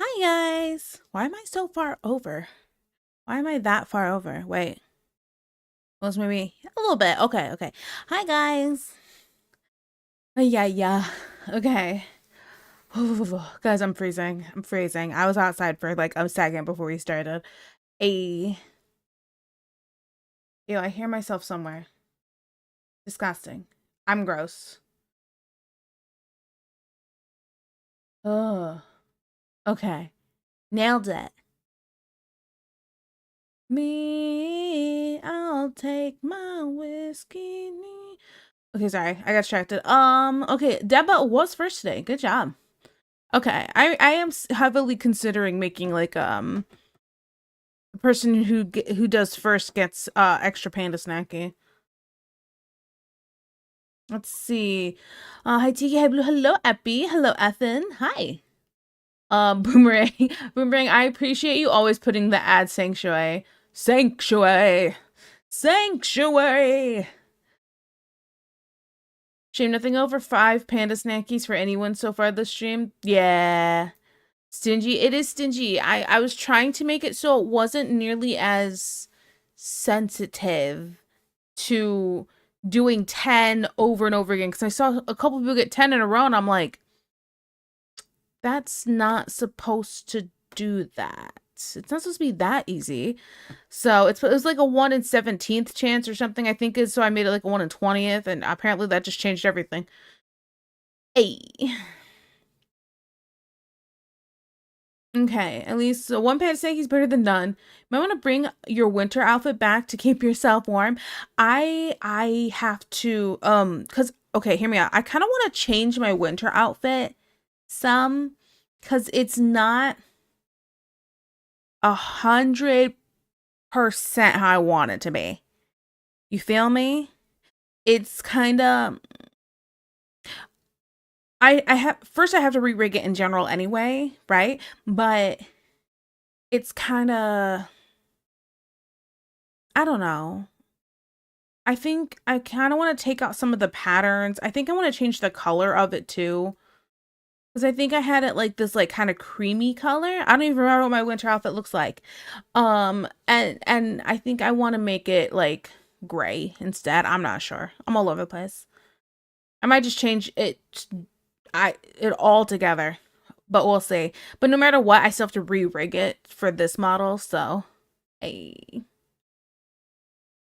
Hi guys! Why am I so far over? Why am I that far over? Wait. Was maybe a little bit. Okay. Hi guys! Yeah. Okay. Guys, I'm freezing. I'm freezing. I was outside for like a second before we started. A Ew, I hear myself somewhere. Disgusting. I'm gross. Ugh. Okay. Nailed it. Me, I'll take my whiskey. Okay, sorry. I got distracted. Okay, Deba was first today. Good job. Okay. I am heavily considering making like the person who does first gets extra panda snacky. Let's see. Hi Tiki, hi Blue, hello Epi, hello Ethan. Hi. Boomerang. Boomerang, I appreciate you always putting the ad sanctuary. Sanctuary. Sanctuary. Shame nothing over 5 panda snackies for anyone so far this stream. Yeah. Stingy. It is stingy. I was trying to make it so it wasn't nearly as sensitive to doing 10 over and over again. Because I saw a couple people get 10 in a row and I'm like, that's not supposed to do that. It's not supposed to be that easy. So it was like a 1 in 17th chance or something, I think is. So I made it like a 1 in 20th. And apparently that just changed everything. Hey. Okay, at least one pant snake is better than none. Might want to bring your winter outfit back to keep yourself warm. I have to cuz okay, hear me out. I kind of want to change my winter outfit some cuz it's not 100% how I want it to be. You feel me? It's kind of I have first I have to re-rig it in general anyway, right? But it's kind of I don't know. I think I kind of want to take out some of the patterns. I think I want to change the color of it too. Because I think I had it like this like kind of creamy color. I don't even remember what my winter outfit looks like. And I think I want to make it like gray instead. I'm not sure. I'm all over the place. I might just change it all together. But we'll see. But no matter what, I still have to re-rig it for this model, so hey.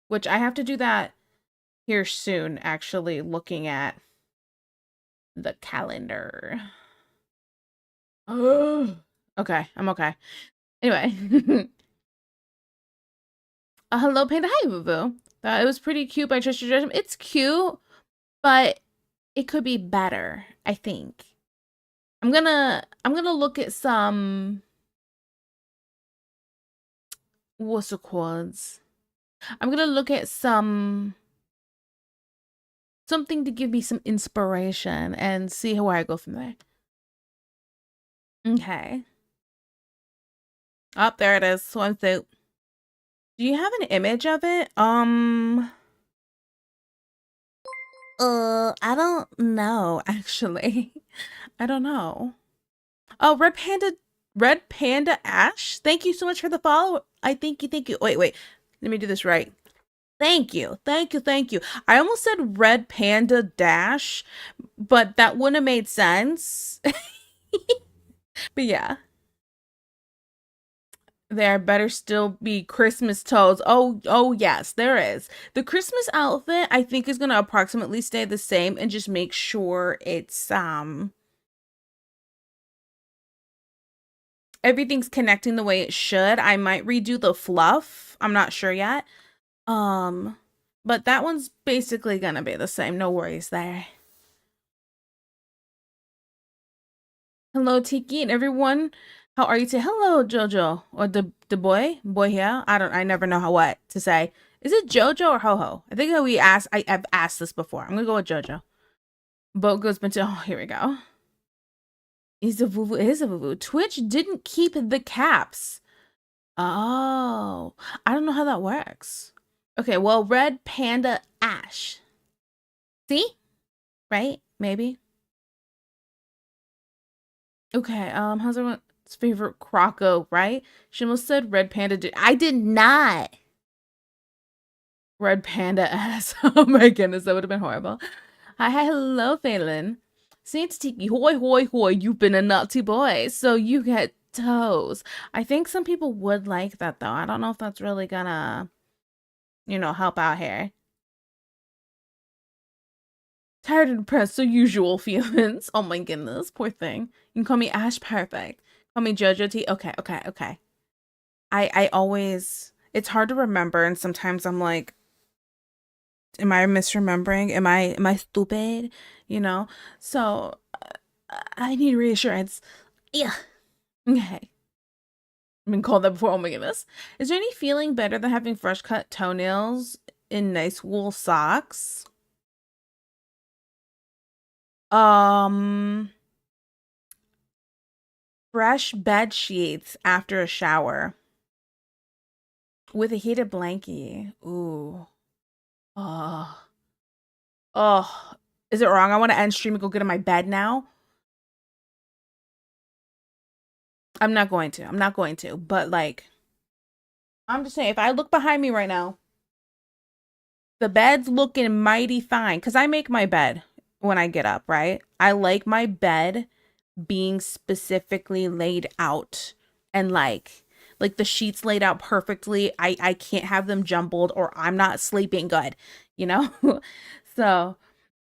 Which I have to do that here soon, actually, looking at the calendar. Oh, okay, I'm okay. Anyway, hello, Panda. Hi, Boo Boo. It was pretty cute by Trust Your Judgment. It's cute, but it could be better, I think. I'm gonna look at some what's it called? I'm gonna look at something to give me some inspiration and see where I go from there. Okay. Up there it is, swimsuit. Do you have an image of it? I don't know, actually. I don't know. Oh, Red Panda Ash. Thank you so much for the follow. Thank you. Wait. Let me do this right. Thank you. I almost said Red Panda Dash, but that wouldn't have made sense. But yeah. There better still be Christmas toads. Oh yes, there is. The Christmas outfit I think is gonna approximately stay the same and just make sure it's everything's connecting the way it should. I might redo the fluff. I'm not sure yet. Um, but that one's basically gonna be the same. No worries there. Hello, Tiki and everyone. How are you today? Hello, Jojo. Or the boy? Boy here? I never know how what to say. Is it Jojo or Ho-Ho? I think that I've asked this before. I'm gonna go with Jojo. Boat goes into oh, here we go. Is a voo it is a voo Twitch didn't keep the caps. Oh, I don't know how that works. Okay, well, Red Panda Ash. See? Right? Maybe. Okay, how's everyone? favorite Croco, right? She almost said Red Panda. I did not. Red Panda ass. Oh my goodness, that would have been horrible. Hi, hello, Phelan. Saints Tiki, hoy, hoy, hoy, you've been a naughty boy, so you get toes. I think some people would like that, though. I don't know if that's really gonna, help out here. Tired and depressed, so usual feelings. Oh my goodness, poor thing. You can call me Ash Perfect. Call me JoJo T. Okay, okay, okay. I always, it's hard to remember, and sometimes I'm like, am I misremembering? Am I stupid? You know? So I need reassurance. Yeah. Okay. I've been called that before. Oh my goodness. Is there any feeling better than having fresh cut toenails in nice wool socks? Um, Fresh bed sheets after a shower with a heated blankie. Ooh. Oh. Oh. Is it wrong? I want to end stream and go get in my bed now. I'm not going to. I'm not going to. But like, I'm just saying, if I look behind me right now, the bed's looking mighty fine because I make my bed when I get up, right? I like my bed being specifically laid out and like the sheets laid out perfectly. I can't have them jumbled or I'm not sleeping good, you know? So,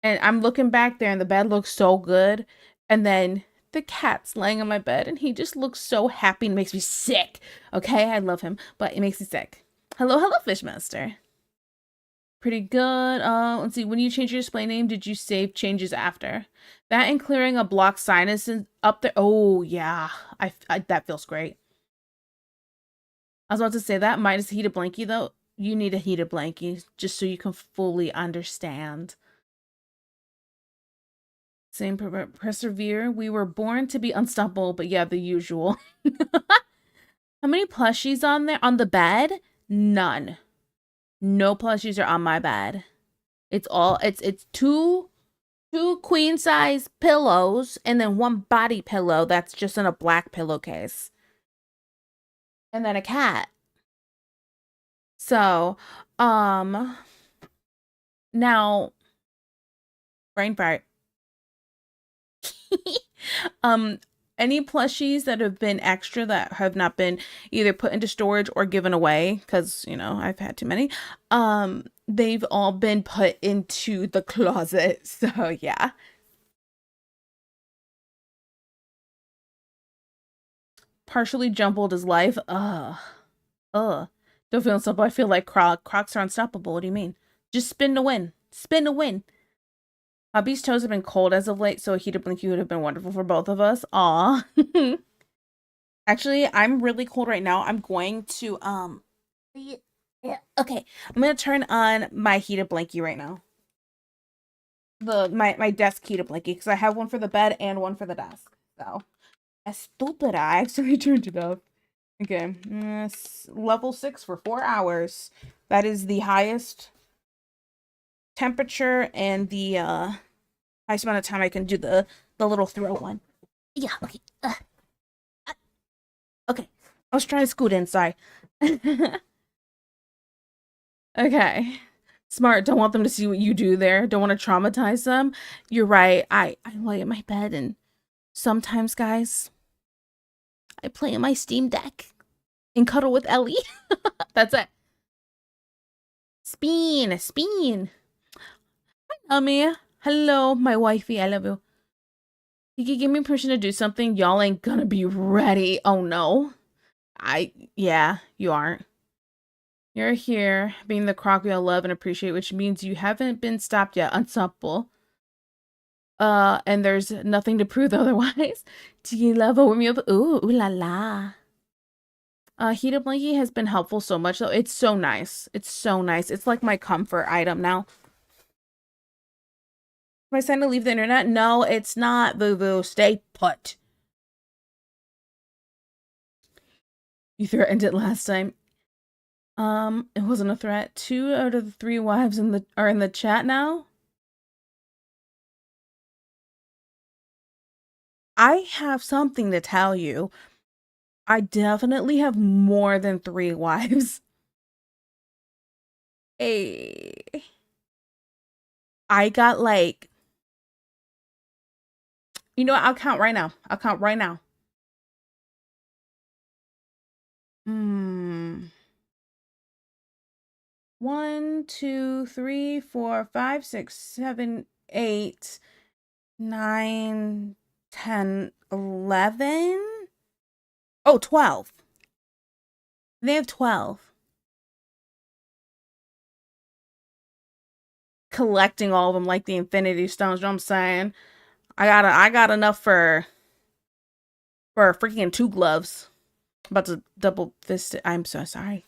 and I'm looking back there and the bed looks so good. And then the cat's laying on my bed and he just looks so happy and makes me sick. Okay, I love him, but it makes me sick. Hello, hello, Fishmaster. Pretty good. Let's see. When you change your display name, did you save changes after? That and clearing a blocked sinus up there. Oh yeah, that feels great. I was about to say that minus heated blankie though. You need a heated blankie just so you can fully understand. Same persevere. We were born to be unstoppable, but yeah, the usual. How many plushies on there on the bed? None. No plushies are on my bed. It's two queen size pillows and then one body pillow that's just in a black pillowcase. And then a cat. So, now brain fart. um any plushies that have been extra that have not been either put into storage or given away because I've had too many, they've all been put into the closet. So yeah. Partially jumbled is life. Don't feel unstoppable. I feel like Crocs are unstoppable. What do you mean? Just spin to win. Spin to win. Hubby's toes have been cold as of late, so a heated blankie would have been wonderful for both of us. Aw. Actually, I'm really cold right now. I'm going to yeah, okay. I'm gonna turn on my heated blankie right now. My desk heated blankie, because I have one for the bed and one for the desk. So that's stupid. I actually turned it off. Okay. Level 6 for 4 hours. That is the highest temperature and the highest amount of time I can do the little throw one. Yeah, okay. Okay. I was trying to scoot in, sorry. Okay. Smart. Don't want them to see what you do there. Don't want to traumatize them. You're right. I lay in my bed and sometimes, guys, I play in my Steam Deck and cuddle with Ellie. That's it. Spin. Hi, Ami. Hello, my wifey. I love you. You can give me permission to do something. Y'all ain't gonna be ready. Oh no. Yeah, you aren't. You're here, being the croc we all love and appreciate, which means you haven't been stopped yet. Unstoppable. And there's nothing to prove otherwise. Do you love a warm me up? Ooh la la. Heated blankie has been helpful so much though. It's so nice. It's so nice. It's like my comfort item now. Am I saying to leave the internet? No, it's not, boo boo. Stay put. You threatened it last time. It wasn't a threat. 2 out of the 3 wives are in the chat now. I have something to tell you. I definitely have more than 3 wives. Hey, I got like, you know what? I'll count right now. I'll count right now. Hmm. 1, 2, 3, 4, 5, 6, 7, 8, 9, 10, 11. Oh, 12. They have 12. Collecting all of them like the Infinity Stones, you know what I'm saying? I got enough for freaking 2 gloves. About to double fist it. I'm so sorry.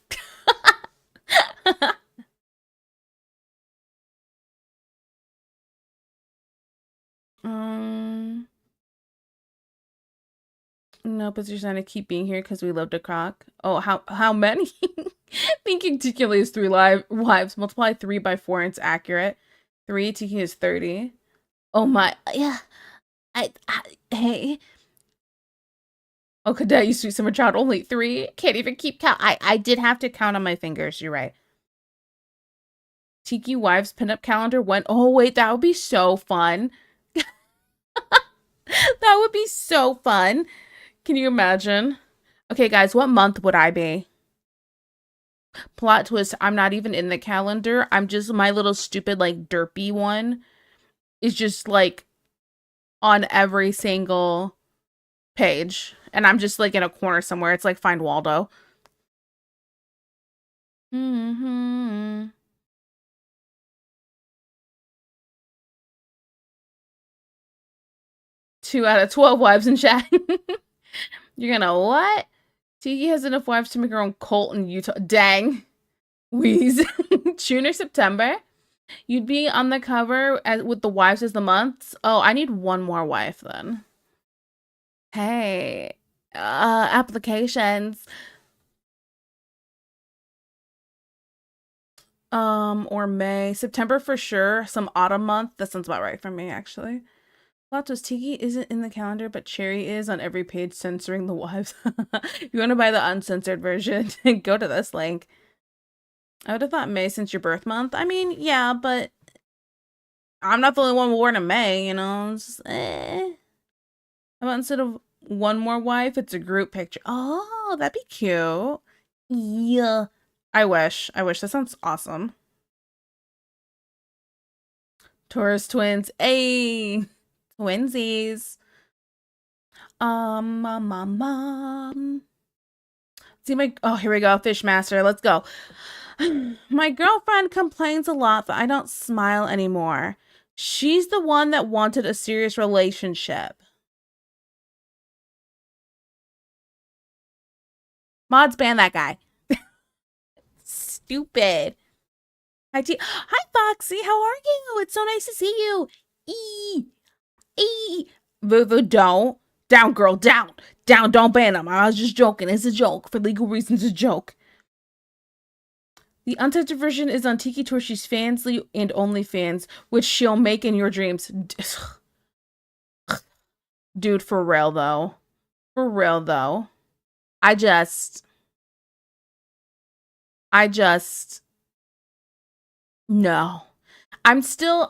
um no, but you're trying to keep being here because we love to crock. Oh, how many? Thinking Tiki is 3 wives. Multiply 3 by 4 and it's accurate. 3 Tiki is 30. Oh my, yeah. I hey. Oh, Cadet, you sweet summer child, only 3. Can't even keep count. I did have to count on my fingers. You're right. Tiki Wives pinup calendar went. Oh wait, that would be so fun. That would be so fun. Can you imagine? Okay, guys, what month would I be? Plot twist, I'm not even in the calendar. I'm just my little stupid, like, derpy one is just, like, on every single page. And I'm just, like, in a corner somewhere. It's like Find Waldo. Mm-hmm. 2 out of 12 wives in chat. You're gonna what? Tiki has enough wives to make her own cult in Utah. Dang. Wheeze. June or September? You'd be on the cover with the wives as the months. Oh, I need one more wife then. Hey, applications. Or May, September for sure. Some autumn month. That sounds about right for me, actually. Latos Tiki isn't in the calendar, but Cherry is on every page censoring the wives. If you want to buy the uncensored version, go to this link. I would have thought May since your birth month. I mean, yeah, but I'm not the only one born in May, you know? It's just, eh. How about instead of one more wife, it's a group picture. Oh, that'd be cute. Yeah. I wish. I wish. That sounds awesome. Taurus twins. Hey. Twinsies. Mom. See my oh, here we go. Fishmaster. Let's go. My girlfriend complains a lot that I don't smile anymore. She's the one that wanted a serious relationship. Mods ban that guy. Stupid. Hi, Foxy. How are you? It's so nice to see you. Vuvu, don't. Down, girl, down. Down, don't ban him. I was just joking. It's a joke. For legal reasons, a joke. The uncensored version is on Tiki Torshi's Fansly and OnlyFans, which she'll make in your dreams. Dude, for real, though. For real, though. I just... No. I'm still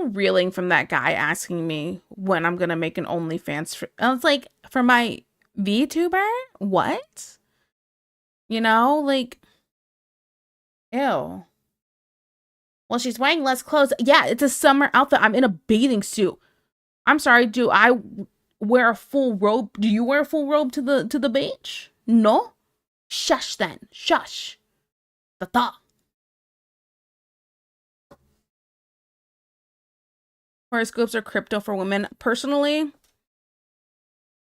reeling from that guy asking me when I'm gonna make an OnlyFans for, I was like, for my VTuber? What? You know, like, ew. Well, she's wearing less clothes. Yeah, it's a summer outfit. I'm in a bathing suit. I'm sorry, do I wear a full robe? Do you wear a full robe to the beach? No? Shush then. Shush. The thought. Horoscopes are crypto for women. Personally,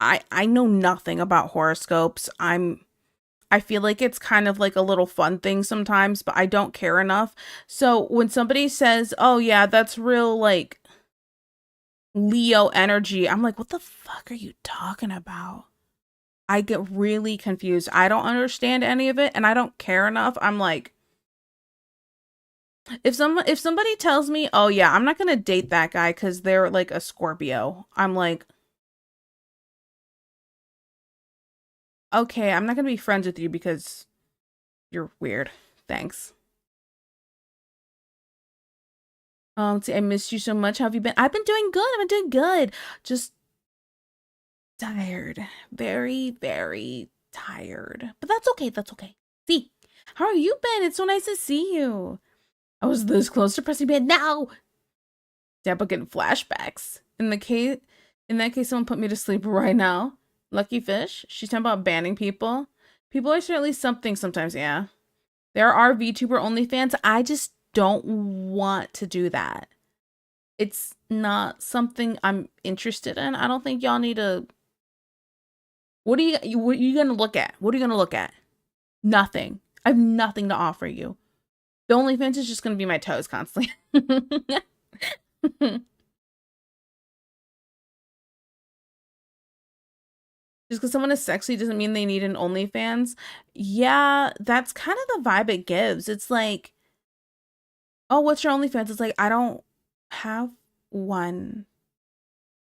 I know nothing about horoscopes. I feel like it's kind of like a little fun thing sometimes, but I don't care enough. So when somebody says, "Oh yeah, that's real like Leo energy," I'm like, "What the fuck are you talking about?" I get really confused. I don't understand any of it and I don't care enough. I'm like, if somebody tells me, "Oh yeah, I'm not going to date that guy cuz they're like a Scorpio." I'm like, Okay, I'm not gonna be friends with you because you're weird. Thanks. See, I missed you so much. How have you been? I've been doing good. I've been doing good. Just tired. Very, very tired. But that's okay. That's okay. See, how have you been? It's so nice to see you. I was this close to pressing bed now. Deborah getting flashbacks. In that case, someone put me to sleep right now. Lucky fish. She's talking about banning people. People are certainly something sometimes, yeah. There are VTuber OnlyFans. I just don't want to do that. It's not something I'm interested in. I don't think y'all need to. What are you gonna look at? What are you gonna look at? Nothing. I have nothing to offer you. The OnlyFans is just gonna be my toes constantly. Just because someone is sexy doesn't mean they need an OnlyFans. Yeah, that's kind of the vibe it gives. It's like, oh, what's your OnlyFans? It's like, I don't have one.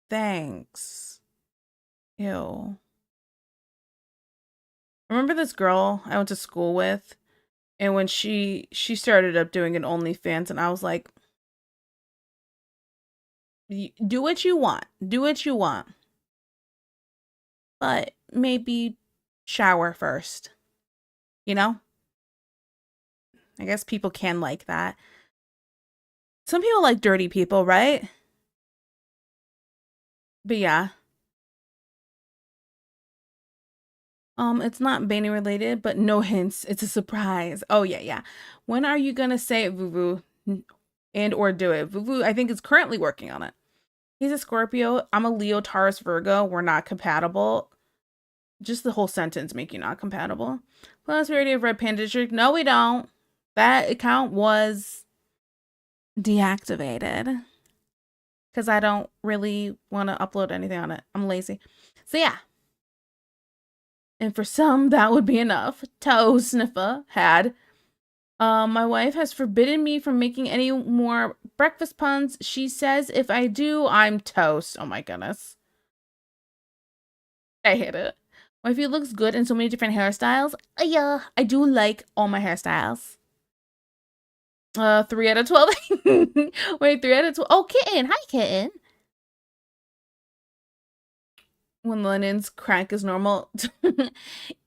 Thanks. Ew. Remember this girl I went to school with? And when she started up doing an OnlyFans, and I was like, do what you want. Do what you want. But maybe shower first. You know? I guess people can like that. Some people like dirty people, right? But yeah. It's not Bane related, but no hints. It's a surprise. Oh yeah, yeah. When are you gonna say it, Vuvu? And or do it? Vuvu, I think, is currently working on it. He's a Scorpio. I'm a Leo, Taurus, Virgo. We're not compatible. Just the whole sentence make you not compatible. Plus, we already have Red Panda District. No, we don't. That account was deactivated because I don't really want to upload anything on it. I'm lazy. So yeah. And for some, that would be enough. Toe sniffer had. My wife has forbidden me from making any more breakfast puns. She says if I do, I'm toast. Oh my goodness. I hate it. Wifey looks good in so many different hairstyles. Yeah, I do like all my hairstyles. 3 out of 12. Wait, 3 out of 12. Oh, Kitten. Hi, Kitten. When Lennon's crank is normal.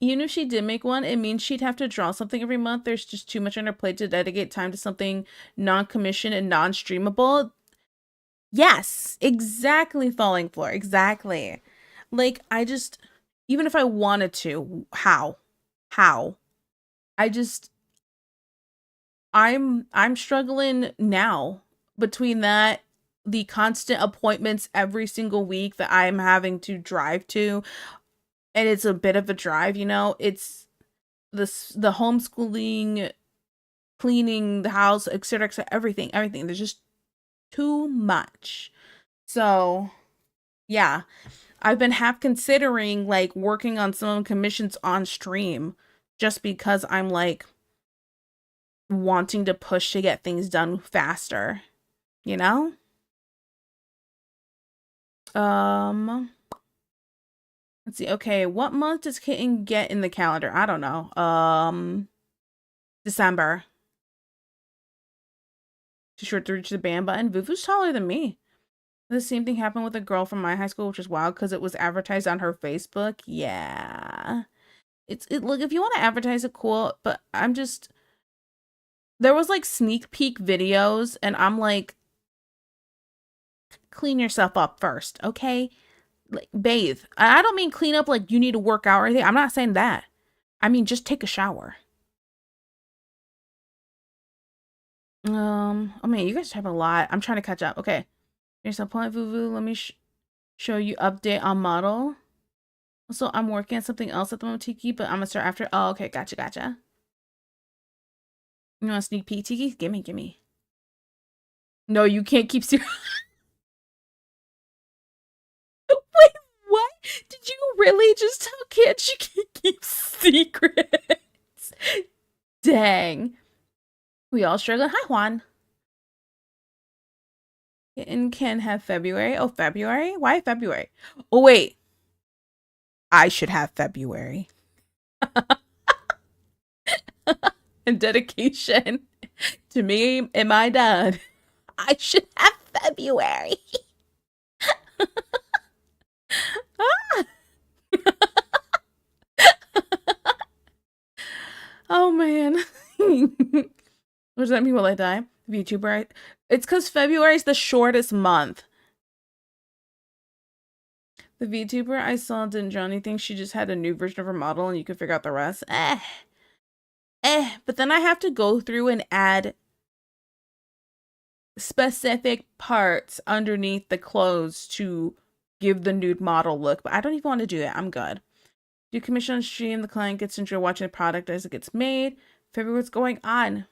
Even if she did make one, it means she'd have to draw something every month. There's just too much on her plate to dedicate time to something non-commissioned and non-streamable. Yes, exactly, Falling Floor. Exactly. Like, I just, even if I wanted to, how? How? I just, I'm struggling now between that, the constant appointments every single week that I'm having to drive to, and it's a bit of a drive, you know. It's the homeschooling, cleaning the house, etc., everything. There's just too much. So, yeah. I've been half considering like working on some commissions on stream just because I'm like wanting to push to get things done faster, you know? Um, let's see. Okay, what month does Kitten get in the calendar? I don't know. December. Too short to reach the ban button. Vuvu's taller than me. The same thing happened with a girl from my high school, which is wild because it was advertised on her Facebook. Yeah. Look, if you want to advertise it, cool, but I'm just, there was like sneak peek videos and I'm like, clean yourself up first, okay? Like bathe. I don't mean clean up like you need to work out or anything. I'm not saying that. I mean just take a shower. Oh man, you guys have a lot. I'm trying to catch up. Okay. Here's some point, Vuvu. Let me show you update on model. Also, I'm working on something else at the moment, Tiki, but I'm gonna start after. Oh, okay, gotcha. You want a sneak peek, Tiki? Gimme. No, you can't keep secret. Wait, what? Did you really just tell kids you can't keep secrets? Dang. We all struggle. Hi, Juan. And can have February. Oh, February? Why February? Oh, wait. I should have February. And dedication to me and my dad. I should have February. Oh man. What does that mean? Will I die? VTuber. It's because February is the shortest month. The VTuber I saw didn't draw anything. She just had a new version of her model and you could figure out the rest. But then I have to go through and add specific parts underneath the clothes to give the nude model look. But I don't even want to do it. I'm good. Do commission on stream. The client gets to enjoy watching the product as it gets made. February, what's going on?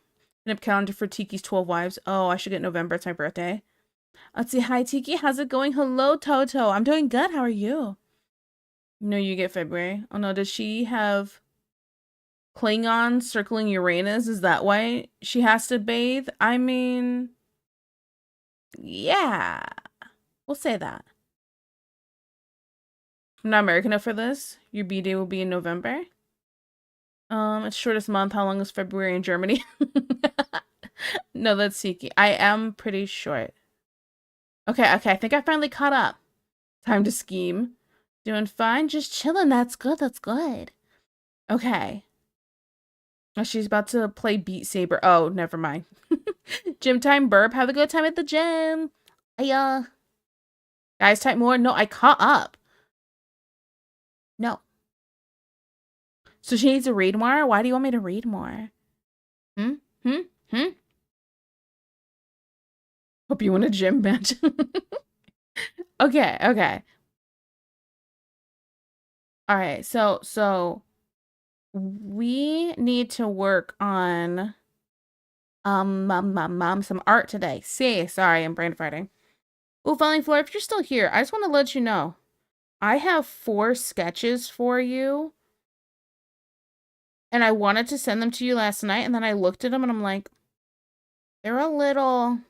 Pin up calendar for Tiki's 12 wives. Oh, I should get November. It's my birthday. Let's see. Hi, Tiki. How's it going? Hello, Toto. I'm doing good. How are you? No, you get February. Oh no, does she have Klingon circling Uranus? Is that why she has to bathe? I mean, yeah. We'll say that. I'm not American enough for this. Your B-Day will be in November. It's shortest month. How long is February in Germany? No, that's Tiki. I am pretty short. Okay, I think I finally caught up. Time to scheme. Doing fine, just chilling. That's good. Okay. Oh, she's about to play Beat Saber. Oh, never mind. Gym time burp. Have a good time at the gym. Guys, type more. No, I caught up. No. So she needs to read more? Why do you want me to read more? Hmm? Hope you want a gym bench. Okay. All right, so we need to work on some art today. Sorry, I'm brain farting. Oh, Falling Floor, if you're still here, I just want to let you know. I have 4 sketches for you. And I wanted to send them to you last night, and then I looked at them and I'm like, they're a little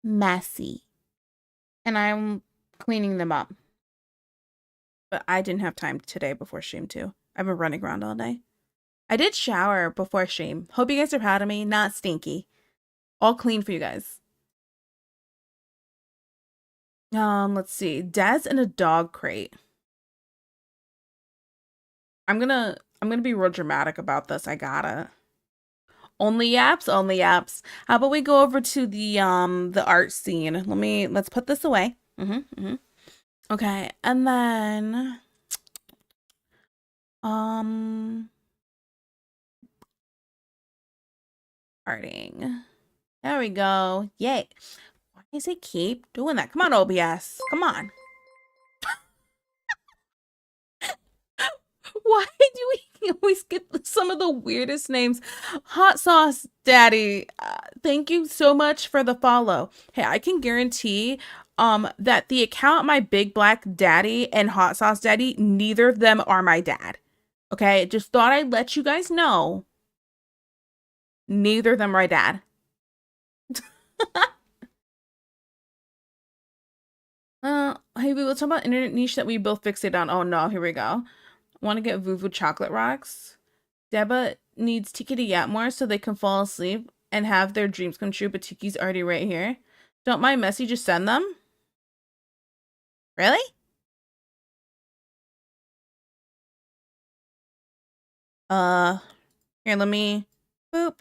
messy. And I'm cleaning them up. But I didn't have time today before stream too. I've been running around all day. I did shower before stream. Hope you guys are proud of me. Not stinky. All clean for you guys. Let's see. Des in a dog crate. I'm gonna be real dramatic about this. I gotta. Only apps. How about we go over to the art scene? Let's put this away. Okay, and then arting. There we go. Yay. Why does it keep doing that? Come on, OBS. Come on. Why do we always get some of the weirdest names? Hot Sauce Daddy, thank you so much for the follow. Hey, I can guarantee that the account My Big Black Daddy and Hot Sauce Daddy, neither of them are my dad. Okay, just thought I'd let you guys know. Neither of them are my dad. Hey, we will talk about internet niche that we both fixated on. Oh no, here we go. Want to get Vuvu chocolate rocks? Deba needs Tiki to yap more so they can fall asleep and have their dreams come true, but Tiki's already right here. Don't mind Messy, just send them? Really? Here, let me, boop.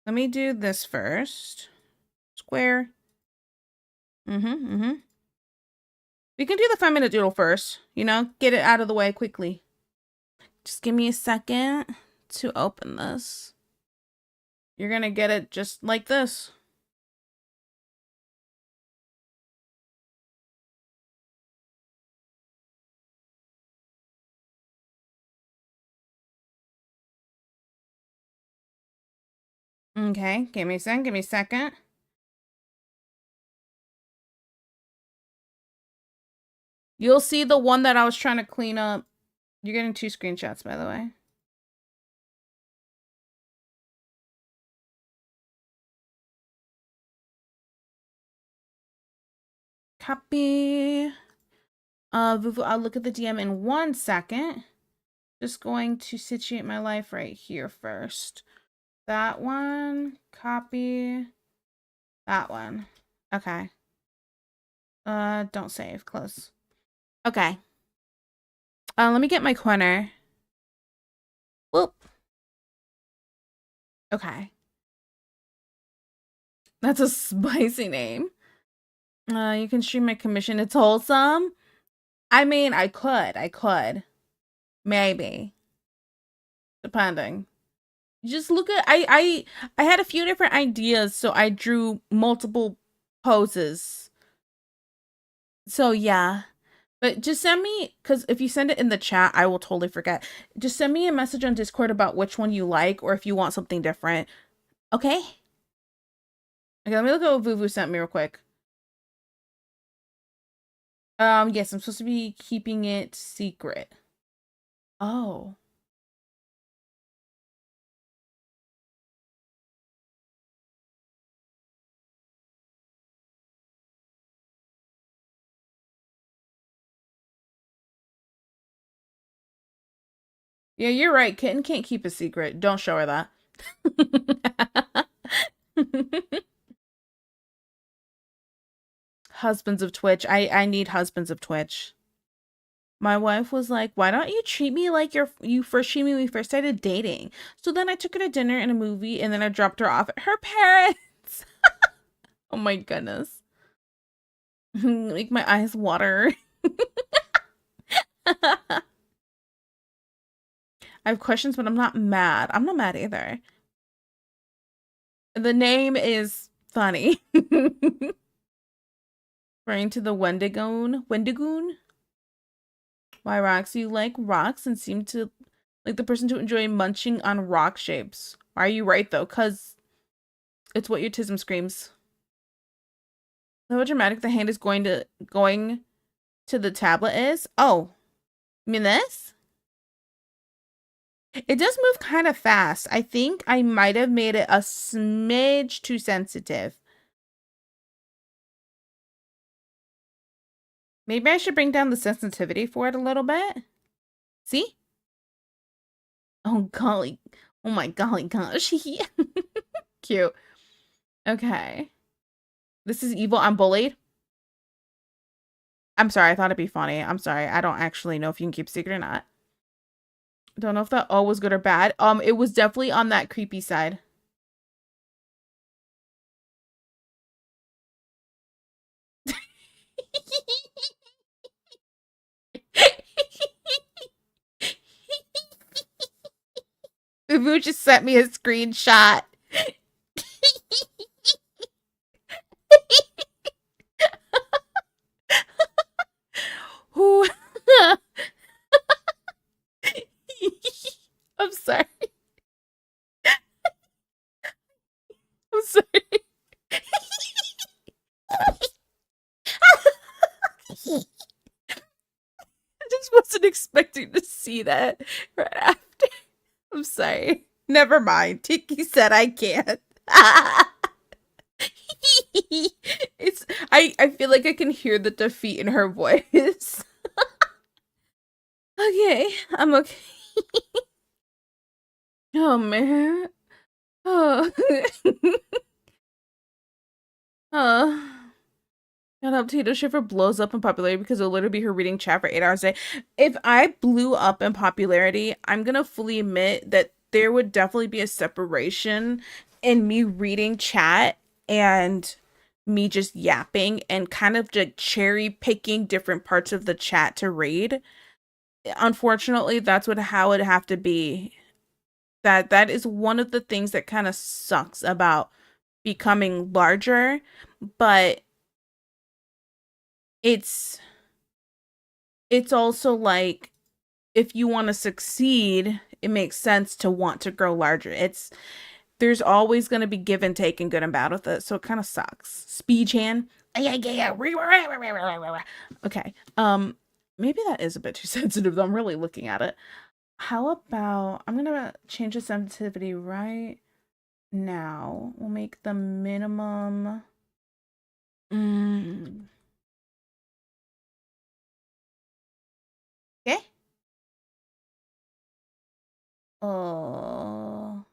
Let me do this first. Square. We can do the 5-minute doodle first, you know, get it out of the way quickly. Just give me a second to open this. You're gonna get it just like this. Okay, give me a second. You'll see the one that I was trying to clean up. You're getting 2 screenshots, by the way. Copy. Vuvu, I'll look at the DM in 1 second. Just going to situate my life right here first. That one, copy. That one. Okay. Don't save. Close. Okay. Let me get my corner. Whoop. Okay. That's a spicy name. You can stream my commission. It's wholesome. I mean, I could. Maybe. Depending. Just look at I had a few different ideas, so I drew multiple poses. So yeah. But just send me, because if you send it in the chat, I will totally forget. Just send me a message on Discord about which one you like, or if you want something different. Okay? Okay, let me look at what Vuvu sent me real quick. Yes, I'm supposed to be keeping it secret. Oh. Yeah, you're right. Kitten can't keep a secret. Don't show her that. Husbands of Twitch. I need husbands of Twitch. My wife was like, "Why don't you treat me like you first treated me when we first started dating?" So then I took her to dinner and a movie, and then I dropped her off at her parents. Oh my goodness. Make my eyes water. I have questions, but I'm not mad. I'm not mad either. The name is funny. Referring to the Wendigoon. Wendigoon? Why rocks? You like rocks and seem to like the person to enjoy munching on rock shapes. Why are you right though? Cause it's what your tism screams. How dramatic the hand is going to the tablet is? Oh. You mean this? It does move kind of fast. I think I might have made it a smidge too sensitive. Maybe I should bring down the sensitivity for it a little bit. See? Oh, golly. Oh my golly gosh. Cute. Okay. This is evil. I'm bullied. I'm sorry. I thought it'd be funny. I'm sorry. I don't actually know if you can keep secret or not. Don't know if that O was good or bad. It was definitely on that creepy side. Ubu just sent me a screenshot. Who? I'm sorry. I'm sorry. I just wasn't expecting to see that right after. I'm sorry. Never mind. Tiki said I can't. It's I feel like I can hear the defeat in her voice. Okay, I'm okay. Oh man. Oh. Oh. Shut up, Tato Schiffer blows up in popularity because it'll literally be her reading chat for 8 hours a day. If I blew up in popularity, I'm gonna fully admit that there would definitely be a separation in me reading chat and me just yapping and kind of just cherry picking different parts of the chat to read. Unfortunately, that's what how it'd have to be. That is one of the things that kind of sucks about becoming larger, but it's also like if you want to succeed, it makes sense to want to grow larger. There's always going to be give and take and good and bad with it, so it kind of sucks. Speed Chan. Okay. Maybe that is a bit too sensitive though. I'm really looking at it. How about I'm gonna change the sensitivity right now. We'll make the minimum. Oh.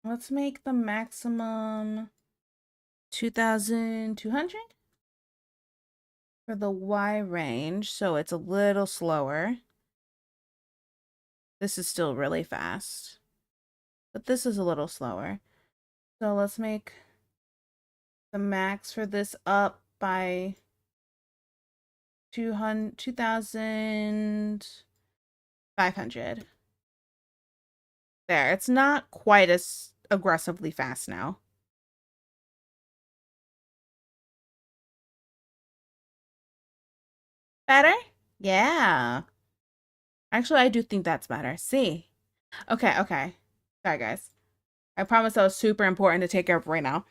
Let's make the maximum 2,200 for the Y range, so it's a little slower. This is still really fast, but this is a little slower. So let's make the max for this up by 2,500. There, it's not quite as aggressively fast now. Better? Yeah. Actually, I do think that's better. See? Okay, okay. Sorry, guys. I promise that was super important to take care of right now.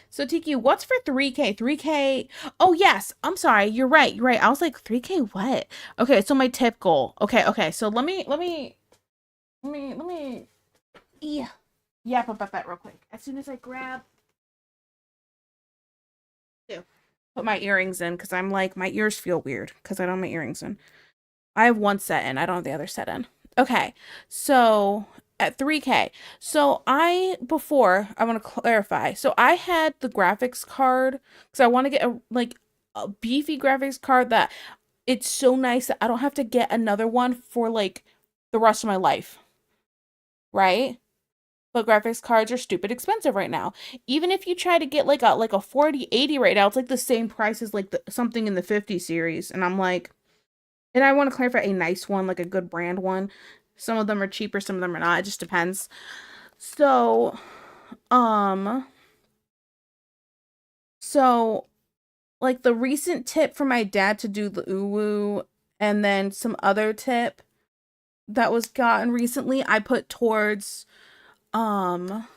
So, Tiki, what's for 3K? 3K. Oh, yes. I'm sorry. You're right. You're right. I was like, 3K what? Okay, so my tip goal. Okay, okay. So let me yeah, yap about that real quick. As soon as I grab two. Put my earrings in because I'm like, my ears feel weird because I don't have my earrings in. I have one set in, I don't have the other set in. Okay, so at 3K. So before, I want to clarify. So I had the graphics card because I want to get a beefy graphics card that it's so nice that I don't have to get another one for like the rest of my life, right? But graphics cards are stupid expensive right now. Even if you try to get like a 4080 right now, it's like the same price as like something in the 50 series. And I'm like, and I want to clarify a nice one, like a good brand one. Some of them are cheaper, some of them are not. It just depends. So, um, so like the recent tip for my dad to do the uwu and then some other tip that was gotten recently, I put towards um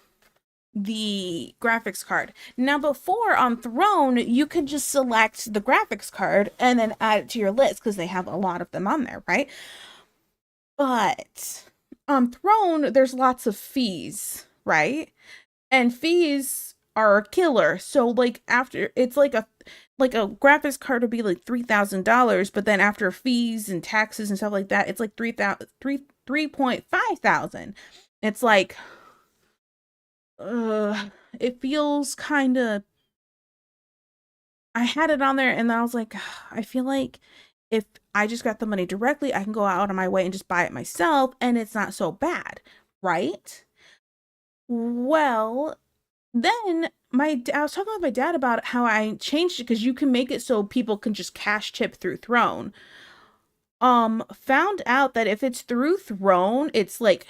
the graphics card. Now before on Throne, you could just select the graphics card and then add it to your list because they have a lot of them on there, right? But on Throne, there's lots of fees, right? And fees are a killer. So like after it's like a graphics card would be like $3,000, but then after fees and taxes and stuff like that, it's like 3.5 thousand. It's like it feels kind of I had it on there and then I was like, I feel like if I just got the money directly, I can go out on my way and just buy it myself and it's not so bad, right? Well, then I was talking with my dad about how I changed it because you can make it so people can just cash tip through Throne. Found out that if it's through Throne, it's like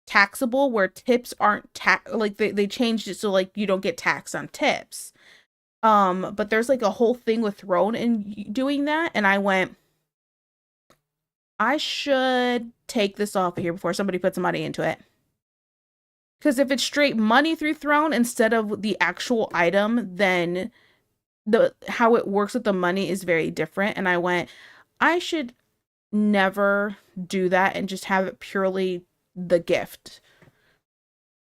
taxable where tips aren't like they changed it so like you don't get taxed on tips. But there's like a whole thing with Throne in doing that, and I went, I should take this off of here before somebody puts money into it. Because if it's straight money through Throne instead of the actual item, then the how it works with the money is very different. And I went, I should never do that and just have it purely the gift.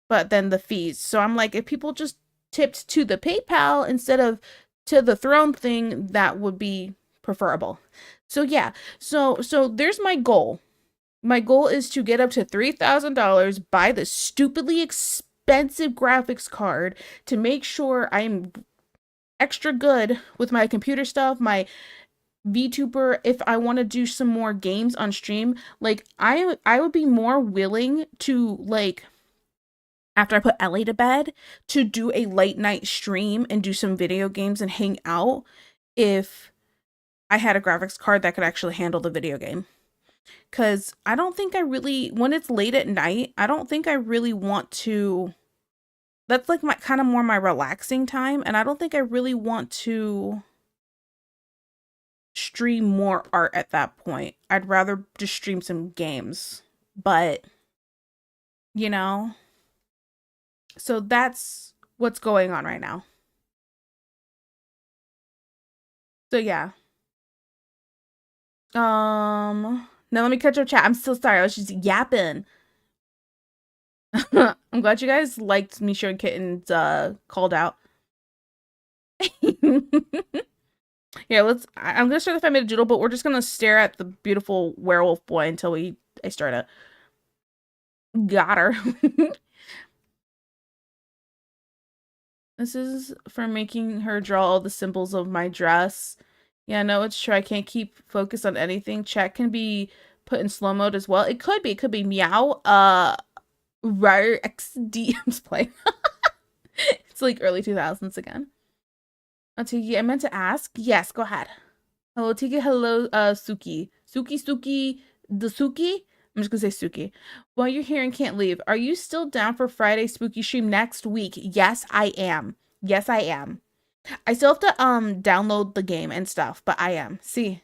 But then the fees. So I'm like, if people just tipped to the PayPal instead of to the Throne thing, that would be preferable. So yeah, so there's my goal. My goal is to get up to $3,000, buy the stupidly expensive graphics card to make sure I'm extra good with my computer stuff, my VTuber. If I want to do some more games on stream, like I would be more willing to like after I put Ellie to bed to do a late night stream and do some video games and hang out if I had a graphics card that could actually handle the video game. Because I don't think I really, when it's late at night, I don't think I really want to. That's like my kind of more my relaxing time. And I don't think I really want to stream more art at that point. I'd rather just stream some games. But, you know, so that's what's going on right now. So yeah. Now let me catch up chat. I'm so sorry. I was just yapping. I'm glad you guys liked me showing kittens called out. Yeah, I'm gonna start the 5-minute doodle, but we're just gonna stare at the beautiful werewolf boy until I start it. Got her. This is for making her draw all the symbols of my dress. Yeah, no, it's true. I can't keep focus on anything. Chat can be put in slow mode as well. It could be. It could be meow. Rare XD. I'm just playing. It's like early 2000s again. Oh, Tiki, I meant to ask. Yes, go ahead. Hello, Tiki. Hello, Suki. Suki. The Suki? I'm just gonna say Suki. While you're here and can't leave, are you still down for Friday spooky stream next week? Yes, I am. Yes, I am. I still have to download the game and stuff, but I am. See.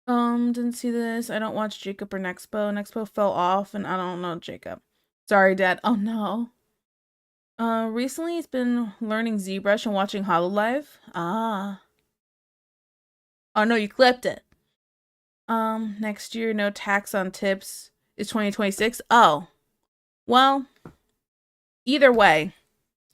Didn't see this. I don't watch Jacob or Nexpo. Nexpo fell off and I don't know Jacob. Sorry, Dad. Oh no. Recently he's been learning ZBrush and watching Hololive. Ah. Oh no, you clipped it. Next year, no tax on tips is 2026. Oh. Well, either way.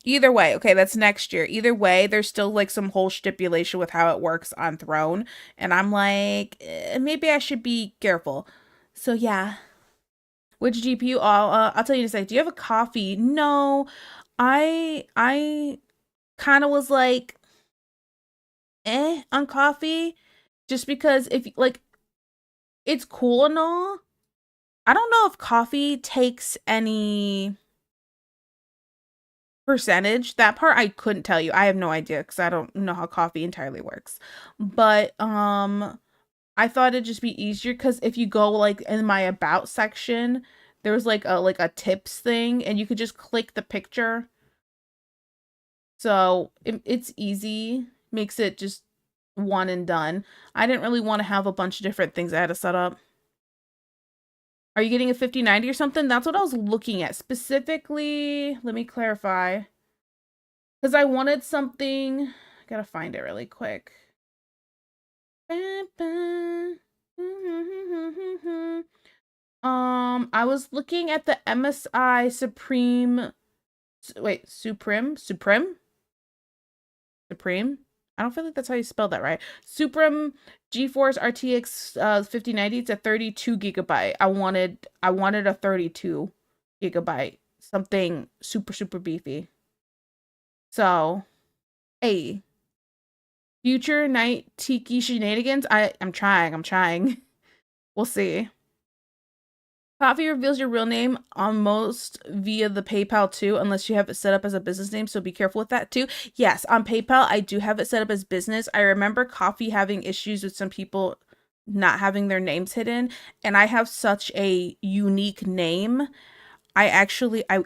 Either way, okay, that's next year. Either way, there's still like some whole stipulation with how it works on Throne. And I'm like, maybe I should be careful. So yeah. Which GPU? I'll tell you in a sec. Do you have a coffee? No. I kind of was like, on coffee. Just because if like it's cool and all. I don't know if coffee takes any percentage. That part I couldn't tell you. I have no idea because I don't know how coffee entirely works. But I thought it'd just be easier because if you go like in my about section, there was like a tips thing and you could just click the picture. So it's easy, makes it just one and done. I didn't really want to have a bunch of different things I had to set up. Are you getting a 5090 or something? That's what I was looking at. Specifically, let me clarify. Because I wanted something. I gotta find it really quick. I was looking at the MSI Supreme. Wait, Supreme? I don't feel like that's how you spell that right. Supreme GeForce RTX 5090. It's a 32 gigabyte. I wanted a 32 gigabyte. Something super beefy. So, hey. Future night tiki shenanigans. I'm trying. We'll see. Coffee reveals your real name almost via the PayPal too, unless you have it set up as a business name. So be careful with that too. Yes, on PayPal, I do have it set up as business. I remember Coffee having issues with some people not having their names hidden. And I have such a unique name. I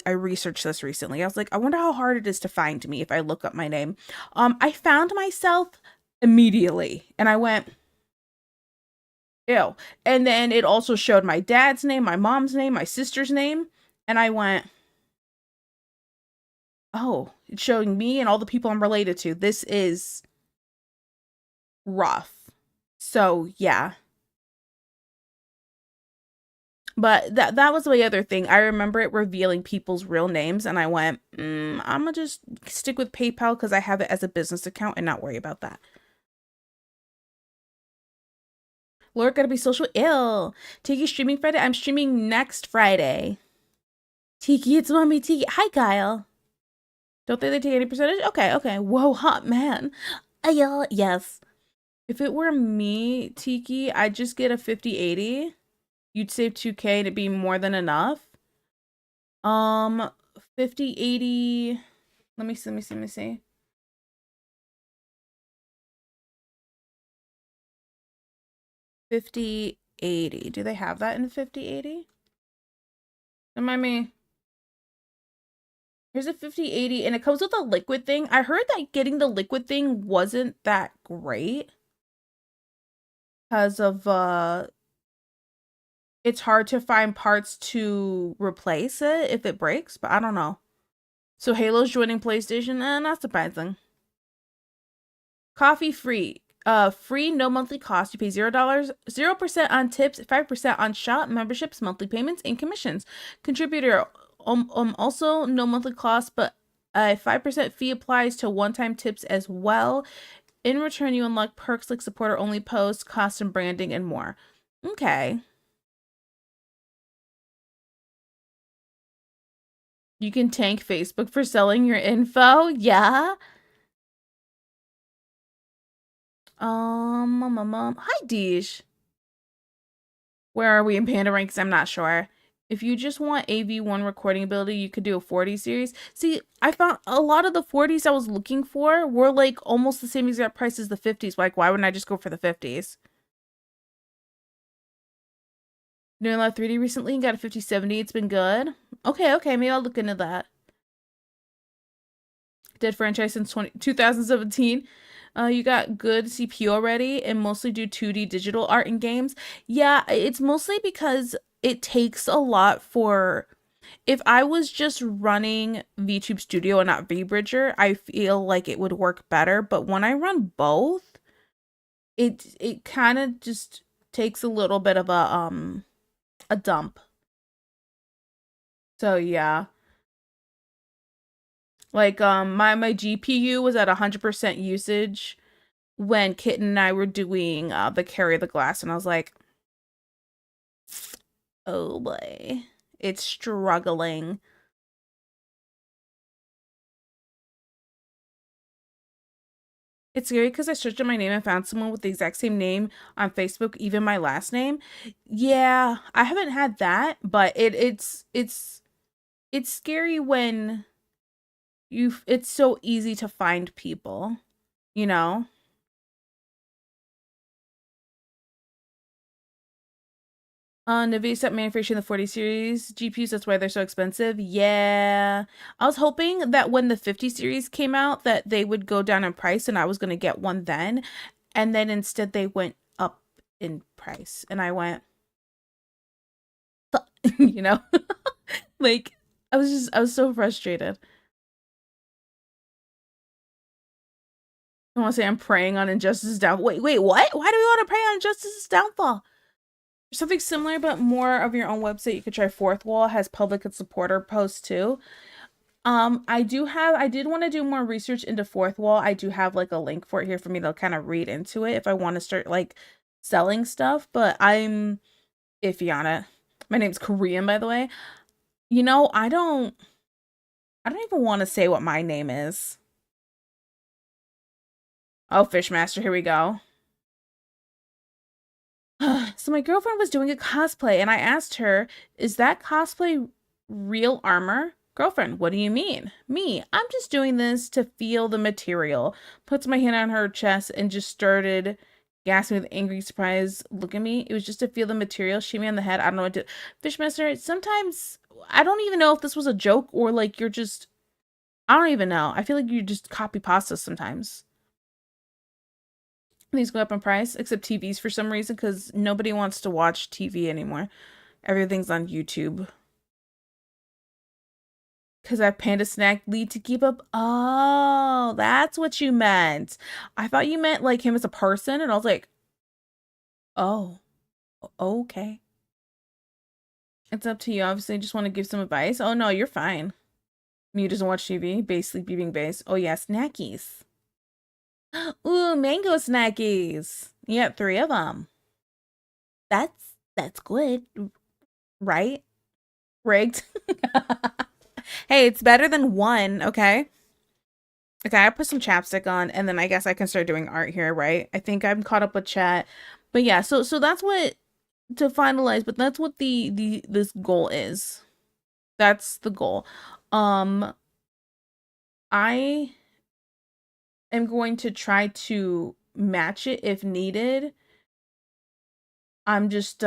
researched this recently. I was like, I wonder how hard it is to find me if I look up my name. I found myself immediately and I went, ew. And then it also showed my dad's name, my mom's name, my sister's name. And I went, oh, it's showing me and all the people I'm related to. This is rough. So, yeah. But that was the other thing. I remember it revealing people's real names. And I went, I'm going to just stick with PayPal because I have it as a business account and not worry about that. Laura gotta be social ill. Tiki streaming Friday? I'm streaming next Friday. Tiki, it's mommy Tiki. Hi, Kyle. Don't they take any percentage? Okay. Whoa, hot man. Yes. If it were me, Tiki, I'd just get a 5080. You'd save 2K and it'd be more than enough. 5080. Let me see. $5080. Do they have that in 5080? Remind me. Here's a 5080 and it comes with a liquid thing. I heard that getting the liquid thing wasn't that great because of it's hard to find parts to replace it if it breaks, but I don't know. So Halo's joining PlayStation? Not surprising. Coffee free. free, no monthly cost. You pay $0, 0% on tips, 5% on shop memberships, monthly payments, and commissions. Contributor, also no monthly cost, but a 5% fee applies to one-time tips as well. In return, you unlock perks like supporter-only posts, custom branding, and more. Okay. You can tank Facebook for selling your info? Yeah. Hi, Deej. Where are we in Panda ranks? I'm not sure. If you just want AV1 recording ability, you could do a 40 series. See, I found a lot of the 40s I was looking for were like almost the same exact price as the 50s. Like, why wouldn't I just go for the 50s? Doing a lot of 3D recently, got a 5070. It's been good. Okay, maybe I'll look into that. Dead franchise since 2017. You got good CPU already and mostly do 2D digital art in games. Yeah, it's mostly because it takes a lot for. If I was just running VTube Studio and not VBridger, I feel like it would work better. But when I run both, it kind of just takes a little bit of a dump. So yeah. Like my GPU was at 100% usage when Kitten and I were doing the Carry the Glass, and I was like, oh boy, it's struggling. It's scary because I searched up my name and found someone with the exact same name on Facebook, even my last name. Yeah, I haven't had that, but it's scary when it's so easy to find people, you know? Nvidia stopped manufacturing the 40 series GPUs. That's why they're so expensive. Yeah. I was hoping that when the 50 series came out that they would go down in price and I was going to get one then. And then instead they went up in price. And I went, you know? Like, I was so frustrated. I want to say I'm preying on Injustice's downfall. Wait, what? Why do we want to prey on Injustice's downfall? Something similar, but more of your own website. You could try Fourth Wall. It has public and supporter posts too. I did want to do more research into Fourth Wall. I do have like a link for it here for me to kind of read into it if I want to start like selling stuff, but I'm iffy on it. My name's Korean, by the way. You know, I don't even want to say what my name is. Oh, Fishmaster, here we go. So my girlfriend was doing a cosplay and I asked her, "Is that cosplay real armor?" Girlfriend, what do you mean? Me, I'm just doing this to feel the material. Puts my hand on her chest and just started gasping with angry surprise. Look at me. It was just to feel the material. Shimmy on the head. I don't know what to. Fishmaster, sometimes I don't even know if this was a joke or like you're just. I don't even know. I feel like you just copy pasta sometimes. These go up in price, except TVs for some reason, because nobody wants to watch TV anymore. Everything's on YouTube. Because I panda snack lead to keep up. Oh, that's what you meant. I thought you meant like him as a person, and I was like, oh, okay. It's up to you. Obviously, I just want to give some advice. Oh no, you're fine. You doesn't watch TV. Base sleepy being base. Oh yeah, snackies. Ooh, mango snackies. You got 3 of them. That's good, right? Rigged. Hey, it's better than 1, okay? Okay, I put some chapstick on and then I guess I can start doing art here, right? I think I'm caught up with chat. But yeah, so that's what to finalize, but that's what the this goal is. That's the goal. Um I am going to try to match it if needed. I'm just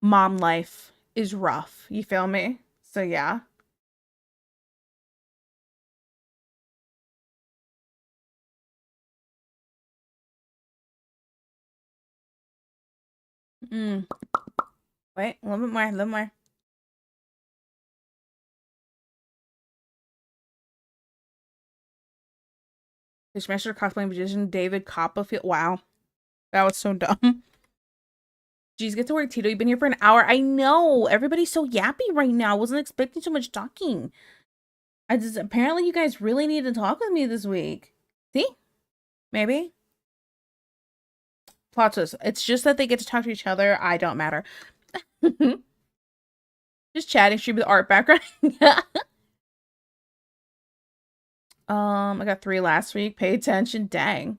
mom life is rough. You feel me? So yeah. Mm. Wait, a little bit more, a little more. Fishmaster cosplay magician David Copperfield. Wow. That was so dumb. Jeez, get to work, Tito. You've been here for an hour. I know. Everybody's so yappy right now. I wasn't expecting so much talking. Apparently you guys really need to talk with me this week. See? Maybe. Plot twist. It's just that they get to talk to each other. I don't matter. Just chatting, stream with art background. I got 3 last week. Pay attention. Dang.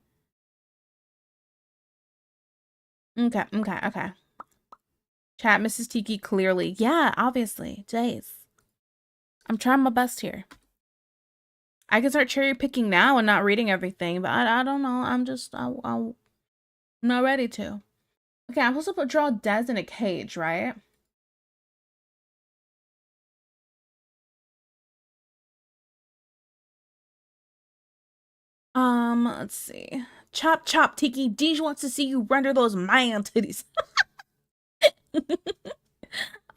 Okay. Chat, Mrs. Tiki, clearly. Yeah, obviously. Jace. I'm trying my best here. I can start cherry picking now and not reading everything, but I don't know. I'm not ready to. Okay, I'm supposed to draw Des in a cage, right? Let's see. Chop, chop, Tiki. Deej wants to see you render those man titties.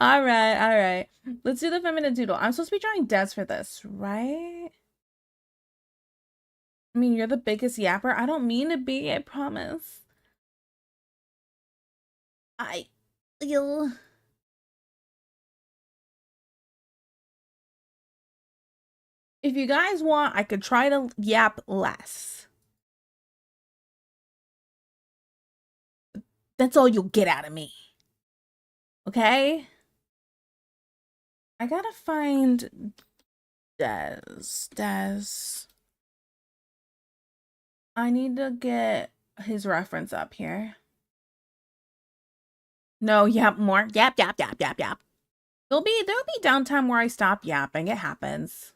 All right. Let's do the feminine doodle. I'm supposed to be drawing Des for this, right? I mean, you're the biggest yapper. I don't mean to be, I promise. You'll... If you guys want, I could try to yap less. That's all you'll get out of me. Okay? I gotta find Des. I need to get his reference up here. No, yap more. Yap. There'll be downtime where I stop yapping. It happens.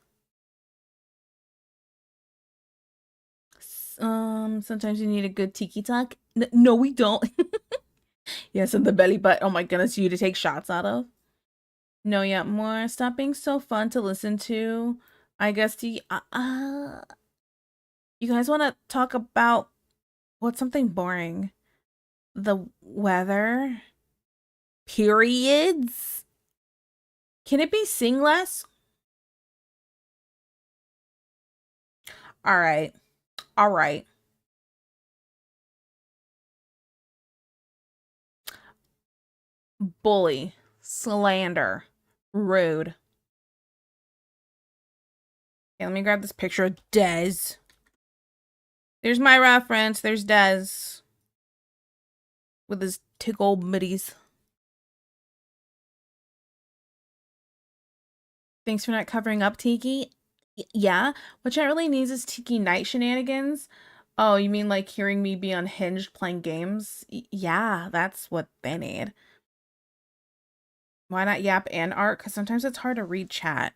Sometimes you need a good tiki talk. No, we don't. Yes, in the belly button. Oh my goodness, you to take shots out of. No, yap more. Stop being so fun to listen to. I guess you guys want to talk about what's something boring? The weather? Periods? Can it be sing less? All right. Bully. Slander. Rude. Okay, let me grab this picture of Des. There's my reference. There's Des. With his tickle middies. Thanks for not covering up, Tiki. Yeah, what chat really needs is Tiki night shenanigans. Oh, you mean like hearing me be unhinged playing games? Yeah, that's what they need. Why not yap and art? Because sometimes it's hard to read chat.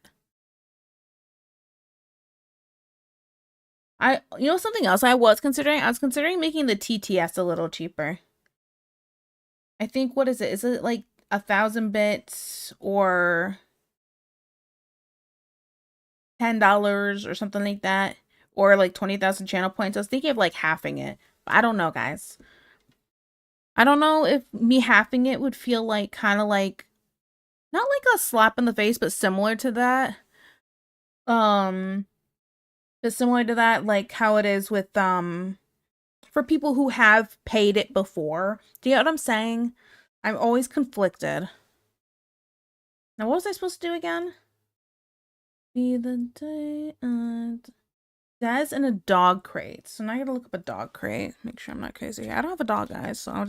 You know something else I was considering? I was considering making the TTS a little cheaper. I think, what is it? Is it like 1,000 bits or $10 or something like that? Or like 20,000 channel points? I was thinking of like halving it. But I don't know, guys. I don't know if me halving it would feel like kind of like, not like a slap in the face, but similar to that. But similar to that, like how it is with for people who have paid it before. Do you know what I'm saying? I'm always conflicted. Now, what was I supposed to do again? Be the day Des in a dog crate. So now I gotta look up a dog crate. Make sure I'm not crazy. I don't have a dog, guys, so I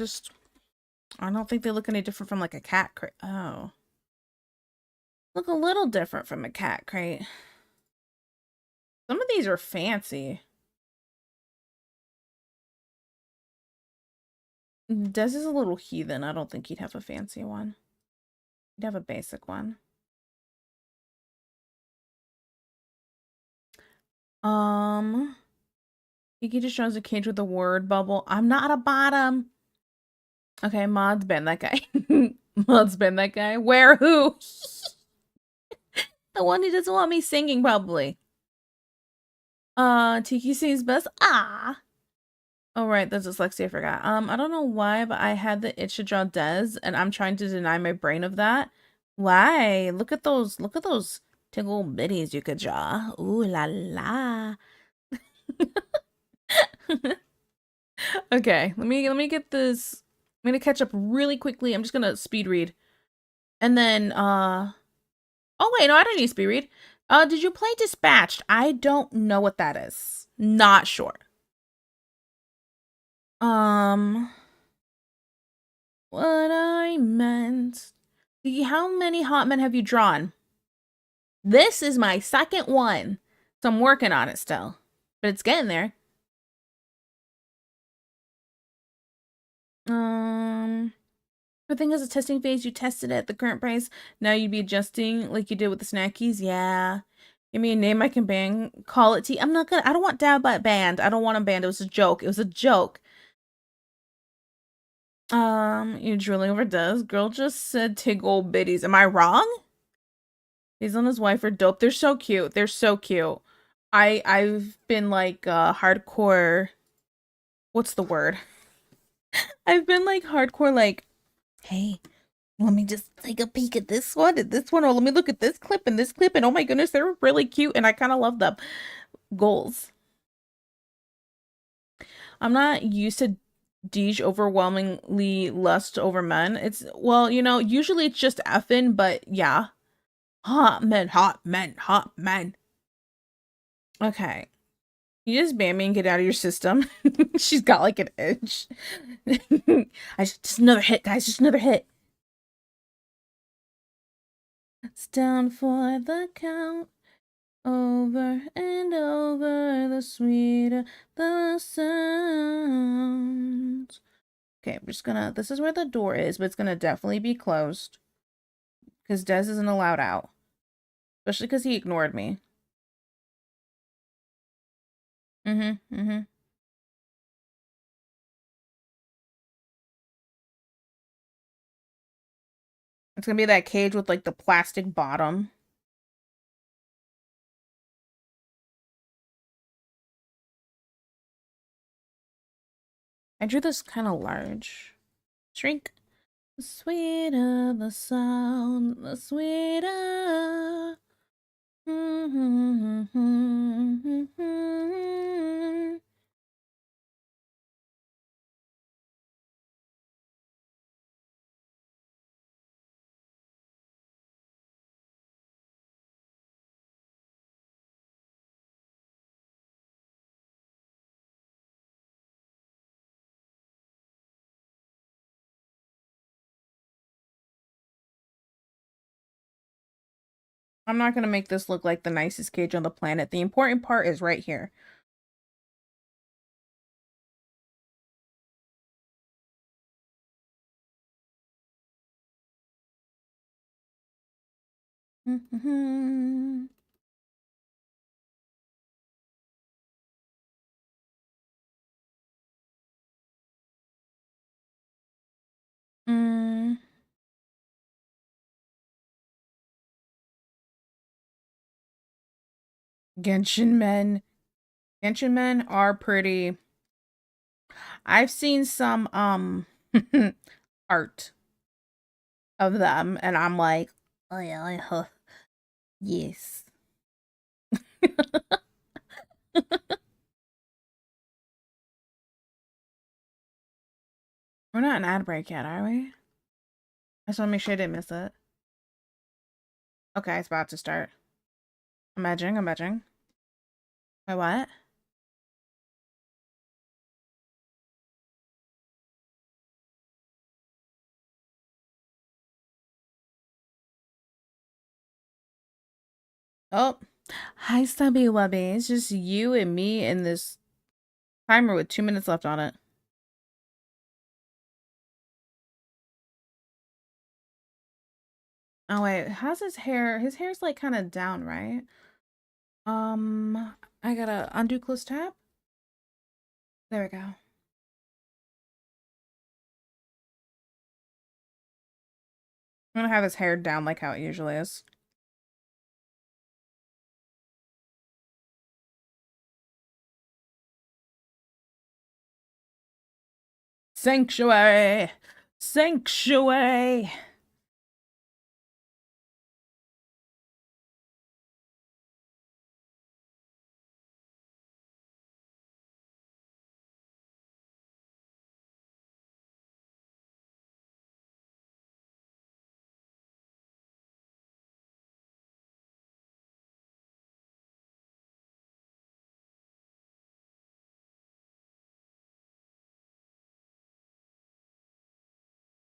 don't think they look any different from like a cat crate. Oh. Look a little different from a cat crate. Some of these are fancy. Des is a little heathen. I don't think he'd have a fancy one. He'd have a basic one. He just shows a cage with a word bubble. I'm not a bottom. Okay, Mod's been that guy. Mod's been that guy. Where? Who? The one who doesn't want me singing, probably. Tiki sings best. Ah. Oh, right. That's dyslexia. I forgot. I don't know why, but I had the itch to draw Des, and I'm trying to deny my brain of that. Why? Look at those tickle bitties you could draw. Ooh la la. Okay, let me get this. I'm gonna catch up really quickly. I'm just gonna speed read. And then oh wait, no, I don't need speed read. Did you play Dispatched? I don't know what that is. Not sure. Um what I meant. How many hot men have you drawn? This is my second one. So I'm working on it still. But it's getting there. I think as a testing phase, you tested it at the current price. Now you'd be adjusting like you did with the snackies. Yeah. Give me a name I can ban. Call it T. I'm not gonna. I don't want Dad but banned. I don't want him banned. It was a joke. It was a joke. You're drooling over Des. Girl just said tig old biddies. Am I wrong? He's on his wife are dope. They're so cute. They're so cute. I've been like hardcore. What's the word? I've been like hardcore like, hey, let me just take a peek at this one and this one, or let me look at this clip and this clip, and oh my goodness, they're really cute, and I kind of love them. Goals. I'm not used to Deej overwhelmingly lust over men. It's, well, usually it's just effing, but yeah. Hot men, hot men, hot men. Okay. You just ban me and get out of your system. She's got like an itch. Just another hit, guys. Just another hit. It's down for the count. Over and over, the sweeter the sounds. Okay, I'm just gonna. This is where the door is, but it's gonna definitely be closed because Des isn't allowed out, especially because he ignored me. Mm-hmm. It's gonna be that cage with like the plastic bottom. I drew this kind of large. Shrink. The sweeter the sound, the sweeter. I'm not gonna make this look like the nicest cage on the planet. The important part is right here. Mm, Genshin men. Genshin men are pretty. I've seen some art of them, and I'm like, oh yeah, yes. We're not an ad break yet, are we? I just want to make sure I didn't miss it. Okay, it's about to start. I'm edging. Wait, what? Oh, hi, Stubby Wubby. It's just you and me in this timer with 2 minutes left on it. Oh wait, how's his hair? His hair's like kind of down, right? I gotta undo close tab. There we go. I'm gonna have his hair down like how it usually is. Sanctuary! Sanctuary!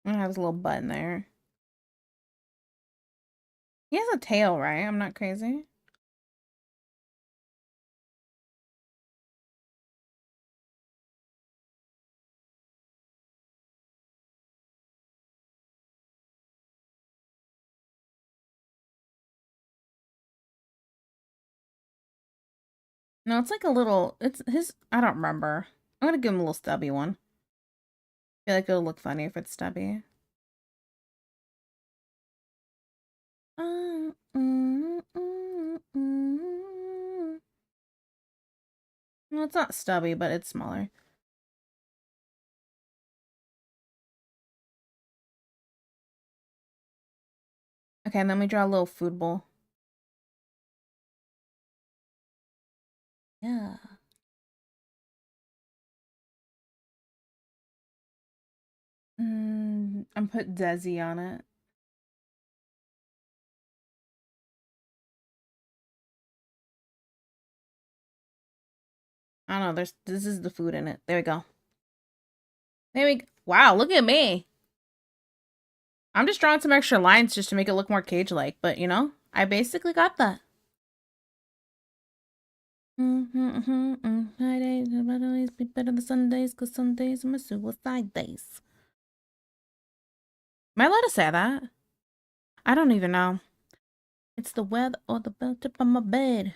I have his little butt in there. He has a tail, right? I'm not crazy. No, it's like a little, it's his, I don't remember. I'm gonna give him a little stubby one. I feel like it'll look funny if it's stubby. No, it's not stubby, but it's smaller. Okay, and then we draw a little food bowl. Yeah. I'm put Desi on it. I don't know, this is the food in it. There we go. Wow, look at me. I'm just drawing some extra lines just to make it look more cage-like, but you know, I basically got that. Fridays will always be better than Sundays, because Sundays are my suicide days. Am I allowed to say that? I don't even know. It's the weather or the belt tip on my bed.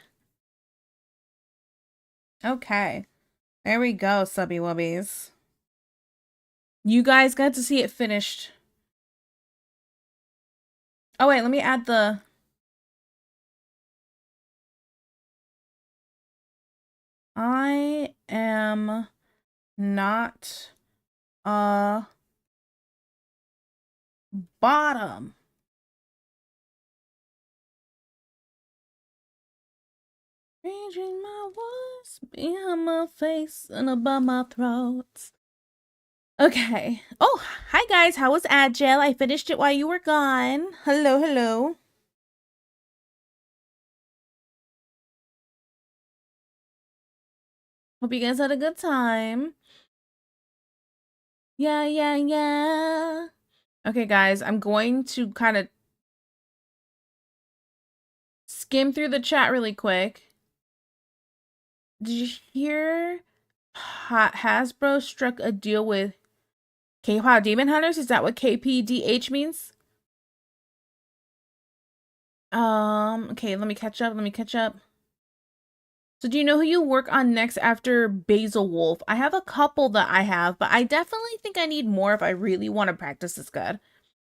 Okay. There we go, subby wubbies. You guys got to see it finished. Oh wait, let me add the... I am not a bottom. Changing my voice behind my face and above my throat. Okay. Oh, hi guys. How was Agile? I finished it while you were gone. Hello, hello. Hope you guys had a good time. Yeah, yeah, yeah. Okay, guys. I'm going to kind of skim through the chat really quick. Did you hear Hasbro struck a deal with K-pop Demon Hunters? Is that what KPDH means? Okay, let me catch up. So do you know who you work on next after Basil Wolf? I have a couple that I have, but I definitely think I need more if I really want to practice this good.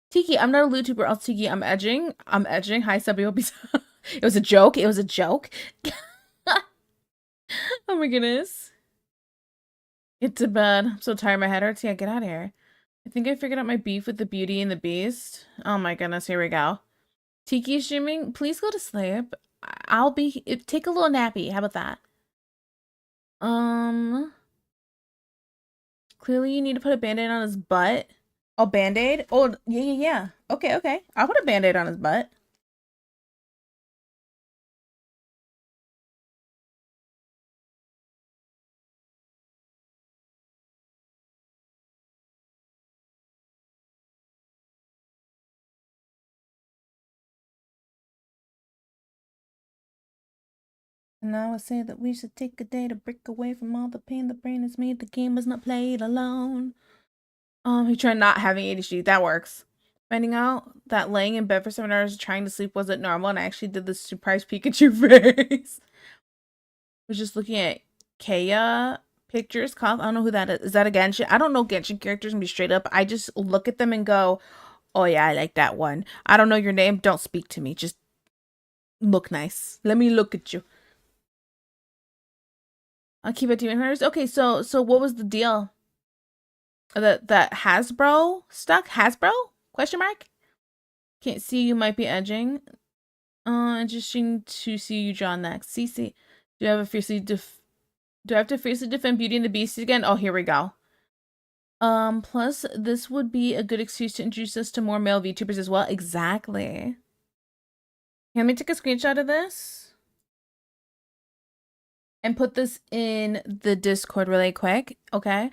Tiki, I'm not a YouTuber. Else Tiki, I'm edging. Hi, Subby. It was a joke. It was a joke. Oh my goodness. Get to bed. I'm so tired. My head hurts. Yeah, get out of here. I think I figured out my beef with the Beauty and the Beast. Oh my goodness. Here we go. Tiki streaming. Please go to sleep. Take a little nappy. How about that? Clearly you need to put a band-aid on his butt. Oh, band-aid? Oh, yeah. Okay. I'll put a band-aid on his butt. And I would say that we should take a day to break away from all the pain the brain has made. The game was not played alone. He tried not having ADHD. That works. Finding out that laying in bed for 7 hours trying to sleep wasn't normal, and I actually did the surprise Pikachu face. Was just looking at Kaya pictures. I don't know who that is. Is that a Genshin? I don't know Genshin characters and be straight up. I just look at them and go, oh yeah, I like that one. I don't know your name. Don't speak to me. Just look nice. Let me look at you. I'll keep it to $200. Okay, so what was the deal? That Hasbro stuck? Hasbro? Question mark? Can't see you might be edging. Interesting to see you draw next. CC. Do I have to fiercely defend Beauty and the Beast again? Oh, here we go. Plus this would be a good excuse to introduce us to more male VTubers as well. Exactly. Let me take a screenshot of this and put this in the Discord really quick, okay?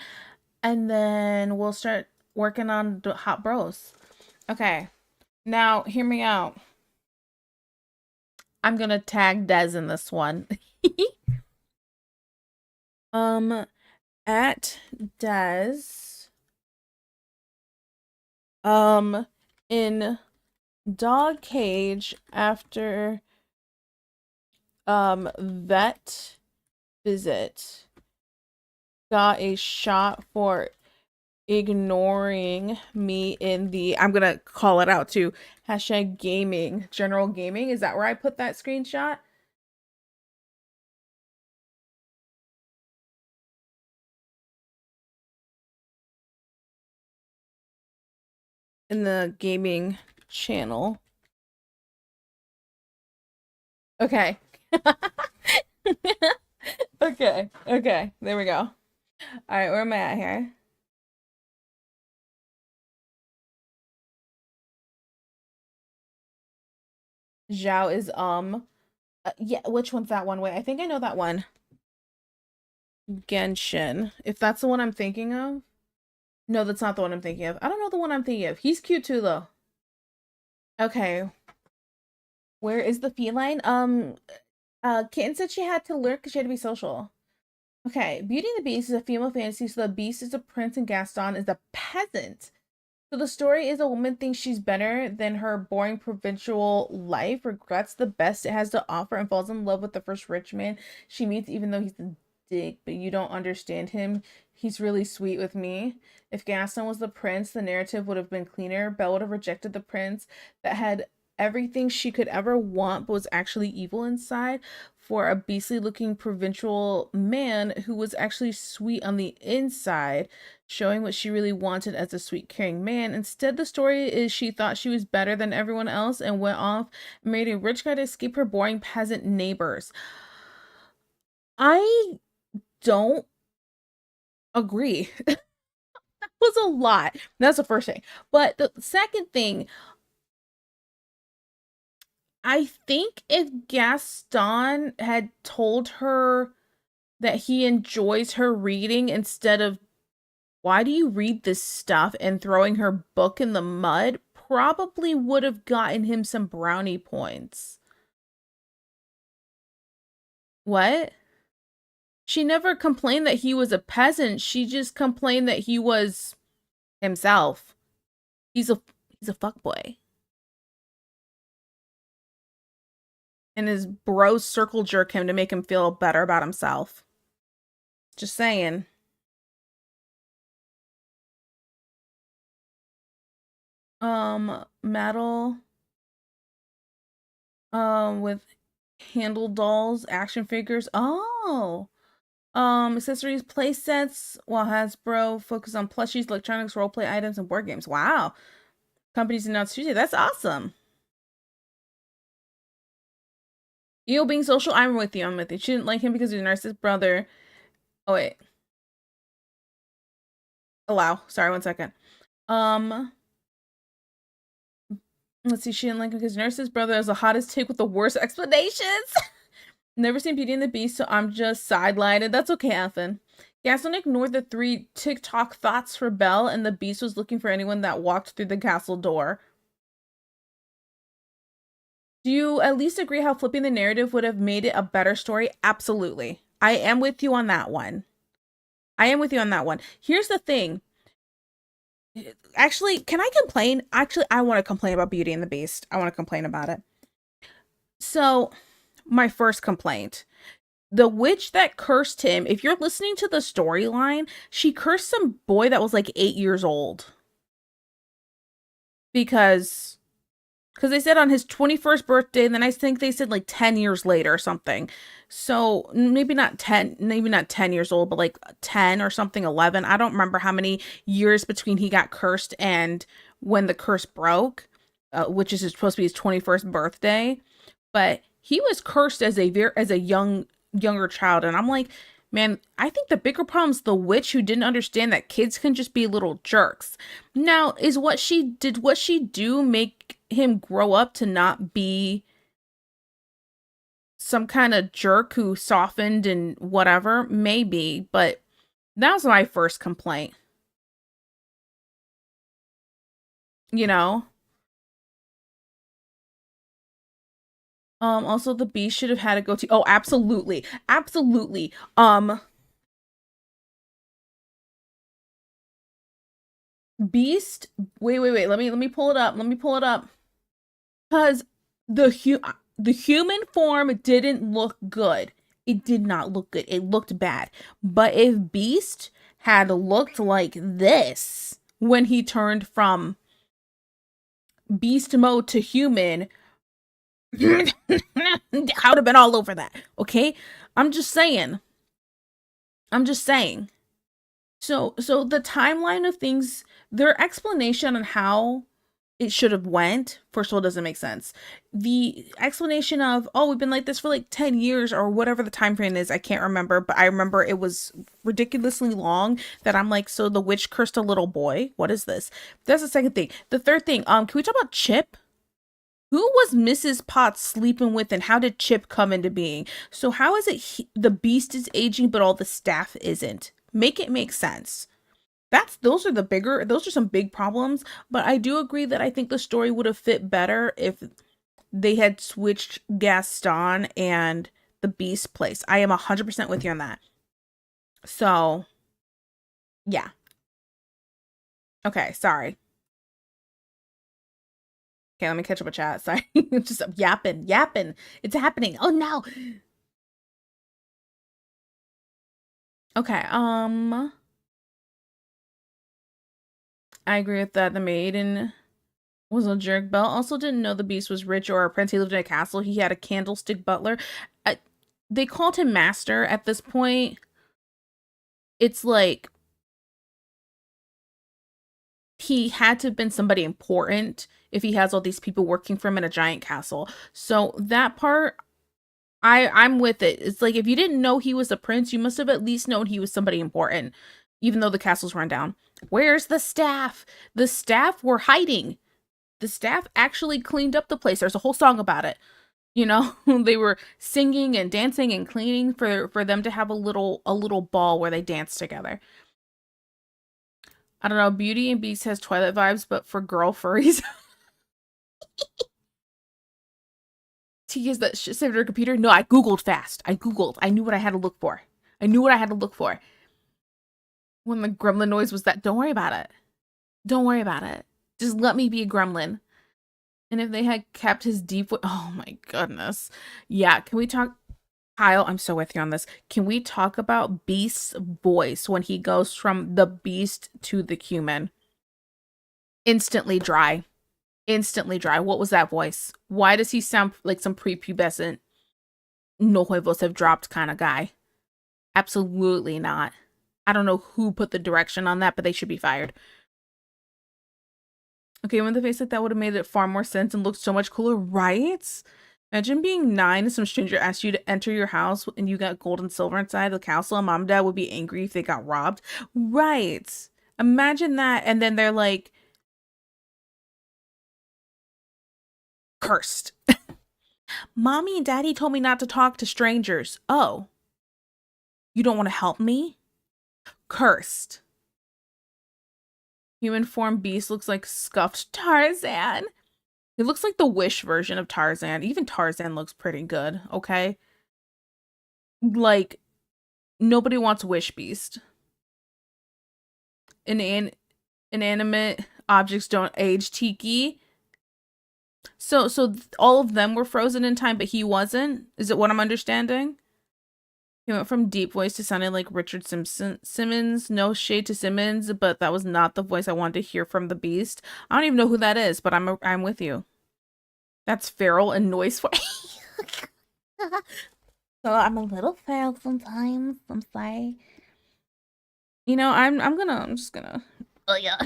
And then we'll start working on the hot bros. Okay. Now, hear me out. I'm gonna tag Des in this one. um, at Des, in dog cage after, vet visit, got a shot for ignoring me in the, I'm gonna call it out too, hashtag gaming, general gaming. Is that where I put that screenshot? In the gaming channel. Okay. Okay. Okay. There we go. All right, where am I at here? Zhao is yeah, which one's that one? Wait, I think I know that one. Genshin. If that's the one I'm thinking of. No, that's not the one I'm thinking of. I don't know the one I'm thinking of. He's cute too though. Okay. Where is the feline? Kitten said she had to lurk because she had to be social. Okay, Beauty and the Beast is a female fantasy, so the Beast is a prince and Gaston is a peasant. So the story is a woman thinks she's better than her boring provincial life, regrets the best it has to offer, and falls in love with the first rich man she meets, even though he's a dick, but you don't understand him. He's really sweet with me. If Gaston was the prince, the narrative would have been cleaner. Belle would have rejected the prince that had everything she could ever want, but was actually evil inside, for a beastly looking provincial man who was actually sweet on the inside, showing what she really wanted as a sweet, caring man. Instead, the story is she thought she was better than everyone else and went off and married a rich guy to escape her boring peasant neighbors. I don't agree. That was a lot. That's the first thing. But the second thing, I think if Gaston had told her that he enjoys her reading instead of, why do you read this stuff, and throwing her book in the mud, probably would have gotten him some brownie points. What? She never complained that he was a peasant. She just complained that he was himself. He's a fuckboy. And his bros circle jerk him to make him feel better about himself. Just saying. Metal. With handle dolls, action figures. Oh. Accessories, play sets, while Hasbro focus on plushies, electronics, roleplay items, and board games. Wow. Companies announced Tuesday. That's awesome. You being social, I'm with you. I'm with you. She didn't like him because he's a narcissist brother. Oh wait. Allow. Sorry, 1 second. Let's see. She didn't like him because nurse's brother is the hottest take with the worst explanations. Never seen Beauty and the Beast, so I'm just sidelined. That's okay, Ethan. Gaston ignored the 3 TikTok thoughts for Belle, and the Beast was looking for anyone that walked through the castle door. Do you at least agree how flipping the narrative would have made it a better story? Absolutely. I am with you on that one. I am with you on that one. Here's the thing. Actually, can I complain? Actually, I want to complain about Beauty and the Beast. I want to complain about it. So, my first complaint. The witch that cursed him, if you're listening to the storyline, she cursed some boy that was like 8 years old. Because they said on his 21st birthday, and then I think they said like 10 years later or something. So maybe not 10, maybe not 10 years old, but like 10 or something, 11. I don't remember how many years between he got cursed and when the curse broke, which is supposed to be his 21st birthday. But he was cursed as a younger child, and I'm like, man, I think the bigger problem is the witch who didn't understand that kids can just be little jerks. Now, is what she do make him grow up to not be some kind of jerk who softened and whatever? Maybe, but that was my first complaint. you know? Also the beast should have had a goatee. Oh, absolutely. Absolutely. Beast, wait. Let me pull it up. Let me pull it up. Cuz the human form didn't look good. It did not look good. It looked bad. But if Beast had looked like this when he turned from beast mode to human, I would have been all over that. Okay? I'm just saying. I'm just saying. So the timeline of things, their explanation on how it should have went, first of all, doesn't make sense. The explanation of, oh, we've been like this for like 10 years or whatever the time frame is, I can't remember, but I remember it was ridiculously long that I'm like, so the witch cursed a little boy? What is this? That's the second thing. The third thing, can we talk about Chip? Who was Mrs. Potts sleeping with and how did Chip come into being? So how is it the beast is aging but all the staff isn't? Make it make sense. Those are some big problems, but I do agree that I think the story would have fit better if they had switched Gaston and the Beast place. I am 100% with you on that. So, yeah. Okay, sorry. Okay, let me catch up with chat. Sorry. Just yapping. It's happening. Oh no. Okay, I agree with that. The maiden was a jerk. Belle also didn't know the beast was rich or a prince. He lived in a castle. He had a candlestick butler. I, they called him master at this point. It's like he had to have been somebody important if he has all these people working for him in a giant castle. So that part, I'm with it. It's like if you didn't know he was a prince, you must have at least known he was somebody important, even though the castle's run down. Where's the staff? The staff were hiding. The staff actually cleaned up the place. There's a whole song about it. You know, they were singing and dancing and cleaning for them to have a little ball where they dance together. I don't know. Beauty and Beast has Twilight vibes, but for girl furries. T is that shit saved her computer. No, I googled fast. I googled. I knew what I had to look for. I knew what I had to look for. When the gremlin noise was that, don't worry about it. Don't worry about it. Just let me be a gremlin. And if they had kept his deep, oh my goodness, yeah. Can we talk? Kyle, I'm so with you on this. Can we talk about Beast's voice when he goes from the Beast to the human? Instantly dry. Instantly dry. What was that voice? Why does he sound like some prepubescent, no huevos have dropped kind of guy? Absolutely not. I don't know who put the direction on that, but they should be fired. Okay, when the face like that would have made it far more sense and looked so much cooler, right? Imagine being 9 and some stranger asked you to enter your house and you got gold and silver inside the castle and mom and dad would be angry if they got robbed. Right. Imagine that. And then they're like, cursed. Mommy and daddy told me not to talk to strangers. Oh, you don't want to help me? Cursed. Human form beast looks like scuffed Tarzan. It looks like the Wish version of Tarzan. Even Tarzan looks pretty good, okay? Like, nobody wants Wish Beast. Inanimate objects don't age, Tiki. So all of them were frozen in time, but he wasn't? Is it what I'm understanding? He went from deep voice to sounding like Richard Simmons. No shade to Simmons, but that was not the voice I wanted to hear from the Beast. I don't even know who that is, but I'm with you. That's feral and noise for. So I'm a little feral sometimes. I'm sorry. You know, I'm just gonna. Oh yeah.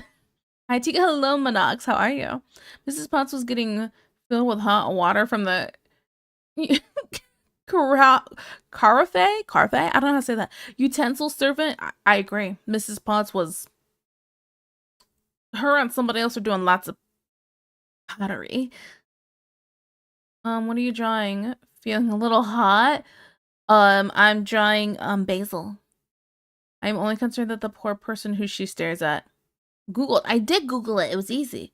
Hi Tika, hello Monox. How are you? Mrs. Potts was getting filled with hot water from the Carthay? I don't know how to say that. Utensil servant? I agree. Mrs. Potts was. Her and somebody else are doing lots of pottery. What are you drawing? Feeling a little hot? I'm drawing, Basil. I'm only concerned that the poor person who she stares at. Googled. I did Google it. It was easy.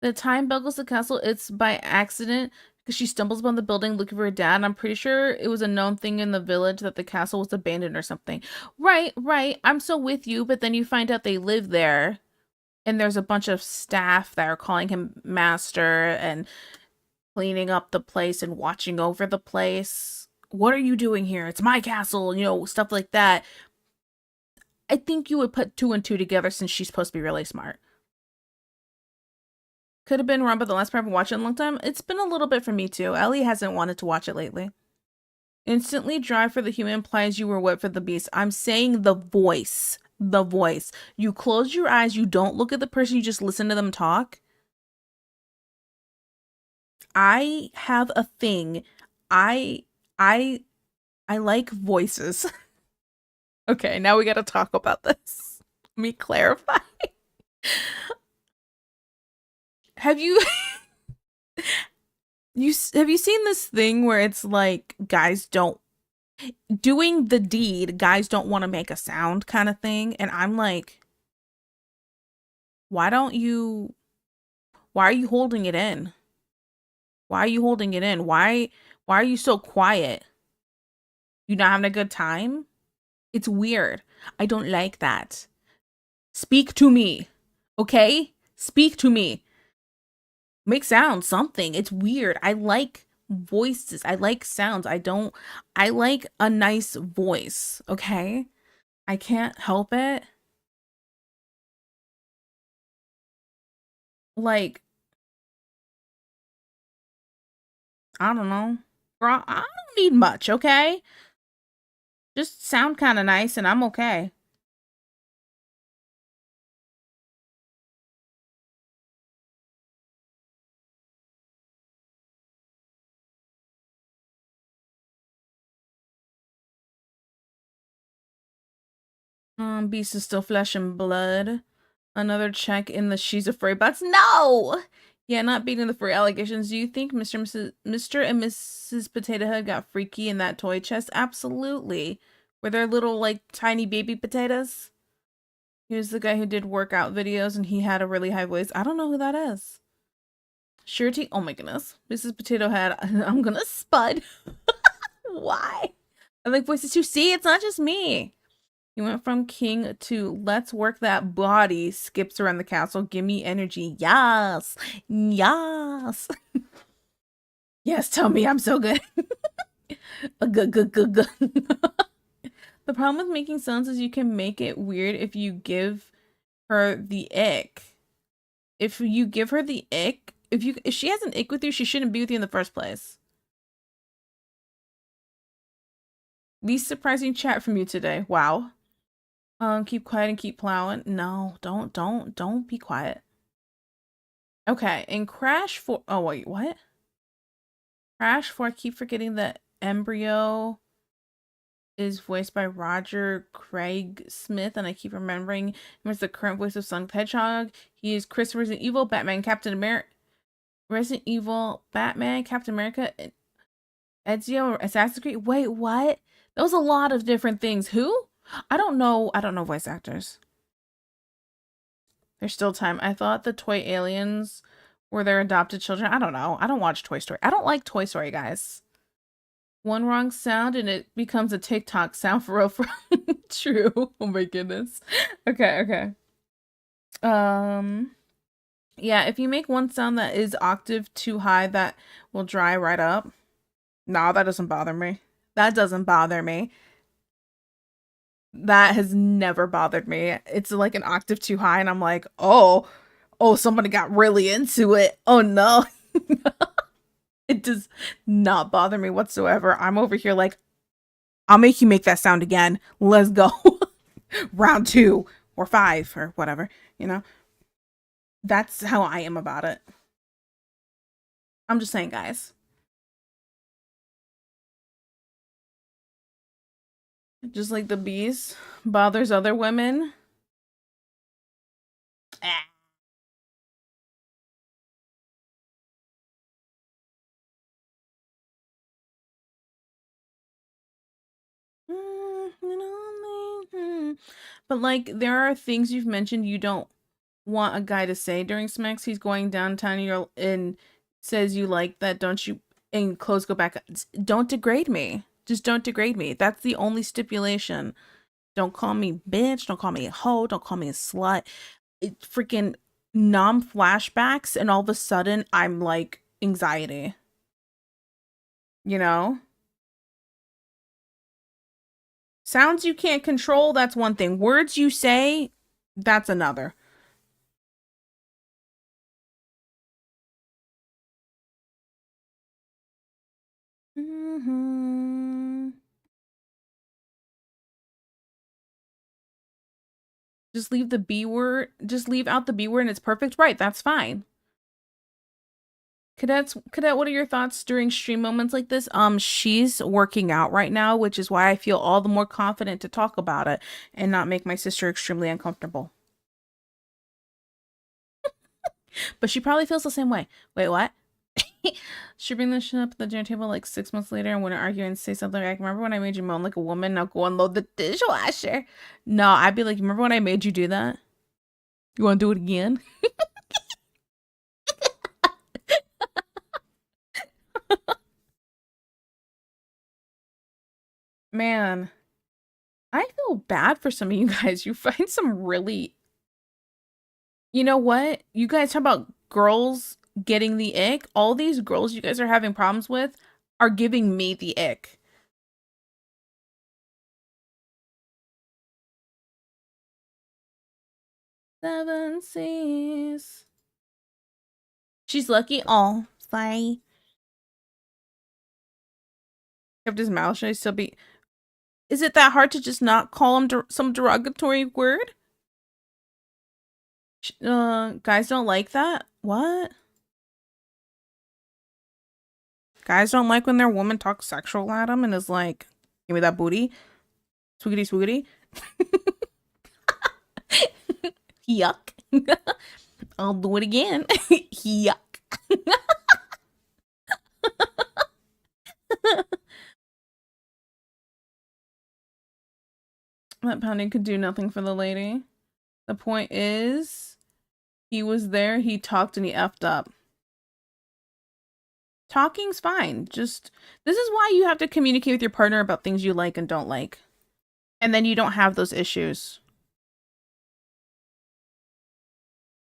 The time Belle goes to the castle, it's by accident because she stumbles upon the building looking for her dad. And I'm pretty sure it was a known thing in the village that the castle was abandoned or something. Right, right. I'm so with you, but then you find out they live there, and there's a bunch of staff that are calling him master and cleaning up the place and watching over the place. What are you doing here? It's my castle, stuff like that. I think you would put two and two together since she's supposed to be really smart. Could have been wrong, but the last part I've watched it in a long time. It's been a little bit for me too. Ellie hasn't wanted to watch it lately. Instantly dry for the human implies you were wet for the beast. I'm saying the voice. The voice. You close your eyes, you don't look at the person, you just listen to them talk. I have a thing. I I I like voices. Okay, now we gotta talk about this. Let me clarify. Have you have you seen this thing where it's like guys don't doing the deed, guys don't want to make a sound kind of thing? And I'm like, why don't you why are you holding it in? Why are you holding it in? Why are you so quiet? You not having a good time? It's weird. I don't like that. Speak to me. Okay? Speak to me. Make sound, something. It's weird. I like voices. I like sounds. I like a nice voice. Okay? I can't help it. Like, I don't know. Girl, I don't need much, okay? Just sound kind of nice and I'm okay. Beast is still flesh and blood. Another check in the she's afraid box. No! Yeah, not beating the free allegations. Do you think Mr. and Mrs. Potato Head got freaky in that toy chest? Absolutely. Were there little, like, tiny baby potatoes? He was the guy who did workout videos and he had a really high voice. I don't know who that is. Surety. Oh my goodness. Mrs. Potato Head. I'm gonna spud. Why? I like voices too. See, it's not just me. He went from king to let's work that body, skips around the castle, give me energy. Yes. Yes. Yes, tell me I'm so good. Good, good, good, good. The problem with making sounds is you can make it weird if you give her the ick. If you give her the ick, if she has an ick with you, she shouldn't be with you in the first place. Least surprising chat from you today. Wow. Keep quiet and keep plowing. No, don't be quiet. Okay, in Crash 4, oh wait, what? Crash 4, I keep forgetting that Embryo is voiced by Roger Craig Smith, and I keep remembering him as the current voice of Sonic the Hedgehog. He is Chris Resident Evil, Batman, Captain America, Resident Evil, Batman, Captain America, Ezio, Assassin's Creed. Wait, what? That was a lot of different things. Who? I don't know. I don't know voice actors. There's still time. I thought the toy aliens were their adopted children. I don't know. I don't watch Toy Story. I don't like Toy Story, guys. One wrong sound and it becomes a TikTok sound for real. True. Oh my goodness. Okay, okay. Yeah, if you make one sound that is octave too high, that will dry right up. Nah, that doesn't bother me. That doesn't bother me. That has never bothered me. It's like an octave too high, and I'm like, oh, somebody got really into it. Oh no. It does not bother me whatsoever. I'm over here like, I'll make you make that sound again. Let's go. Round 2 or 5 or whatever, you know? That's how I am about it. I'm just saying, guys. Just like the bees bothers other women. Ah. But like there are things you've mentioned you don't want a guy to say during smacks he's going downtown and says you like that, don't you? And clothes go back. Don't degrade me. Just don't degrade me. That's the only stipulation. Don't call me bitch. Don't call me a hoe. Don't call me a slut. It freaking numb flashbacks, and all of a sudden I'm like anxiety. You know? Sounds you can't control, that's one thing. Words you say, that's another. Mm-hmm. Just leave the B word, just leave out the B word and it's perfect. Right, that's fine. Cadet, what are your thoughts during stream moments like this? She's working out right now, which is why I feel all the more confident to talk about it and not make my sister extremely uncomfortable. But she probably feels the same way. Wait, what? She bring this shit up at the dinner table like 6 months later and wouldn't argue and say something like, remember when I made you moan like a woman? Now go unload the dishwasher. No, I'd be like, remember when I made you do that? You want to do it again? Man, I feel bad for some of you guys. You find some really... You know what? You guys talk about girls getting the ick. All these girls you guys are having problems with are giving me the ick. Seven Seas. She's lucky. Oh, sorry. Kept his mouth shut. Still be. Is it that hard to just not call him some derogatory word? Guys don't like that? What? Guys don't like when their woman talks sexual at them and is like, give me that booty. Swoogity swoogity. Yuck. I'll do it again. Yuck. That pounding could do nothing for the lady. The point is, he was there, he talked, and he effed up. Talking's fine. Just, this is why you have to communicate with your partner about things you like and don't like. And then you don't have those issues.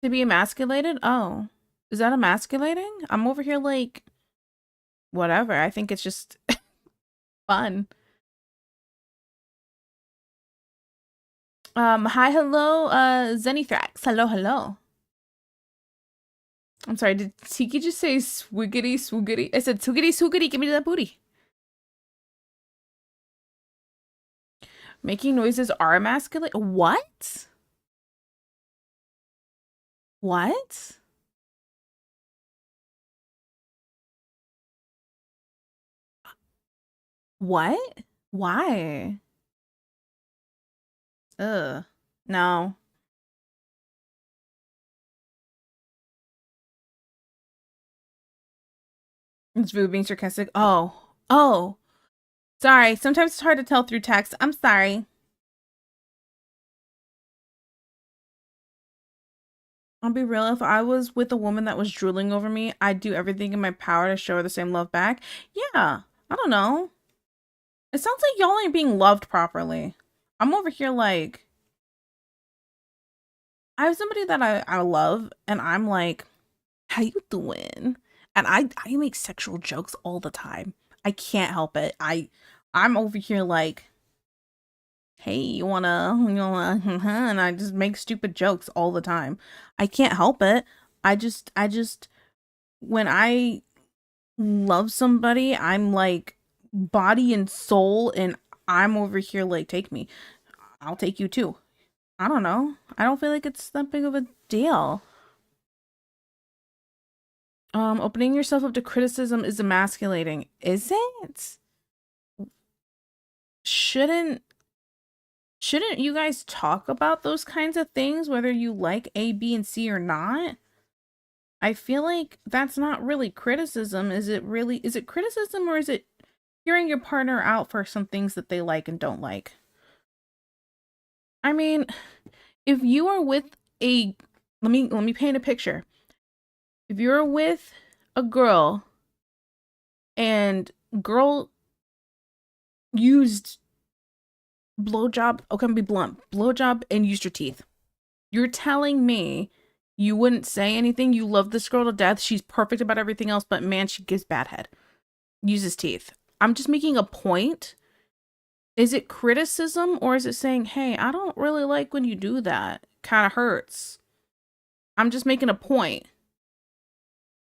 To be emasculated? Oh. Is that emasculating? I'm over here like, whatever. I think it's just fun. Hi, hello, Zenithrax. Hello, hello. I'm sorry, did Tiki just say swiggity swoogity? I said swoogity swoogity, give me that booty. Making noises are emasculate? What? What? What? Why? Ugh. No. It's Vu being sarcastic. Oh. Oh. Sorry. Sometimes it's hard to tell through text. I'm sorry. I'll be real. If I was with a woman that was drooling over me, I'd do everything in my power to show her the same love back. Yeah. I don't know. It sounds like y'all ain't being loved properly. I'm over here like, I have somebody that I love, and I'm like, how you doing? And I make sexual jokes all the time. I can't help it. I'm over here like, hey, you wanna, and I just make stupid jokes all the time. I can't help it. I just, when I love somebody, I'm like body and soul, and I'm over here like, take me. I'll take you too. I don't know. I don't feel like it's that big of a deal. Opening yourself up to criticism is emasculating. Is it? Shouldn't shouldn't you guys talk about those kinds of things, whether you like A, B, and C or not? I feel like that's not really criticism. Is it criticism, or is it hearing your partner out for some things that they like and don't like? I mean, if you are with a Let me paint a picture. If you're with a girl and girl used blowjob, okay, I'm gonna be blunt, blowjob and used your teeth. You're telling me you wouldn't say anything? You love this girl to death. She's perfect about everything else, but man, she gives bad head. Uses teeth. I'm just making a point. Is it criticism or is it saying, hey, I don't really like when you do that? Kind of hurts. I'm just making a point.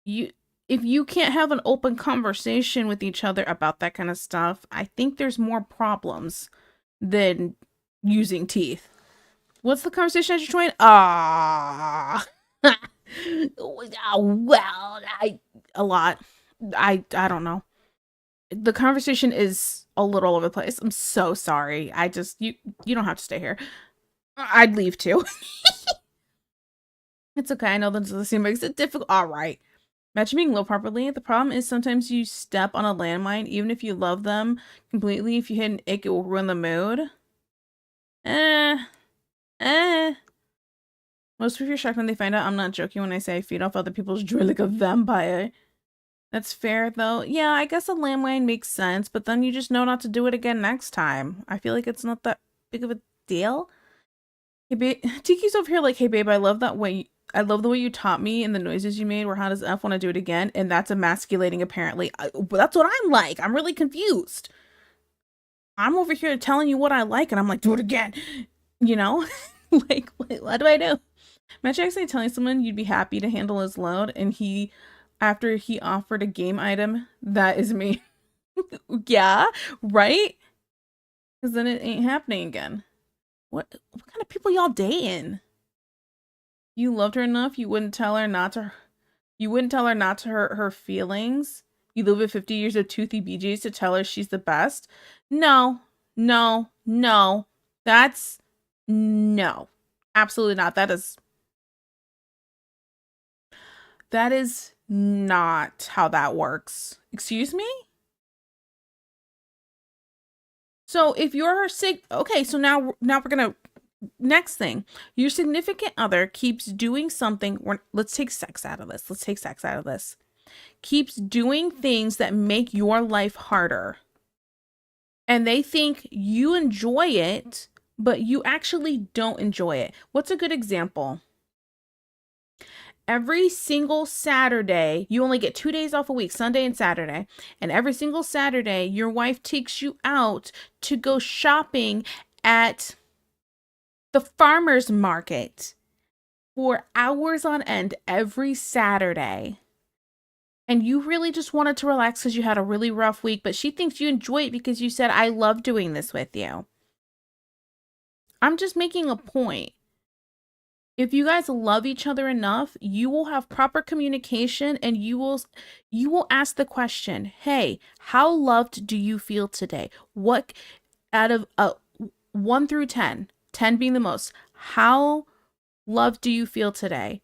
If you can't have an open conversation with each other about that kind of stuff, I think there's more problems than using teeth. What's the conversation that you're trying? Ah, well, a lot. I don't know. The conversation is a little all over the place. I'm so sorry. You don't have to stay here. I'd leave too. It's okay. I know that the same makes it difficult. All right. Imagine being low properly. The problem is sometimes you step on a landmine, even if you love them completely. If you hit an ick, it will ruin the mood. Eh. Most people are shocked when they find out I'm not joking when I say I feed off other people's joy like a vampire. That's fair, though. Yeah, I guess a landmine makes sense, but then you just know not to do it again next time. I feel like it's not that big of a deal. Hey, babe. Tiki's over here like, hey, babe, I love that way. I love the way you taught me and the noises you made where how does F want to do it again? And that's emasculating, apparently. That's what I'm like. I'm really confused. I'm over here telling you what I like, and I'm like, do it again. You know? Like, what do I do? Imagine actually telling someone you'd be happy to handle his load, and after he offered a game item, that is me. Yeah, right? Because then it ain't happening again. What kind of people y'all dating? You loved her enough, you wouldn't tell her not to hurt her feelings. You live with 50 years of toothy BJs to tell her she's the best. No, no, no. That's no. Absolutely not. That is not how that works. Excuse me? So if you're sick, okay, so now we're gonna next thing. Your significant other keeps doing something. Let's take sex out of this. Let's take sex out of this. Keeps doing things that make your life harder. And they think you enjoy it, but you actually don't enjoy it. What's a good example? Every single Saturday, you only get 2 days off a week, Sunday and Saturday. And every single Saturday, your wife takes you out to go shopping at the farmer's market for hours on end every Saturday. And you really just wanted to relax because you had a really rough week, but she thinks you enjoy it because you said, I love doing this with you. I'm just making a point. If you guys love each other enough, you will have proper communication and you will ask the question, hey, how loved do you feel today? What out of 1 through 10, 10 being the most, how loved do you feel today?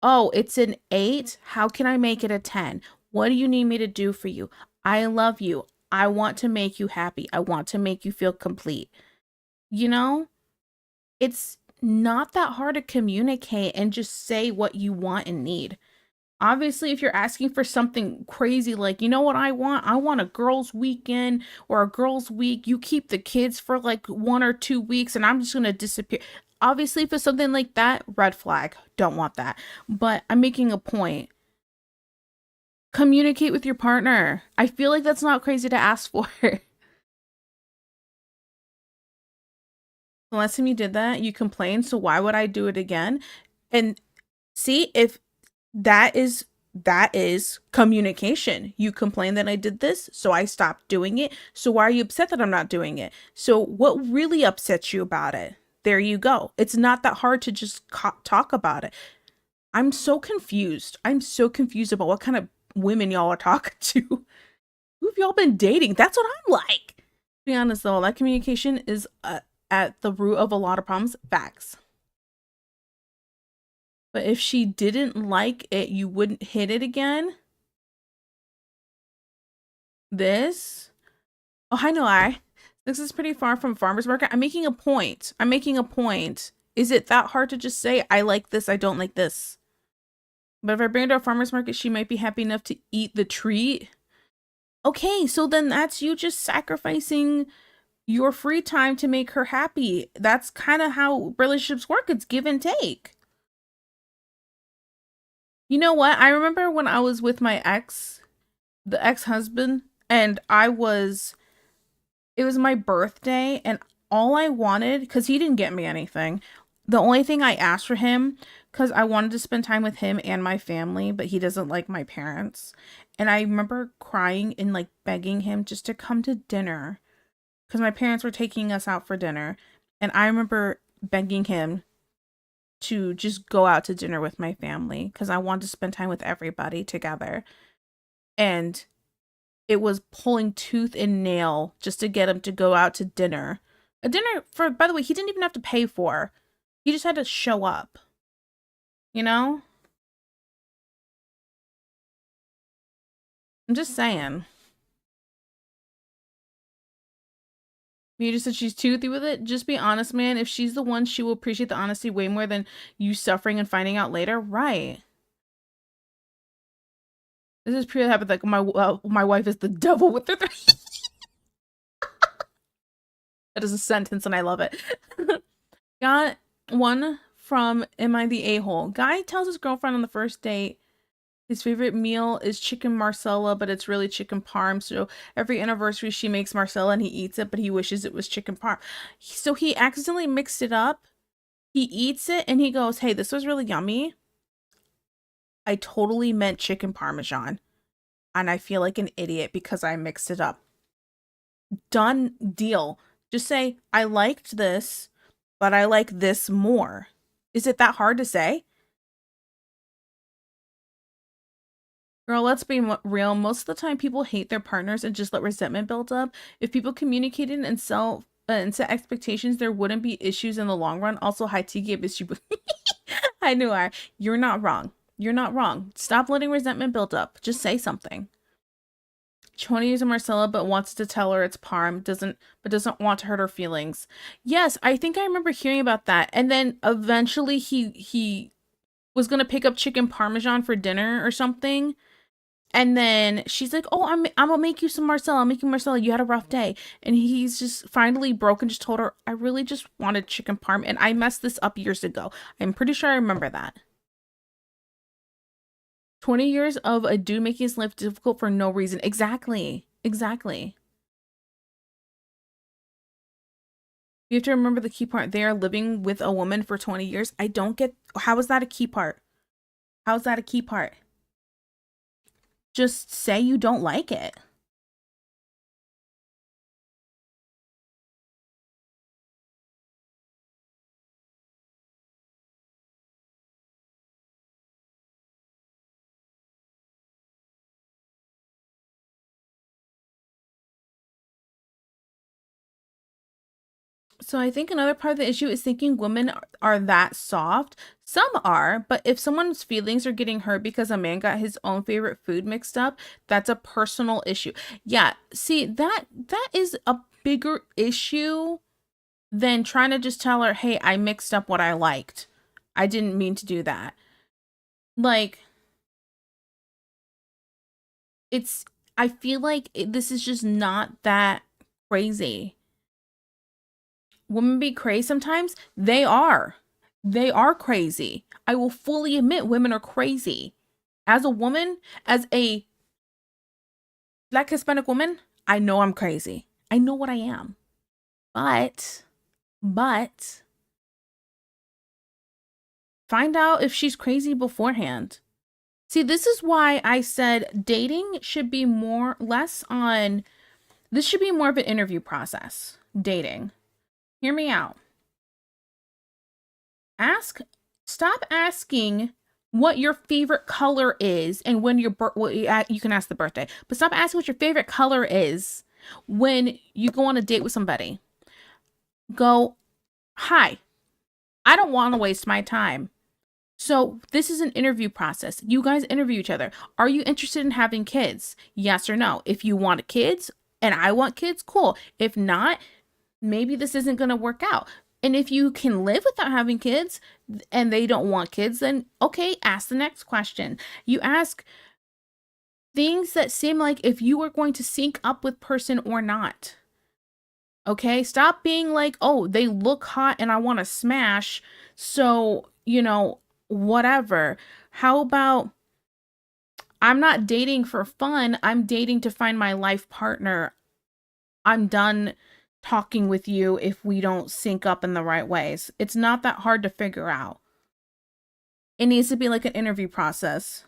Oh, it's an 8. How can I make it a 10? What do you need me to do for you? I love you. I want to make you happy. I want to make you feel complete. You know, it's not that hard to communicate and just say what you want and need. Obviously, if you're asking for something crazy, like, you know what I want? I want a girls' weekend or a girls' week. You keep the kids for like 1 or 2 weeks and I'm just going to disappear. Obviously, if it's something like that, red flag. Don't want that. But I'm making a point. Communicate with your partner. I feel like that's not crazy to ask for. The last time you did that, you complained. So why would I do it again? And see if that is communication. You complain that I did this, so I stopped doing it. So why are you upset that I'm not doing it? So what really upsets you about it? There you go. It's not that hard to just talk about it. I'm so confused. I'm so confused about what kind of women y'all are talking to. Who have y'all been dating? That's what I'm like. To be honest though, that communication is at the root of a lot of problems. Facts. But if she didn't like it, you wouldn't hit it again. This? Oh, I know. This is pretty far from farmer's market. I'm making a point. I'm making a point. Is it that hard to just say, I like this, I don't like this? But if I bring her to a farmer's market, she might be happy enough to eat the treat. Okay, so then that's you just sacrificing your free time to make her happy. That's kind of how relationships work. It's give and take. You know what? I remember when I was with my ex, the ex-husband, and it was my birthday, and all I wanted, because he didn't get me anything, the only thing I asked for him, because I wanted to spend time with him and my family, but he doesn't like my parents. And I remember crying and like begging him just to come to dinner, because my parents were taking us out for dinner. And I remember begging him to just go out to dinner with my family because I wanted to spend time with everybody together. And it was pulling tooth and nail just to get him to go out to dinner. A dinner for, by the way, he didn't even have to pay for. He just had to show up. You know? I'm just saying. You just said she's toothy with it. Just be honest, man. If she's the one, she will appreciate the honesty way more than you suffering and finding out later. Right. This is pretty hypothetical. My wife is the devil with the That is a sentence and I love it. Got one from Am I the A-hole? Guy tells his girlfriend on the first date his favorite meal is chicken marsala, but it's really chicken parm. So every anniversary she makes marsala and he eats it, but he wishes it was chicken parm. So he accidentally mixed it up. He eats it and he goes, hey, this was really yummy. I totally meant chicken parmesan. And I feel like an idiot because I mixed it up. Done deal. Just say, I liked this, but I like this more. Is it that hard to say? Girl, let's be real. Most of the time, people hate their partners and just let resentment build up. If people communicated and set expectations, there wouldn't be issues in the long run. Also, hi T Gabe is you. I knew I. You're not wrong. You're not wrong. Stop letting resentment build up. Just say something. 20 years of Marcella, but wants to tell her it's parm, doesn't want to hurt her feelings. Yes, I think I remember hearing about that. And then eventually he was gonna pick up chicken parmesan for dinner or something. And then she's like, oh, I'm gonna make you some Marcella. I'm making Marcella. You had a rough day. And he's just finally broken, just told her, I really just wanted chicken parm. And I messed this up years ago. I'm pretty sure I remember that. 20 years of a dude making his life difficult for no reason. Exactly. Exactly. You have to remember the key part. They are living with a woman for 20 years. I don't get, how is that a key part? How is that a key part? Just say you don't like it. So I think another part of the issue is thinking women are that soft. Some are, but if someone's feelings are getting hurt because a man got his own favorite food mixed up, that's a personal issue. Yeah, see, that is a bigger issue than trying to just tell her, "Hey, I mixed up what I liked. I didn't mean to do that." Like it's I feel like this is just not that crazy. Women be crazy sometimes. They are. They are crazy. I will fully admit women are crazy. As a woman, as a Black Hispanic woman, I know I'm crazy. I know what I am. But find out if she's crazy beforehand. See, this is why I said dating should be this should be more of an interview process. Dating. Hear me out. Stop asking what your favorite color is and when you can ask the birthday, but stop asking what your favorite color is when you go on a date with somebody. Go, hi, I don't want to waste my time. So this is an interview process. You guys interview each other. Are you interested in having kids? Yes or no? If you want kids and I want kids, cool. If not, maybe this isn't going to work out. And if you can live without having kids and they don't want kids, then okay, ask the next question. You ask things that seem like if you are going to sync up with person or not. Okay? Stop being like, "Oh, they look hot and I want to smash." So, whatever. How about I'm not dating for fun. I'm dating to find my life partner. I'm done talking with you if we don't sync up in the right ways. It's not that hard to figure out. It needs to be like an interview process.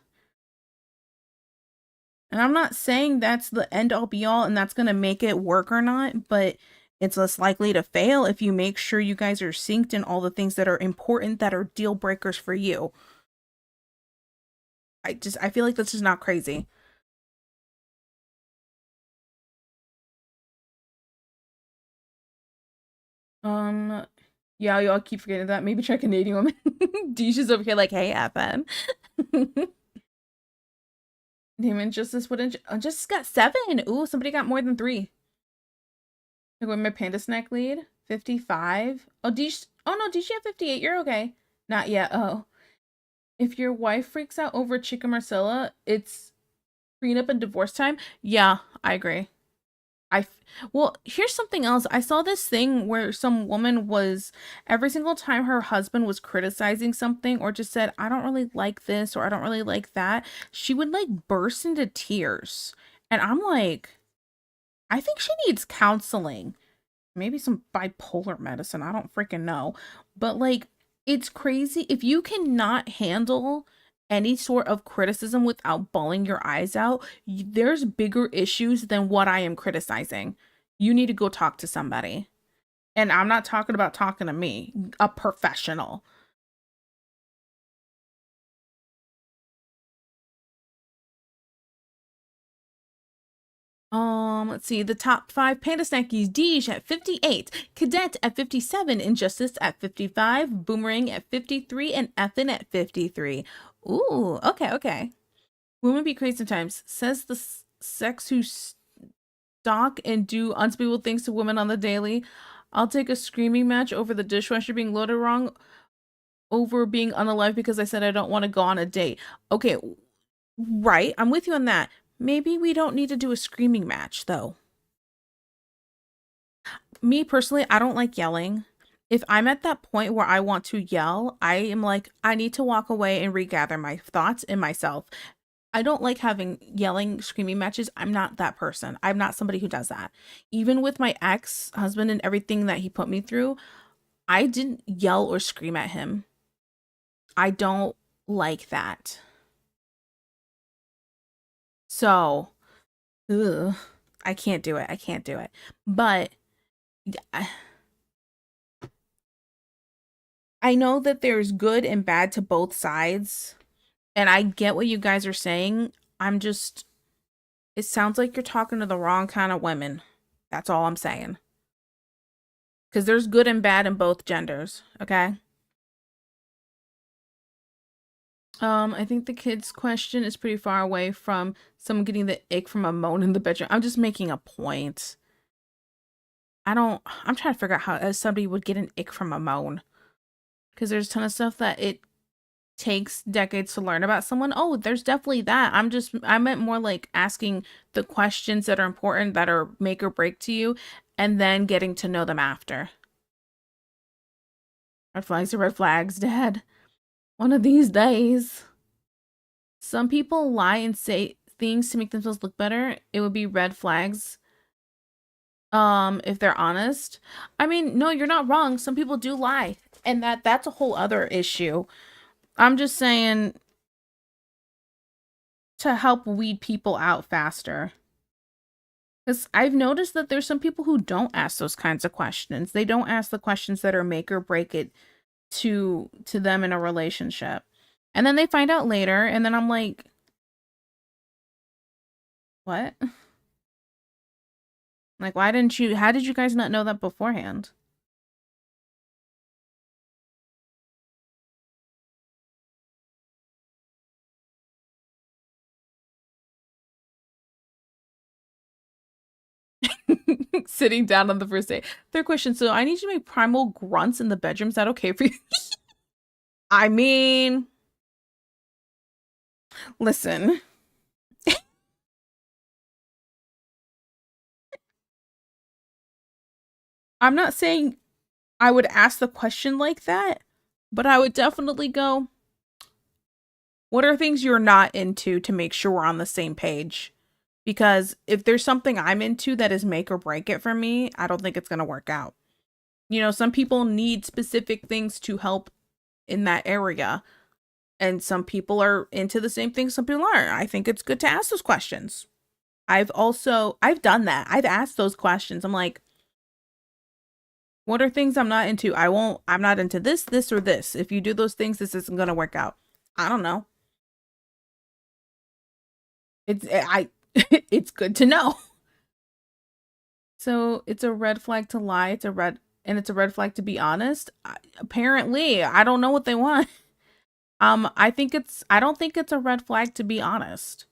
And I'm not saying that's the end all be all and that's going to make it work or not, but it's less likely to fail if you make sure you guys are synced in all the things that are important that are deal breakers for you. I feel like this is not crazy. Um, yeah, y'all keep forgetting that. Maybe try Canadian woman. Deisha's over here like, hey, FN. Damon Justice wouldn't. Justice got 7. Ooh, somebody got more than 3. Like with my panda snack lead, 55. Oh, Deesh. Oh no, Deesh at 58. You're okay. Not yet. Oh, if your wife freaks out over Chica Marcella, it's prenup and divorce time. Yeah, I agree. Well, here's something else. I saw this thing where some woman was every single time her husband was criticizing something or just said, I don't really like this or I don't really like that, she would like burst into tears. And I'm like, I think she needs counseling. Maybe some bipolar medicine. I don't freaking know. But like, it's crazy. If you cannot handle any sort of criticism without bawling your eyes out, there's bigger issues than what I am criticizing. You need to go talk to somebody. And I'm not talking about talking to me, a professional. Let's see. The top 5 Panda Snackies: Deej at 58, Cadet at 57, Injustice at 55, Boomerang at 53, and Ethan at 53. Ooh, okay, okay. Women be crazy sometimes. Says the sex who stalk and do unspeakable things to women on the daily. I'll take a screaming match over the dishwasher being loaded wrong over being unalive because I said I don't want to go on a date. Okay, right. I'm with you on that. Maybe we don't need to do a screaming match though. Me personally, I don't like yelling. If I'm at that point where I want to yell, I am like, I need to walk away and regather my thoughts and myself. I don't like having yelling, screaming matches. I'm not that person. I'm not somebody who does that. Even with my ex husband and everything that he put me through, I didn't yell or scream at him. I don't like that. So, ugh, I can't do it. I can't do it. But I know that there's good and bad to both sides. And I get what you guys are saying. I'm just, it sounds like you're talking to the wrong kind of women. That's all I'm saying. Because there's good and bad in both genders, okay? I think the kid's question is pretty far away from someone getting the ick from a moan in the bedroom. I'm just making a point. I'm trying to figure out how somebody would get an ick from a moan. Because there's a ton of stuff that it takes decades to learn about someone. Oh, there's definitely that. I meant more like asking the questions that are important, that are make or break to you, and then getting to know them after. Red flags are red flags, Dad. One of these days. Some people lie and say things to make themselves look better. It would be red flags. If they're honest. I mean, no, you're not wrong. Some people do lie. And that's a whole other issue. I'm just saying to help weed people out faster. Because I've noticed that there's some people who don't ask those kinds of questions. They don't ask the questions that are make or break it to them in a relationship. And then they find out later, and then I'm like, what? Like, how did you guys not know that beforehand? Sitting down on the first date. Third question. So I need you to make primal grunts in the bedroom. Is that okay for you? I mean, listen, I'm not saying I would ask the question like that, but I would definitely go, what are things you're not into to make sure we're on the same page? Because if there's something I'm into that is make or break it for me, I don't think it's going to work out. You know, some people need specific things to help in that area, and some people are into the same thing some people aren't. I think it's good to ask those questions. I've done that. I've asked those questions. I'm like, what are things I'm not into? I'm not into this, or this. If you do those things, this isn't going to work out. I don't know. It's good to know. So it's a red flag to lie. It's a red flag to be honest. Apparently, I don't know what they want. I don't think it's a red flag to be honest.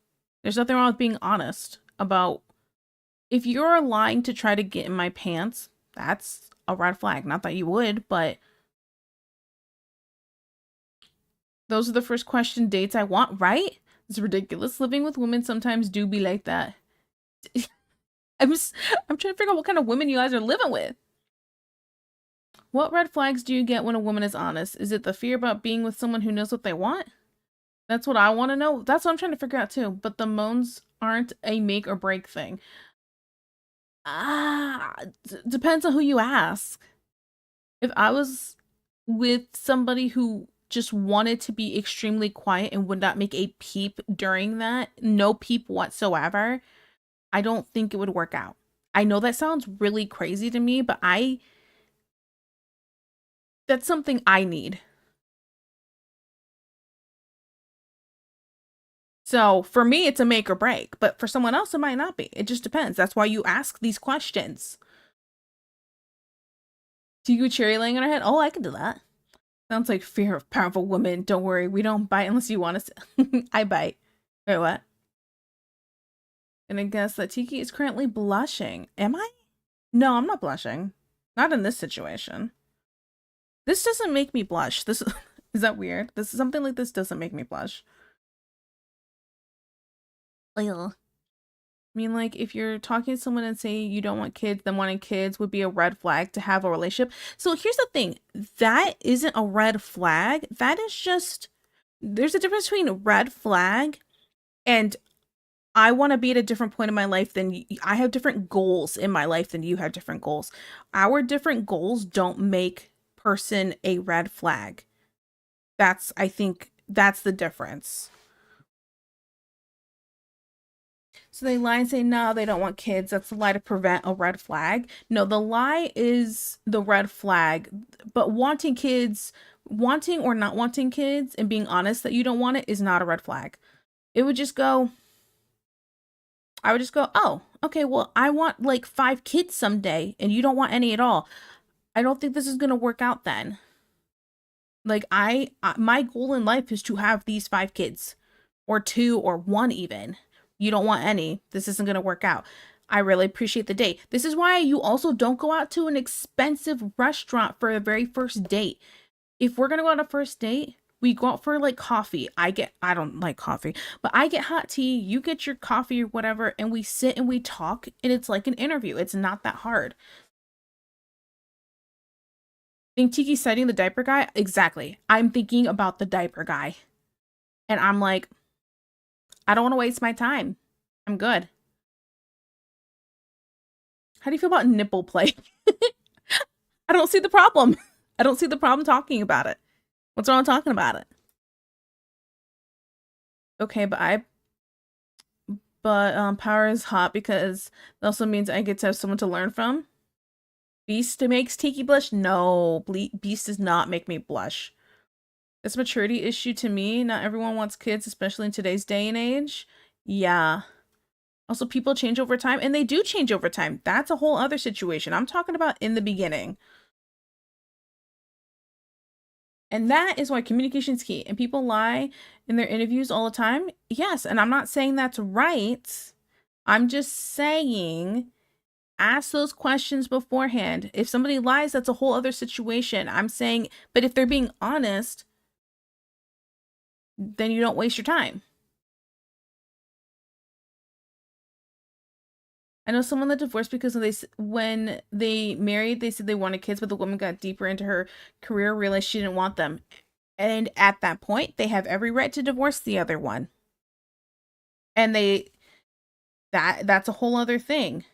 There's nothing wrong with being honest about if you're lying to try to get in my pants, that's a red flag. Not that you would, but those are the first question dates I want, right? It's ridiculous. Living with women sometimes do be like that. I'm trying to figure out what kind of women you guys are living with. What red flags do you get when a woman is honest? Is it the fear about being with someone who knows what they want? That's what I want to know. That's what I'm trying to figure out too. But the moans aren't a make or break thing. Depends on who you ask. If I was with somebody who just wanted to be extremely quiet and would not make a peep during that, no peep whatsoever, I don't think it would work out. I know that sounds really crazy to me, but that's something I need. So for me, it's a make or break, but for someone else, it might not be. It just depends. That's why you ask these questions. Do you cherry laying on her head? Oh, I can do that. Sounds like fear of powerful women. Don't worry, we don't bite unless you want us to. I bite. Wait, what? And I guess that Tiki is currently blushing. Am I? No, I'm not blushing. Not in this situation. This doesn't make me blush. This is that weird? This something like this doesn't make me blush. Ugh. I mean, like, if you're talking to someone and saying you don't want kids, then wanting kids would be a red flag to have a relationship. So here's the thing. That isn't a red flag. That is just, there's a difference between a red flag and I want to be at a different point in my life than you. I have different goals in my life than you have different goals. Our different goals don't make person a red flag. I think that's the difference. So they lie and say, no, they don't want kids. That's a lie to prevent a red flag. No, the lie is the red flag. But wanting or not wanting kids and being honest that you don't want it is not a red flag. It would just go, I would just go, oh, okay, well, I want like 5 kids someday and you don't want any at all. I don't think this is going to work out then. Like, my goal in life is to have these 5 kids or 2 or 1 even. You don't want any. This isn't going to work out. I really appreciate the date. This is why you also don't go out to an expensive restaurant for a very first date. If we're going to go on a first date, we go out for like coffee. I don't like coffee, but I get hot tea. You get your coffee or whatever, and we sit and we talk, and it's like an interview. It's not that hard. Think Tiki's citing the diaper guy? Exactly. I'm thinking about the diaper guy. And I'm like, I don't want to waste my time. I'm good. How do you feel about nipple play? I don't see the problem. I don't see the problem talking about it. What's wrong with talking about it? Okay, but power is hot because it also means I get to have someone to learn from. Beast makes Tiki blush? No, Beast does not make me blush. It's a maturity issue to me. Not everyone wants kids, especially in today's day and age. Yeah. Also, people change over time, and they do change over time. That's a whole other situation. I'm talking about in the beginning. And that is why communication is key. And people lie in their interviews all the time. Yes, and I'm not saying that's right. I'm just saying Ask those questions beforehand. If somebody lies, that's a whole other situation. I'm saying, but if they're being honest, then you don't waste your time. I know someone that divorced because when they married, they said they wanted kids, but the woman got deeper into her career, realized she didn't want them. And at that point, they have every right to divorce the other one. And that's a whole other thing.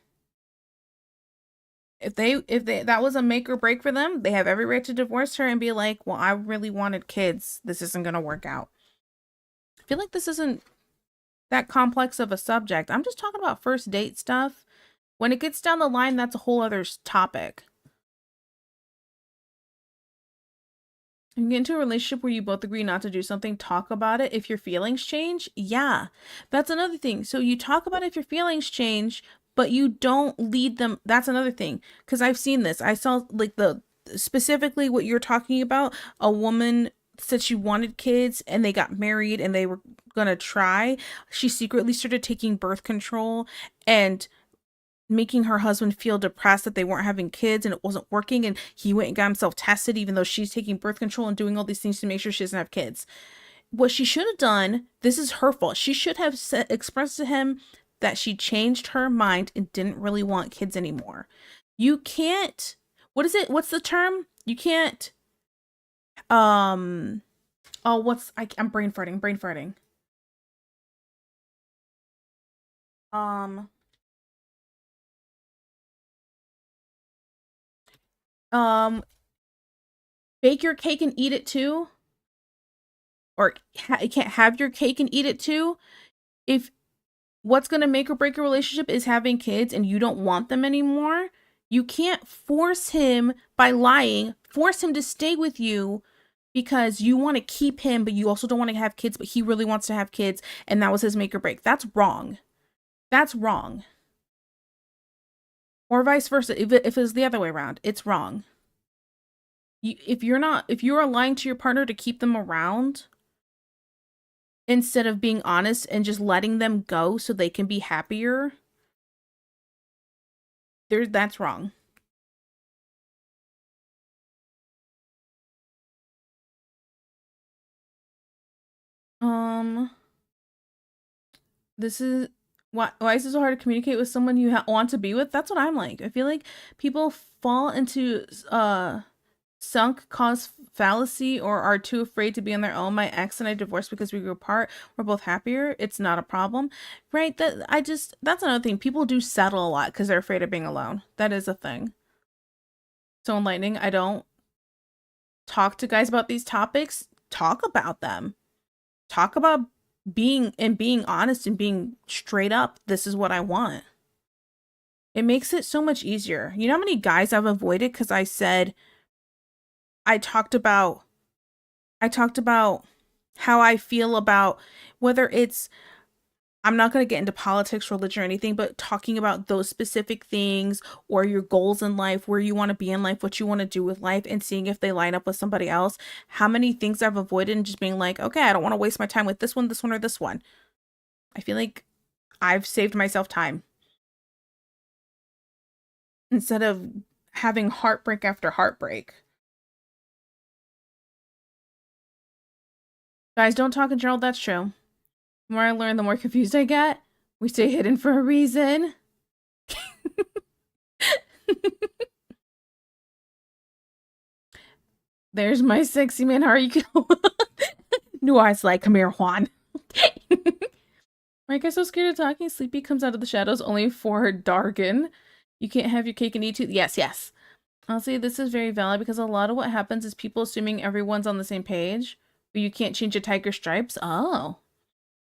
If they that was a make or break for them, they have every right to divorce her and be like, "Well, I really wanted kids. This isn't going to work out." I feel like this isn't that complex of a subject. I'm just talking about first date stuff. When it gets down the line, that's a whole other topic. You get into a relationship where you both agree not to do something, talk about it. If your feelings change, yeah, that's another thing. So you talk about if your feelings change, but you don't lead them. That's another thing. Because I've seen this. I saw like the specifically what you're talking about. A woman said she wanted kids and they got married and they were gonna try. She secretly started taking birth control and making her husband feel depressed that they weren't having kids and it wasn't working, and he went and got himself tested even though she's taking birth control and doing all these things to make sure she doesn't have kids. What she should have done, this is her fault, she should have expressed to him that she changed her mind and didn't really want kids anymore. You can't, what is it, what's the term, you can't um oh what's I'm brain farting. um um Bake your cake and eat it too, or you can't have your cake and eat it too. If what's going to make or break a relationship is having kids and you don't want them anymore, you can't force him by lying, force him to stay with you because you want to keep him, but you also don't want to have kids, but he really wants to have kids. And that was his make or break. That's wrong. That's wrong. Or vice versa. If it's the other way around, it's wrong. If you're lying to your partner to keep them around, instead of being honest and just letting them go so they can be happier, that's wrong. Um, this is why is it so hard to communicate with someone you want to be with? That's what I'm like. I feel like people fall into sunk cost fallacy or are too afraid to be on their own. My ex and I divorced because we grew apart. We're both happier. It's not a problem, right? That's another thing. People do settle a lot because they're afraid of being alone. That is a thing. So enlightening. I don't talk to guys about these topics. Talk about them. Talk about being honest and being straight up. This is what I want. It makes it so much easier. You know how many guys I've avoided because I said I talked about I talked about how I feel about whether it's, I'm not going to get into politics, religion, or anything, but talking about those specific things or your goals in life, where you want to be in life, what you want to do with life, and seeing if they line up with somebody else. How many things I've avoided and just being like, okay, I don't want to waste my time with this one, or this one. I feel like I've saved myself time instead of having heartbreak after heartbreak. Guys, don't talk in general, that's true. The more I learn, the more confused I get. We stay hidden for a reason. There's my sexy man Haruko. New eyes like, come here, Juan. Why are you guys so scared of talking? Sleepy comes out of the shadows only for Dargan. You can't have your cake and eat too. Yes, yes. I'll say this is very valid because a lot of what happens is people assuming everyone's on the same page, but you can't change a tiger's stripes. Oh.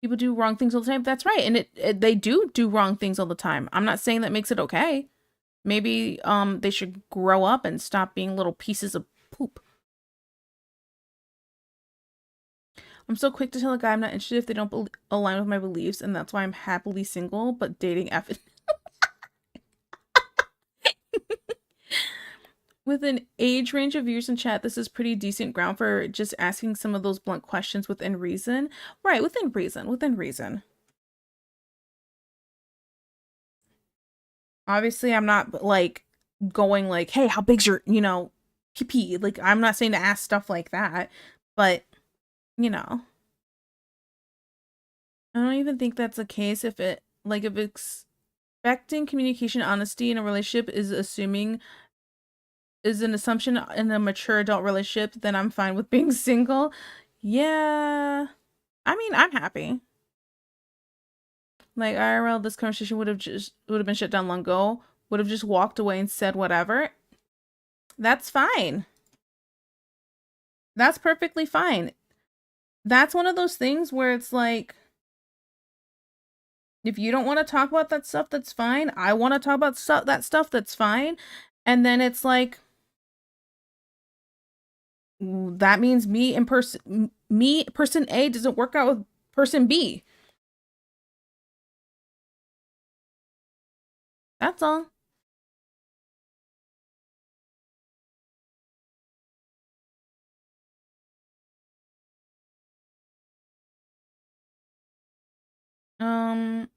People do wrong things all the time. That's right. And they do wrong things all the time. I'm not saying that makes it okay. Maybe they should grow up and stop being little pieces of poop. I'm so quick to tell a guy I'm not interested if they don't align with my beliefs, and that's why I'm happily single, but dating F. With an age range of years in chat, this is pretty decent ground for just asking some of those blunt questions within reason. Right, within reason, within reason. Obviously, I'm not like going like, "Hey, how big's your, pee pee?" Like, I'm not saying to ask stuff like that, but you know, I don't even think that's the case if it like if expecting communication honesty in a relationship is an assumption in a mature adult relationship, then I'm fine with being single. Yeah. I mean, I'm happy. Like IRL, this conversation would have been shut down long ago. Would have just walked away and said whatever. That's fine. That's perfectly fine. That's one of those things where it's like, if you don't want to talk about that stuff, that's fine. I want to talk about that stuff, that's fine. And then it's like, that means person A doesn't work out with person B. That's all. Um,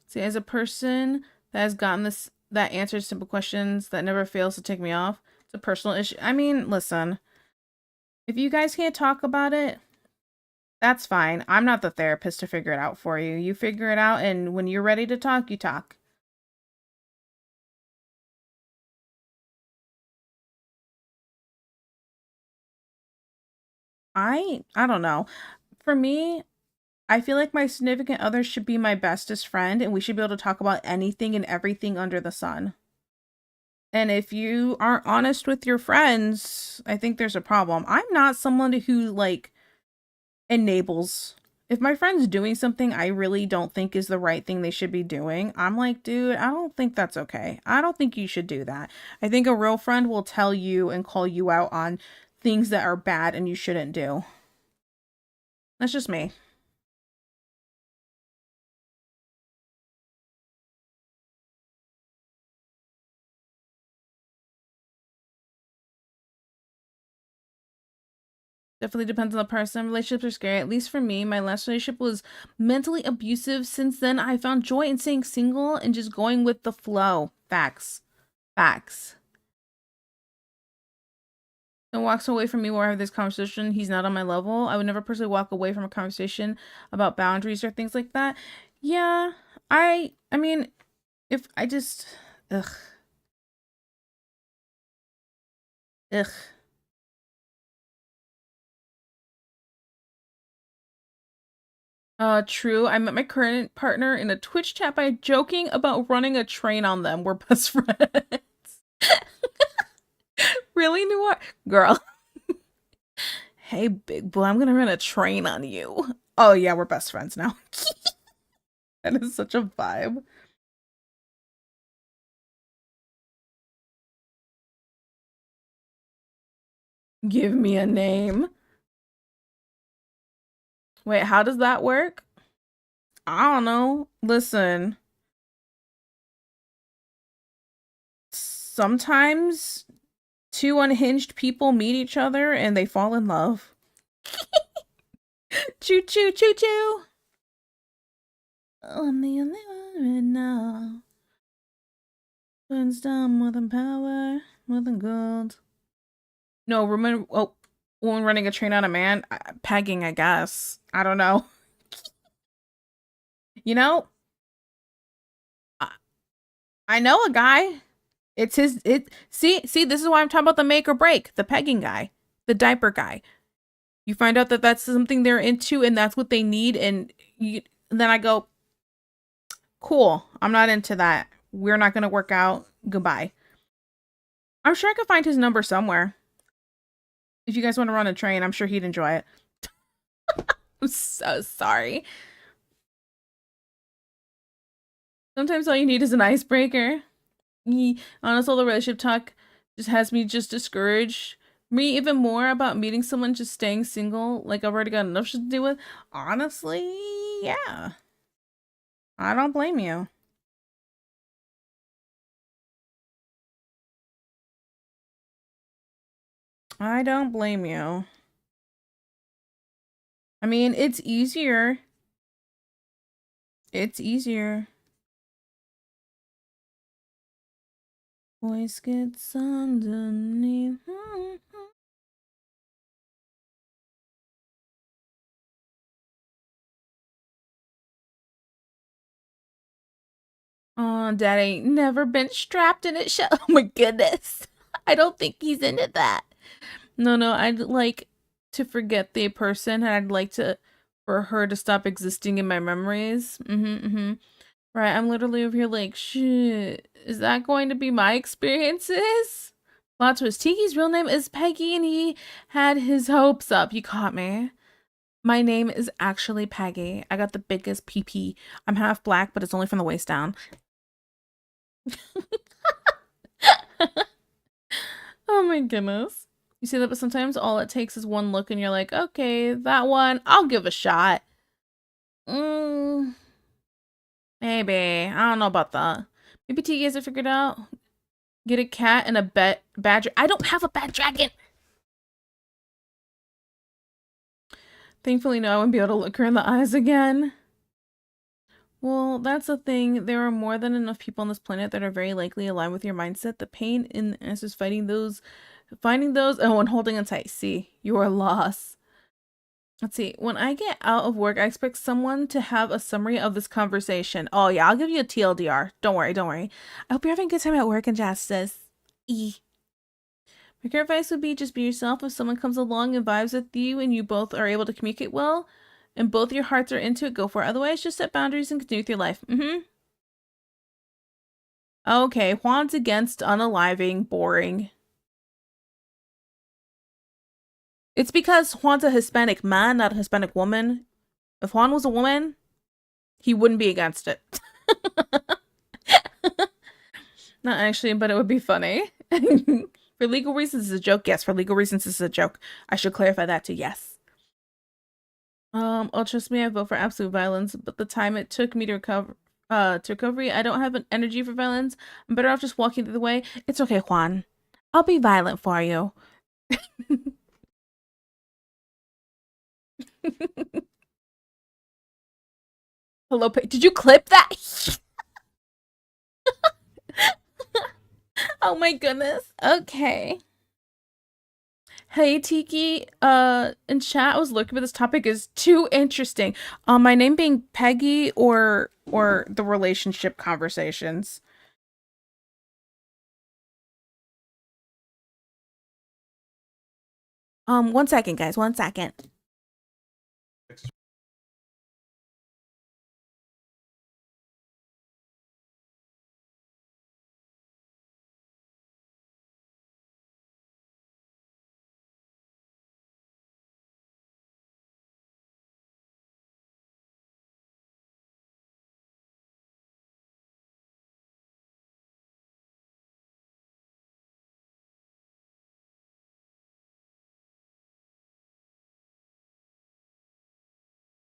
See, as a person that has gotten this that answers simple questions that never fails to take me off, it's a personal issue. I mean, listen, if you guys can't talk about it, that's fine. I'm not the therapist to figure it out for you. You figure it out, and when you're ready to talk, you talk. I don't know. For me, I feel like my significant other should be my bestest friend, and we should be able to talk about anything and everything under the sun. And if you aren't honest with your friends, I think there's a problem. I'm not someone who like enables. If my friend's doing something I really don't think is the right thing they should be doing, I'm like, dude, I don't think that's okay. I don't think you should do that. I think a real friend will tell you and call you out on things that are bad and you shouldn't do. That's just me. Definitely depends on the person. Relationships are scary. At least for me, my last relationship was mentally abusive. Since then, I found joy in staying single and just going with the flow. Facts. Facts. And walks away from me where I have this conversation. He's not on my level. I would never personally walk away from a conversation about boundaries or things like that. Yeah, I mean, if I just ugh ugh. True. I met my current partner in a Twitch chat by joking about running a train on them. We're best friends. Really, Noir? Girl. Hey, big boy, I'm gonna run a train on you. Oh yeah, we're best friends now. That is such a vibe. Give me a name. Wait, how does that work? I don't know. Listen, sometimes two unhinged people meet each other and they fall in love. Choo choo choo choo. I'm the only one right now. Burns down more than power, more than gold. No, remember. Oh, woman running a train on a man. Pegging, I guess. I don't know. You know, I, I know a guy. It's his. It see. This is why I'm talking about the make or break. The pegging guy, the diaper guy. You find out that that's something they're into and that's what they need, and then I go, cool. I'm not into that. We're not gonna work out. Goodbye. I'm sure I could find his number somewhere. If you guys want to run a train, I'm sure he'd enjoy it. I'm so sorry. Sometimes all you need is an icebreaker. Honest, all the relationship talk just has me just discouraged. Me even more about meeting someone just staying single. Like I've already got enough shit to deal with. Honestly, yeah. I don't blame you. I don't blame you. I mean, it's easier. It's easier. Voice gets underneath. Oh, Dad ain't never been strapped in it. Oh my goodness. I don't think he's into that. No, I'd like to forget the person and I'd like to for her to stop existing in my memories. Right, I'm literally over here like, shit, is that going to be my experiences? Plot twist. Tiki's real name is Peggy and he had his hopes up. You caught me. My name is actually Peggy. I got the biggest PP. I'm half black, but it's only from the waist down. Oh my goodness. You see that, but sometimes all it takes is one look and you're like, okay, that one, I'll give a shot. Maybe. I don't know about that. Maybe Tiki has it figured out. Get a cat and a badger. I don't have a bad dragon. Thankfully, no, I wouldn't be able to look her in the eyes again. Well, that's the thing. There are more than enough people on this planet that are very likely aligned with your mindset. The pain in the ass is finding those, oh, and holding on tight. See, your loss. Let's see. When I get out of work, I expect someone to have a summary of this conversation. Oh, yeah, I'll give you a TLDR. Don't worry. I hope you're having a good time at work, Injustice. My current advice would be just be yourself. If someone comes along and vibes with you and you both are able to communicate well and both your hearts are into it, go for it. Otherwise, just set boundaries and continue with your life. Okay, Juan's against unaliving, boring. It's because Juan's a Hispanic man, not a Hispanic woman. If Juan was a woman, he wouldn't be against it. Not actually, but it would be funny. For legal reasons, it's a joke. Yes, for legal reasons, it's a joke. I should clarify that too. Yes. Oh, trust me, I vote for absolute violence, but the time it took me to recovery, I don't have an energy for violence. I'm better off just walking the other way. It's okay, Juan. I'll be violent for you. Hello, did you clip that? Oh my goodness. Okay. Hey Tiki, in chat I was looking for this topic is too interesting. My name being Peggy or the relationship conversations. One second, guys, 1 second.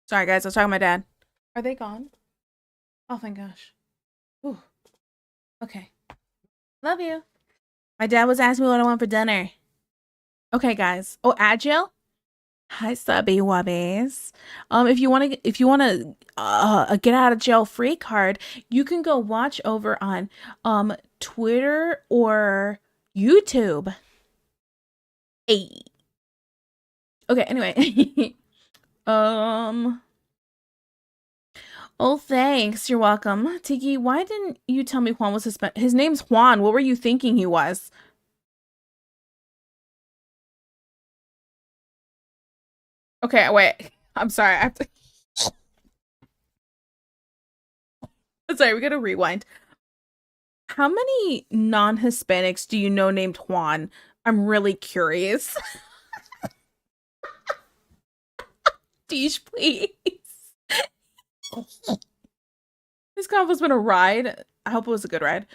Sorry guys, I was talking to my dad. Are they gone? Oh thank gosh. Ooh. Okay. Love you. My dad was asking me what I want for dinner. Okay, guys. Oh, Agile? Hi, Subby Wubbies. If you wanna a get out of jail free card, you can go watch over on Twitter or YouTube. Hey. Okay, anyway. Oh, thanks. You're welcome. Tiki, why didn't you tell me Juan was his name's Juan. What were you thinking he was? Okay, wait. I'm sorry. I have to Sorry, we gotta rewind. How many non-Hispanics do you know named Juan? I'm really curious. Deej, please. This convo's been a ride. I hope it was a good ride.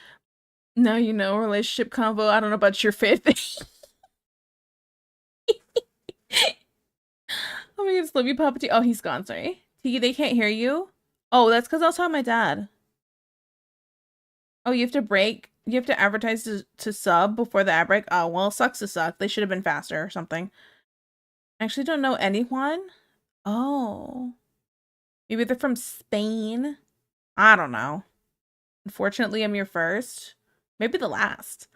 No, relationship convo. I don't know about your faith. Oh my goodness, love you, Papa T. Oh, he's gone. Sorry. Tiki, they can't hear you. Oh, that's because I was talking to my dad. Oh, you have to break. You have to advertise to sub before the ad break. Oh, well, sucks to suck. They should have been faster or something. I actually don't know anyone. Oh. Maybe they're from Spain. I don't know. Unfortunately, I'm your first. Maybe the last.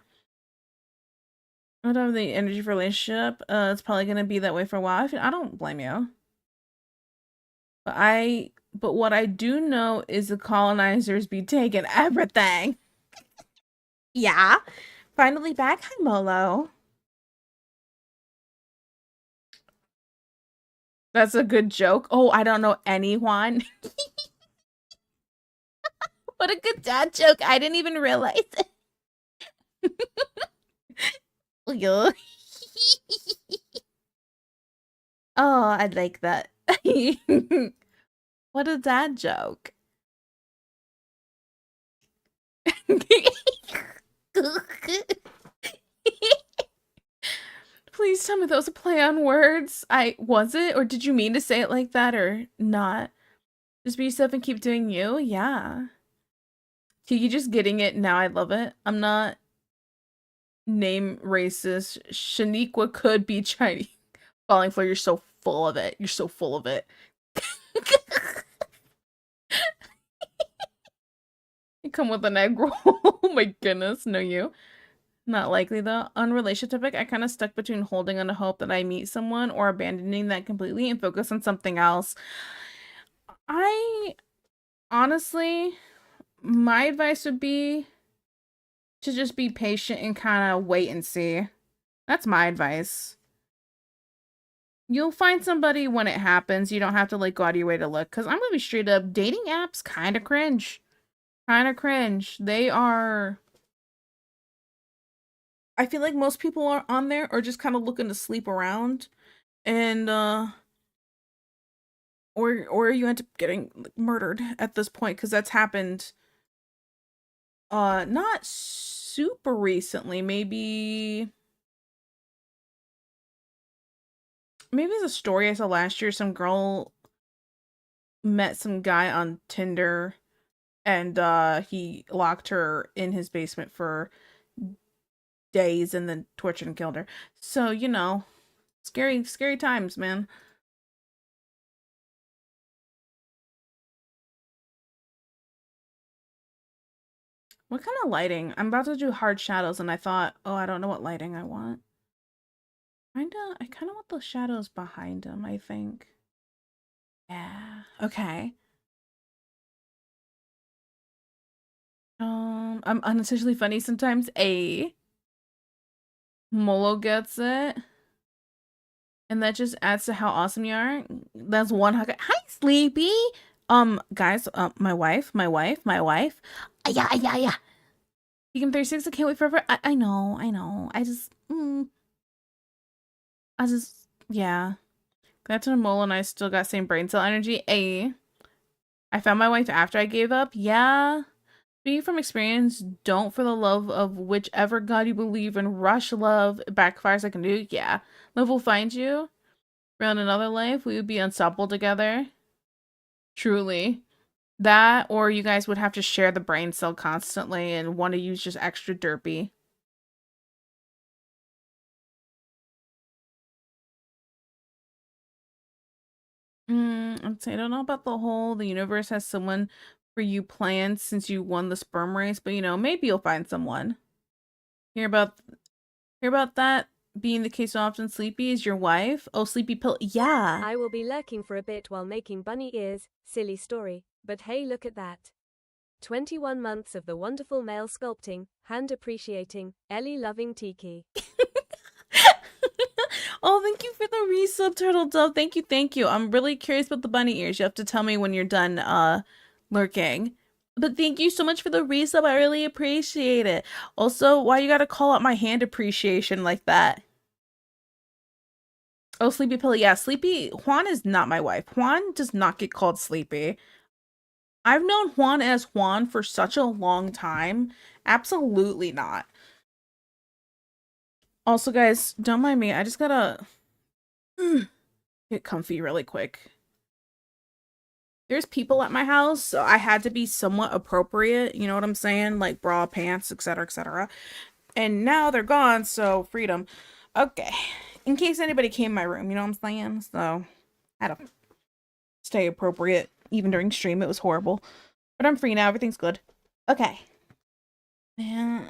I don't have the energy for a relationship. It's probably gonna be that way for a while. I don't blame you. But what I do know is the colonizers be taking everything. Yeah. Finally back. Hi, Molo. That's a good joke. Oh, I don't know anyone. What a good dad joke. I didn't even realize it. Oh, I like that. What a dad joke. Please tell me that was a play on words. Was it, or did you mean to say it like that or not? Just be yourself and keep doing you? Yeah. You just getting it now. I love it. I'm not name racist. Shaniqua could be Chinese. Falling for you're so full of it. You're so full of it. You come with an egg roll. Oh my goodness, no you. Not likely though. On relationship topic, I kind of stuck between holding on to hope that I meet someone or abandoning that completely and focus on something else. I honestly, my advice would be to just be patient and kind of wait and see. That's my advice. You'll find somebody when it happens. You don't have to like go out of your way to look. Because I'm gonna be straight up, dating apps kind of cringe. Kind of cringe. They are. I feel like most people are on there are just kind of looking to sleep around, and or you end up getting like, murdered at this point because that's happened. Not super recently. Maybe it's a story I saw last year. Some girl met some guy on Tinder, and he locked her in his basement for days and then tortured and killed her. So, scary, scary times, man. What kind of lighting? I'm about to do hard shadows and I thought, oh, I don't know what lighting I want. I kind of want the shadows behind him, I think. Yeah. Okay. I'm unintentionally funny sometimes. Molo gets it. And that just adds to how awesome you are. That's one hug. Hi, Sleepy. Guys, my wife. Yeah. Become 36. I can't wait forever. I know. Yeah. Glad to know Mole and I still got same brain cell energy. I found my wife after I gave up. Yeah. Speaking from experience, don't for the love of whichever god you believe in rush love. It backfires I can do. Yeah. Love will find you. Around another life, we would be unstoppable together. Truly. That, or you guys would have to share the brain cell constantly and one of you's just extra derpy. I'd say I don't know about the universe has someone for you planned since you won the sperm race, but maybe you'll find someone. Hear about hear about that being the case so often. Sleepy is your wife? Oh, Sleepy Pill. Yeah. I will be lurking for a bit while making bunny ears. Silly story, but hey, look at that. 21 months of the wonderful male sculpting, hand appreciating, Ellie loving Tiki. Oh, thank you for the resub, Turtle Dove. Thank you. I'm really curious about the bunny ears. You have to tell me when you're done lurking. But thank you so much for the resub. I really appreciate it. Also, why you gotta call out my hand appreciation like that? Oh, Sleepy Pilly. Yeah, Sleepy. Juan is not my wife. Juan does not get called Sleepy. I've known Juan as Juan for such a long time. Absolutely not. Also, guys, don't mind me. I just gotta get comfy really quick. There's people at my house, so I had to be somewhat appropriate, you know what I'm saying? Like bra, pants, etc., etc. And now they're gone, so freedom. Okay. In case anybody came in my room, you know what I'm saying? So I had to stay appropriate even during stream. It was horrible. But I'm free now. Everything's good. Okay. And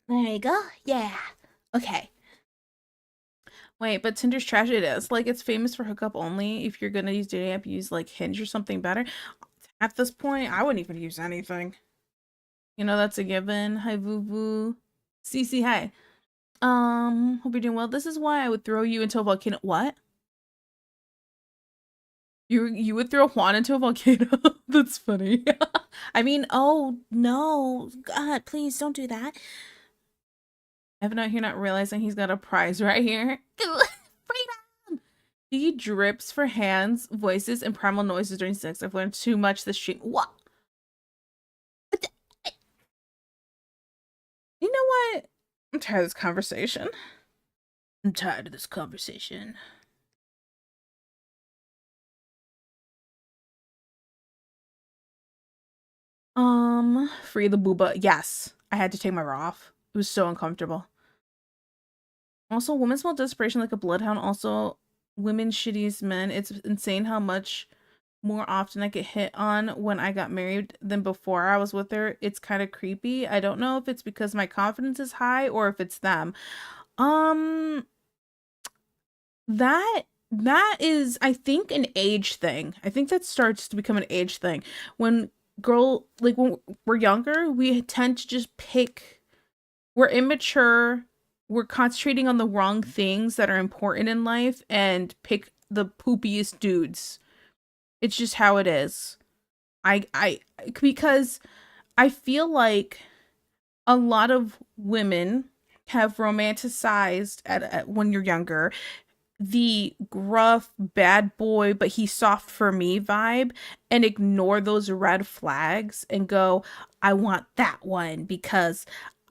there you go. Yeah. Okay. Wait, but Tinder's trash. It is. Like, it's famous for hookup only. If you're gonna use dating app, use like Hinge or something better. At this point, I wouldn't even use anything. You know, that's a given. Hi, Voo Voo. Cece, hi. Hope you're doing well. This is why I would throw you into a volcano. What? You would throw Juan into a volcano? That's funny. I mean, oh no. God, please don't do that. Evan out here not realizing he's got a prize right here. Freedom! He drips for hands, voices, and primal noises during sex. I've learned too much this stream. What? You know what? I'm tired of this conversation. I'm tired of this conversation. Free the booba. Yes. I had to take my bra off. It was so uncomfortable. Also, women smell desperation like a bloodhound. Also, women shitties men. It's insane how much more often I get hit on when I got married than before I was with her. It's kind of creepy. I don't know if it's because my confidence is high or if it's them. Um, that is, I think, an age thing. I think that starts to become an age thing. When when we're younger, we tend to just pick, we're immature, we're concentrating on the wrong things that are important in life and pick the poopiest dudes. It's just how it is. I because I feel like a lot of women have romanticized at when you're younger the gruff bad boy but he's soft for me vibe and ignore those red flags and go, I want that one because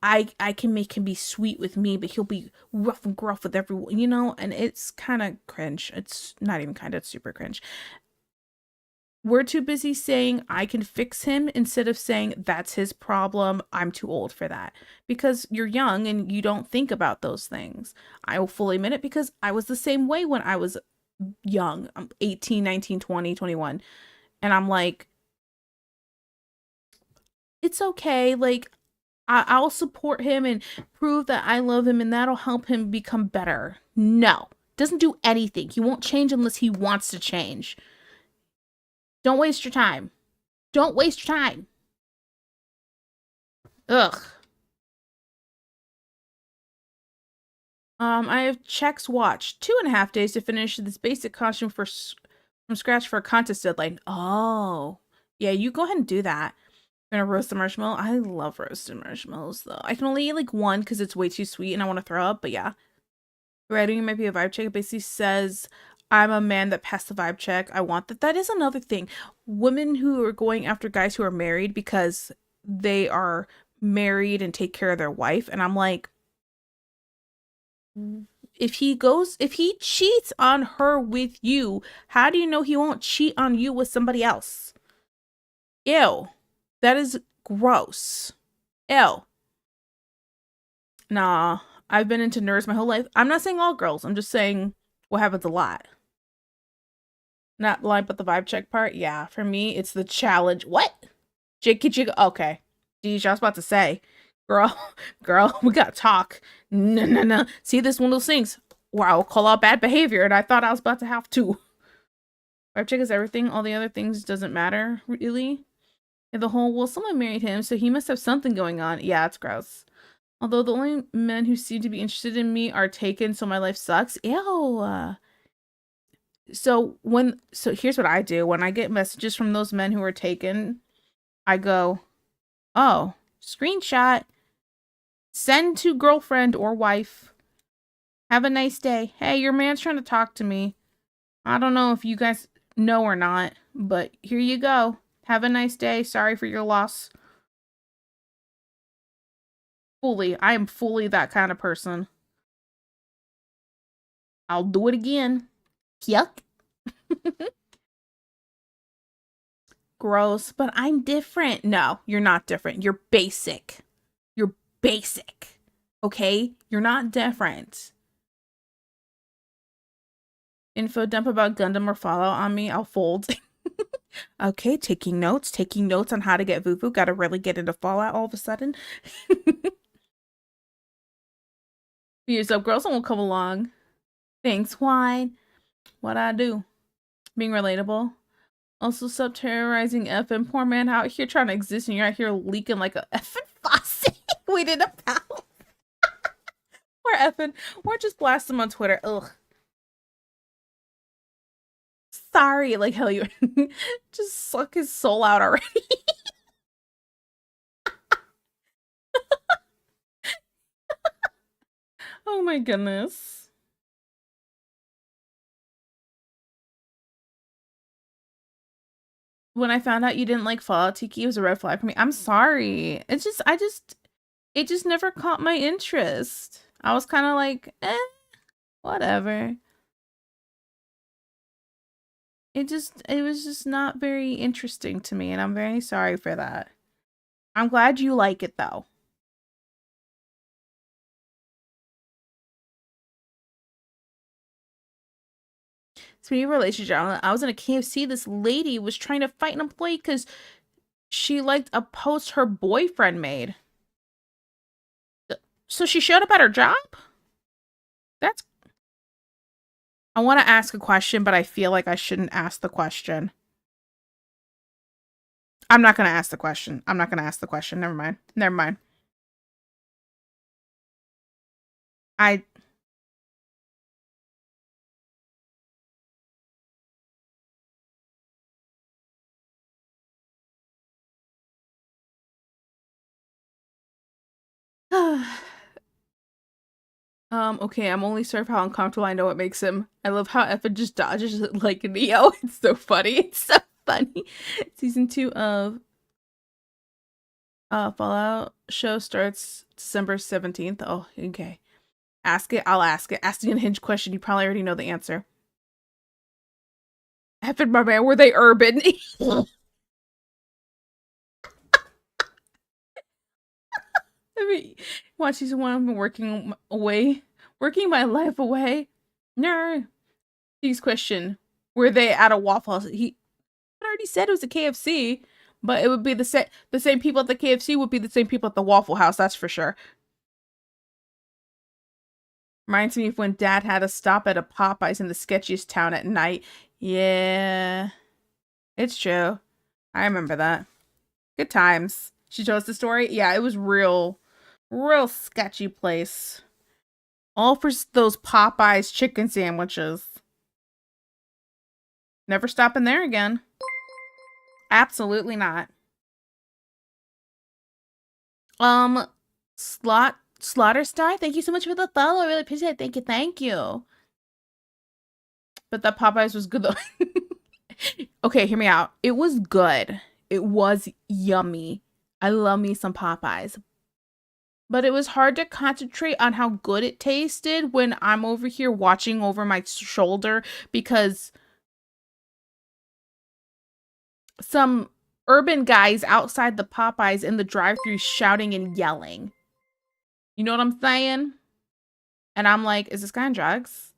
I can make him be sweet with me but he'll be rough and gruff with everyone, you know. And it's kind of cringe. It's not even kind of, it's super cringe. We're too busy saying I can fix him instead of saying that's his problem. I'm too old for that. Because you're young and you don't think about those things. I will fully admit it because I was the same way when I was young. I'm 18, 19, 20, 21. And I'm like, it's okay. Like, I'll support him and prove that I love him and that'll help him become better. No, doesn't do anything. He won't change unless he wants to change. Don't waste your time. Don't waste your time. Ugh. I have checks watched 2.5 days to finish this basic costume from scratch for a contest deadline. Oh, yeah, you go ahead and do that. I'm gonna roast the marshmallow. I love roasted marshmallows though. I can only eat like one because it's way too sweet and I want to throw up. But yeah, writing might be a vibe check. It basically says I'm a man that passed the vibe check. I want that. That is another thing. Women who are going after guys who are married because they are married and take care of their wife. And I'm like, if he cheats on her with you, how do you know he won't cheat on you with somebody else? Ew. That is gross. Ew. Nah, I've been into nerds my whole life. I'm not saying all girls. I'm just saying what happens a lot. Not lying, but the vibe check part. Yeah, for me, it's the challenge. What? Jiggy jig. Okay. Geez, I was about to say, girl, girl, we gotta talk. No, no, no. See, this one of those things where I'll call out bad behavior, and I thought I was about to have to. Vibe check is everything. All the other things doesn't matter, really. And the whole, well, someone married him, so he must have something going on. Yeah, it's gross. Although the only men who seem to be interested in me are taken, so my life sucks. Ew. So here's what I do. When I get messages from those men who are taken, I go, oh, screenshot, send to girlfriend or wife. Have a nice day. Hey, your man's trying to talk to me. I don't know if you guys know or not, but here you go. Have a nice day. Sorry for your loss. I am fully that kind of person. I'll do it again. Yuck. Gross, but I'm different. No, you're not different. You're basic. You're basic. Okay? You're not different. Info dump about Gundam or Fallout on me, I'll fold. Okay, taking notes on how to get Vuvu. Gotta really get into Fallout all of a sudden. Years up, girls won't come along. Thanks, wine. What I do? Being relatable. Also, stop terrorizing effing poor man out here trying to exist, and you're out here leaking like a effing faucet. We did a pal. We're effing. We're just blast him on Twitter. Ugh. Sorry, like hell you just suck his soul out already. Oh my goodness. When I found out you didn't like Fallout Tiki, it was a red flag for me. I'm sorry. It just never caught my interest. I was kind of like, whatever. It was just not very interesting to me, and I'm very sorry for that. I'm glad you like it though. Speaking of relationship, I was in a KFC. This lady was trying to fight an employee because she liked a post her boyfriend made. So she showed up at her job? That's. I want to ask a question, but I feel like I shouldn't ask the question. I'm not going to ask the question. I'm not going to ask the question. Never mind. Never mind. I. Okay, I'm only sorry for how uncomfortable I know it makes him. I love how Evan just dodges it like Neo. It's so funny. It's so funny. Season 2 of Fallout show starts December 17th. Oh, okay. Ask it. I'll ask it. Ask the unhinged question. You probably already know the answer. Evan, my man, were they urban? I mean, watch season 1. I've been working my life away. No. His question: were they at a Waffle House? He already said it was a KFC, but it would be the same people at the KFC would be the same people at the Waffle House. That's for sure. Reminds me of when Dad had to stop at a Popeyes in the sketchiest town at night. Yeah, it's true. I remember that. Good times. She told us the story. Yeah, it was real sketchy place. All for those Popeyes chicken sandwiches. Never stopping there again. Absolutely not. Slaughter Star, thank you so much for the follow. I really appreciate it. Thank you. But that Popeyes was good though. Okay, hear me out. It was good. It was yummy. I love me some Popeyes. But it was hard to concentrate on how good it tasted when I'm over here watching over my shoulder because some urban guys outside the Popeyes in the drive-thru shouting and yelling. You know what I'm saying? And I'm like, is this guy on drugs?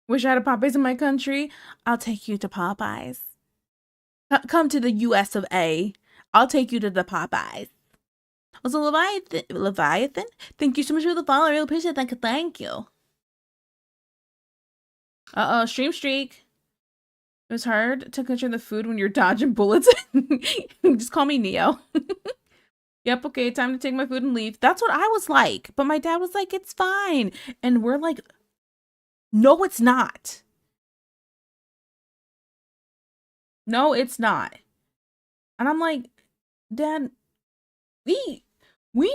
Wish I had a Popeyes in my country. I'll take you to Popeyes. Come to the US of A. I'll take you to the Popeyes. Also, Leviathan, thank you so much for the follow. I really appreciate it. Thank you. Stream streak. It was hard to control the food when you're dodging bullets. Just call me Neo. Yep, okay, time to take my food and leave. That's what I was like. But my dad was like, it's fine. And we're like, no, it's not. No, it's not. And I'm like, Dad, we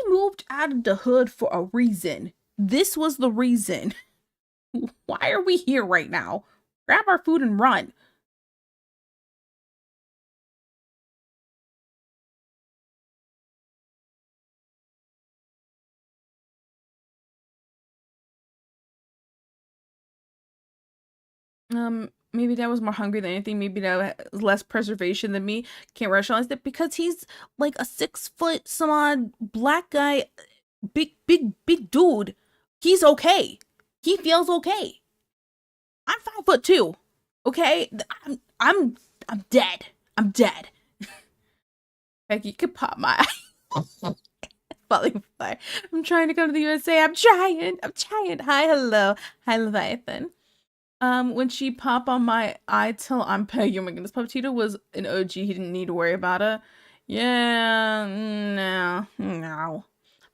moved out of the hood for a reason. This was the reason. Why are we here right now? Grab our food and run. Maybe Dad was more hungry than anything. Maybe Dad was less preservation than me. Can't rationalize it because he's like a 6 foot some odd black guy, big dude. He's okay. He feels okay. I'm 5'2". Okay, I'm dead. I'm dead. Heck, you could pop my eye. Butterfly. I'm trying to come to the USA. I'm trying. Hi, hello. Hi, Leviathan. When she pop on my eye till I'm Peggy. Oh my goodness, Puptito was an OG. He didn't need to worry about it. Yeah, no.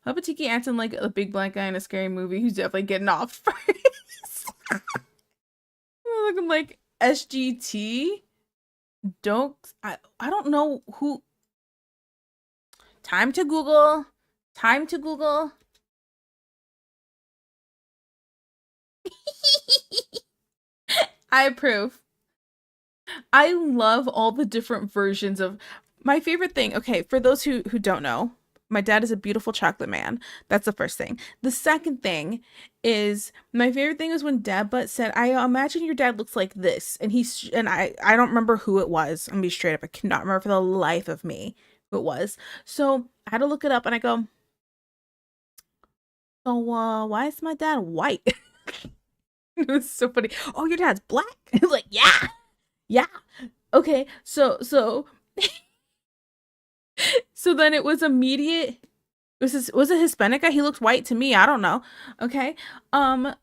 Pupatiki acting like a big black guy in a scary movie who's definitely getting off first. Looking like SGT. Don't I don't know who. Time to Google. Time to Google. I approve. I love all the different versions of my favorite thing. Okay, for those who don't know, my dad is a beautiful chocolate man. That's the first thing. The second thing is my favorite thing is when Dad Butt said, "I imagine your dad looks like this," and I don't remember who it was. I'm gonna be straight up. I cannot remember for the life of me who it was. So I had to look it up, and I go, "So why is my dad white?" It was so funny. Oh, your dad's black? It's like, yeah. Yeah. Okay. So then it was immediate. Was it Hispanic guy? He looked white to me. I don't know. Okay. Um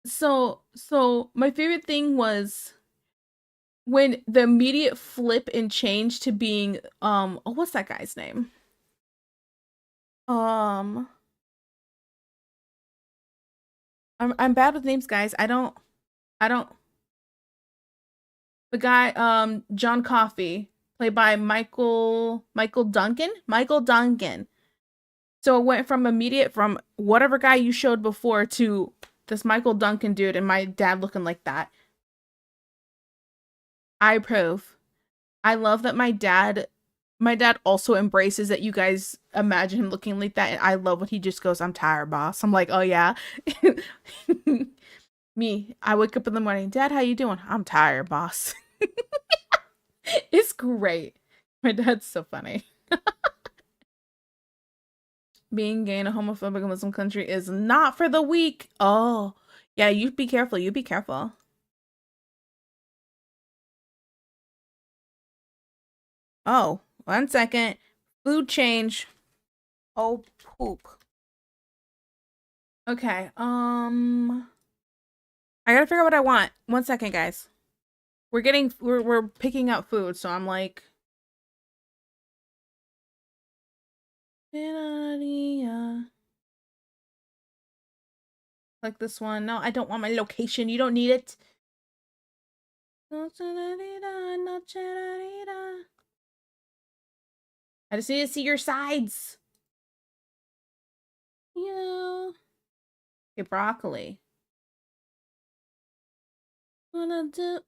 so my favorite thing was when the immediate flip and change to being oh, what's that guy's name? Um I'm bad with names, guys. I don't the guy John Coffey, played by Michael Duncan. Michael Duncan. So it went from immediate from whatever guy you showed before to this Michael Duncan dude and my dad looking like that. I approve. I love that my dad also embraces that you guys imagine him looking like that. And I love when he just goes, "I'm tired, boss." I'm like, "Oh yeah." Me, I wake up in the morning, "Dad, how you doing?" "I'm tired, boss." It's great. My dad's so funny. Being gay in a homophobic Muslim country is not for the weak. Oh, yeah, you be careful. You be careful. Oh, 1 second. Food change. Oh, poop. Okay. I gotta figure out what I want. 1 second, guys. We're picking out food, so I'm like, like this one. No, I don't want my location. You don't need it. I just need to see your sides. Yeah. Okay, broccoli. Wanna do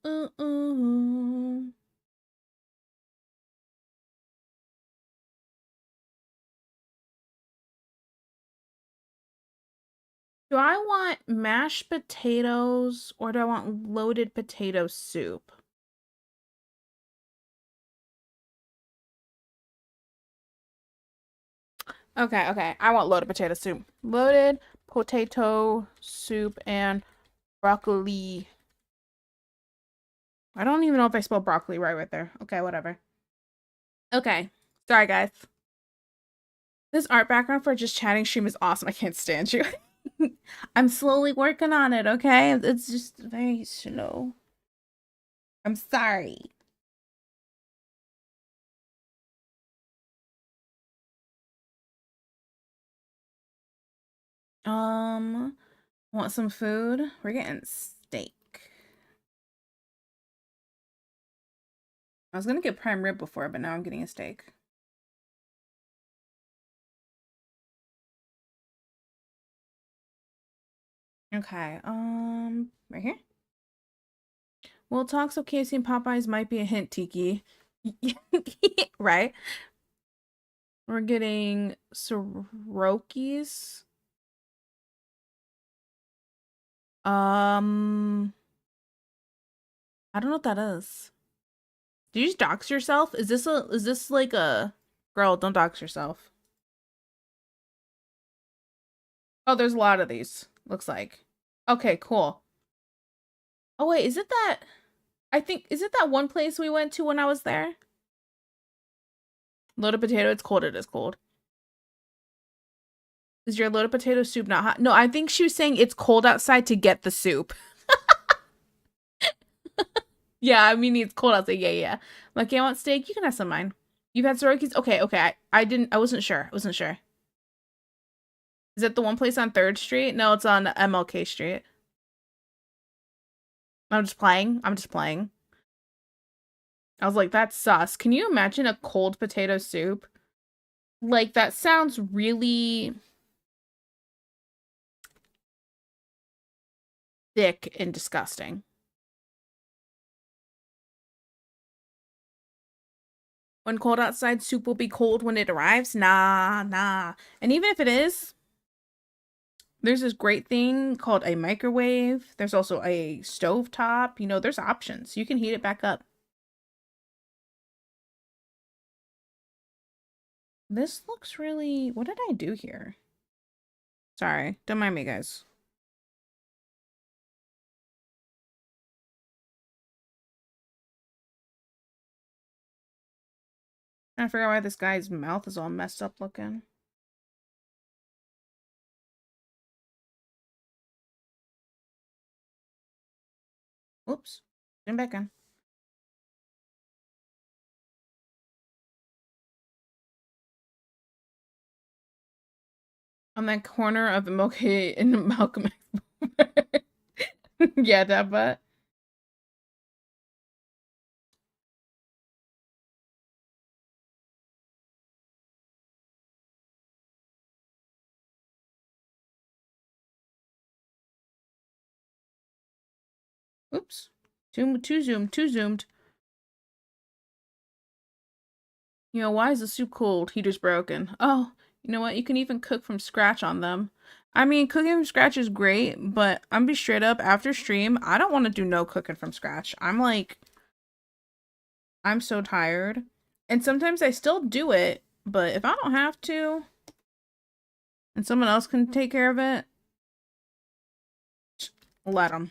Do I want mashed potatoes or do I want loaded potato soup? Okay. I want loaded potato soup. Loaded potato soup and broccoli. I don't even know if I spelled broccoli right there. Okay, whatever. Okay. Sorry, guys. This art background for just chatting stream is awesome. I can't stand you. I'm slowly working on it, okay? It's just very slow. I'm sorry. Want some food? We're getting steak. I was gonna get prime rib before, but now I'm getting a steak. Okay, right here. Well, talks of KFC and Popeyes might be a hint, Tiki. Right? We're getting Soroki's. I don't know what that is. Did you just dox yourself? Is this like a girl, don't dox yourself. Oh, there's a lot of these, looks like. Okay, cool. Oh wait, is it that is it that one place we went to when I was there? Loaded potato, it's cold, it is cold. Is your loaded potato soup not hot? No, I think she was saying it's cold outside to get the soup. Yeah, I mean it's cold outside. Yeah, yeah. Like, you want steak? You can have some of mine. You've had Soroki's? Okay, okay. I wasn't sure. I wasn't sure. Is it the one place on 3rd Street? No, it's on MLK Street. I'm just playing. I'm just playing. I was like, that's sus. Can you imagine a cold potato soup? Like, that sounds really thick and disgusting. When cold outside, soup will be cold when it arrives? Nah, nah. And even if it is, there's this great thing called a microwave. There's also a stovetop. You know, there's options. You can heat it back up. This looks really... What did I do here? Sorry. Don't mind me, guys. Trying to figure out why this guy's mouth is all messed up looking. Oops. Zoom back in. On that corner of MLK and Malcolm X. Yeah, that butt. Oops. Too zoomed. You know, why is the soup cold? Heater's broken. Oh, you know what? You can even cook from scratch on them. I mean, cooking from scratch is great, but I'm be straight up, after stream, I don't want to do no cooking from scratch. I'm like, I'm so tired. And sometimes I still do it, but if I don't have to, and someone else can take care of it, let them.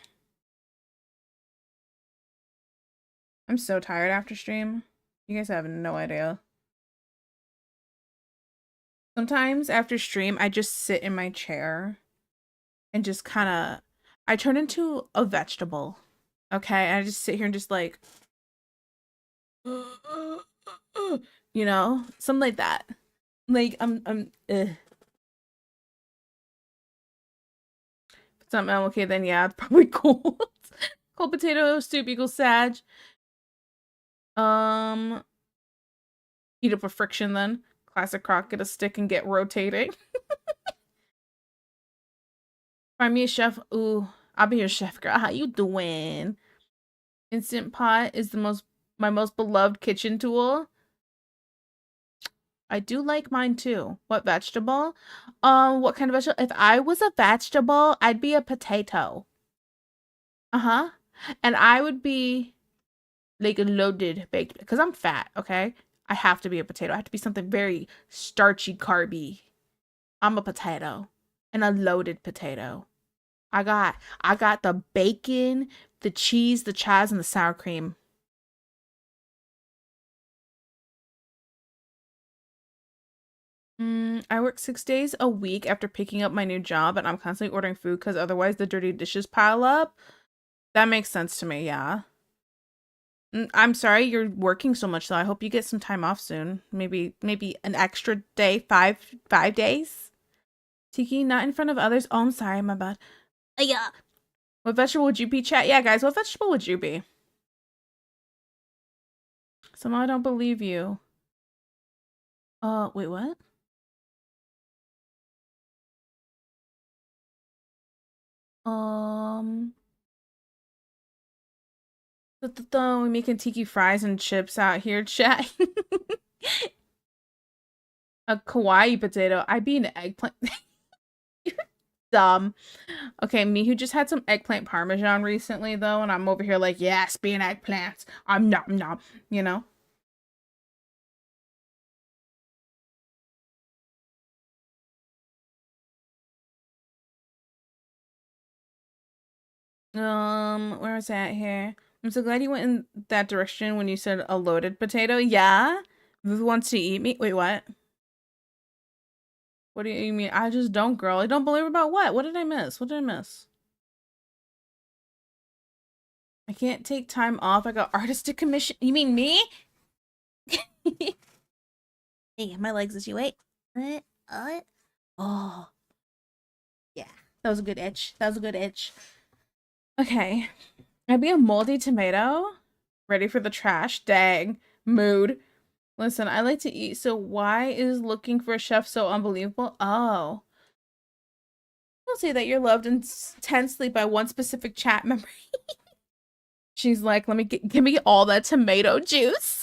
I'm so tired after stream. You guys have no idea. Sometimes after stream, I just sit in my chair and just kind of, I turn into a vegetable. Okay, I just sit here and just like, you know, something like that. Like if it's not okay, then yeah, it's probably cool. Cold potato soup equals Sag. Heat up a friction then. Classic crock, get a stick and get rotating. Find me a chef. Ooh, I'll be your chef, girl. How you doing? Instant Pot is my most beloved kitchen tool. I do like mine too. What vegetable? What kind of vegetable? If I was a vegetable, I'd be a potato. Uh-huh. And I would be like a loaded baked because I'm fat, okay? I have to be a potato. I have to be something very starchy, carby. I'm a potato. And a loaded potato. I got the bacon, the cheese, the chives, and the sour cream. I work 6 days a week after picking up my new job, and I'm constantly ordering food because otherwise the dirty dishes pile up. That makes sense to me, yeah. I'm sorry you're working so much, though. I hope you get some time off soon. Maybe an extra day, five days. Tiki, not in front of others. Oh, I'm sorry, my bad. Yeah. What vegetable would you be, chat? Yeah, guys, what vegetable would you be? Somehow I don't believe you. Wait, what? Um, we making tiki fries and chips out here, chat. A kawaii potato. I'd be an eggplant. You're dumb. Okay, me who just had some eggplant parmesan recently though, and I'm over here like, yes, being eggplants. I'm nom, you know? Where was I at here? I'm so glad you went in that direction when you said a loaded potato. Yeah? Who wants to eat me? Wait, what? What do you mean? I just don't, girl. I don't believe about what? What did I miss? What did I miss? I can't take time off. I got artistic commission. You mean me? Hey, my legs as you wait. Oh, yeah. That was a good itch. That was a good itch. Okay. I'd be a moldy tomato. Ready for the trash. Dang. Mood. Listen, I like to eat, so why is looking for a chef so unbelievable? Oh. Don't say that you're loved intensely by one specific chat member. She's like, let me give me all that tomato juice.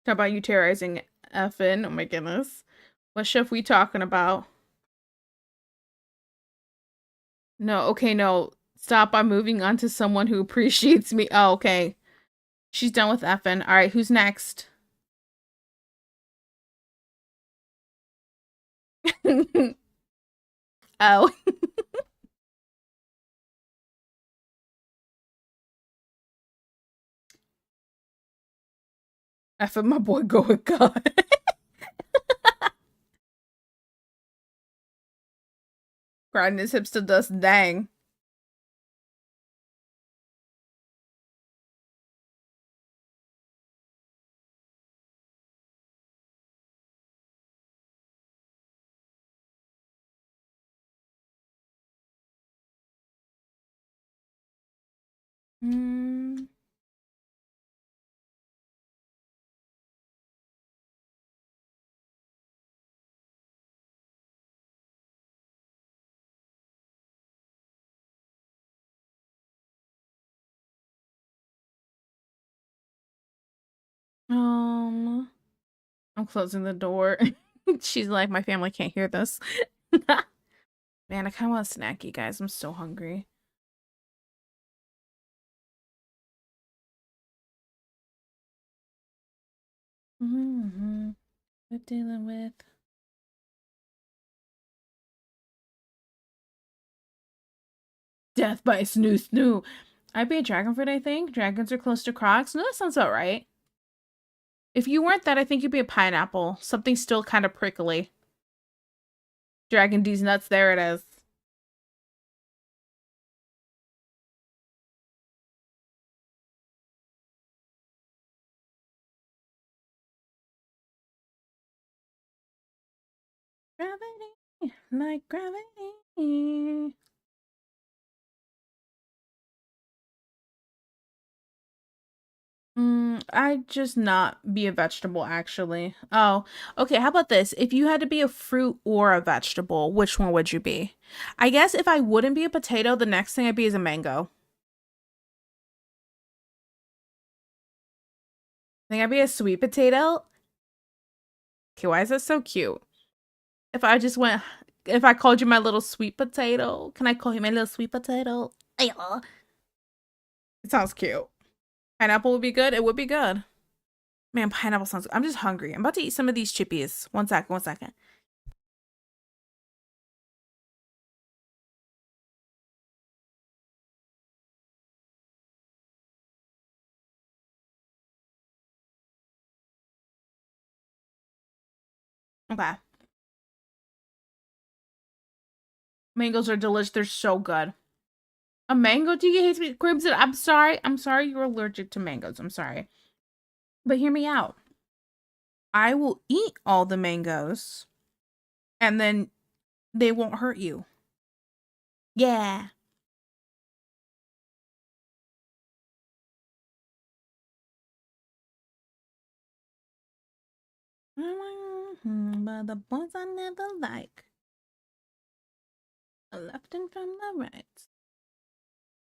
How about you terrorizing Effin? Oh my goodness. What chef we talking about? No, okay, no. Stop. I'm moving on to someone who appreciates me. Oh, okay. She's done with Effin. All right, who's next? Oh. Effin, my boy, go with God. Grinding his hips to dust. Dang. Hmm. I'm closing the door. She's like, my family can't hear this. Man, I kind of want a snacky, guys. I'm so hungry. Mm-hmm. What dealing with? Death by snoo snoo. I'd be a dragon fruit, I think. Dragons are close to crocs. No, that sounds about right. If you weren't that, I think you'd be a pineapple. Something still kind of prickly. Dragon D's nuts, there it is. Gravity, like gravity. I'd just not be a vegetable, actually. Oh, okay. How about this? If you had to be a fruit or a vegetable, which one would you be? I guess if I wouldn't be a potato, the next thing I'd be is a mango. I think I'd be a sweet potato. Okay, why is that so cute? If I just went, if I called you my little sweet potato, can I call you my little sweet potato? Yeah. It sounds cute. Pineapple would be good. It would be good. Man, pineapple sounds good. I'm just hungry. I'm about to eat some of these chippies. One second, one second. Okay. Mangoes are delicious. They're so good. A mango? Do you hate me? Crimson, I'm sorry. I'm sorry you're allergic to mangoes. I'm sorry. But hear me out. I will eat all the mangoes and then they won't hurt you. Yeah. But the boys I never like. The left and from the right.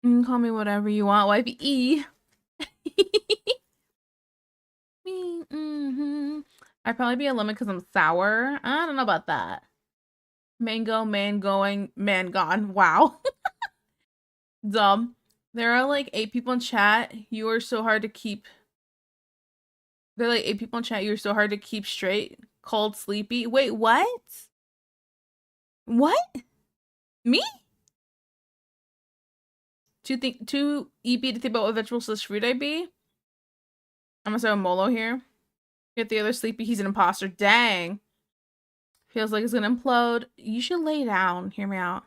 You can call me whatever you want, wifey E. Me, I'd probably be a lemon because I'm sour. I don't know about that. Mango, man going, man gone. Wow. Dumb. There are like 8 people in chat. You are so hard to keep. There are like 8 people in chat. You're so hard to keep straight. Called sleepy. Wait, what? What? Me? Too EP to think about what vegetable/fruit I'd be? I'm gonna say a Molo here. Get the other sleepy, he's an imposter. Dang. Feels like it's gonna implode. You should lay down. Hear me out.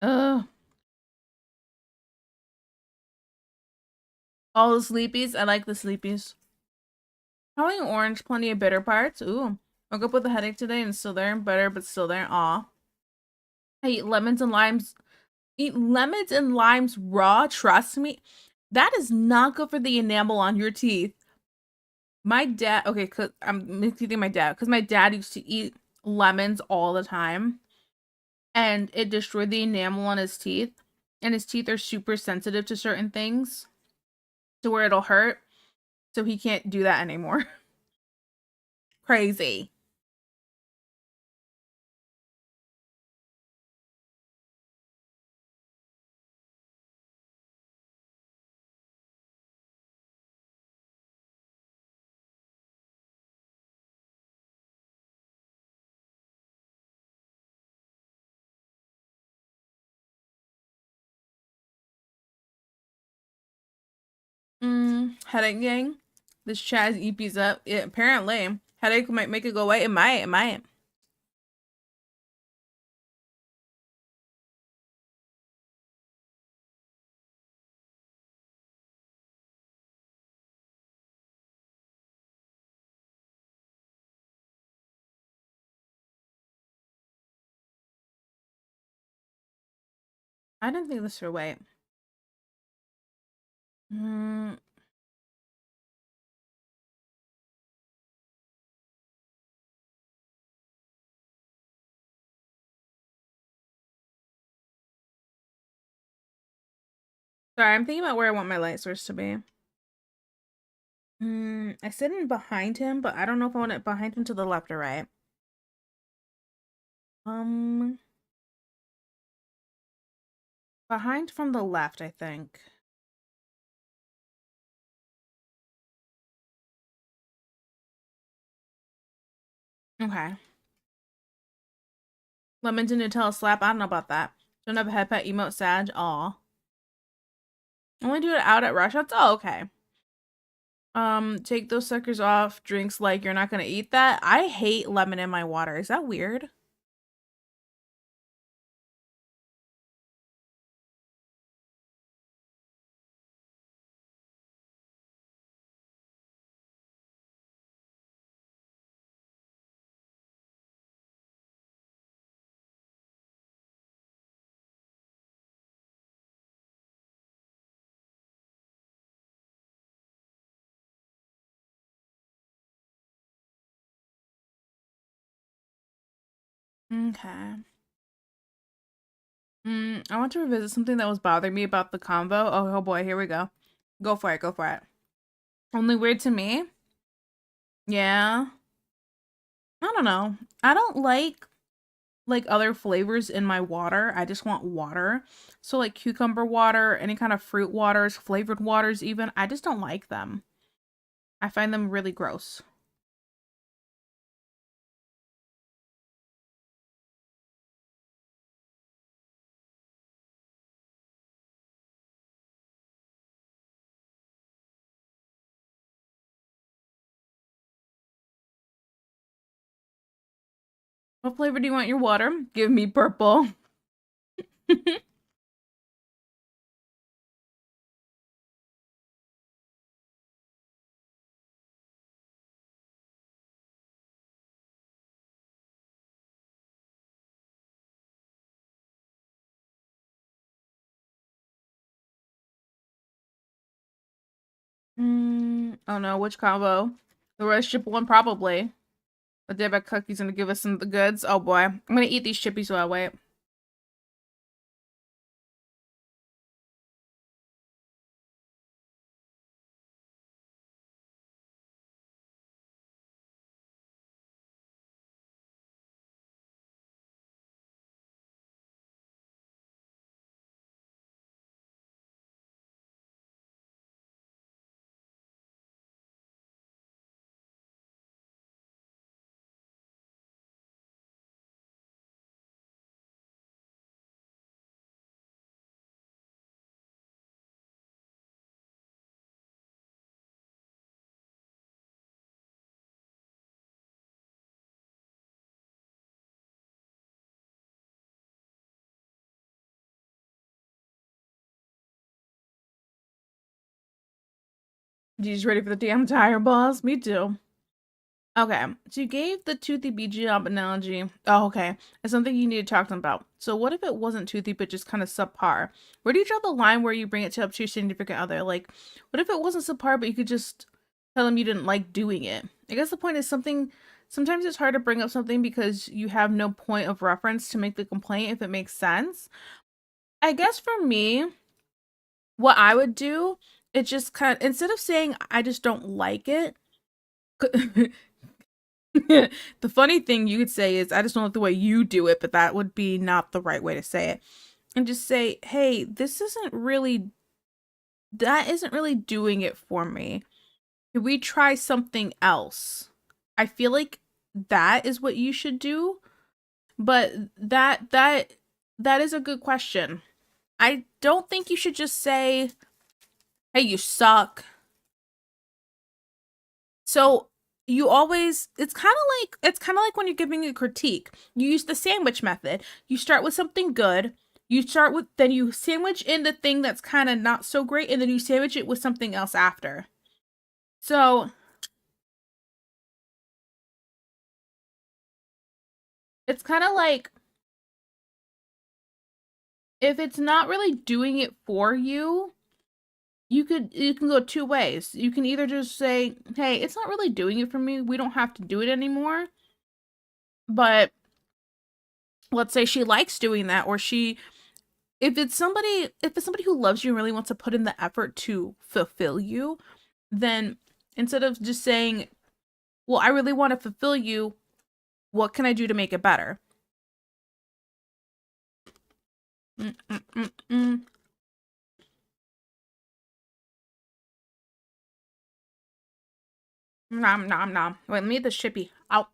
Ugh. All the sleepies. I like the sleepies. Probably orange, plenty of bitter parts. Ooh. Woke up with a headache today and it's still there. Better, but still there. Aw. I eat lemons and limes. Eat lemons and limes raw. Trust me. That is not good for the enamel on your teeth. My dad, okay, cause I'm thinking my dad, because my dad used to eat lemons all the time, and it destroyed the enamel on his teeth, and his teeth are super sensitive to certain things, to where it'll hurt, so he can't do that anymore. Crazy. Headache gang. This Chaz EP's up. Yeah, apparently, headache might make it go away. It might. It might. I didn't think this would wait. Mm, sorry, I'm thinking about where I want my light source to be. I sit in behind him, but I don't know if I want it behind him to the left or right. Um, Behind from the left, I think. Okay. Lemon to Nutella slap. I don't know about that. Don't have a head pet emote Sag. Aw. Only do it out at rush hours. Oh, okay. Take those suckers off. Drinks like you're not gonna eat that. I hate lemon in my water. Is that weird? Okay. I want to revisit something that was bothering me about the combo. Oh boy, here we go. Go for it, go for it. Only weird to me? Yeah. I don't know. I don't like other flavors in my water. I just want water. So like cucumber water, any kind of fruit waters, flavored waters even, I just don't like them. I find them really gross. What flavor do you want your water? Give me purple. Oh no, which combo? The rice chip one probably. But David Cookie's gonna give us some of the goods. Oh boy. I'm gonna eat these chippies while I wait. You just ready for the damn tire, boss? Me too. Okay, so you gave the toothy bee job analogy. Oh, okay. It's something you need to talk to them about. So what if it wasn't toothy, but just kind of subpar? Where do you draw the line where you bring it to up to your significant other? Like, what if it wasn't subpar, but you could just tell them you didn't like doing it? I guess the point is something. Sometimes it's hard to bring up something because you have no point of reference to make the complaint if it makes sense. I guess for me, what I would do, it just kind of instead of saying I just don't like it. The funny thing you could say is, I just don't like the way you do it, but that would be not the right way to say it. And just say, hey, that isn't really doing it for me. Can we try something else? I feel like that is what you should do, but that is a good question. I don't think you should just say, hey, you suck. So it's kind of like when you're giving a critique. You use the sandwich method. You start with something good. Then you sandwich in the thing that's kind of not so great, and then you sandwich it with something else after. So it's kind of like if it's not really doing it for you, you can go two ways. You can either just say, hey, it's not really doing it for me. We don't have to do it anymore. But let's say she likes doing that, or if it's somebody who loves you and really wants to put in the effort to fulfill you, then instead of just saying, well, I really want to fulfill you, what can I do to make it better? Nom nom nom. Wait, let me eat this chippy. Out.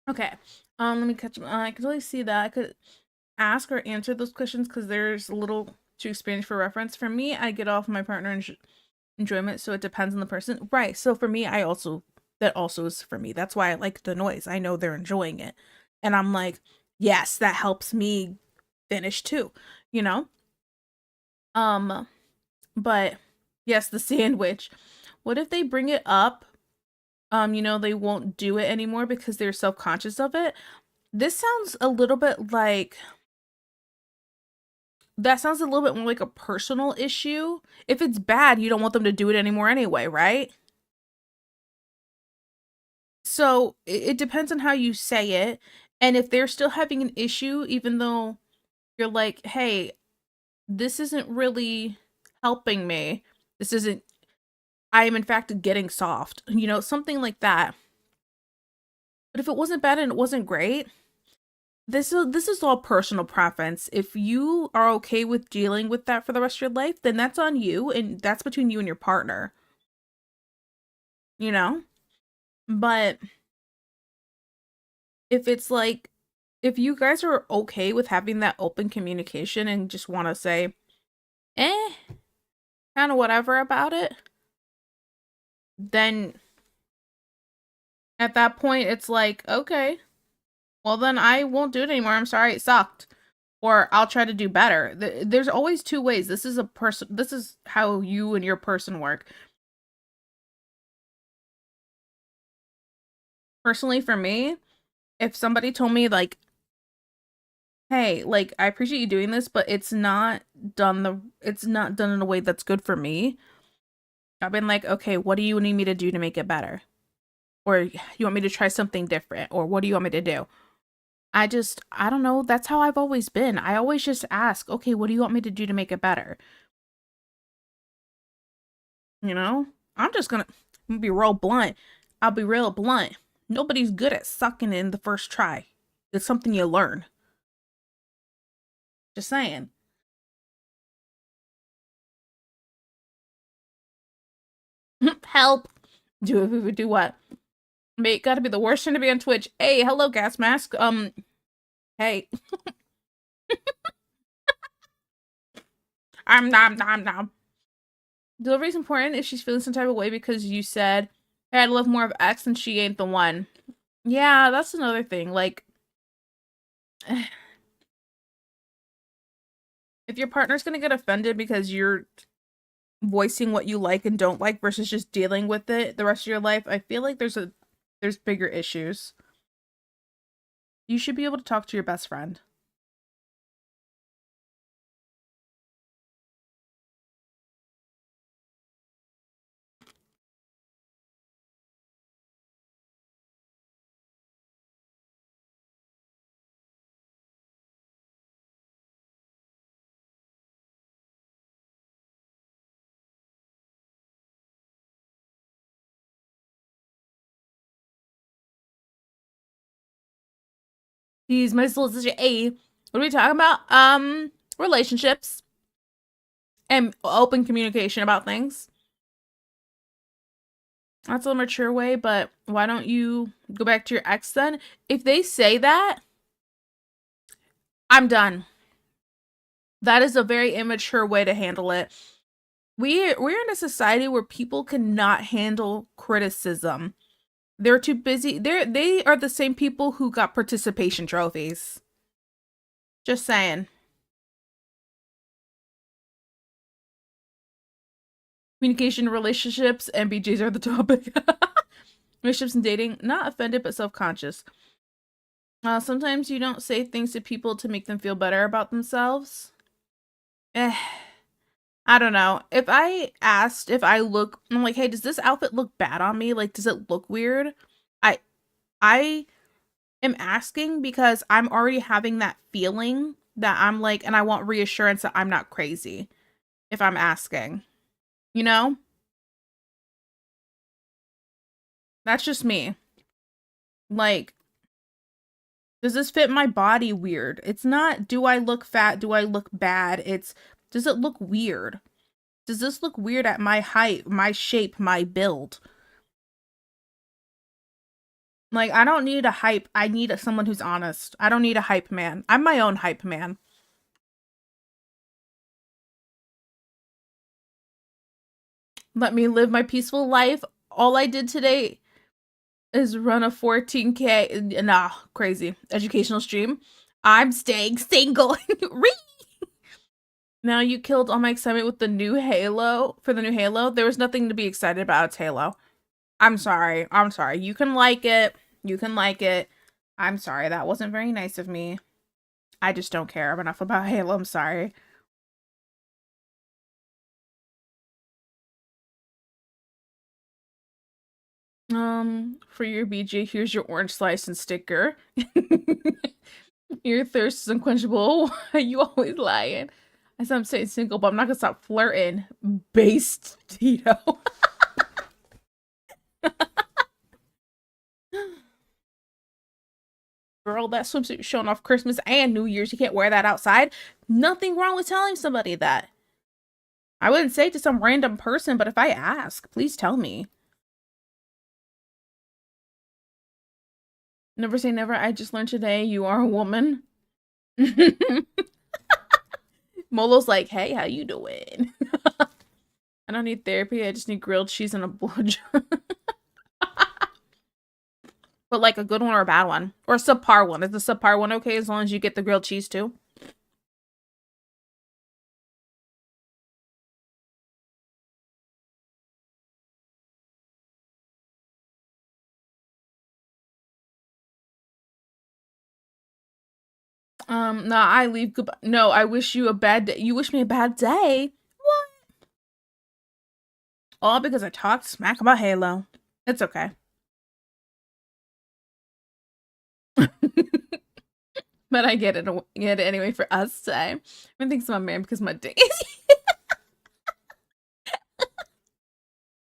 Okay. Let me catch. I can totally see that. I could ask or answer those questions because there's a little too Spanish for reference. For me, I get off my partner enjoyment, so it depends on the person. Right. So for me, that also is for me. That's why I like the noise. I know they're enjoying it. And I'm like, yes, that helps me finish too, you know? Um, but yes, the sandwich. What if they bring it up? They won't do it anymore because they're self-conscious of it. This sounds a little bit like that sounds a little bit more like a personal issue. If it's bad, you don't want them to do it anymore anyway, right? So it depends on how you say it. And if they're still having an issue, even though you're like, hey, this isn't really helping me. This isn't, I am in fact getting soft, something like that. But if it wasn't bad and it wasn't great, this is all personal preference. If you are okay with dealing with that for the rest of your life, then that's on you and that's between you and your partner, you know? But if it's like if you guys are okay with having that open communication and just want to say, eh, kind of whatever about it, then at that point it's like, okay, well then I won't do it anymore. I'm sorry, it sucked. Or I'll try to do better. There's always two ways. This is how you and your person work. Personally for me, if somebody told me like, hey, like I appreciate you doing this, but it's not done in a way that's good for me. I've been like, okay, what do you need me to do to make it better? Or you want me to try something different? Or what do you want me to do? I don't know. That's how I've always been. I always just ask, okay, what do you want me to do to make it better? You know? I'm gonna be real blunt. I'll be real blunt. Nobody's good at sucking in the first try. It's something you learn. Just saying. Help. Do what? Mate, gotta be the worst thing to be on Twitch. Hey, hello, gas mask. Hey. I'm nom. Delivery's important if she's feeling some type of way because you said, hey, I'd love more of X and she ain't the one. Yeah, that's another thing. Like, If your partner's gonna get offended because you're voicing what you like and don't like versus just dealing with it the rest of your life, I feel like there's bigger issues. You should be able to talk to your best friend. He's my solicitor. A. What are we talking about? Relationships and open communication about things. That's a mature way, but why don't you go back to your ex then? If they say that, I'm done. That is a very immature way to handle it. We're in a society where people cannot handle criticism. They're too busy. They are the same people who got participation trophies. Just saying. Communication, relationships, and BJs are the topic. Relationships and dating, not offended but self-conscious. Sometimes you don't say things to people to make them feel better about themselves. I don't know. If I asked if I'm like, hey, does this outfit look bad on me? Like, does it look weird? I I am asking because I'm already having that feeling that I'm like, and I want reassurance that I'm not crazy if I'm asking. You know? That's just me. Like, does this fit my body weird? It's not, do I look fat? Do I look bad? It's, does it look weird? Does this look weird at my height, my shape, my build? Like, I don't need a hype. I need someone who's honest. I don't need a hype man. I'm my own hype man. Let me live my peaceful life. All I did today is run a 14K. Nah, crazy. Educational stream. I'm staying single. Now you killed all my excitement with the new Halo. For the new Halo, there was nothing to be excited about. It's Halo. I'm sorry. I'm sorry. You can like it. You can like it. I'm sorry. That wasn't very nice of me. I just don't care enough about Halo. I'm sorry. For your BJ, here's your orange slice and sticker. Your thirst is unquenchable. Why are you always lying? I said I'm staying single, but I'm not gonna stop flirting. Based Tito. Girl, that swimsuit showing off Christmas and New Year's. You can't wear that outside. Nothing wrong with telling somebody that. I wouldn't say it to some random person, but if I ask, please tell me. Never say never. I just learned today you are a woman. Molo's like, hey, how you doing? I don't need therapy. I just need grilled cheese and a blowjob. But like a good one or a bad one? Or a subpar one. Is the subpar one okay as long as you get the grilled cheese too? No, I leave goodbye. No, I wish you a bad day. You wish me a bad day? What? All because I talked smack about Halo. It's okay. But I get it anyway for us today. I think I'm a man because my dick is.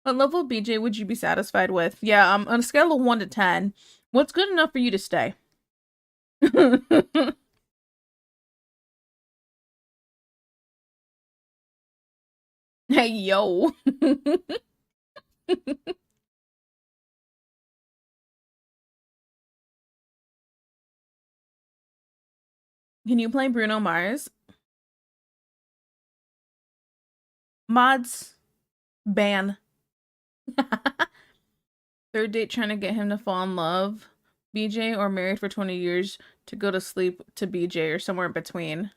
What level of BJ would you be satisfied with? Yeah, on a scale of 1 to 10, what's good enough for you to stay? Hey, yo. Can you play Bruno Mars? Mods, ban. Third date trying to get him to fall in love. BJ or married for 20 years to go to sleep to BJ or somewhere in between.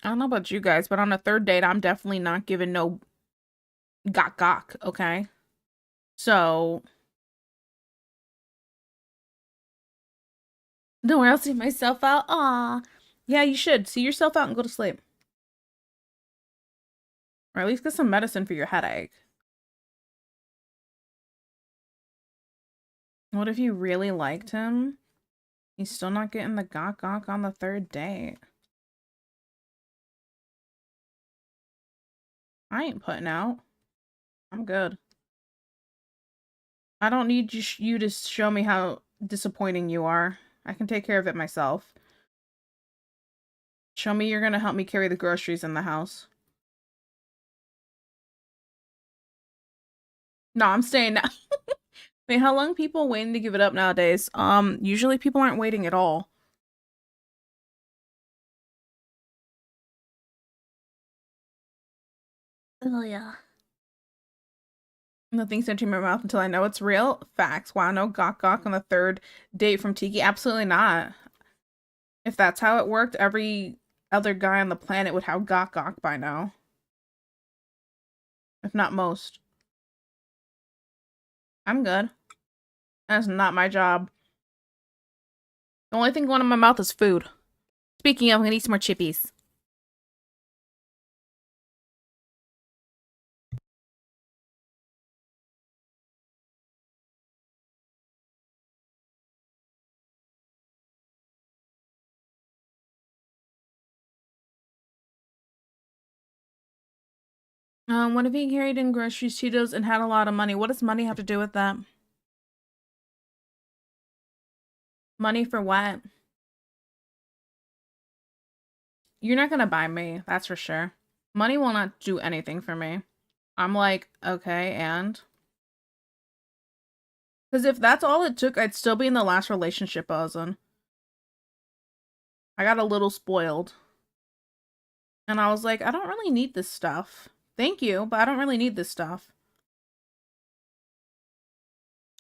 I don't know about you guys, but on a third date, I'm definitely not giving no gok, okay? So, don't worry, I'll see myself out. Aw. Yeah, you should. See yourself out and go to sleep. Or at least get some medicine for your headache. What if you really liked him? He's still not getting the gok on the third date. I ain't putting out. I'm good. I don't need you to show me how disappointing you are. I can take care of it myself. Show me you're gonna help me carry the groceries in the house. No, I'm staying now. Wait, how long people waiting to give it up nowadays? Usually people aren't waiting at all. Oh yeah. Nothing's entering my mouth until I know it's real. Facts. Wow, no gok on the third date from Tiki. Absolutely not. If that's how it worked, every other guy on the planet would have gok by now. If not most. I'm good. That's not my job. The only thing going in my mouth is food. Speaking of, I'm gonna eat some more chippies. What if he carried in groceries, Cheetos, and had a lot of money? What does money have to do with that? Money for what? You're not gonna buy me, that's for sure. Money will not do anything for me. I'm like, okay, and? Because if that's all it took, I'd still be in the last relationship I was in. I got a little spoiled. And I was like, I don't really need this stuff. Thank you, but I don't really need this stuff.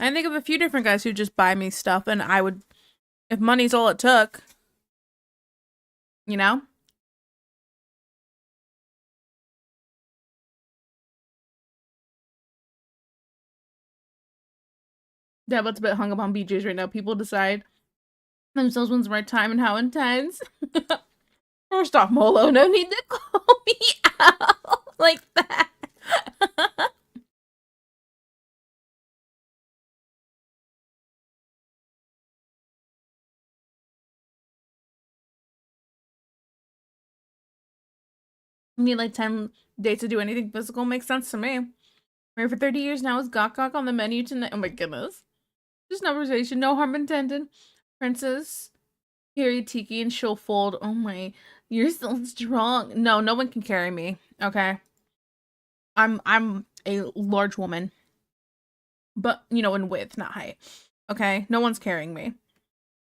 I think of a few different guys who just buy me stuff, and I would, if money's all it took, you know? Yeah, but it's a bit hung up on BJ's right now. People decide themselves when's the right time and how intense. First off, Molo, no need to call me out like that. I mean, like 10 days to do anything physical makes sense to me. Married for 30 years now is gok on the menu tonight. Oh my goodness. Just no conversation, no harm intended. Princess, carry Tiki and she'll fold. Oh my, you're so strong. No, no one can carry me. Okay. I'm a large woman. But, you know, in width, not height. Okay? No one's carrying me.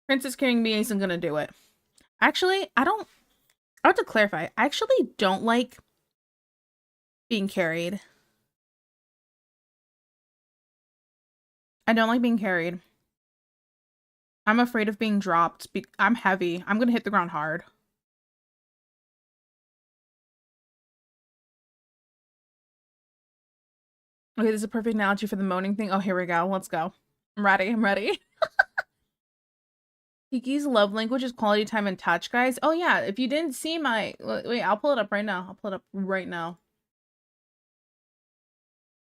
Princess carrying me isn't gonna do it. Actually, I have to clarify. I actually don't like being carried. I don't like being carried. I'm afraid of being dropped. I'm heavy. I'm gonna hit the ground hard. Okay, this is a perfect analogy for the moaning thing. Oh, here we go. Let's go. I'm ready. I'm ready. Kiki's love language is quality time and touch, guys. Oh, yeah. If you didn't see my... Wait, I'll pull it up right now. I'll pull it up right now.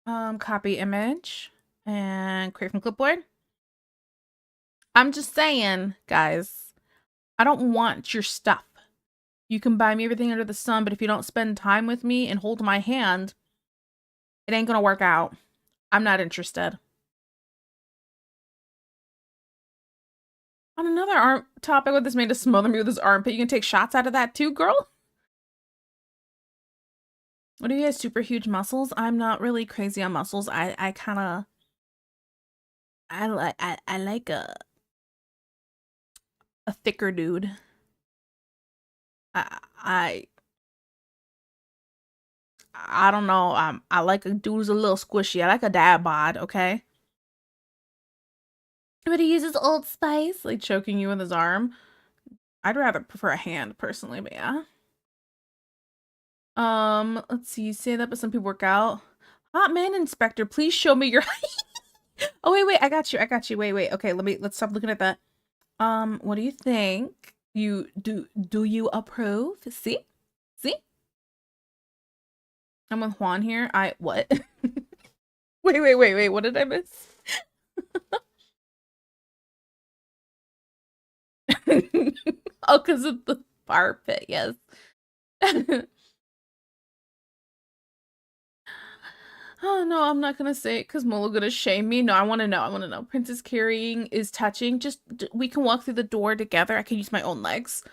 Copy image. And create from clipboard. I'm just saying, guys. I don't want your stuff. You can buy me everything under the sun, but if you don't spend time with me and hold my hand, it ain't gonna work out. I'm not interested. On another topic with this man to smother me with his armpit, you can take shots out of that too, girl? What do you guys, super huge muscles? I'm not really crazy on muscles. I kind of I like a thicker dude. I I I don't know. I like a dude who's a little squishy. I like a dad bod, okay? But he uses Old Spice, like choking you with his arm. I'd rather prefer a hand personally, but yeah. Let's see. You say that, but some people work out. Hot man inspector, please show me your. Oh wait, I got you. Wait. Okay, let's stop looking at that. What do you think? Do you approve? See? See? I'm with Juan here. What? Wait. What did I miss? Oh, because of the fire pit, yes. Oh no, I'm not gonna say it because Molo gonna shame me. No, I want to know. Princess carrying is touching. We can walk through the door together. I can use my own legs.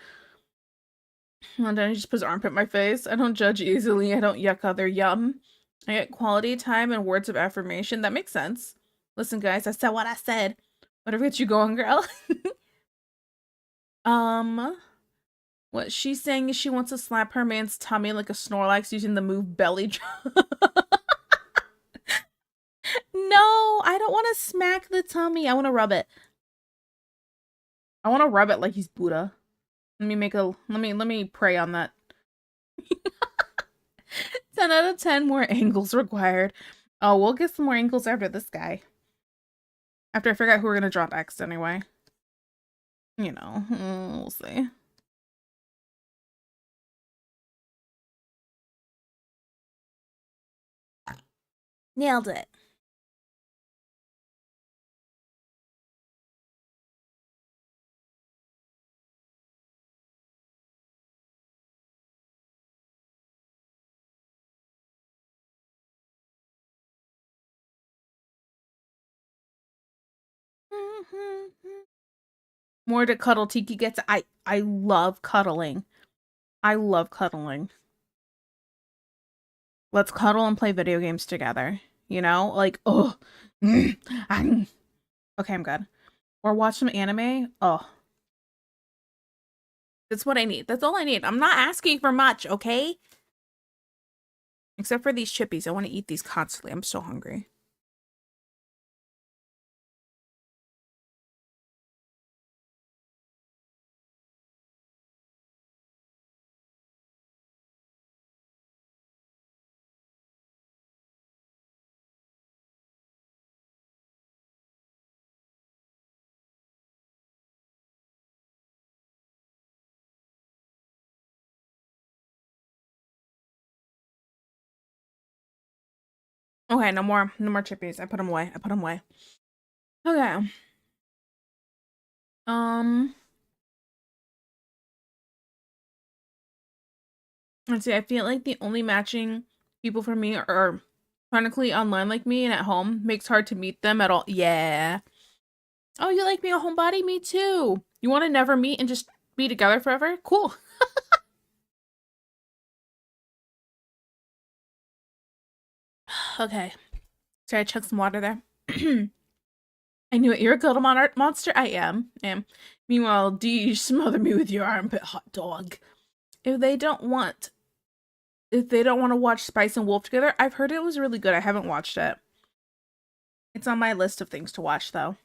And then he just puts armpit in my face. I don't judge easily. I don't yuck other yum. I get quality time and words of affirmation. That makes sense. Listen, guys, I said what I said. Whatever gets you going, girl. um, what she's saying is she wants to slap her man's tummy like a Snorlax using the move belly drop. No, I don't want to smack the tummy. I want to rub it. I want to rub it like he's Buddha. Let me pray on that. 10 out of 10 more angles required. Oh, we'll get some more angles after this guy. After I figure out who we're gonna draw next anyway. You know, we'll see. Nailed it. More to cuddle Tiki gets. I love cuddling. I love cuddling. Let's cuddle and play video games together. You know? Like, oh. Okay, I'm good. Or watch some anime. Oh. That's what I need. That's all I need. I'm not asking for much, okay? Except for these chippies. I want to eat these constantly. I'm so hungry. Okay, no more chippies. I put them away. Okay. Let's see. I feel like the only matching people for me are chronically online like me and at home. Makes hard to meet them at all. Yeah. Oh, you like being a homebody? Me too. You want to never meet and just be together forever? Cool. Okay. Sorry, I chugged some water there. I knew it. You're a good monster. I am. Meanwhile, D, smother me with your armpit, hot dog. If they don't want to watch Spice and Wolf together, I've heard it was really good. I haven't watched it. It's on my list of things to watch, though.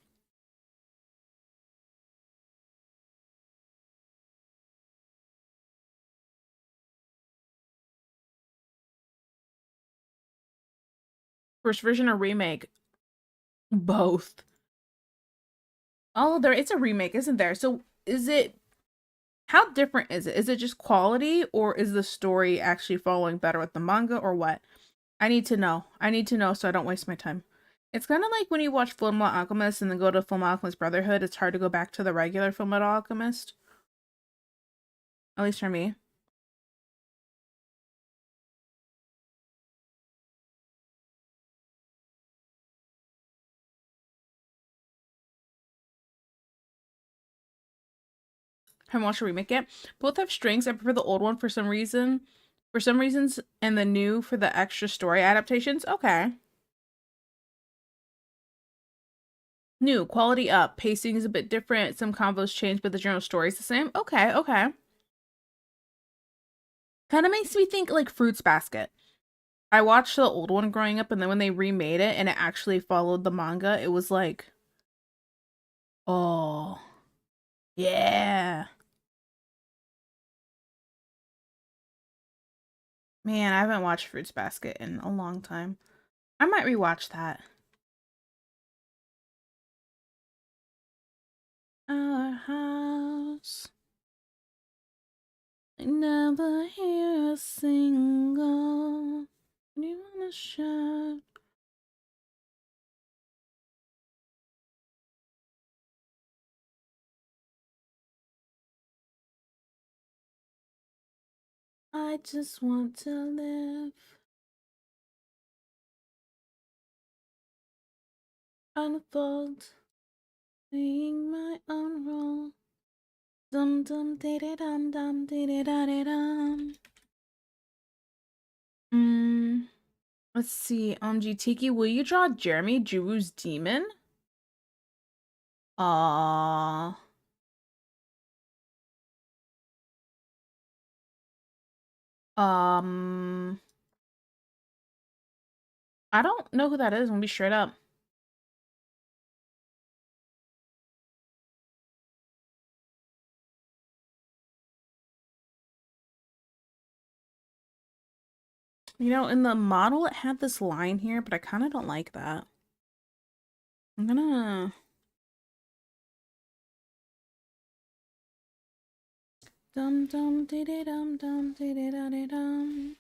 First version or remake? Both. Oh, it's a remake, isn't there? So how different is it? Is it just quality or is the story actually following better with the manga or what? I need to know. So I don't waste my time. It's kind of like when you watch Fullmetal Alchemist and then go to Fullmetal Alchemist Brotherhood, it's hard to go back to the regular Fullmetal Alchemist. At least for me. Haven't watched a remake yet. Both have strengths. I prefer the old one for some reason. For some reasons, and the new for the extra story adaptations. Okay. New, quality up. Pacing is a bit different. Some combos change, but the general story is the same. Okay. Kind of makes me think like Fruits Basket. I watched the old one growing up, and then when they remade it and it actually followed the manga, it was like, oh, yeah. Man, I haven't watched Fruits Basket in a long time. I might rewatch that. Our house. I never hear a single. You wanna shout? I just want to live. Unfold. Playing my own role. Dum dum dee dum dum dee da dum. Let's see. Tiki, will you draw Jeremy Juru's demon? Aww. Um, I don't know who that is. I'm gonna be straight up. You know, in the model, it had this line here, but I kind of don't like that. I'm gonna... Dum dum dee dee dum dum dee dee da dee dum.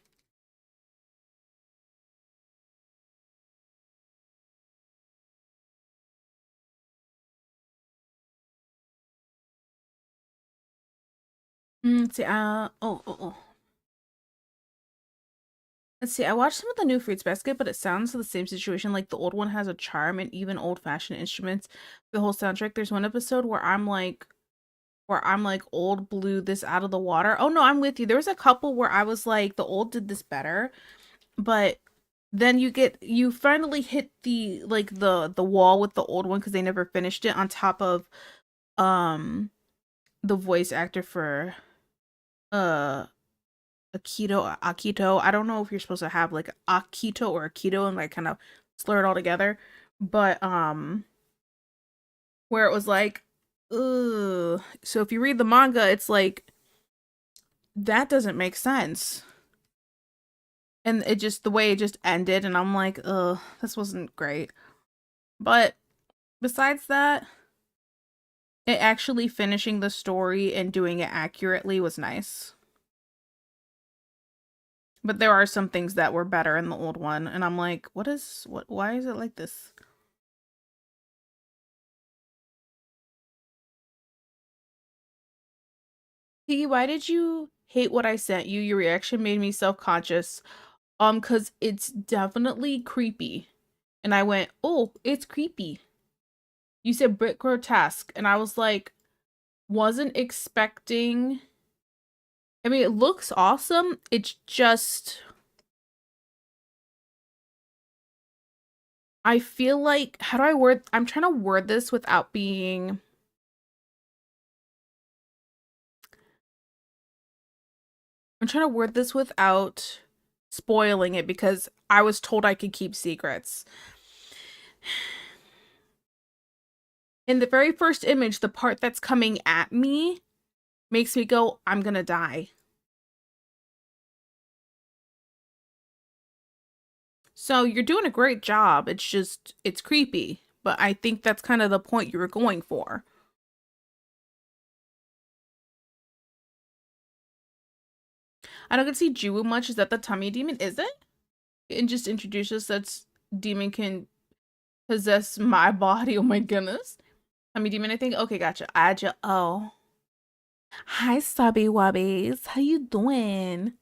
Let's see, Let's see, I watched some of the new Fruits Basket, but it sounds the same situation. Like the old one has a charm and even old-fashioned instruments. The whole soundtrack. There's one episode where I'm like, old blew this out of the water. Oh no, I'm with you. There was a couple where I was like, the old did this better, but then you finally hit the like the wall with the old one because they never finished it on top of the voice actor for uh Akito. I don't know if you're supposed to have like Akito or Akito and like kind of slur it all together, but where it was like, ugh. So if you read the manga, it's like that doesn't make sense. And it just the way it just ended, and I'm like, ugh, this wasn't great. But besides that, it actually finishing the story and doing it accurately was nice. But there are some things that were better in the old one, and I'm like, why is it like this? Piggy, why did you hate what I sent you? Your reaction made me self-conscious. Cause it's definitely creepy. And I went, oh, it's creepy. You said Brit grotesque, and I was like, wasn't expecting. I mean, it looks awesome. It's just I feel like how do I word I'm trying to word this without being I'm trying to word this without spoiling it because I was told I could keep secrets. In the very first image, the part that's coming at me makes me go, I'm gonna die. So you're doing a great job. It's just, it's creepy. But I think that's kind of the point you were going for. I don't get to see Jiwoo much. Is that the tummy demon? Is it? And just introduce us that demon can possess my body. Oh my goodness. Tummy demon, I think. Okay, gotcha. Aja. Oh. Hi, Stubby Wubbies. How you doing?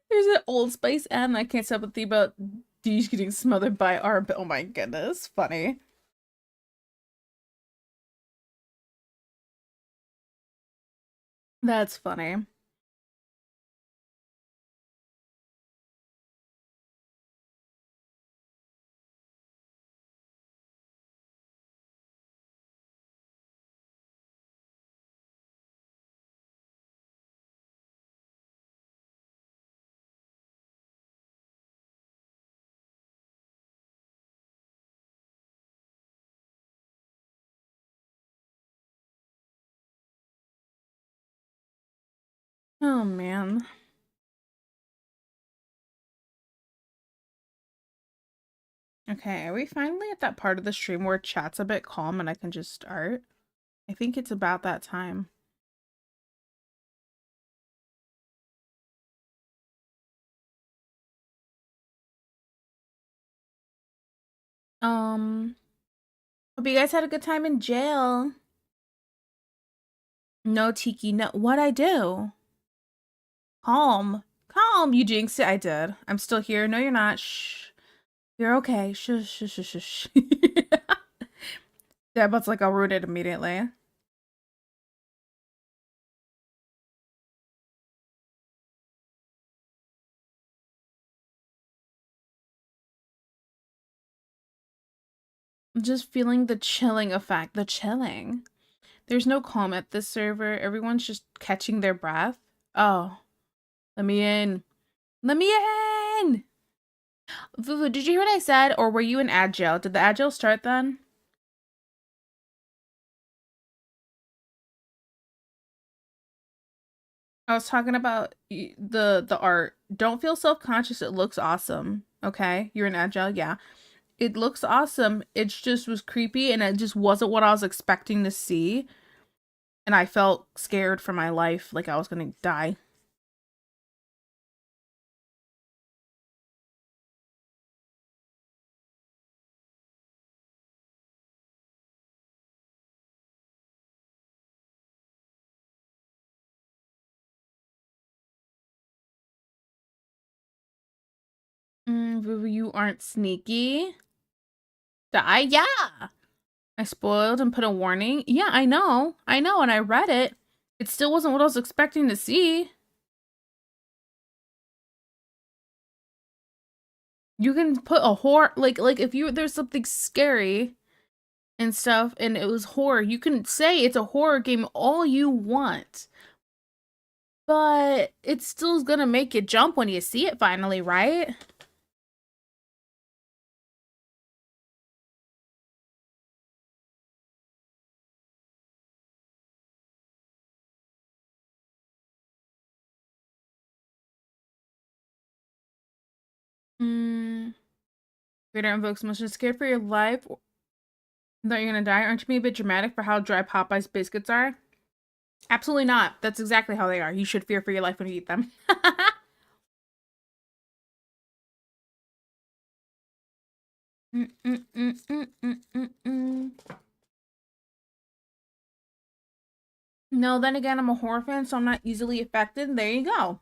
There's an Old Spice ad, and I can't stop to think about Deej getting smothered by our. Oh my goodness, funny. That's funny. Oh man. Okay, are we finally at that part of the stream where chat's a bit calm and I can just start? I think it's about that time. Hope you guys had a good time in jail. No, Tiki, no. What'd I do? Calm. Calm. You jinxed it. I did. I'm still here. No, you're not. Shh. You're okay. Shush, shush, shush, shush. Yeah, but it's like I'll root it immediately. I'm just feeling the chilling effect. The chilling. There's no calm at this server. Everyone's just catching their breath. Oh, let me in. Let me in! Vuvu, did you hear what I said? Or were you in Agile? Did the Agile start then? I was talking about the art. Don't feel self-conscious. It looks awesome. Okay? You're in Agile? Yeah. It looks awesome. It just was creepy and it just wasn't what I was expecting to see. And I felt scared for my life, like I was gonna die. Vuvu, you aren't sneaky. Die? Yeah! I spoiled and put a warning. Yeah, I know. I know, and I read it. It still wasn't what I was expecting to see. You can put a horror like if you there's something scary and stuff and it was horror, you can say it's a horror game all you want. But it still is gonna make you jump when you see it finally, right? Hmm. Greater invokes emotion. Scared for your life that you're gonna die? Aren't you being a bit dramatic for how dry Popeye's biscuits are? Absolutely not. That's exactly how they are. You should fear for your life when you eat them. No, then again, I'm a horror fan, so I'm not easily affected. There you go.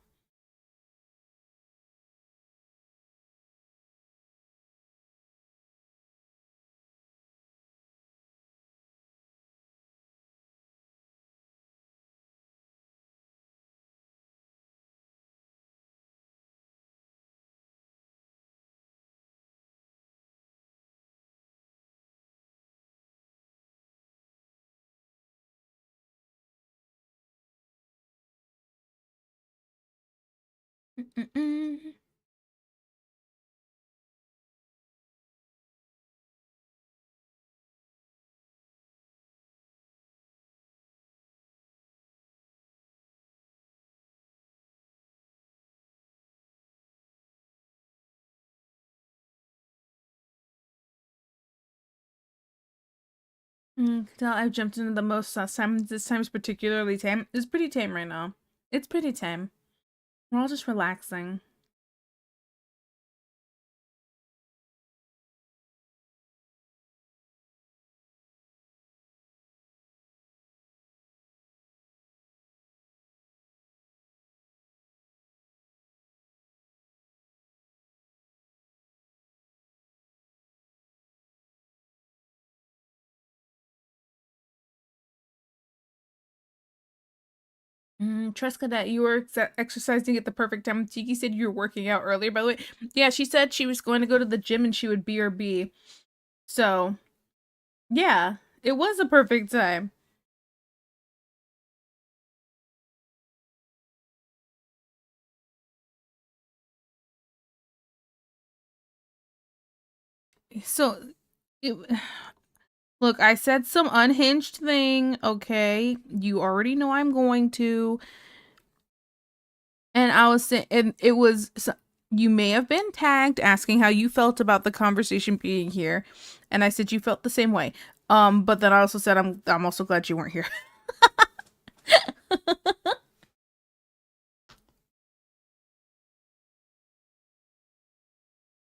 Tell I've jumped into the most time. This time's particularly tame. It's pretty tame right now. It's pretty tame. We're all just relaxing. Tresca, that you were exercising at the perfect time. Tiki said you were working out earlier, by the way. Yeah, she said she was going to go to the gym and she would BRB. So, yeah, it was a perfect time. So, it, look, I said some unhinged thing, okay? You already know I'm going to. And I was saying, and it was, you may have been tagged asking how you felt about the conversation being here. And I said you felt the same way. But then I also said, I'm also glad you weren't here.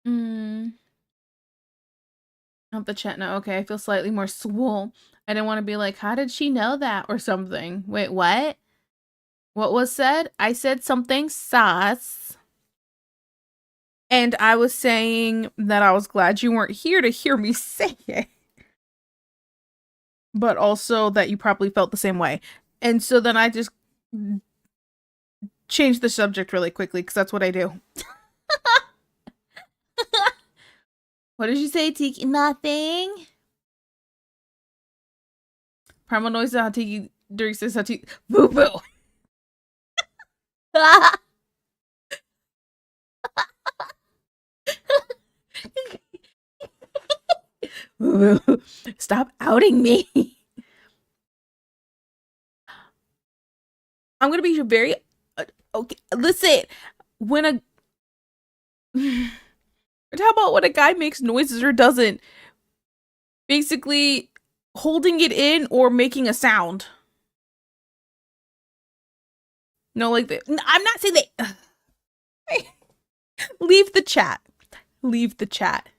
Mm. Not the chat now. Okay, I feel slightly more swole. I didn't want to be like, how did she know that or something? Wait, what? What was said? I said something sus. And I was saying that I was glad you weren't here to hear me say it. But also that you probably felt the same way. And so then I just changed the subject really quickly because that's what I do. What did you say, Tiki? Nothing. Primal noise on Tiki during says how Tiki. Boo boo. Boo boo. Stop outing me. I'm gonna be very okay. Listen, when a how about when a guy makes noises or doesn't? Basically, holding it in or making a sound. No, like the, I'm not saying that. Leave the chat. Leave the chat.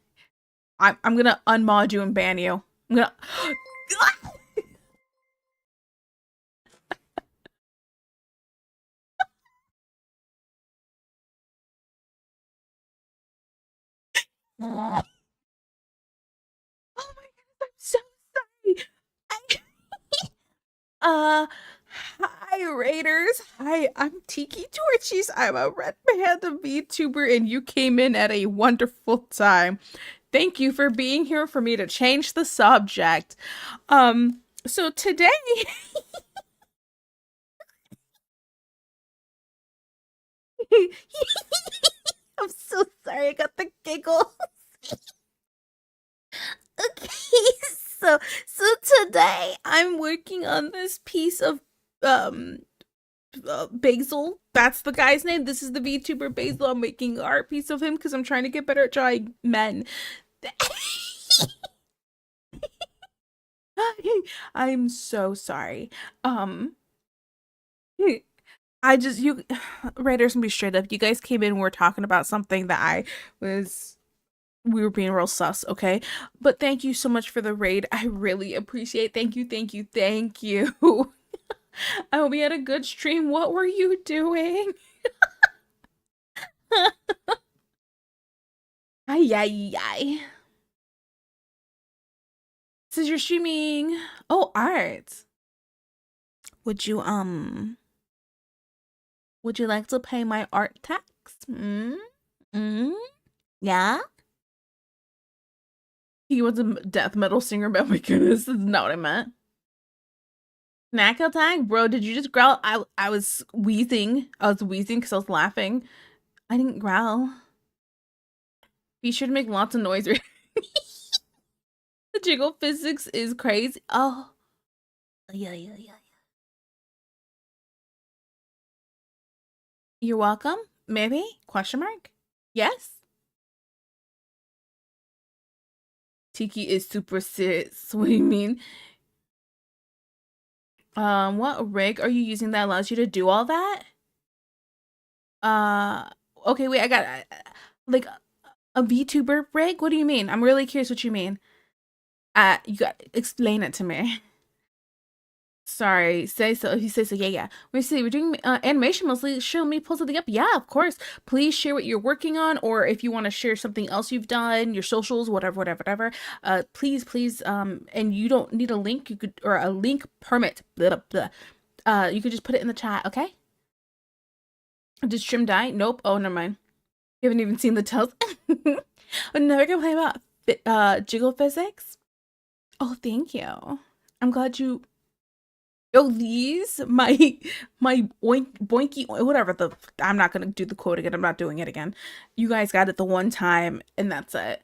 I'm gonna unmod you and ban you. I'm gonna. Oh my god, I'm so sorry. Uh, hi Raiders. Hi, I'm Tiki Torchies. I'm a Red Panda VTuber, and you came in at a wonderful time. Thank you for being here for me to change the subject. So today I'm so sorry, I got the giggles. Okay, so today I'm working on this piece of um Basil. That's the guy's name. This is the VTuber Basil. I'm making art piece of him because I'm trying to get better at drawing men. I'm so sorry. I just you Raiders can be straight up. You guys came in and we were talking about something that we were being real sus, okay? But thank you so much for the raid. I really appreciate. Thank you, thank you, thank you. I hope you had a good stream. What were you doing? Ay ay ay. Says you're streaming. Oh, art. Would you would you like to pay my art tax? Yeah? He was a death metal singer, but oh my goodness, this is not what I meant. Snack attack? Bro, did you just growl? I was wheezing. I was wheezing because I was laughing. I didn't growl. Be sure to make lots of noise. The jiggle physics is crazy. Oh. Yeah. You're welcome? Maybe? Question mark? Yes? Tiki is super serious. What do you mean? What rig are you using that allows you to do all that? Okay, wait, I got like a VTuber rig? What do you mean? I'm really curious what you mean. You got explain it to me. Sorry, say so. He says so. Yeah. We see we're doing animation mostly. Show me pull something up. Yeah, of course. Please share what you're working on, or if you want to share something else you've done, your socials, whatever. Please. And you don't need a link. You could or a link permit. Blah, blah, blah. You could just put it in the chat. Okay. Did Stream die? Nope. Oh, never mind. You haven't even seen the tells. I'm never gonna play about jiggle physics. Oh, thank you. I'm glad you. Oh, these my boinky whatever the I'm not gonna do the quote again. I'm not doing it again. You guys got it the one time and that's it.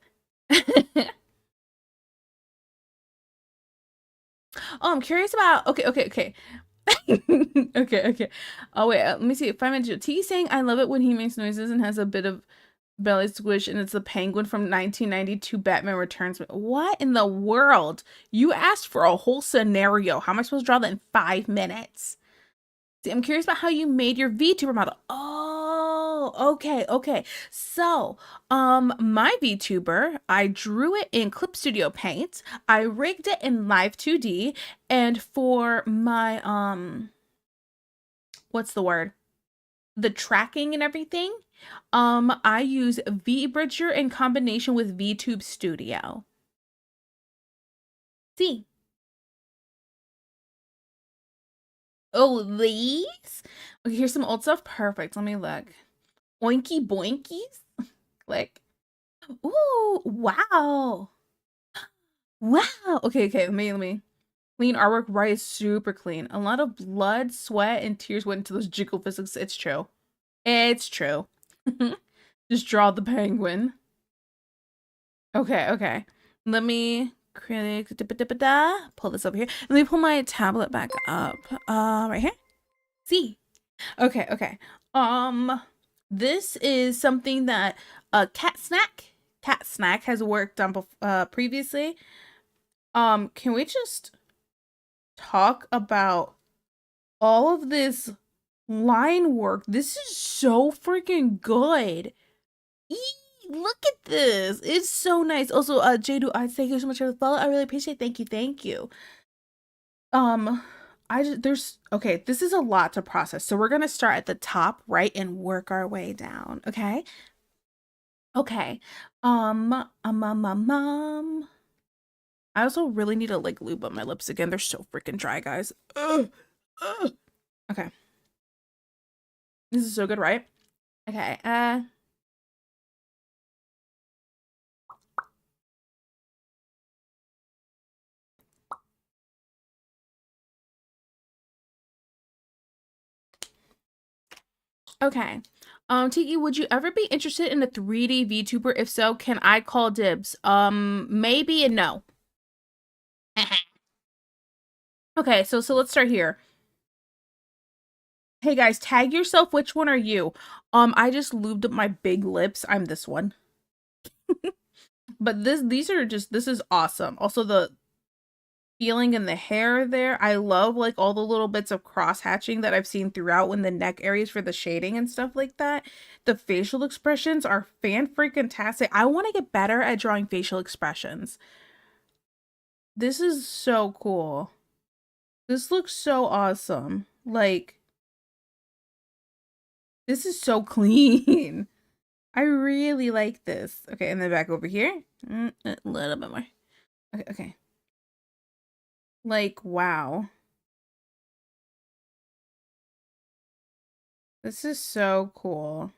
Oh, I'm curious about okay. Okay. Oh wait, let me see. 5 minutes. T saying I love it when he makes noises and has a bit of belly squish, and it's the penguin from 1992 Batman Returns. What in the world? You asked for a whole scenario. How am I supposed to draw that in 5 minutes? See, I'm curious about how you made your VTuber model. Oh, okay. So, my VTuber, I drew it in Clip Studio Paint. I rigged it in Live 2D, and for my what's the word? The tracking and everything, I use VBridger in combination with VTube Studio. See? Oh, these? Okay, here's some old stuff. Perfect. Let me look. Oinky boinkies? Click. Ooh, wow. Wow. Okay. Let me. Clean artwork, right? Is super clean. A lot of blood, sweat, and tears went into those jiggle physics. It's true. It's true. Just draw the penguin. Okay. Let me pull this over here. Let me pull my tablet back up. Right here. See. Okay. This is something that Cat Snack has worked on previously. Can we just talk about all of this line work? This is so freaking good. Look at this. It's so nice. Also, Jadu, I thank you so much for the follow. I really appreciate it. Thank you. Okay, this is a lot to process. So we're gonna start at the top right and work our way down. Okay. I also really need to like lube up my lips again. They're so freaking dry, guys. Ugh. Okay. This is so good, right? Okay. Okay. Tiki, would you ever be interested in a 3D VTuber? If so, can I call dibs? Maybe and no. Okay, so let's start here. Hey guys, tag yourself. Which one are you? I just lubed up my big lips. I'm this one. But this is awesome. Also the feeling in the hair there. I love like all the little bits of cross hatching that I've seen throughout in the neck areas for the shading and stuff like that. The facial expressions are fan-freaking-tastic. I want to get better at drawing facial expressions. This is so cool. This looks so awesome. Like, this is so clean. I really like this. Okay, and then back over here. A little bit more. Okay. Like, wow. This is so cool.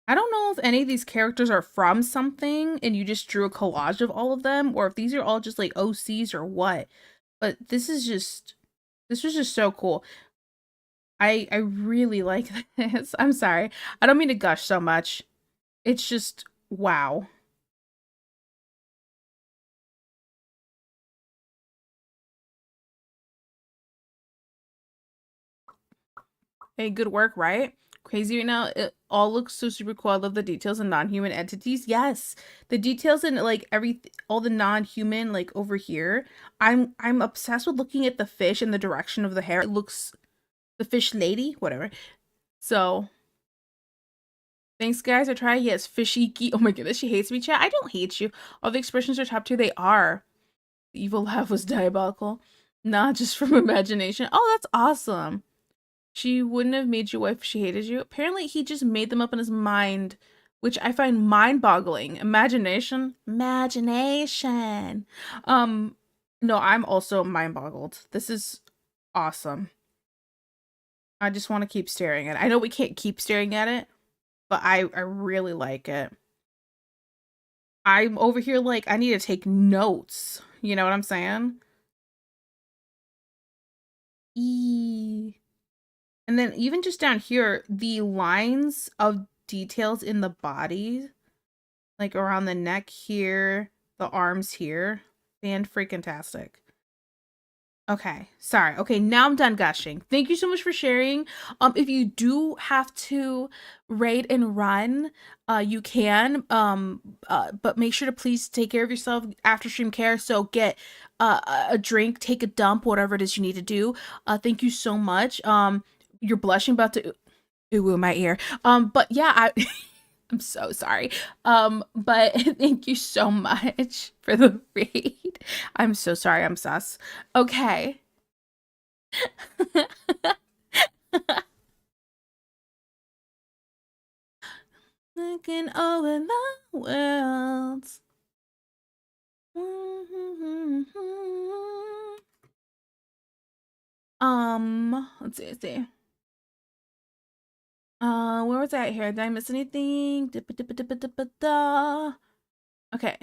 I don't know if any of these characters are from something and you just drew a collage of all of them, or if these are all just like OCs or what. But this was just so cool. I really like this. I'm sorry. I don't mean to gush so much. It's just wow. Hey, good work, right? Crazy right now. It all looks so super cool. I love the details in non-human entities. Yes, the details in like all the non-human like over here. I'm obsessed with looking at the fish and the direction of the hair. It looks the fish lady, whatever. So thanks, guys. I try. Yes, Fishiki. Oh my goodness, she hates me, chat. I don't hate you. All the expressions are top tier. They are. The evil laugh was diabolical, not just from imagination. Oh, that's awesome. She wouldn't have made you wife if she hated you. Apparently, he just made them up in his mind, which I find mind-boggling. Imagination. No, I'm also mind-boggled. This is awesome. I just want to keep staring at it. I know we can't keep staring at it, but I really like it. I'm over here like, I need to take notes. You know what I'm saying? And then even just down here, the lines of details in the body, like around the neck here, the arms here. Fan-freaking-tastic. Okay, sorry. Okay, now I'm done gushing. Thank you so much for sharing. If you do have to raid and run, you can. But make sure to please take care of yourself after stream care. So get a drink, take a dump, whatever it is you need to do. Thank you so much. You're blushing about to ooh in my ear. But yeah, I'm so sorry. But thank you so much for the raid. I'm so sorry, I'm sus. Okay. Looking over the world. Let's see. Where was I here? Did I miss anything? Okay.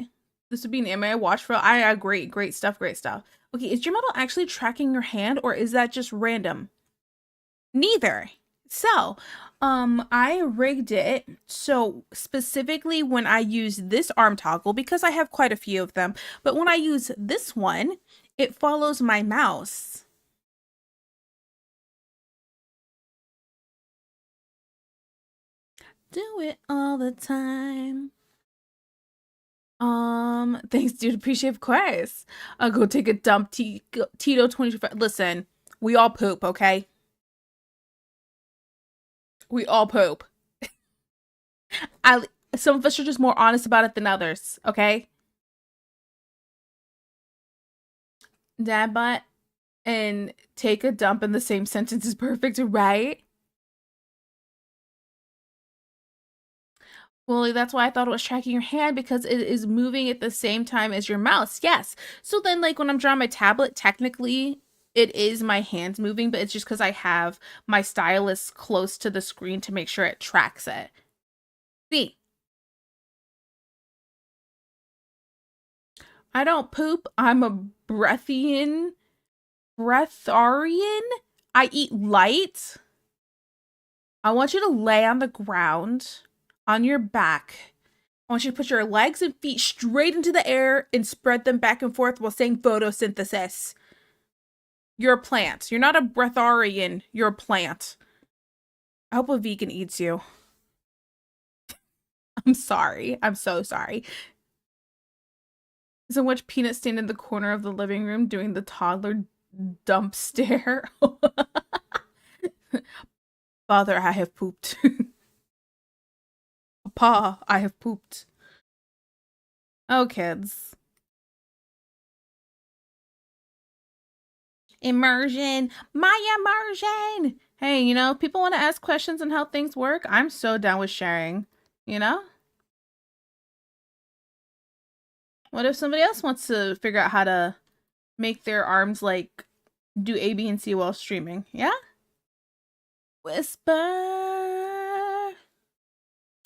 This would be an anime I watch for. I agree. Great stuff, great stuff. Okay, is your model actually tracking your hand or is that just random? Neither. So, I rigged it so specifically when I use this arm toggle, because I have quite a few of them, but when I use this one, it follows my mouse. Do it all the time. Thanks, dude. Appreciate, of course. I'll go take a dump. Tito 25. Listen, we all poop, okay? We all poop. Some of us are just more honest about it than others, okay? Dad butt and take a dump in the same sentence is perfect, right? Well, that's why I thought it was tracking your hand because it is moving at the same time as your mouse. Yes. So then, like, when I'm drawing my tablet, technically it is my hands moving, but it's just because I have my stylus close to the screen to make sure it tracks it. See? I don't poop. I'm a breatharian. I eat light. I want you to lay on the ground on your back. I want you to put your legs and feet straight into the air and spread them back and forth while saying photosynthesis. You're a plant. You're not a breatharian. You're a plant. I hope a vegan eats you. I'm sorry. I'm so sorry. So much Peanut stand in the corner of the living room doing the toddler dump stare. Father, I have pooped. Papa, I have pooped. Oh, kids. Immersion. My immersion. Hey, you know, if people want to ask questions on how things work, I'm so down with sharing, you know? What if somebody else wants to figure out how to make their arms, like, do A, B, and C while streaming? Yeah? Whisper.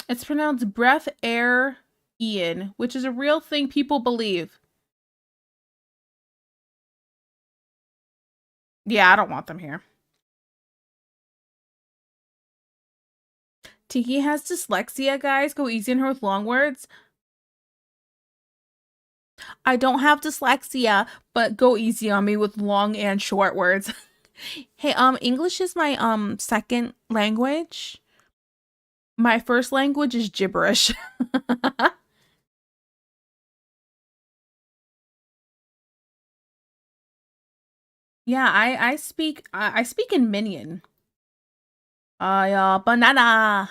It's pronounced breath, air, Ian, which is a real thing people believe. Yeah, I don't want them here. Tiki has dyslexia, guys. Go easy on her with long words. I don't have dyslexia, but go easy on me with long and short words. Hey, English is my second language. My first language is gibberish. Yeah, I speak in Minion. Banana.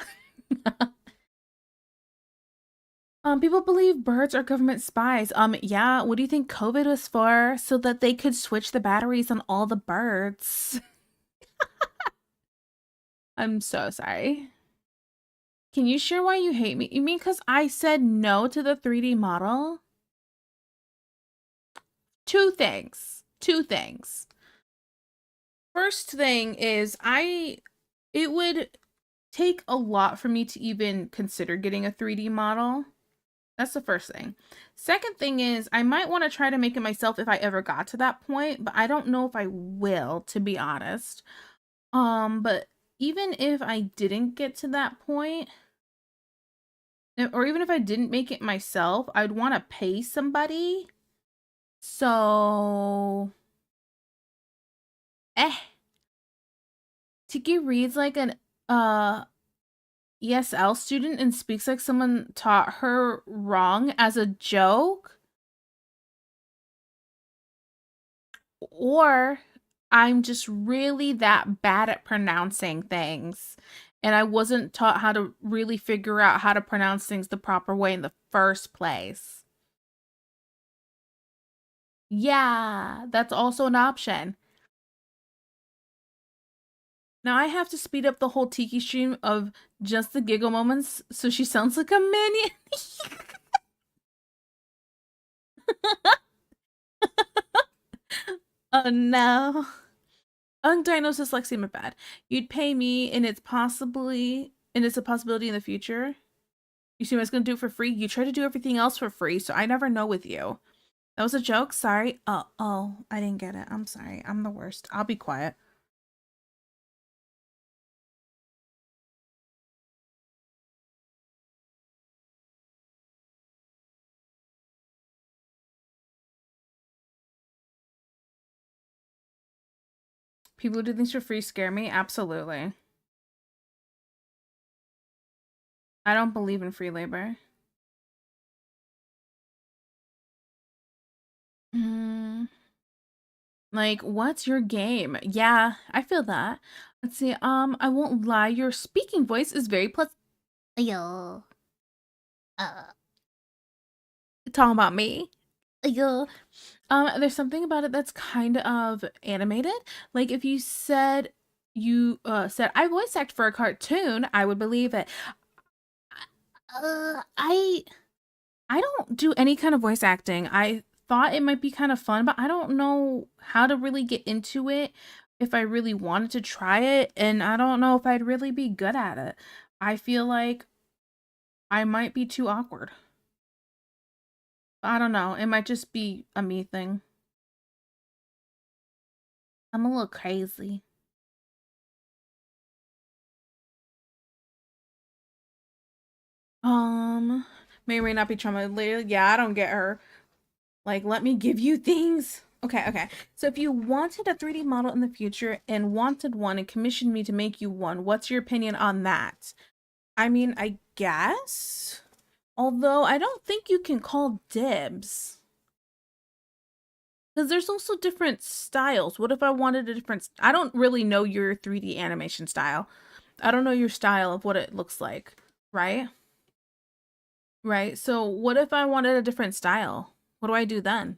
People believe birds are government spies. Yeah, what do you think COVID was for? So that they could switch the batteries on all the birds. I'm so sorry. Can you share why you hate me? You mean because I said no to the 3D model? Two things. Two things. First thing is it would take a lot for me to even consider getting a 3D model. That's the first thing. Second thing is I might want to try to make it myself if I ever got to that point, but I don't know if I will, to be honest. But even if I didn't get to that point, Or even if I didn't make it myself, I'd want to pay somebody. So, eh. Tiki reads like an ESL student and speaks like someone taught her wrong as a joke. Or I'm just really that bad at pronouncing things. And I wasn't taught how to really figure out how to pronounce things the proper way in the first place. Yeah, that's also an option. Now I have to speed up the whole Tiki stream of just the giggle moments so she sounds like a minion. Oh no. Undiagnosed dyslexia, my bad. You'd pay me and it's a possibility in the future. You seem I was gonna do it for free. You try to do everything else for free, so I never know with you. That was a joke. Sorry. Oh, I didn't get it. I'm sorry. I'm the worst. I'll be quiet. People who do things for free scare me. Absolutely. I don't believe in free labor. Mm, like, what's your game? Yeah, I feel that. Let's see. I won't lie. Your speaking voice is very pleasant. Yo. Talking about me. Yo. There's something about it that's kind of animated. Like if you said I voice act for a cartoon, I would believe it. Uh, I I don't do any kind of voice acting. I thought it might be kind of fun, but I don't know how to really get into it if I really wanted to try it, and I don't know if I'd really be good at it. I feel like I might be too awkward. I don't know. It might just be a me thing. I'm a little crazy. May or may not be trauma related. Yeah, I don't get her. Like, let me give you things. Okay. So if you wanted a 3D model in the future and wanted one and commissioned me to make you one, what's your opinion on that? I mean, I guess. Although I don't think you can call dibs. Because there's also different styles. What if I wanted a different... I don't really know your 3D animation style. I don't know your style of what it looks like, right? Right. So what if I wanted a different style? What do I do then?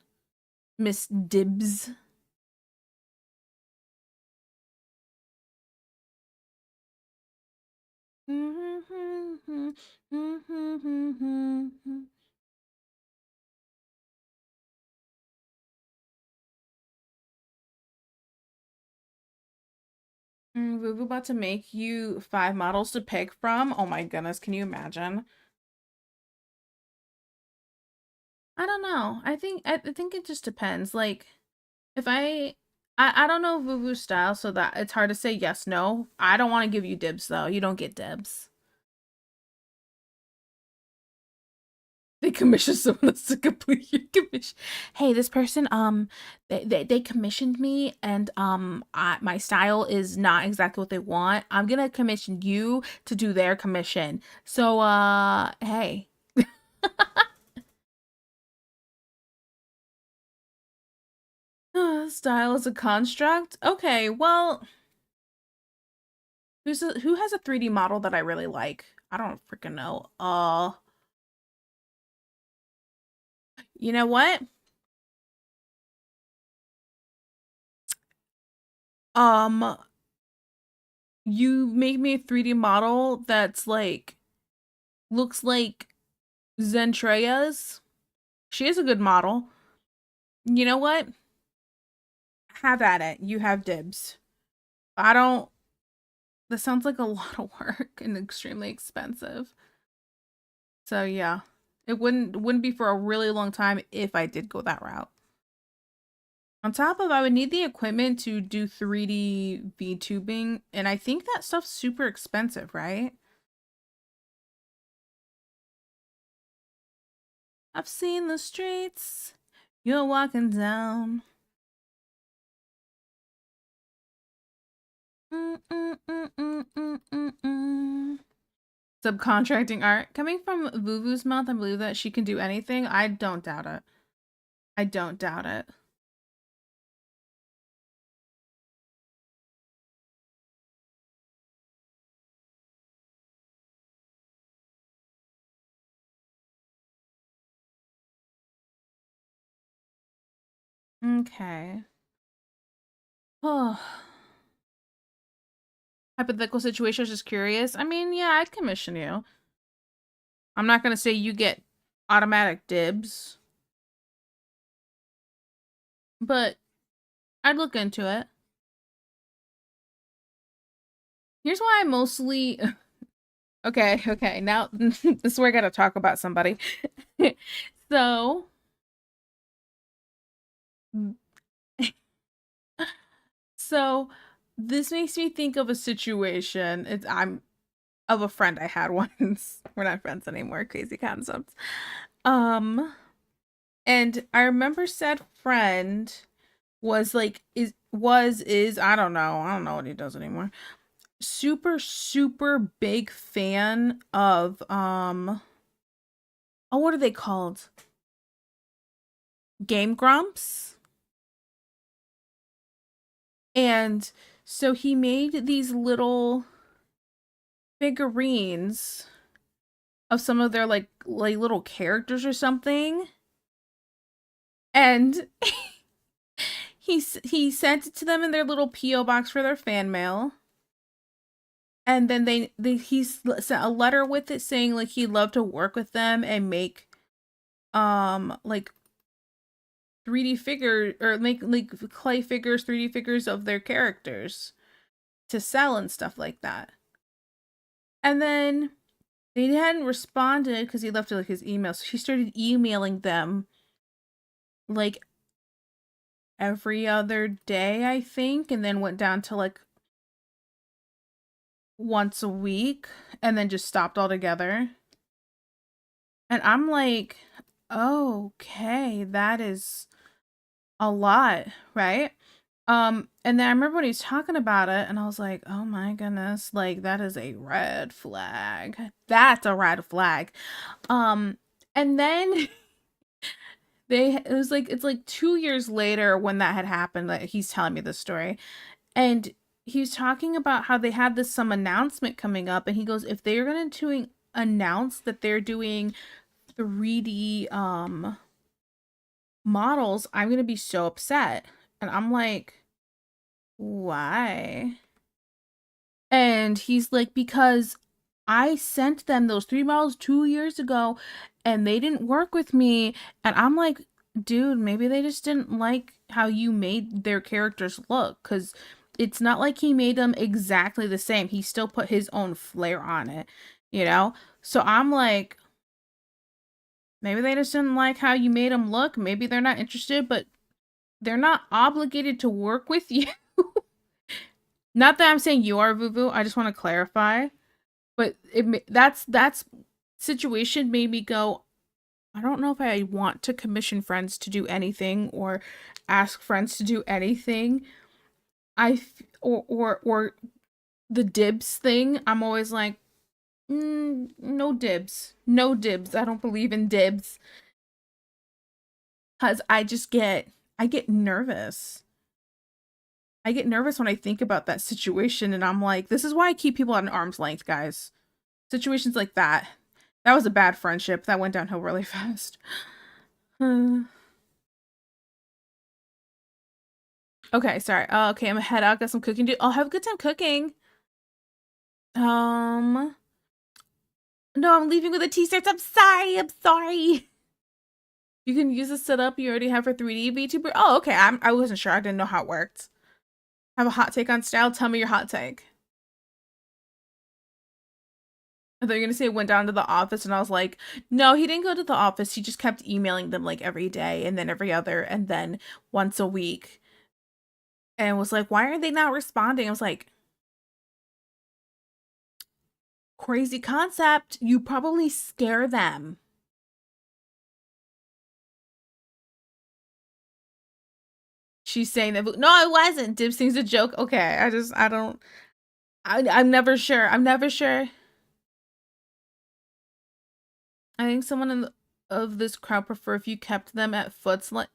Miss Dibs. Vuvu about to make you 5 models to pick from. Oh my goodness, can you imagine? I don't know. I think it just depends. Like if I don't know Vuvu's style, so that it's hard to say yes, no. I don't want to give you dibs though. You don't get dibs. They commissioned someone else to complete your commission. Hey, this person, they commissioned me, and my style is not exactly what they want. I'm gonna commission you to do their commission. So, hey, style is a construct. Okay, well, who has a 3D model that I really like? I don't freaking know. You know what? Um, you make me a 3D model that's like looks like Zentreya's. She is a good model. You know what? Have at it. You have dibs. I don't. This sounds like a lot of work and extremely expensive. So yeah, it wouldn't be for a really long time if I did go that route. On top of, I would need the equipment to do 3D VTubing, and I think that stuff's super expensive, right? I've seen the streets you're walking down. Subcontracting art. Coming from Vuvu's mouth, I believe that she can do anything. I don't doubt it. I don't doubt it. Okay. Oh. Hypothetical situation, just curious. I mean, yeah, I'd commission you. I'm not gonna say you get automatic dibs, but I'd look into it. Here's why I mostly okay, now this is where I gotta talk about somebody. So so this makes me think of a situation. I'm of a friend I had once. We're not friends anymore, crazy concepts. And I remember said friend was like is I don't know. I don't know what he does anymore. Super big fan of oh, what are they called? Game Grumps. And so he made these little figurines of some of their like little characters or something. And he sent it to them in their little PO box for their fan mail. And then he sent a letter with it saying like he'd love to work with them and make like 3D figure or make like clay figures, 3D figures of their characters to sell and stuff like that. And then they hadn't responded because he left like his email. So he started emailing them like every other day, I think, and then went down to like once a week and then just stopped altogether. And I'm like, okay, that is a lot, right? And then I remember when he was talking about it and I was like, oh my goodness, like that is a red flag. That's a red flag. And then it was like it's like 2 years later when that had happened that he's telling me this story. And he was talking about how they had this some announcement coming up and he goes, if they're gonna announce that they're doing 3D models, I'm gonna be so upset. And I'm like, why? And he's like, because I sent them those 3 models 2 years ago and they didn't work with me. And I'm like, dude, maybe they just didn't like how you made their characters look. Because it's not like he made them exactly the same. He still put his own flair on it, you know? So I'm like, maybe they just didn't like how you made them look. Maybe they're not interested, but they're not obligated to work with you. Not that I'm saying you are, Vuvu. I just want to clarify. But that's situation made me go, I don't know if I want to commission friends to do anything or ask friends to do anything. Or the dibs thing. I'm always like, no dibs, no dibs. I don't believe in dibs because I get nervous. I get nervous when I think about that situation, and I'm like, this is why I keep people at an arm's length, guys. Situations like that. That was a bad friendship. That went downhill really fast. Okay, sorry. Okay, I'm head out. Got some cooking to do. I'll have a good time cooking. No, I'm leaving with a t-shirt. I'm sorry. I'm sorry. You can use the setup you already have for 3D VTuber. Oh, okay. I wasn't sure. I didn't know how it worked. Have a hot take on style. Tell me your hot take. I thought you were gonna say went down to the office, and I was like, no, he didn't go to the office. He just kept emailing them like every day, and then every other, and then once a week, and was like, why are they not responding? I was like, crazy concept. You probably scare them. She's saying that. No, it wasn't. Dibs thinks a joke. Okay, I don't. I'm never sure. I'm never sure. I think someone of this crowd prefer if you kept them at Foot's like.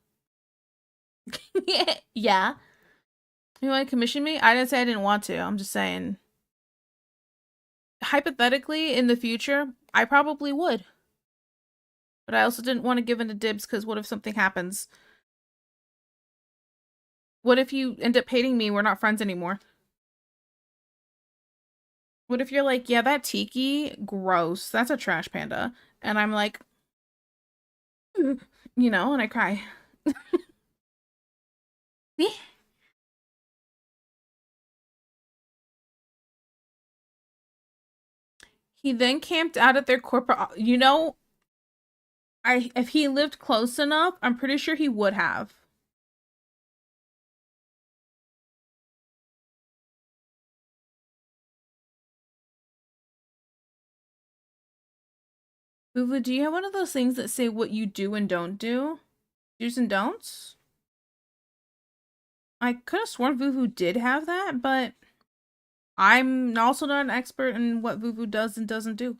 Yeah. You want to commission me? I didn't say I didn't want to. I'm just saying. Hypothetically, in the future, I probably would. But I also didn't want to give in to Dibs because what if something happens? What if you end up hating me? We're not friends anymore. What if you're like, yeah, that Tiki, gross. That's a trash panda. And I'm like, you know, and I cry. He then camped out at their corporate. You know, if he lived close enough, I'm pretty sure he would have. Vuvu, do you have one of those things that say what you do and don't do? Do's and don'ts? I could have sworn Vuvu did have that, but I'm also not an expert in what Vuvu does and doesn't do.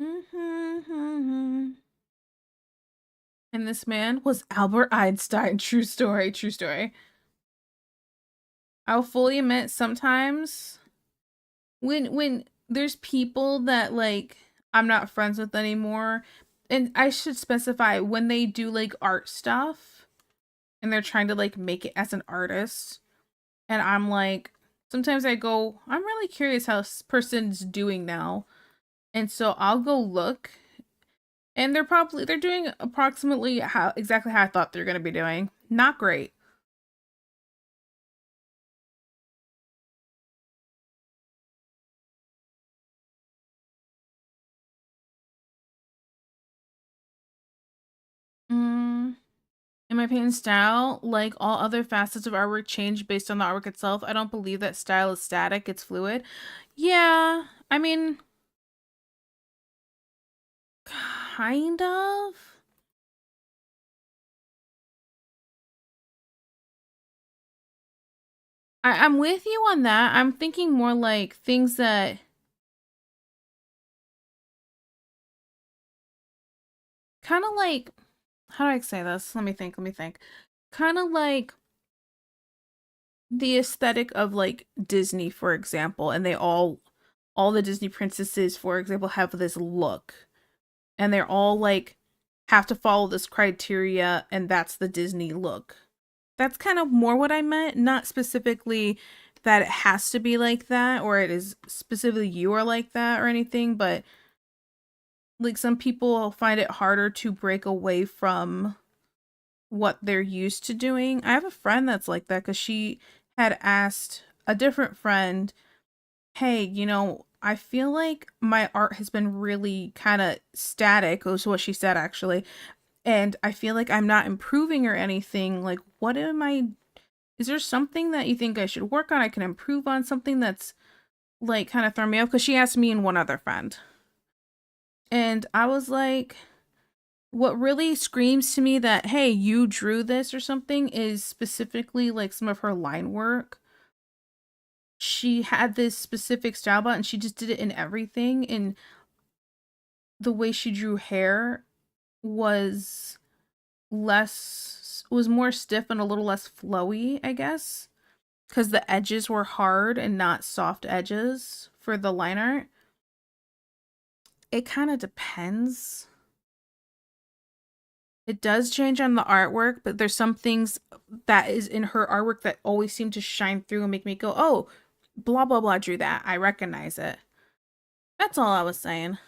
And this man was Albert Einstein. True story, true story. I'll fully admit sometimes when there's people that like I'm not friends with anymore, and I should specify when they do like art stuff and they're trying to like make it as an artist, and I'm like sometimes I go, I'm really curious how this person's doing now. And so I'll go look, and they're doing approximately exactly how I thought they're gonna be doing. Not great. Mm, in my opinion, style, like all other facets of artwork, change based on the artwork itself. I don't believe that style is static, it's fluid. Yeah, I mean, kind of. I'm with you on that. I'm thinking more like things that kind of like, how do I say this? Let me think. Kind of like the aesthetic of like Disney, for example, and all the Disney princesses, for example, have this look, and they're all like have to follow this criteria, and that's the Disney look. That's kind of more what I meant, not specifically that it has to be like that or it is specifically you are like that or anything, but like some people find it harder to break away from what they're used to doing. I have a friend that's like that because she had asked a different friend, hey, you know, I feel like my art has been really kind of static, was what she said actually. And I feel like I'm not improving or anything. Like, what am I? Is there something that you think I should work on? I can improve on something that's like kind of throwing me off? Because she asked me and one other friend. And I was like, what really screams to me that, hey, you drew this or something is specifically like some of her line work. She had this specific style about it and she just did it in everything. And the way she drew hair was was more stiff and a little less flowy, I guess. Because the edges were hard and not soft edges for the line art. It kind of depends. It does change on the artwork, but there's some things that is in her artwork that always seem to shine through and make me go, oh, blah, blah, blah, drew that. I recognize it. That's all I was saying.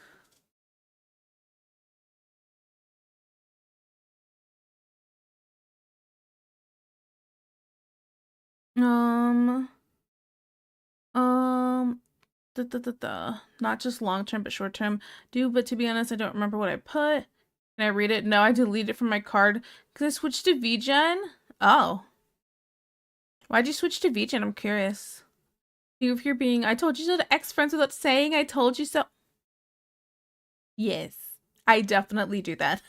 Um, um, Not just long term, but short term. But to be honest, I don't remember what I put. Can I read it? No, I deleted it from my card because I switched to VGen. Oh. Why'd you switch to VGen? I'm curious. If you're being, I told you so to ex friends without saying I told you so. Yes. I definitely do that.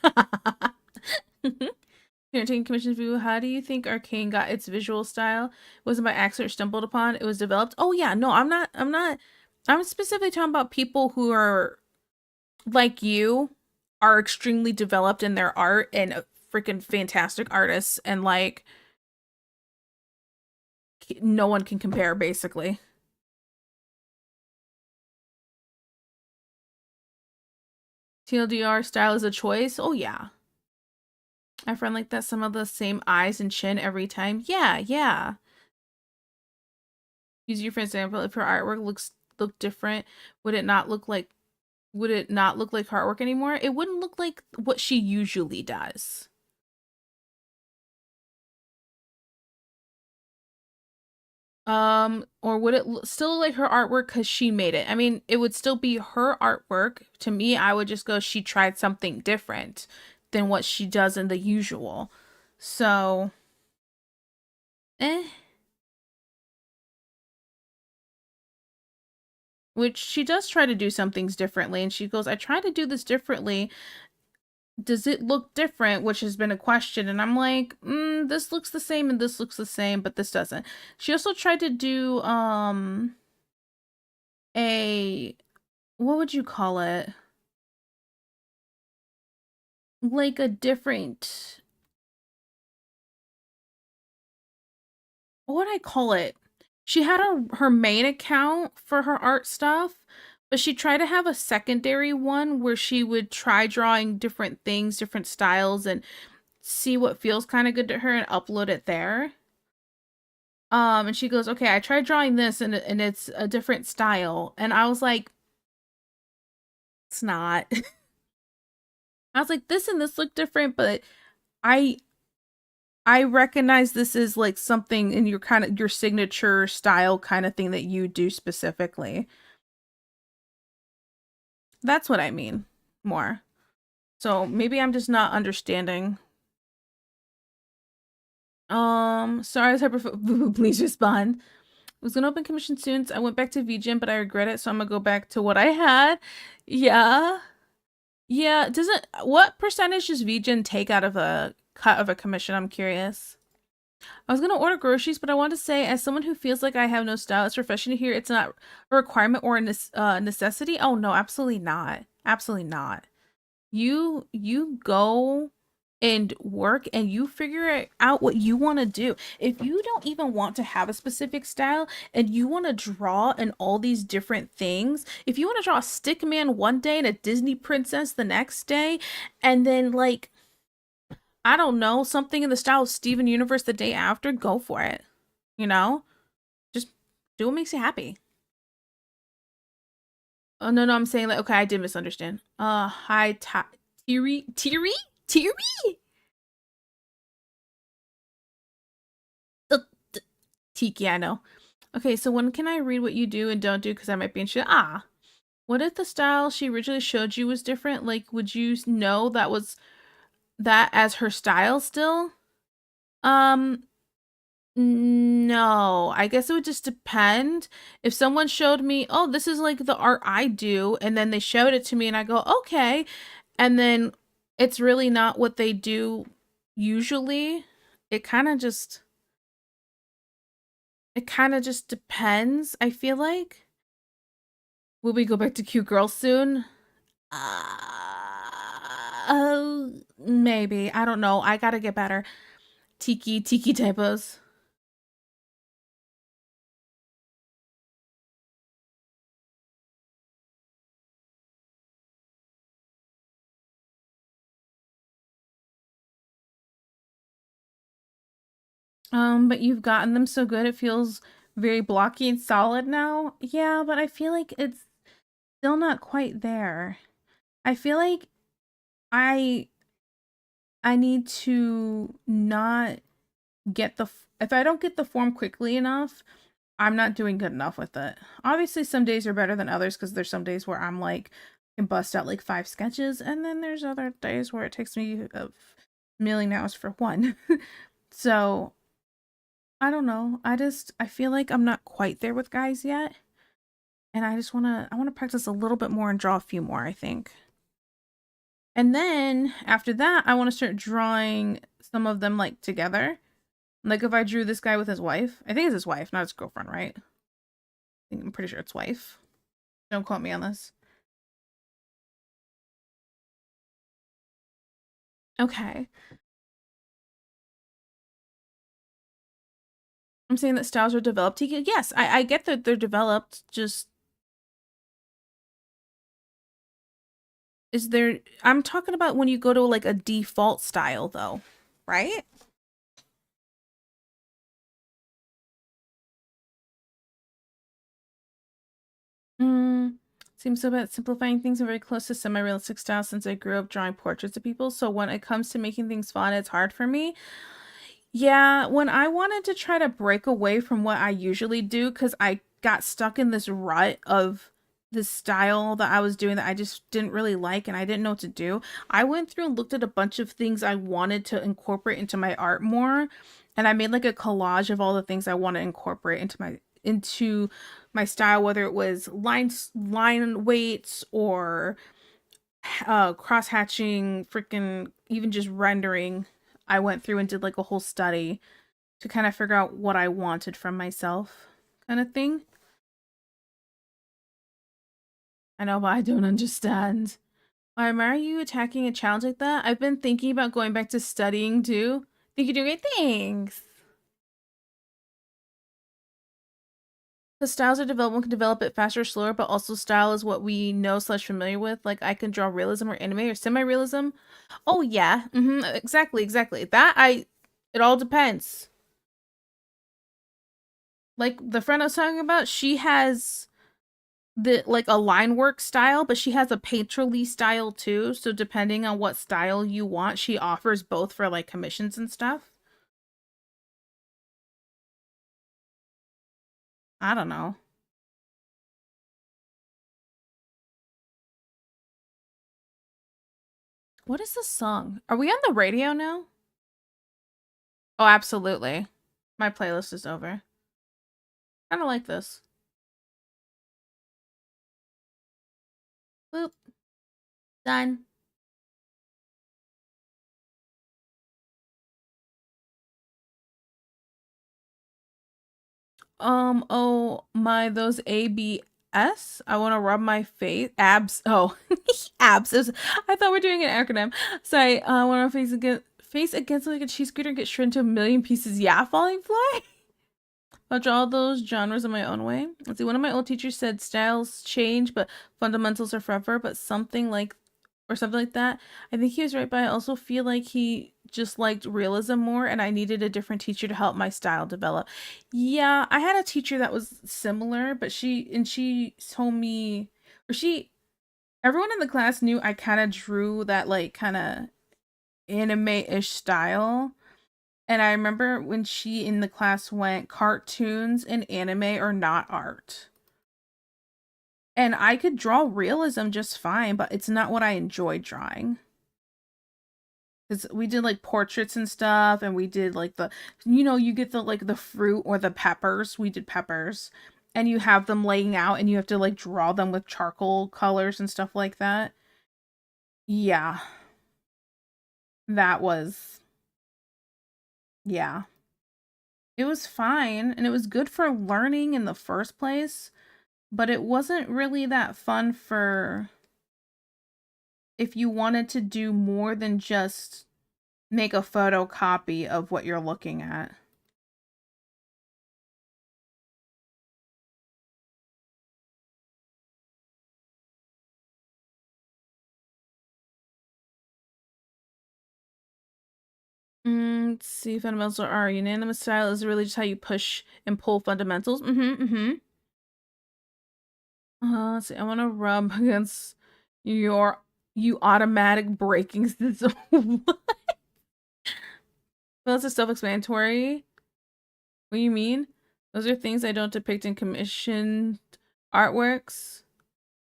Here, taking commission's view, how do you think Arcane got its visual style? It wasn't by accident or stumbled upon. It was developed. Oh yeah, no, I'm not. I'm specifically talking about people who are like you, are extremely developed in their art and freaking fantastic artists, and like no one can compare basically. TLDR style is a choice. Oh yeah. I find like that some of the same eyes and chin every time. Yeah, yeah. Use you for example, if her artwork look different, would it not look like her artwork anymore? It wouldn't look like what she usually does. Or would it still look like her artwork because she made it? I mean, it would still be her artwork. To me, I would just go, she tried something different than what she does in the usual. So, eh. Which she does try to do some things differently, and she goes, I try to do this differently. Does it look different? Which has been a question, and I'm like, this looks the same and this looks the same, but this doesn't. She also tried to do a, what would you call it, like a different, what would I call it? She had her main account for her art stuff, but she tried to have a secondary one where she would try drawing different things, different styles, and see what feels kind of good to her and upload it there. And she goes, okay, I tried drawing this and it's a different style. And I was like, it's not. I was like, this and this look different, but I I recognize this is like something in your kind of your signature style kind of thing that you do specifically. That's what I mean more. So maybe I'm just not understanding. Sorry, I was please respond. I was gonna open commission soon. So I went back to VGen, but I regret it, so I'm gonna go back to what I had. Yeah. Yeah. Doesn't what percentage does VGen take out of a cut of a commission? I'm curious. I was gonna order groceries, but I want to say, as someone who feels like I have no style, it's refreshing to hear it's not a requirement or a necessity. Oh no, absolutely not. Absolutely not. You go and work and you figure out what you want to do. If you don't even want to have a specific style and you want to draw in all these different things, if you want to draw a stick man one day and a Disney princess the next day, and then like I don't know, something in the style of Steven Universe the day after, go for it. You know? Just do what makes you happy. Oh no, no, I'm saying like okay, I did misunderstand. Hi Tiri Tiri Tiri? Tiki, I know. Okay, so when can I read what you do and don't do? Because I might be interested. Ah, what if the style she originally showed you was different? Like, would you know that was that as her style still? Um, no. I guess it would just depend. If someone showed me, oh, this is like the art I do, and then they showed it to me, and I go, okay, and then it's really not what they do usually. It kind of just it kind of just depends, I feel like. Will we go back to cute girls soon? Maybe. I don't know. I gotta get better. Tiki typos. But you've gotten them so good it feels very blocky and solid now. Yeah, but I feel like it's still not quite there. I feel like I I need to not get the if I don't get the form quickly enough, I'm not doing good enough with it. Obviously, some days are better than others because there's some days where I'm like can bust out like 5 sketches, and then there's other days where it takes me a million hours for one. So I don't know. I feel like I'm not quite there with guys yet, and I wanna practice a little bit more and draw a few more, I think. And then after that, I want to start drawing some of them like together. Like if I drew this guy with his wife, I think it's his wife, not his girlfriend, right? I'm pretty sure it's wife. Don't quote me on this. Okay. I'm saying that styles are developed. Yes, I get that they're developed. Just is there? I'm talking about when you go to like a default style, though, right? Mm, seems so bad simplifying things are very close to semi-realistic style since I grew up drawing portraits of people. So when it comes to making things fun, it's hard for me. Yeah, when I wanted to try to break away from what I usually do, because I got stuck in this rut of this style that I was doing that I just didn't really like and I didn't know what to do. I went through and looked at a bunch of things I wanted to incorporate into my art more, and I made like a collage of all the things I want to incorporate into my style, whether it was line weights or cross hatching, freaking even just rendering. I went through and did like a whole study to kind of figure out what I wanted from myself, kind of thing. I know, but I don't understand. Why are you attacking a challenge like that? I've been thinking about going back to studying too. Think you're doing great things. The styles are developed, one can develop it faster or slower, but also style is what we know slash familiar with. Like I can draw realism or anime or semi-realism. Oh yeah, exactly. It all depends. Like the friend I was talking about, she has the like a line work style, but she has a painterly style too. So depending on what style you want, she offers both for like commissions and stuff. I don't know. What is this song? Are we on the radio now? Oh, absolutely. My playlist is over. Kind of like this. Boop. Done. Oh my, those ABS. I want to rub my face. Abs. Oh, abs. I thought we are doing an acronym. Sorry. I want to face against like a cheese scooter and get shredded to a million pieces. Yeah, falling fly. I'll draw those genres in my own way. Let's see. One of my old teachers said styles change, but fundamentals are forever. But something like that. I think he was right, but I also feel like he just liked realism more, and I needed a different teacher to help my style develop. Yeah, I had a teacher that was similar, but she told me, or she, everyone in the class knew I kind of drew that like kind of anime-ish style. And I remember when she in the class went, cartoons and anime are not art. And I could draw realism just fine, but it's not what I enjoy drawing. Because we did like portraits and stuff, and we did like you get the like the fruit or the peppers. We did peppers, and you have them laying out, and you have to like draw them with charcoal colors and stuff like that. Yeah, that was, yeah. It was fine, and it was good for learning in the first place, but it wasn't really that fun for if you wanted to do more than just make a photocopy of what you're looking at. Let's see, fundamentals are unanimous style is really just how you push and pull fundamentals. Let's see, I want to rub against your you automatic braking system. Well, that's a self-explanatory. What do you mean? Those are things I don't depict in commissioned artworks.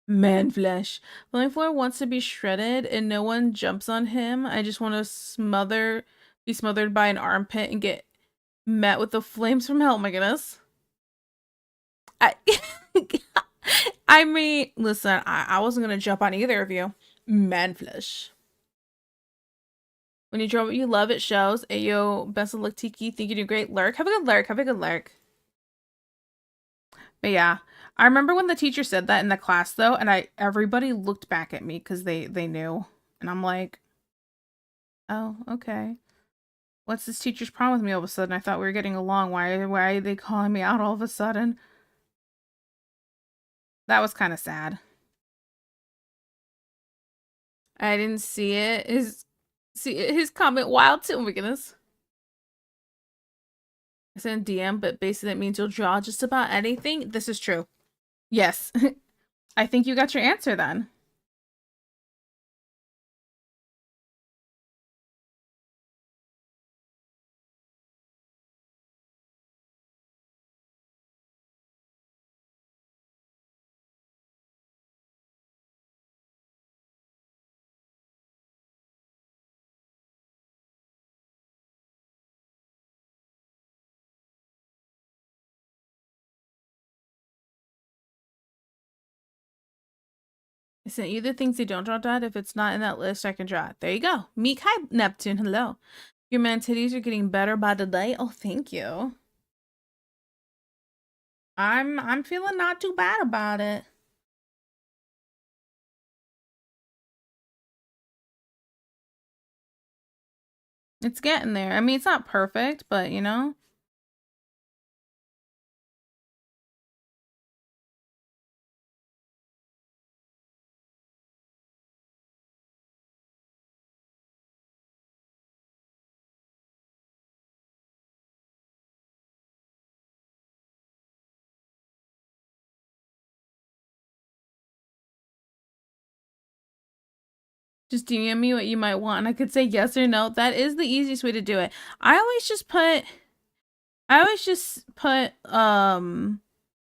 Man flesh. Flying Floor wants to be shredded and no one jumps on him. I just want to be smothered by an armpit and get met with the flames from hell. Oh my goodness. I, I mean, listen, I wasn't gonna jump on either of you. Man flesh. When you draw what you love, it shows. Ayo, best of luck, Tiki. Think you do great. Lurk. Have a good lurk. Have a good lurk. But yeah, I remember when the teacher said that in the class though, and everybody looked back at me because they knew, and I'm like, oh, okay. What's this teacher's problem with me all of a sudden? I thought we were getting along. Why are they calling me out all of a sudden? That was kind of sad. I didn't see it. His comment wild too. Oh my goodness. I sent DM, but basically that means you'll draw just about anything. This is true. Yes. I think you got your answer then. I sent you the things you don't draw, Dad. If it's not in that list, I can draw it. There you go. Meek, hi, Neptune. Hello. Your man titties are getting better by the day. Oh, thank you. I'm feeling not too bad about it. It's getting there. I mean, it's not perfect, but you know. Just DM me what you might want. I could say yes or no. That is the easiest way to do it. I always just put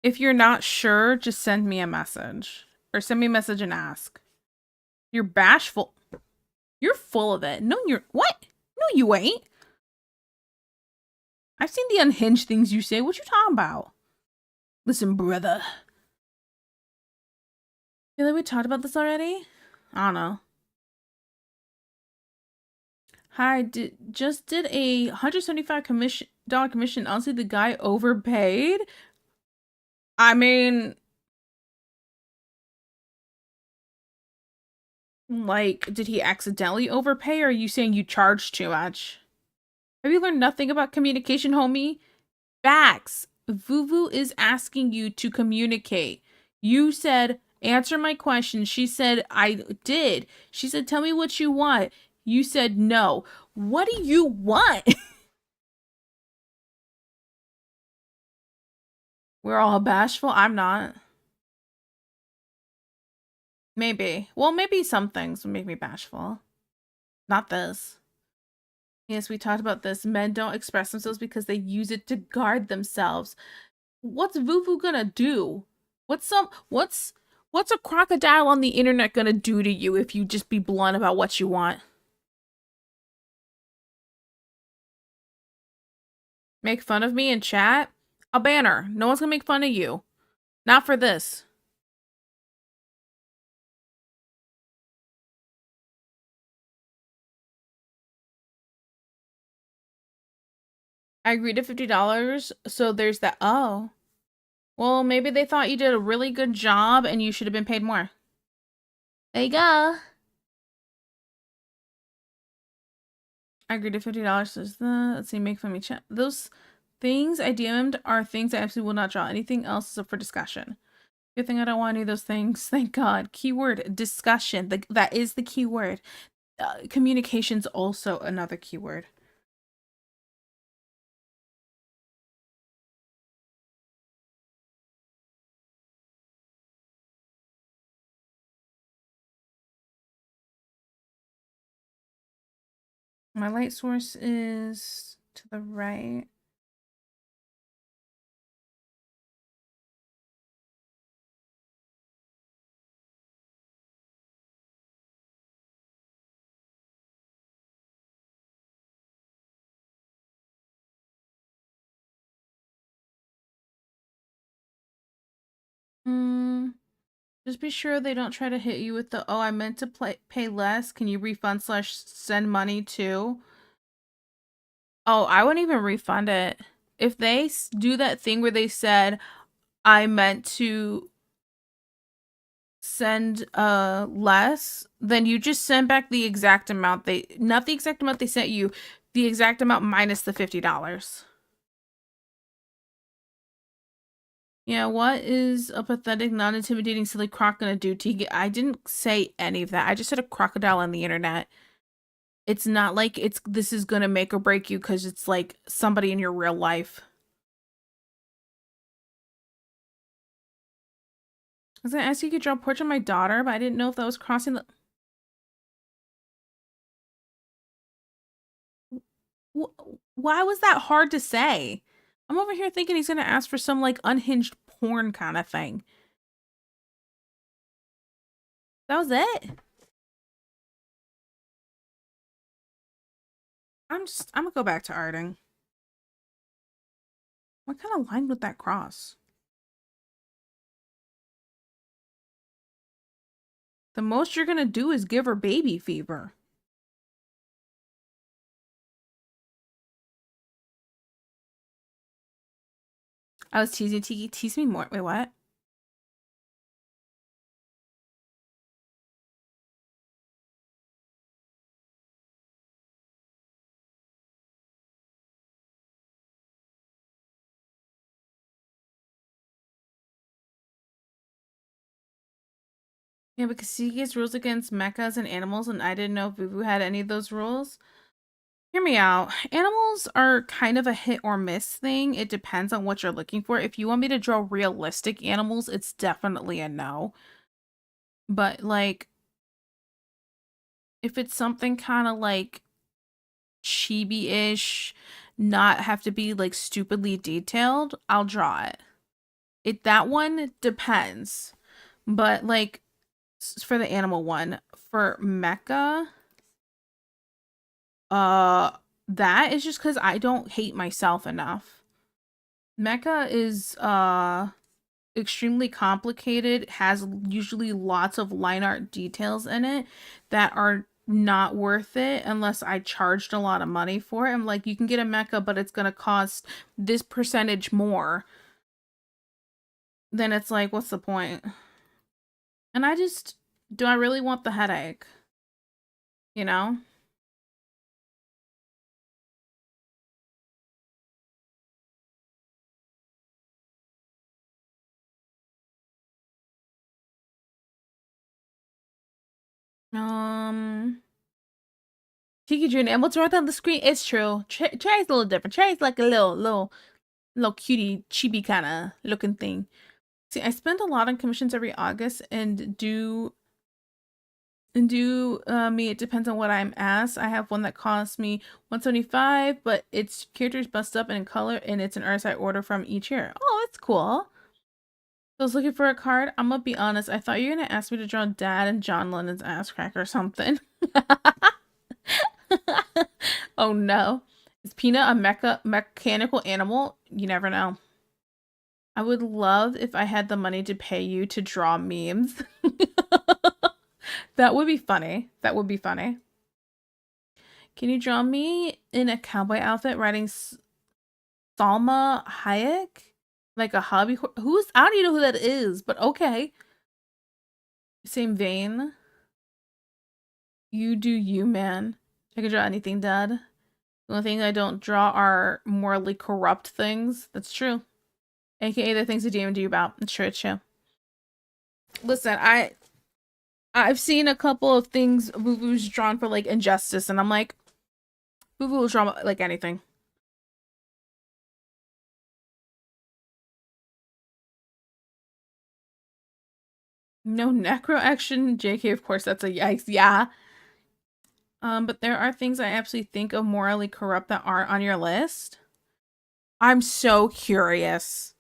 if you're not sure, just send me a message. Or send me a message and ask. You're bashful. You're full of it. No, you're what? No, you ain't. I've seen the unhinged things you say. What you talking about? Listen, brother. Feel like we talked about this already? I don't know. Hi, just did a $175 commission. Honestly, the guy overpaid. I mean, like, did he accidentally overpay, or are you saying you charged too much? Have you learned nothing about communication, homie? Facts. Vuvu is asking you to communicate. You said, answer my question. She said, I did. She said, tell me what you want. You said, no. What do you want? We're all bashful. I'm not. Maybe. Well, maybe some things would make me bashful. Not this. Yes, we talked about this. Men don't express themselves because they use it to guard themselves. What's Vuvu gonna do? What's a crocodile on the internet gonna do to you if you just be blunt about what you want? Make fun of me in chat? A banner. No one's gonna make fun of you. Not for this. I agreed to $50, so there's that. Oh. Well, maybe they thought you did a really good job and you should have been paid more. There you go. I agreed to $50. Let's see, make fun of me chat. Those things I DM'd are things I absolutely will not draw. Anything else is up for discussion. Good thing I don't want any of those things. Thank God. Keyword discussion. That is the keyword. Communication's also another keyword. My light source is to the right. Hmm. Just be sure they don't try to hit you with the, oh, I meant to pay less. Can you refund slash send money too? Oh, I wouldn't even refund it. If they do that thing where they said, I meant to send less, then you just send back the exact amount not the exact amount they sent you, the exact amount minus the $50. Yeah, what is a pathetic, non-intimidating, silly croc gonna do to you? I didn't say any of that. I just said a crocodile on the internet. It's not like this is gonna make or break you because it's like somebody in your real life. I was gonna ask you to draw a portrait of my daughter, but I didn't know if that was crossing the. Why was that hard to say? I'm over here thinking he's gonna ask for some like unhinged porn kind of thing. That was it. I'm gonna go back to arting. What kind of line would that cross? The most you're gonna do is give her baby fever. I was teasing Tiki. Tease me more. Wait, what? Yeah, because Tiki has rules against mechas and animals, and I didn't know if Vuvu had any of those rules. Hear me out. Animals are kind of a hit or miss thing. It depends on what you're looking for. If you want me to draw realistic animals, it's definitely a no. But like, if it's something kind of like chibi-ish, not have to be like stupidly detailed, I'll draw it. That one depends. But like for the animal one, for mecha, that is just because I don't hate myself enough. Mecha is extremely complicated, has usually lots of line art details in it that are not worth it unless I charged a lot of money for it. I'm like, you can get a mecha, but it's gonna cost this percentage more. Then it's like, what's the point? And do I really want the headache? You know? Tiki Jr. And what's right on the screen? It's true. Cherry's a little different. Cherry's like a little cutie, chibi kind of looking thing. See, I spend a lot on commissions every August and me, it depends on what I'm asked. I have one that costs me 175, but its characters bust up and in color, and it's an artist I order from each year. Oh, that's cool. I was looking for a card. I'm gonna be honest. I thought you were gonna ask me to draw Dad and John Lennon's ass crack or something. Oh no. Is Peanut a mechanical animal? You never know. I would love if I had the money to pay you to draw memes. That would be funny. That would be funny. Can you draw me in a cowboy outfit riding Salma Hayek? Like a hobby horse? I don't even know who that is, but okay. Same vein. You do you, man. I can draw anything, Dad. The only thing I don't draw are morally corrupt things. That's true. AKA the things I do about. It's true, it's true. Listen, I've seen a couple of things Vuvu's drawn for like injustice, and I'm like, Vuvu will draw like anything. No necro action, JK, of course, that's a yikes, yeah. But there are things I absolutely think of morally corrupt that aren't on your list. I'm so curious.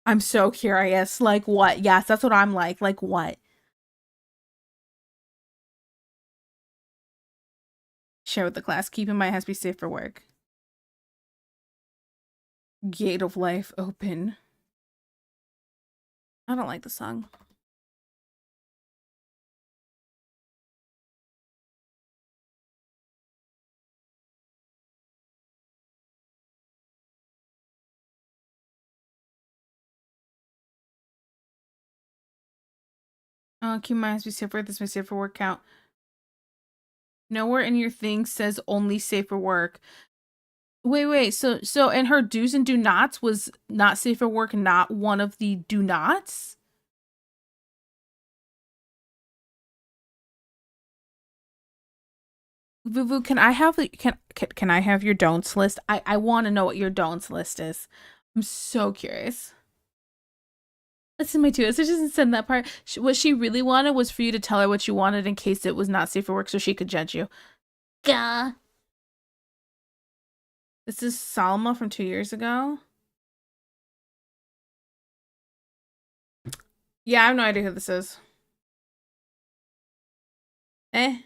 I'm so curious. Like what? Yes, that's what I'm like. Like what? Share with the class. Keeping my has be safe for work. Gate of life open. I don't like the song. Q minus be safe for work. This may safe for work count. Nowhere in your thing says only safe for work. Wait. So and her do's and do nots was not safe for work, not one of the do nots? Vuvu, can I have can I have your don'ts list? I want to know what your don'ts list is. I'm so curious. Listen, my two sisters doesn't send that part. What she really wanted was for you to tell her what you wanted in case it was not safe for work, so she could judge you. Gah. This is Salma from 2 years ago. Yeah, I have no idea who this is. Eh.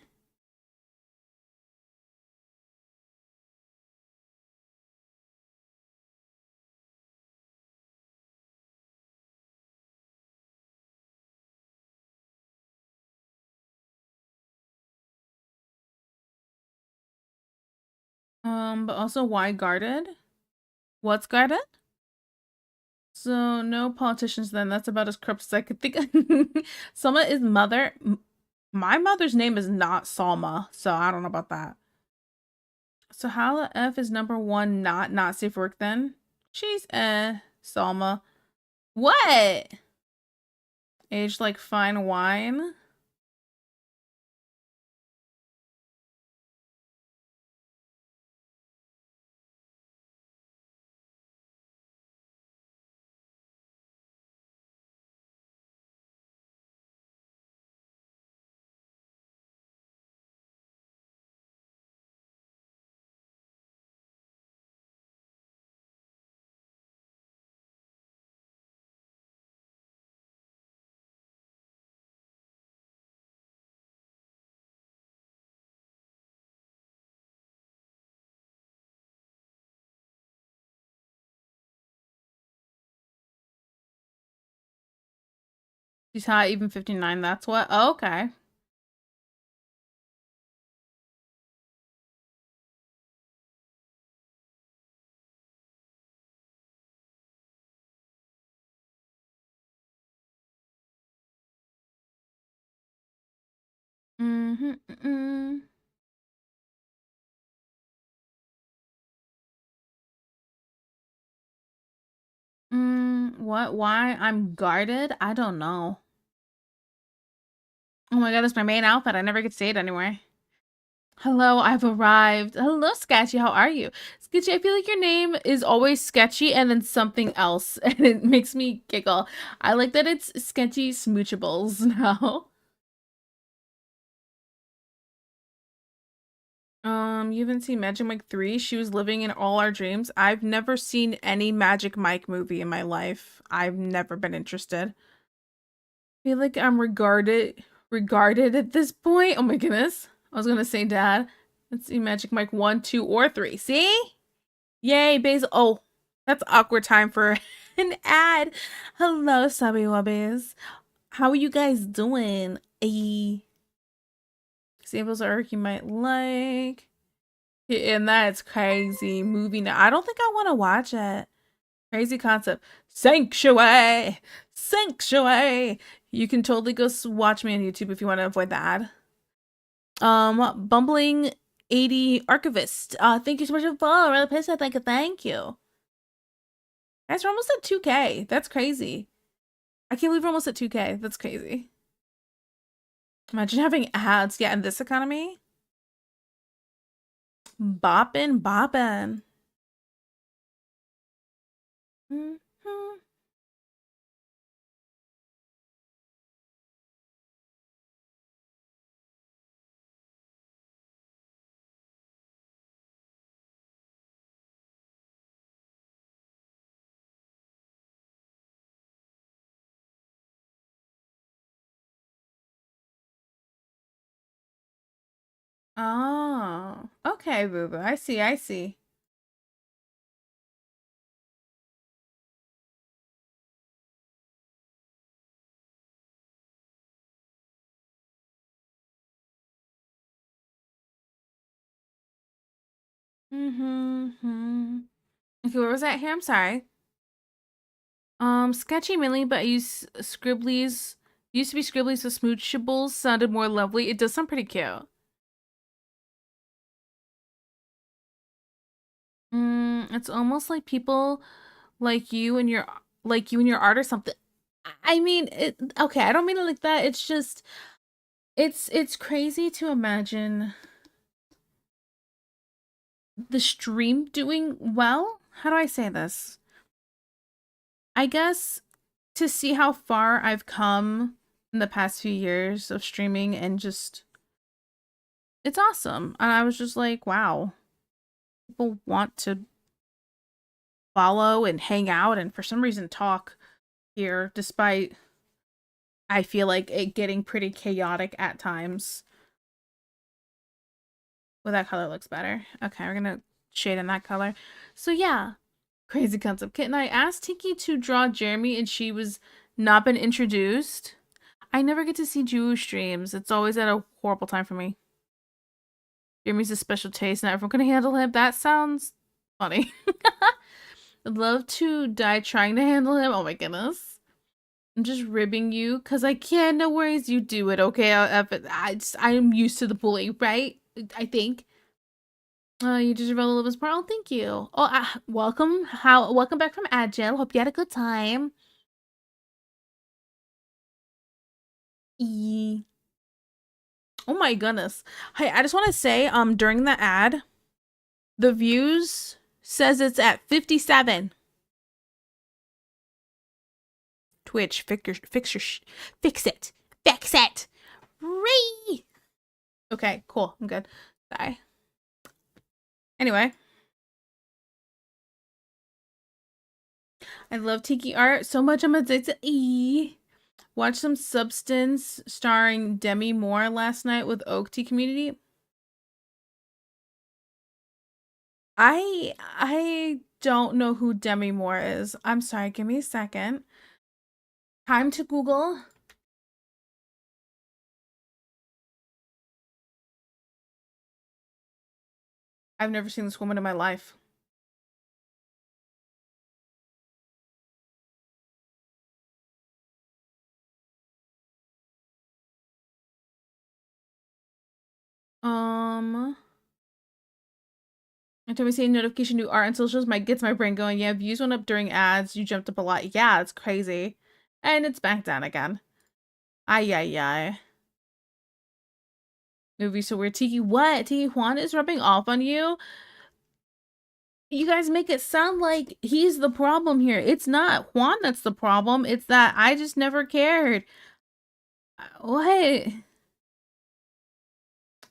But also why guarded? What's guarded? So no politicians then. That's about as corrupt as I could think. Salma is mother. My mother's name is not Salma, so I don't know about that. So Hala F is number one, not safe for work then? She's Salma. What? Aged like fine wine? She's hot, even 59. That's what? Oh, okay. Mm-hmm. What? Why I'm guarded? I don't know. Oh my god, it's my main outfit. I never get to say it anywhere. Hello, I've arrived. Hello, Sketchy. How are you? Sketchy, I feel like your name is always Sketchy and then something else, and it makes me giggle. I like that it's Sketchy Smoochables now. You haven't seen Magic Mike 3? She was living in all our dreams. I've never seen any Magic Mike movie in my life. I've never been interested. I feel like I'm regarded at this point. Oh my goodness. I was gonna say dad. Let's see Magic Mike 1, 2, or 3. See? Yay, Basil. Oh, that's awkward time for an ad. Hello, Subby Wubbies. How are you guys doing? Examples of arc you might like. And that's crazy movie now. I don't think I want to watch it. Crazy concept. Sanctuary. Sanctuary. You can totally go watch me on YouTube if you want to avoid the ad. Bumbling 80 Archivist. Thank you so much for the follow. Really pissed. Thank you. Guys, we're almost at 2K. That's crazy. I can't believe we're almost at 2K. That's crazy. Imagine having ads. Yeah, in this economy. Boppin'. Mm-hmm. Oh, okay, Boo Boo. I see. Mm-hmm. Okay, where was that here? I'm sorry. Sketchy Millie, but I use Scribbly's Used to be scribbly, so smoochables sounded more lovely. It does sound pretty cute. It's almost like people like you and your art or something. I mean, okay, I don't mean it like that. It's just it's crazy to imagine the stream doing well. How do I say this? I guess to see how far I've come in the past few years of streaming and just it's awesome. And I was just like, wow, people want to follow and hang out and for some reason talk here, despite I feel like it getting pretty chaotic at times. Well, that color looks better. Okay, we're gonna shade in that color. So yeah, crazy concept kitten. I asked Tiki to draw Jeremy and she was not been introduced. I never get to see Ju streams. It's always at a horrible time for me. Jeremy's a special taste, not everyone can handle him. That sounds funny. I'd love to die trying to handle him. Oh my goodness. I'm just ribbing you because I can. No worries, you do it, okay? I'm used to the bullying, right? I think. You deserve all of his part. Oh, thank you. Oh, welcome. Welcome back from Agile. Hope you had a good time. E. Oh my goodness. Hey, I just want to say, during the ad, the views says it's at 57. Twitch, fix it. Fix it. Ree. Okay, cool. I'm good. Bye. Anyway. I love Tiki art so much. I'm addicted to Watched some Substance starring Demi Moore last night with Oak Tea Community. I don't know who Demi Moore is. I'm sorry, give me a second. Time to Google. I've never seen this woman in my life. Every time I see a notification new art and socials, gets my brain going. Yeah, views went up during ads. You jumped up a lot. Yeah, it's crazy. And it's back down again. Ay, ay, ay. Movie so weird. Tiki, what? Tiki Juan is rubbing off on you? You guys make it sound like he's the problem here. It's not Juan that's the problem. It's that I just never cared. What?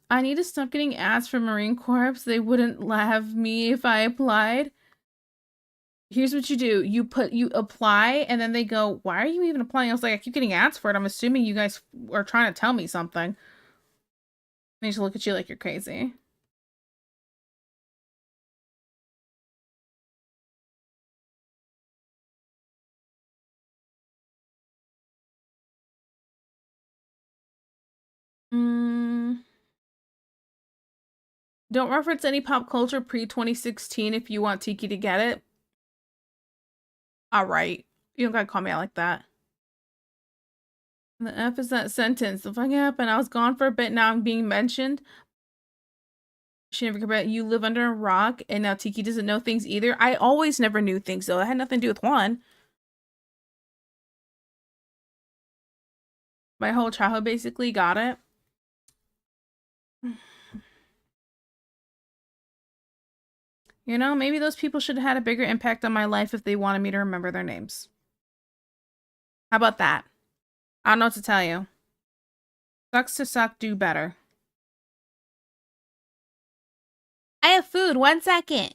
I need to stop getting ads from Marine Corps. They wouldn't have me if I applied. Here's what you do. You apply and then they go, why are you even applying? I was like, I keep getting ads for it. I'm assuming you guys are trying to tell me something. They just look at you like you're crazy. Don't reference any pop culture pre-2016 if you want Tiki to get it. Alright. You don't gotta call me out like that. The F is that sentence. The fuck happened? I was gone for a bit, now I'm being mentioned. She never about you live under a rock and now Tiki doesn't know things either. I always never knew things though. It had nothing to do with Juan. My whole childhood basically got it. You know, maybe those people should have had a bigger impact on my life if they wanted me to remember their names. How about that? I don't know what to tell you. Sucks to suck, do better. I have food. 1 second.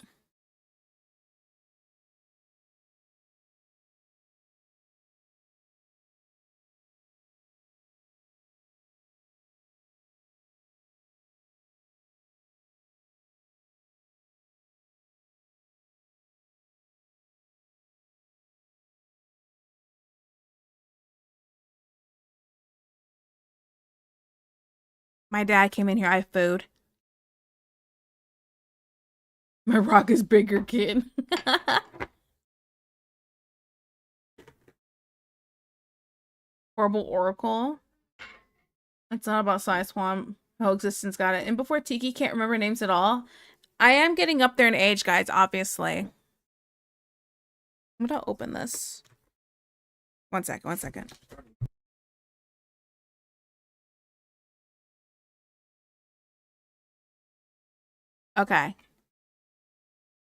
My dad came in here. I have food. My rock is bigger, kid. Horrible Oracle. It's not about Psy Swamp. Whole existence got it. And before Tiki can't remember names at all. I am getting up there in age, guys, obviously. I'm gonna open this. One second. Okay.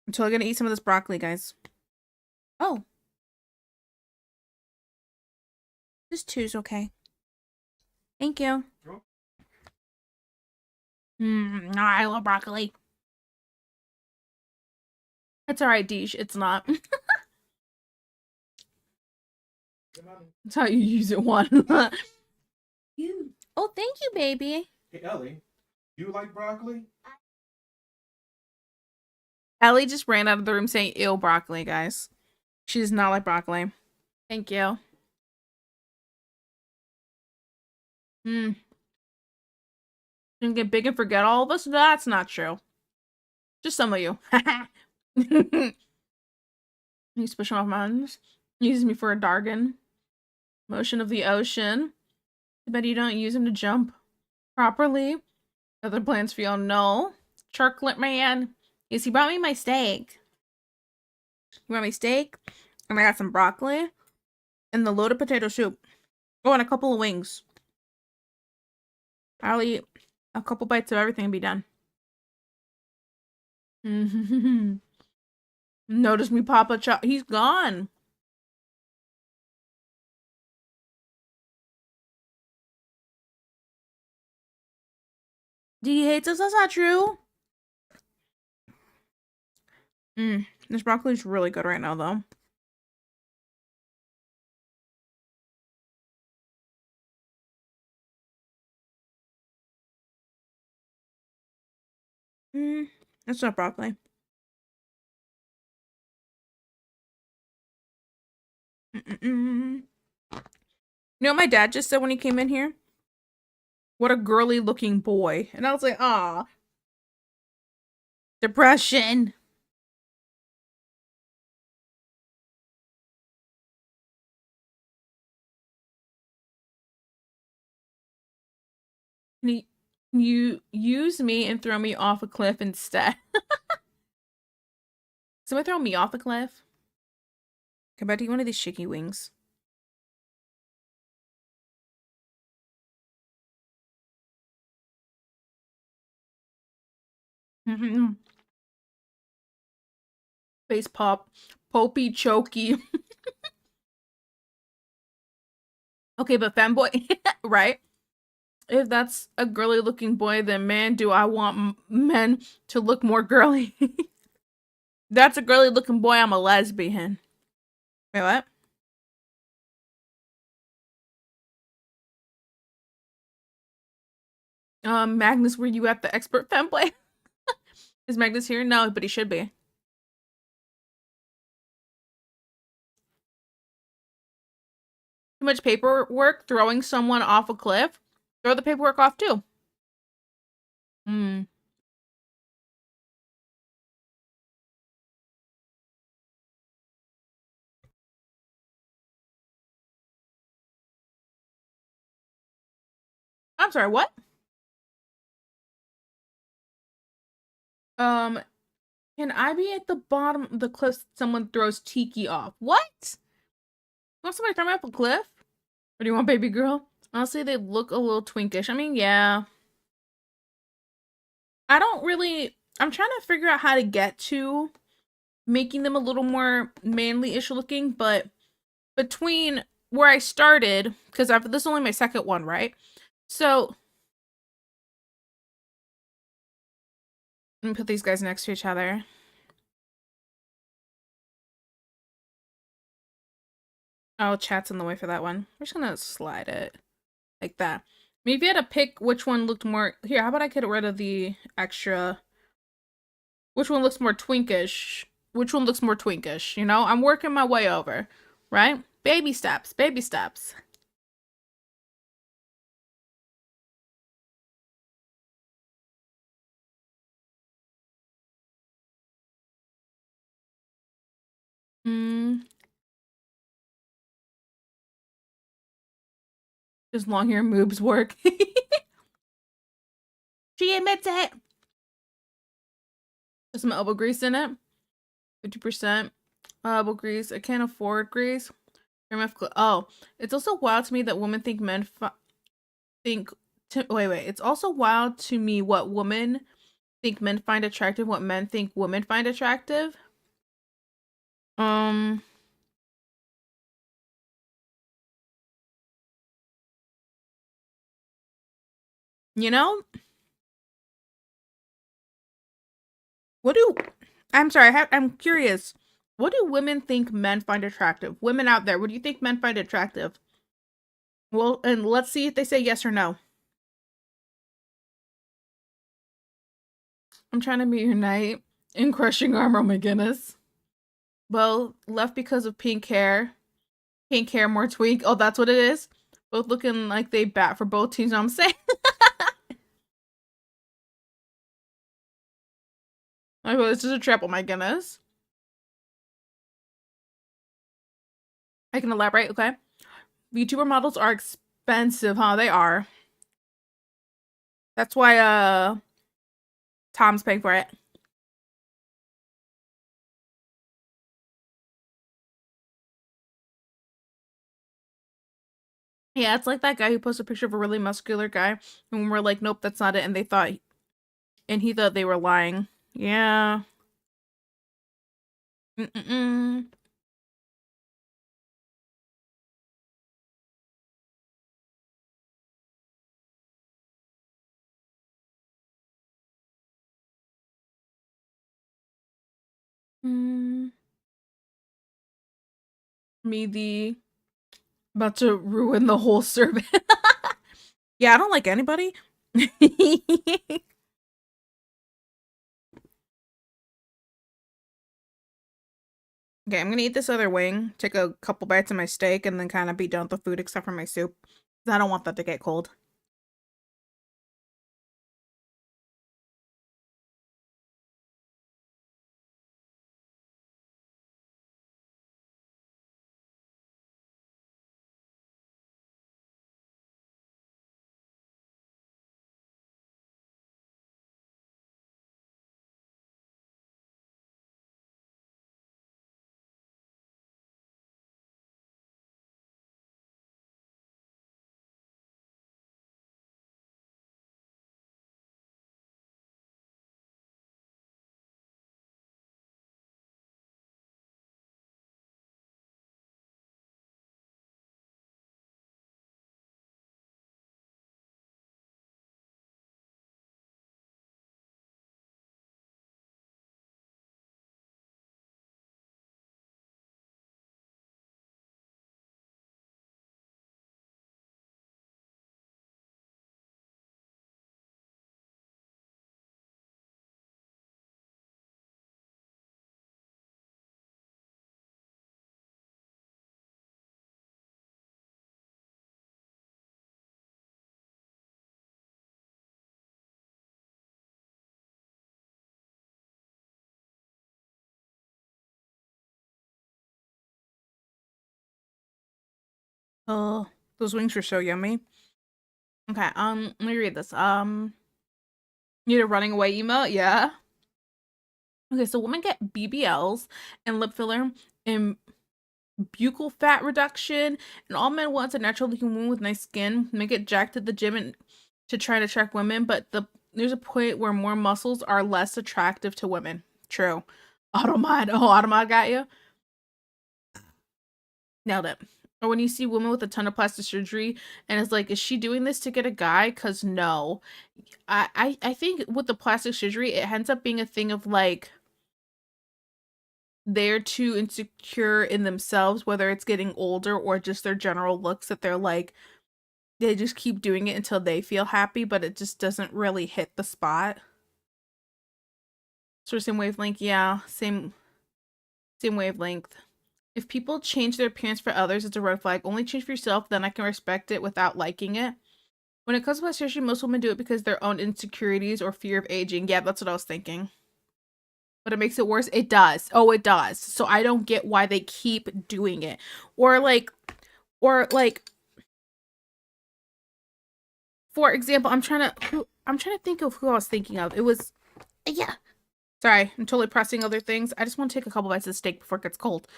I'm totally gonna eat some of this broccoli, guys. Oh. This two's okay. Thank you. I love broccoli. It's alright, Deesh. It's not. That's how you use it, one. You. Oh, thank you, baby. Hey, Ellie, you like broccoli? Ellie just ran out of the room saying, ew, broccoli, guys. She does not like broccoli. Thank you. And get big and forget all of us? That's not true. Just some of you. He's pushing off mountains. Uses me for a Dargon. Motion of the ocean. I bet you don't use him to jump properly. Other plans for you? No. Chocolate man. Yes, he brought me my steak. He brought me steak. And I got some broccoli. And the loaded potato soup. Oh, and a couple of wings. I'll eat a couple bites of everything and be done. Notice me, Papa Chop. He's gone. He hates us. That's not true. This broccoli's really good right now, though. That's not broccoli. You know what my dad just said when he came in here? What a girly looking boy. And I was like, ah. Depression. You use me and throw me off a cliff instead. Somebody throw me off a cliff? Come back to eat one of these chicky wings. Face pop. Popey chokey. Okay, but femboy, right? If that's a girly looking boy, then man, do I want men to look more girly. That's a girly looking boy, I'm a lesbian. Wait, what? Magnus, were you at the expert femplay? Is Magnus here? No, but he should be. Too much paperwork throwing someone off a cliff? Throw the paperwork off too. I'm sorry, what? Can I be at the bottom of the cliff someone throws Tiki off? What? You want somebody to throw me off a cliff? Or do you want baby girl? Honestly, they look a little twinkish. I mean, yeah. I don't really... I'm trying to figure out how to get to making them a little more manly-ish looking, but between where I started, because this is only my second one, right? So... Let me put these guys next to each other. Oh, chat's in the way for that one. We're just gonna slide it like that. Maybe I had to pick which one looked more... Here, how about I get rid of the extra... Which one looks more twinkish? Which one looks more twinkish? You know, I'm working my way over, right? Baby steps, baby steps. His long hair moves work. She admits it. There's some elbow grease in it. 50% elbow grease. I can't afford grease. Oh, it's also wild to me that women think men think. Wait. It's also wild to me what women think men find attractive, what men think women find attractive. You know, I'm sorry, I'm curious. What do women think men find attractive? Women out there, what do you think men find attractive? Well, and let's see if they say yes or no. I'm trying to meet your knight in crushing armor, oh my goodness. Well, left because of pink hair. Pink hair, more tweak. Oh, that's what it is? Both looking like they bat for both teams, I'm saying. Oh, this is a trap, oh my goodness. I can elaborate, okay? VTuber models are expensive, huh? They are. That's why, Tom's paying for it. Yeah, it's like that guy who posted a picture of a really muscular guy, and we're like, nope, that's not it, and he thought they were lying. Yeah. Mm-mm-mm. Mm. About to ruin the whole survey. Yeah, I don't like anybody. Okay, I'm gonna eat this other wing, take a couple bites of my steak, and then kind of be done with the food except for my soup. I don't want that to get cold. Oh, those wings are so yummy. Okay, let me read this. Need a running away emote? Yeah. Okay, so women get BBLs and lip filler and buccal fat reduction, and all men want a natural looking woman with nice skin. Make it jacked at the gym and to try to attract women, but there's a point where more muscles are less attractive to women. True. Automod. Oh, Automod got you. Nailed it. Or when you see women with a ton of plastic surgery and it's like, is she doing this to get a guy? Cause no. I think with the plastic surgery, it ends up being a thing of like they're too insecure in themselves, whether it's getting older or just their general looks, that they're like they just keep doing it until they feel happy, but it just doesn't really hit the spot. So same wavelength, yeah, same wavelength. If people change their appearance for others, it's a red flag. Only change for yourself, then I can respect it without liking it. When it comes to plastic surgery, most women do it because their own insecurities or fear of aging. Yeah, that's what I was thinking. But it makes it worse. It does. Oh, it does. So I don't get why they keep doing it. Or like for example, I'm trying to think of who I was thinking of. It was, yeah. Sorry, I'm totally pressing other things. I just want to take a couple bites of the steak before it gets cold.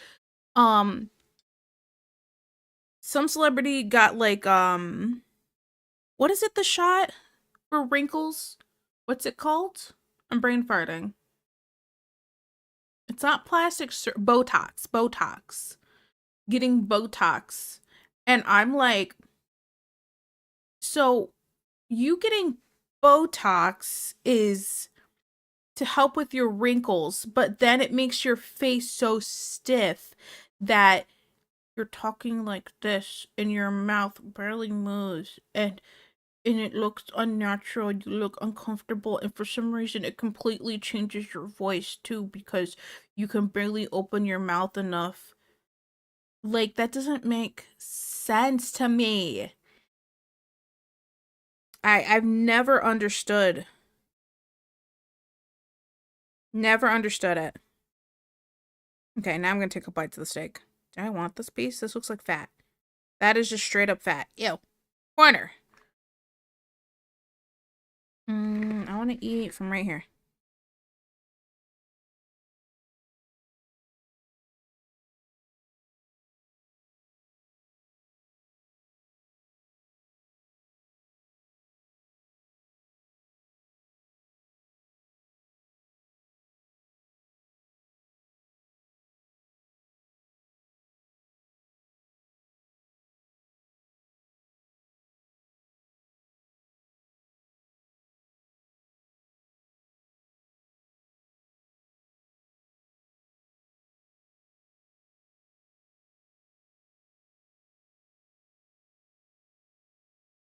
Some celebrity got like what is it, the shot for wrinkles? What's it called? I'm brain farting. It's not plastic Botox. Getting Botox. And I'm like, so you getting Botox is to help with your wrinkles, but then it makes your face so stiff that you're talking like this and your mouth barely moves, and it looks unnatural. You look uncomfortable, and for some reason it completely changes your voice too, because you can barely open your mouth enough. Like, that doesn't make sense to me. I've never understood it. Okay, now I'm gonna take a bite to the steak. Do I want this piece? This looks like fat. That is just straight up fat. Ew. Corner. I want to eat from right here.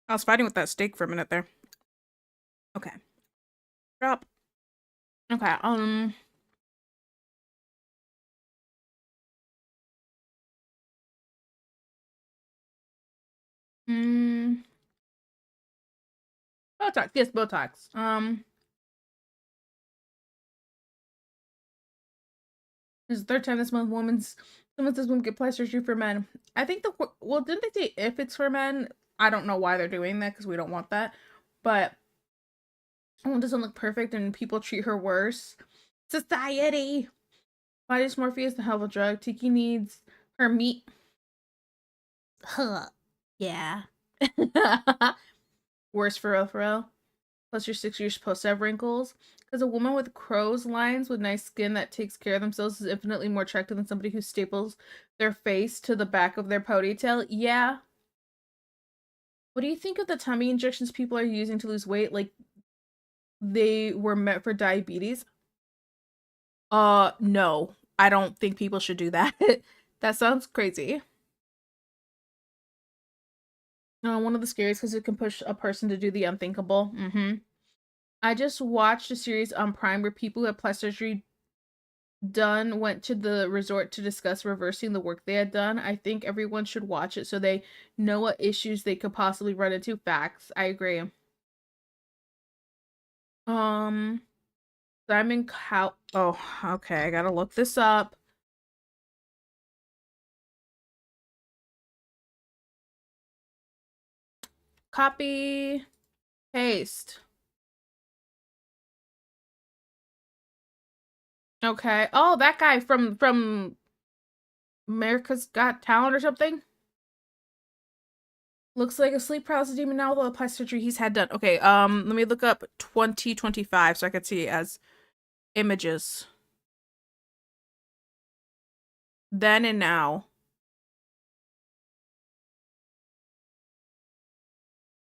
I was fighting with that steak for a minute there. Okay. Drop. Okay, Botox. Yes, Botox. This is the third time this month someone says women get plastic surgery for men. I think well, didn't they say if it's for men? I don't know why they're doing that, because we don't want that. But someone doesn't look perfect and people treat her worse. Society. Body dysmorphia is the hell of a drug. Tiki needs her meat. Huh. Yeah. Worse for real, for real. Plus, you're 6 years supposed to have wrinkles. Because a woman with crow's lines with nice skin that takes care of themselves is infinitely more attractive than somebody who staples their face to the back of their ponytail. Yeah. What do you think of the tummy injections people are using to lose weight? Like, they were meant for diabetes? No. I don't think people should do that. That sounds crazy. No, one of the scariest because it can push a person to do the unthinkable. I just watched a series on Prime where people who had plastic surgery done went to the resort to discuss reversing the work they had done. I think everyone should watch it so they know what issues they could possibly run into. Facts. I agree. Um, Simon Cow. Oh, okay. I gotta look this up. Copy. Paste. Okay. Oh, that guy from America's Got Talent or something. Looks like a sleep paralysis demon now with all the plastic surgery he's had done. Okay, let me look up 2025 so I could see as images. Then and now.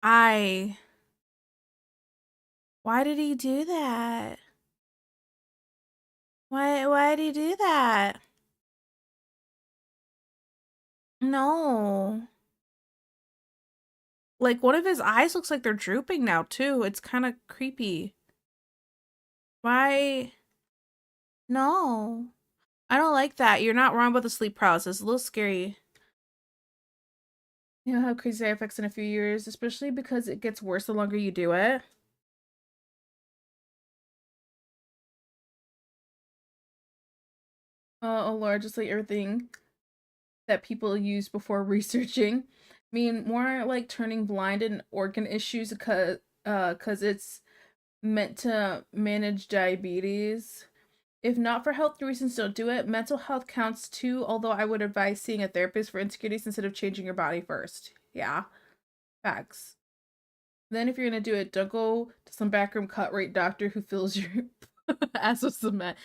Why did he do that? Why did he do that? No. Like, one of his eyes looks like they're drooping now too. It's kind of creepy. Why? No. I don't like that. You're not wrong about the sleep paralysis. It's a little scary. You'll have crazy side effects in a few years, especially because it gets worse the longer you do it. Oh Lord, just like everything that people use before researching. mean, more like turning blind and organ issues cause it's meant to manage diabetes. If not for health reasons, don't do it. Mental health counts too, although I would advise seeing a therapist for insecurities instead of changing your body first. Yeah, facts. Then if you're gonna do it, don't go to some backroom cut rate doctor who fills your ass with cement.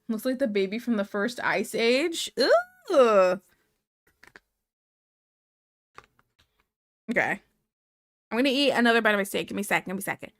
Looks like the baby from the first ice age. Ugh. Okay. I'm gonna eat another bite of my steak. Give me a second. Give me a second.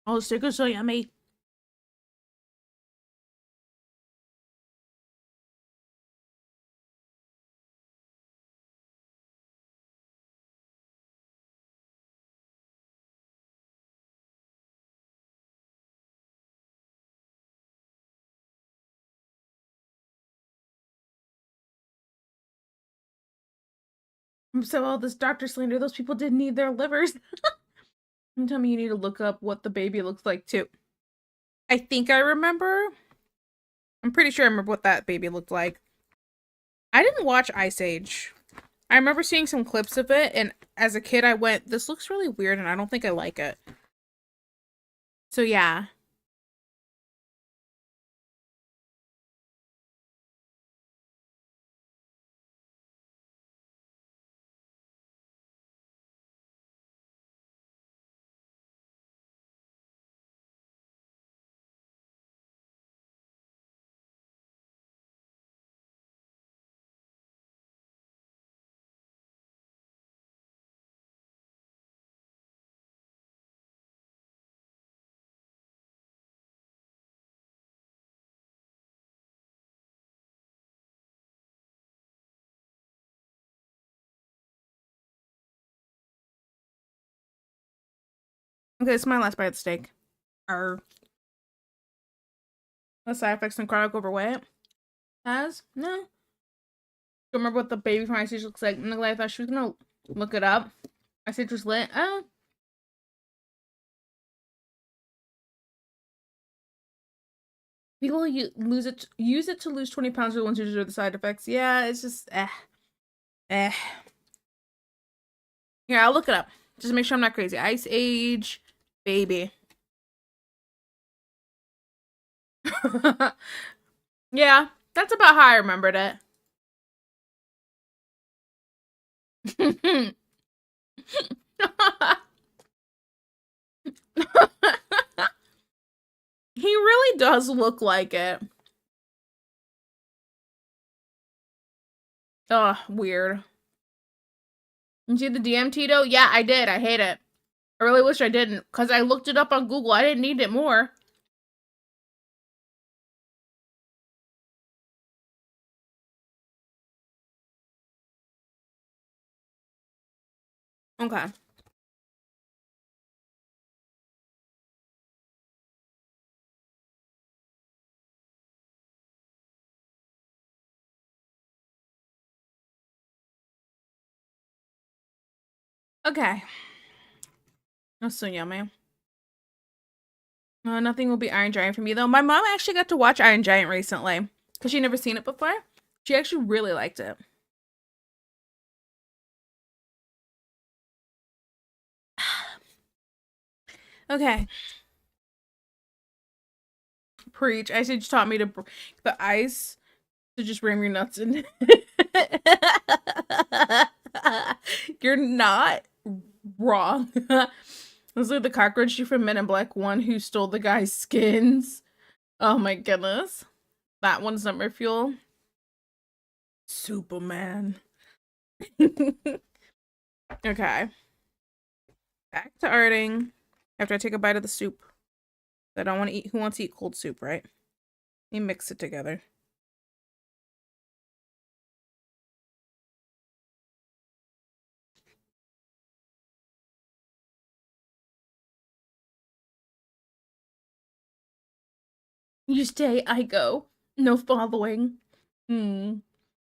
Oh, the steak is so yummy. So all this doctor slander, those people didn't need their livers. You tell me you need to look up what the baby looks like too. I think I remember. I'm pretty sure I remember what that baby looked like. I didn't watch Ice Age. I remember seeing some clips of it, and as a kid I went, this looks really weird and I don't think I like it. So yeah. Okay, it's my last bite of the steak. Are the side effects and chronic overweight has? No. Don't remember what the baby from Ice Age looks like. And I thought she was gonna look it up. Ice Age was lit. People use it to lose 20 pounds are the ones who deserve the side effects. Yeah, it's just eh. Here, I'll look it up. Just to make sure I'm not crazy. Ice Age baby. Yeah, that's about how I remembered it. He really does look like it. Ugh, weird. You see the DM, Tito? Yeah, I did. I hate it. I really wish I didn't, because I looked it up on Google. I didn't need it more. Okay. Okay. That's so yummy. Nothing will be Iron Giant for me, though. My mom actually got to watch Iron Giant recently, because she never seen it before. She actually really liked it. Okay. Preach. Ice Age taught me to the ice to just ram your nuts in. You're not wrong. This is like the cockroach from Men in Black 1 who stole the guy's skins. Oh my goodness. That one's Summer Fuel. Superman. Okay. Back to arting after I take a bite of the soup. I don't want to eat. Who wants to eat cold soup, right? Let me mix it together. You stay, I go. No following. Hmm.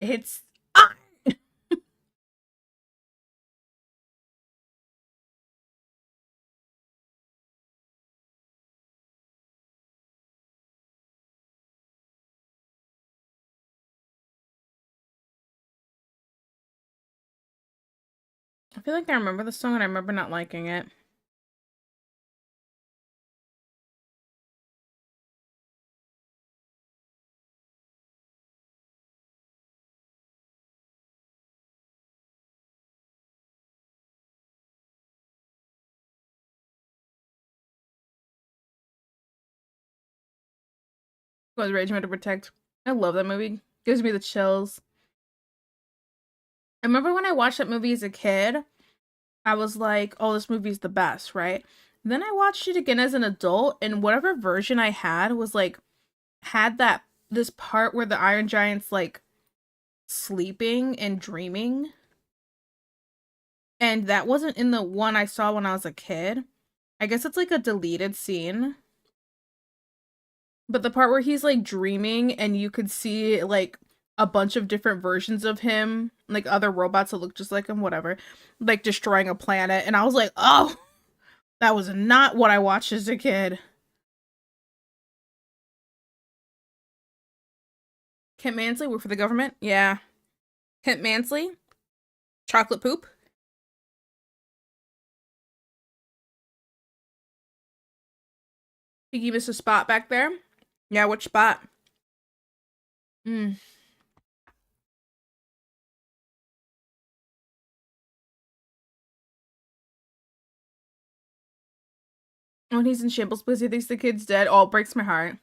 It's ah! I feel like I remember the song and I remember not liking it. Was Rage to Protect. I love that movie. Gives me the chills. I remember when I watched that movie as a kid, I was like, oh, this movie's the best, right? Then I watched it again as an adult, and whatever version I had was like, had that this part where the Iron Giant's like sleeping and dreaming. And that wasn't in the one I saw when I was a kid. I guess it's like a deleted scene. But the part where he's like dreaming and you could see like a bunch of different versions of him, like other robots that look just like him, whatever, like destroying a planet. And I was like, oh, that was not what I watched as a kid. Kent Mansley work for the government? Yeah. Kent Mansley? Chocolate poop? He gave us a spot back there? Yeah, which spot? Mm. When he's in shambles because he thinks the kid's dead, oh, it breaks my heart.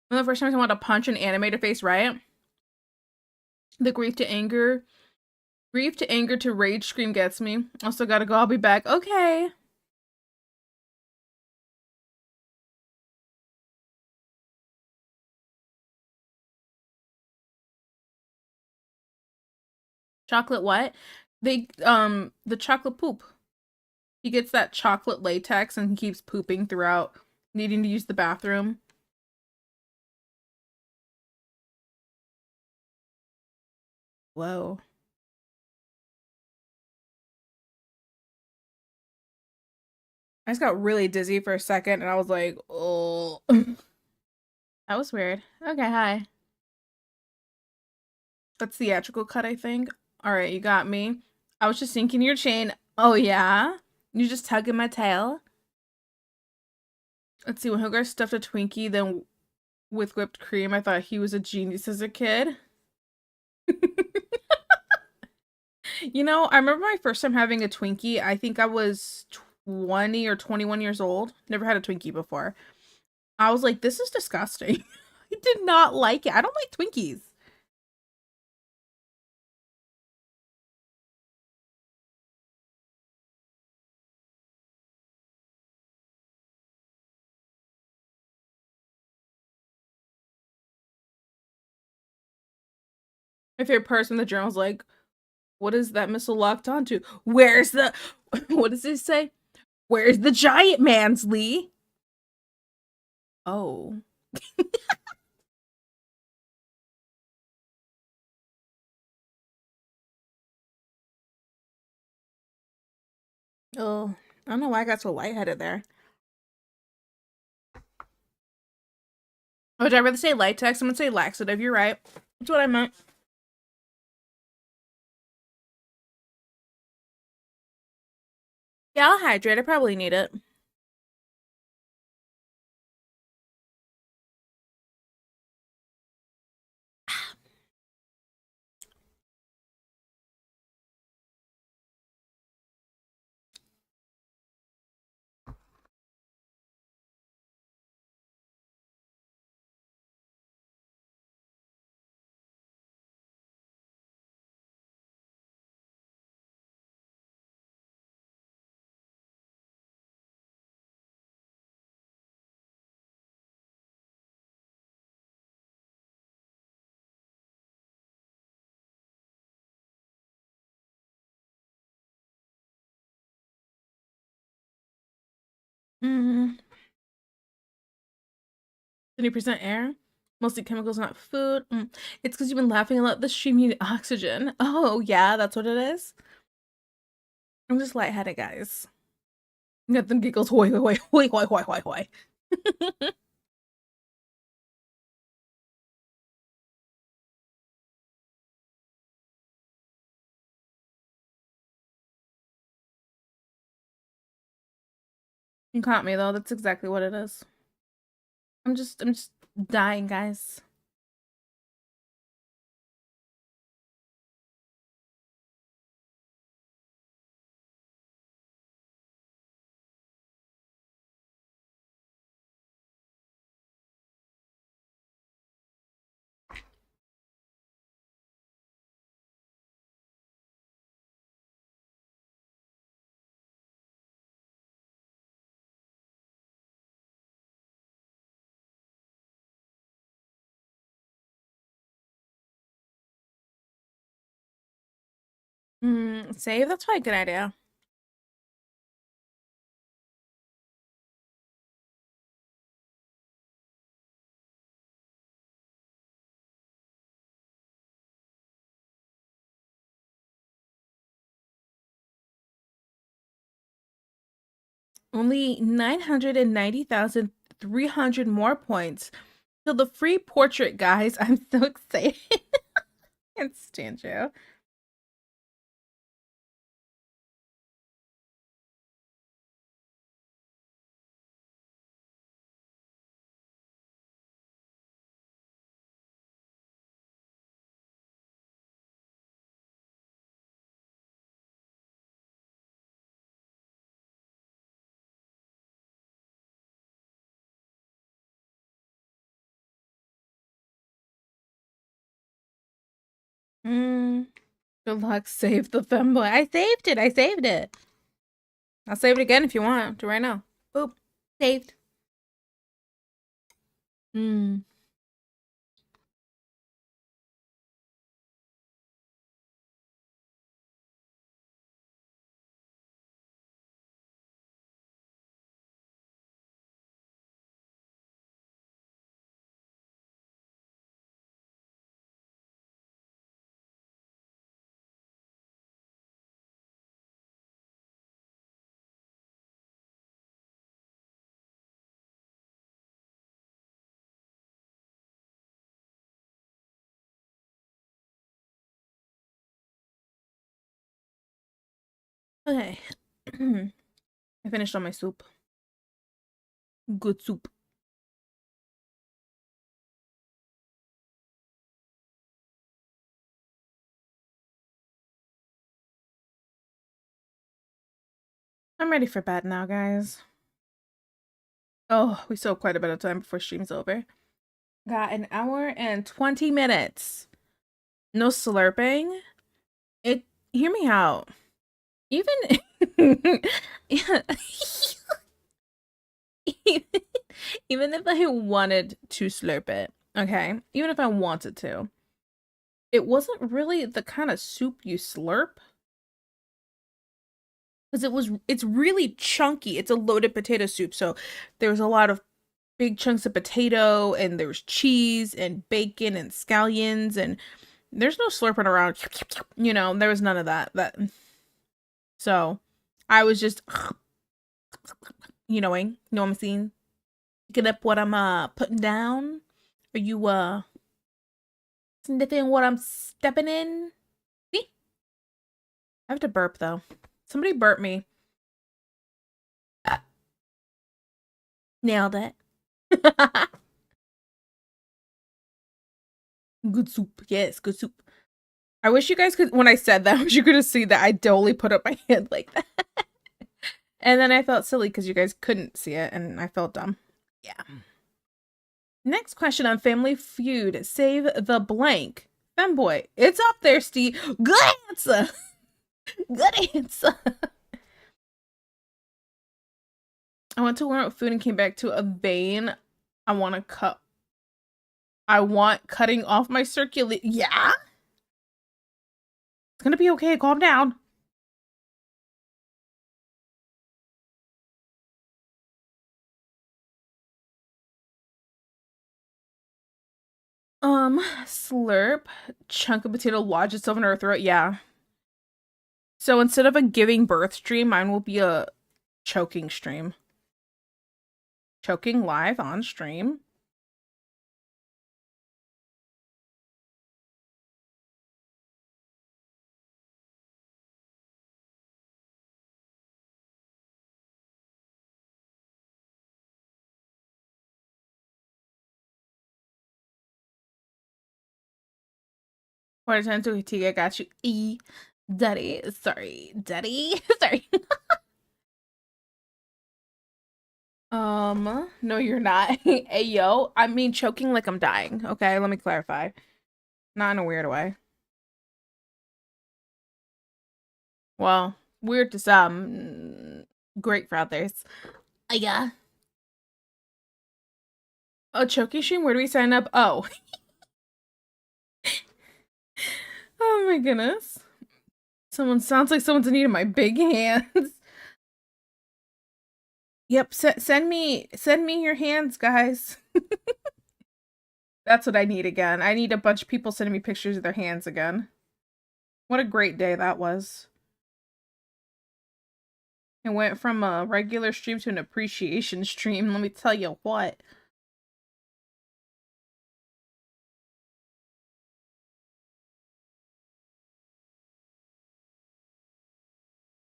One of the first times I wanted to punch an animated face, right? The grief to anger to rage scream gets me. Also gotta go, I'll be back. Okay. Chocolate what? The chocolate poop. He gets that chocolate latex and he keeps pooping throughout, needing to use the bathroom. Whoa. I just got really dizzy for a second and I was like, oh. That was weird. Okay, hi. That's theatrical cut, I think. Alright, you got me. I was just sinking your chain. Oh, yeah? You just tugging my tail? Let's see, when Hogarth stuffed a Twinkie, then with whipped cream, I thought he was a genius as a kid. You know, I remember my first time having a Twinkie. I think I was 20 or 21 years old. Never had a Twinkie before. I was like, this is disgusting. I did not like it. I don't like Twinkies. My favorite person in the journal was like, what is that missile locked onto? Where's the what does it say? Where's the giant man's Lee? Oh. Oh. I don't know why I got so lightheaded there. Oh, did I rather say latex? I'm gonna say laxative. You're right. That's what I meant. Yeah, I'll hydrate. I probably need it. Mm. 70% air. Mostly chemicals, not food. It's because you've been laughing a lot. The stream you need oxygen. Oh, yeah, that's what it is. I'm just lightheaded, guys. Got them giggles. Hoi, hoi, hoi, hoi, hoi, hoi, hoi. You caught me though. That's exactly what it is. I'm just dying, guys. Save? That's probably a good idea. Only 990,300 more points. So the free portrait, guys. I'm so excited. Can't stand you. Good luck. Save the femboy. I saved it. I saved it. I'll save it again if you want to right now. Boop. Saved. Hmm. Okay. I finished all my soup. Good soup. I'm ready for bed now, guys. Oh, we still have quite a bit of time before stream's over. Got an hour and 20 minutes. No slurping. Hear me out. Even yeah. Even if I wanted to slurp it, okay? Even if I wanted to, it wasn't really the kind of soup you slurp. Because it's really chunky. It's a loaded potato soup. So there's a lot of big chunks of potato and there's cheese and bacon and scallions and there's no slurping around. You know, there was none of that. So I was just know what I'm saying? Picking up what I'm putting down. Are you sniffing what I'm stepping in? See? I have to burp though. Somebody burp me. Nailed it. Good soup. Yes, good soup. I wish you guys could, when I said that, I wish you could have seen that I totally put up my hand like that. And then I felt silly because you guys couldn't see it and I felt dumb. Yeah. Next question on Family Feud. Save the blank. Femboy. It's up there, Steve. Good answer. Good answer. I went to learn about food and came back to a vein. I want cutting off my circulation. Yeah? It's gonna be okay. Calm down. Slurp. Chunk of potato lodge itself in her throat. Yeah. So instead of a giving birth stream, mine will be a choking stream. Choking live on stream. What time to Tia got you? Daddy. Sorry. Daddy. Sorry. No, you're not. Hey, yo. I mean, choking like I'm dying. Okay, let me clarify. Not in a weird way. Well, weird to some, great for others. Yeah. Oh, choking stream? Where do we sign up? Oh. Oh my goodness. Sounds like someone's in need of my big hands. Yep, send me your hands, guys. That's what I need again. I need a bunch of people sending me pictures of their hands again. What a great day that was. It went from a regular stream to an appreciation stream, let me tell you what.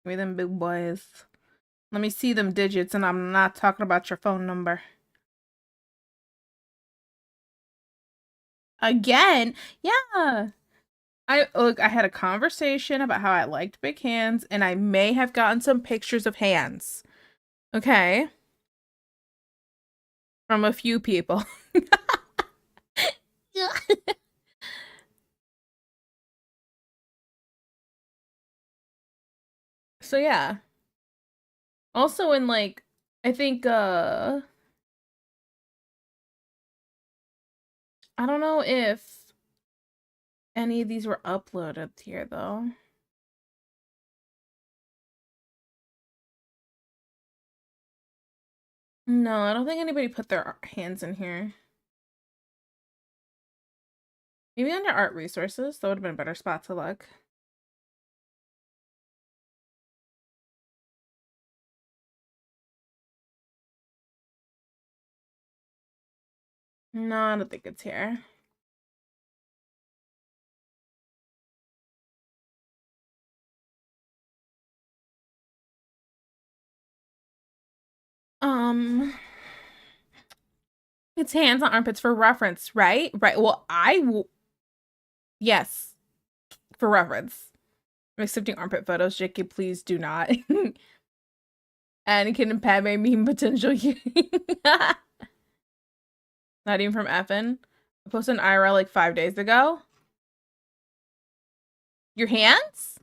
Give me them big boys. Let me see them digits, and I'm not talking about your phone number. Again? Yeah. I had a conversation about how I liked big hands, and I may have gotten some pictures of hands. Okay. From a few people. So yeah. Also in like, I think I don't know if any of these were uploaded here though. No, I don't think anybody put their hands in here. Maybe under art resources, that would have been a better spot to look. No, I don't think it's here. It's hands on armpits for reference, right? Right. Well, yes, for reference. I'm accepting armpit photos. JK, please do not. Anakin and Padme meme potential. Not even from Effin. I posted an IRL like 5 days ago. Your hands?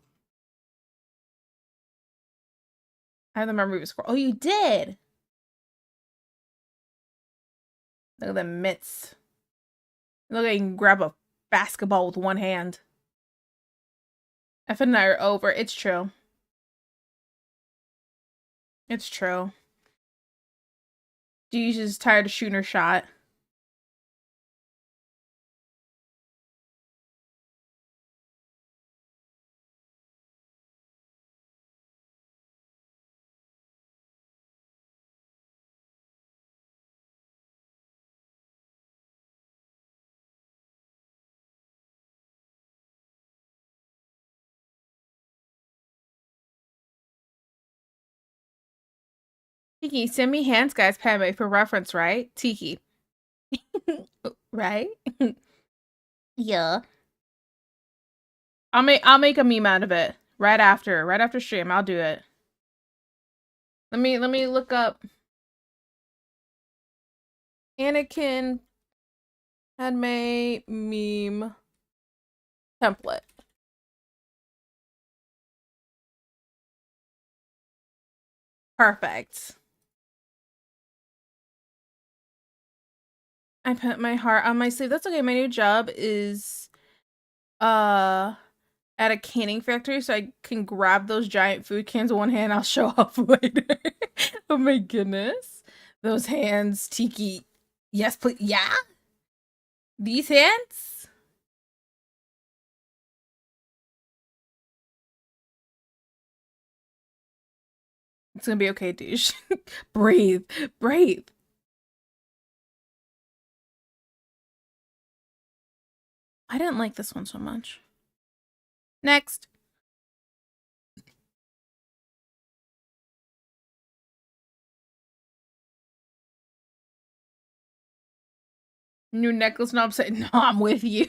I have the memory of scroll. Oh, you did. Look at the mitts. Look like you can grab a basketball with one hand. Effin and I are over. It's true. It's true. Dee's just tired of shooting her shot. Tiki, send me hands, guys, Padme, for reference, right? Tiki. Right? Yeah. I'll make a meme out of it. Right after stream, I'll do it. Let me look up Anakin Padme meme template. Perfect. I put my heart on my sleeve. That's okay. My new job is at a canning factory, so I can grab those giant food cans with one hand. I'll show off later. Oh my goodness. Those hands, Tiki. Yes, please. Yeah? These hands? It's gonna be okay, douche. Breathe. Breathe. I didn't like this one so much. Next. New necklace knob say, no, I'm with you.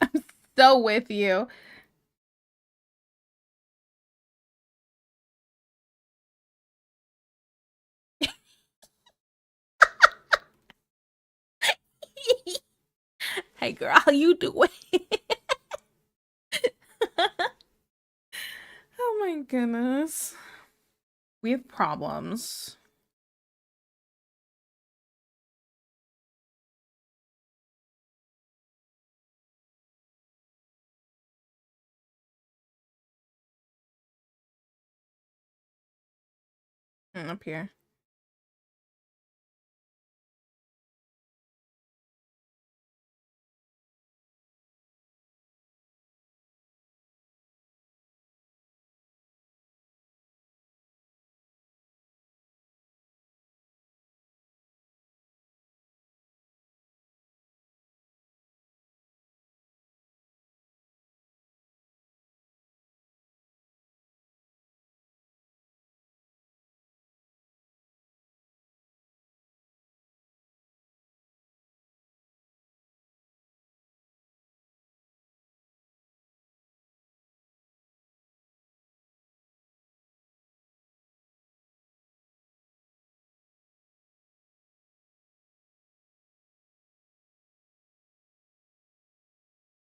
I'm so with you. Hey girl, how you doing? Oh my goodness. We have problems. Up here.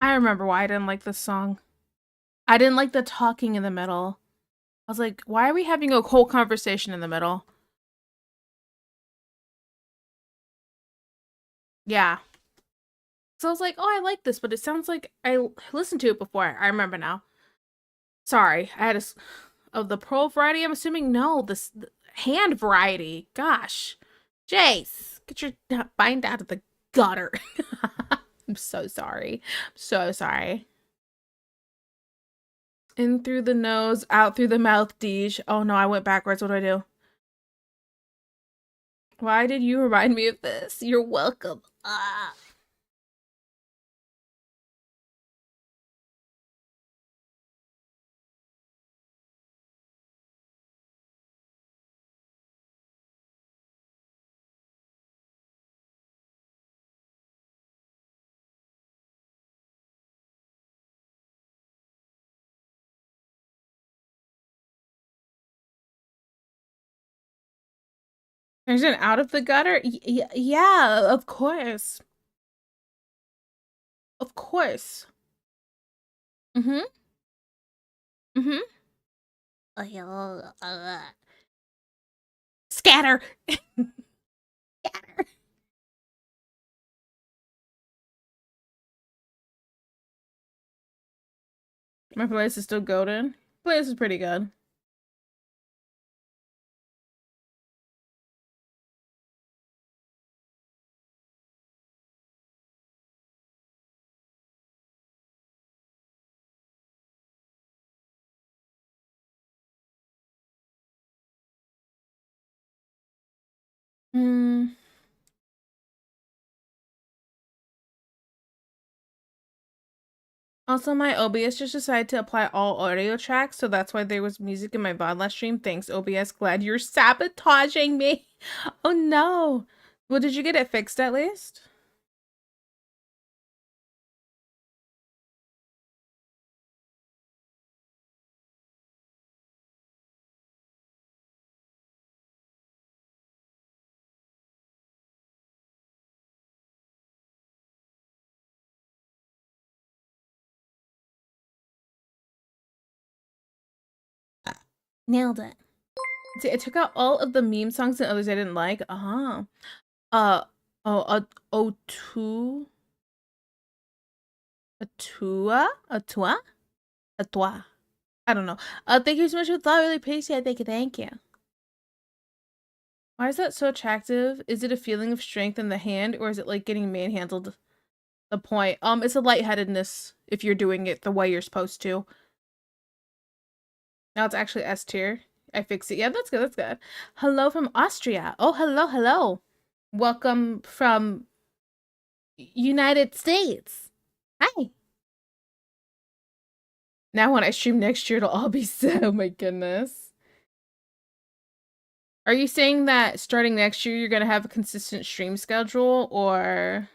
I remember why I didn't like this song. I didn't like the talking in the middle. I was like, why are we having a whole conversation in the middle? Yeah. So I was like, oh, I like this, but it sounds like I listened to it before. I remember now. Sorry, I had of the pearl variety. I'm assuming no, the hand variety. Gosh, Jace, get your bind out of the gutter. I'm so sorry. I'm so sorry. In through the nose, out through the mouth, Deej. Oh no, I went backwards. What do I do? Why did you remind me of this? You're welcome. Ah. There's an out of the gutter? Yeah, of course. Of course. Mm-hmm. Mm-hmm. Scatter. Scatter. My place is still golden. Place is pretty good. Hmm. Also, my OBS just decided to apply all audio tracks, so that's why there was music in my VOD last stream. Thanks, OBS. Glad you're sabotaging me. Oh no. Well, did you get it fixed at least? Nailed it. See, I took out all of the meme songs and others I didn't like. Uh-huh. Oh, O2? Atua? Atua? Atua? I don't know. Thank you so much for the thought. I really appreciate it. Thank you. Thank you. Why is that so attractive? Is it a feeling of strength in the hand, or is it like getting manhandled? The point. It's a lightheadedness if you're doing it the way you're supposed to. Now it's actually S tier. I fixed it. Yeah, that's good. That's good. Hello from Austria. Oh, hello, hello. Welcome from United States. Hi. Now when I stream next year, it'll all be so. Oh my goodness. Are you saying that starting next year, you're gonna have a consistent stream schedule, or?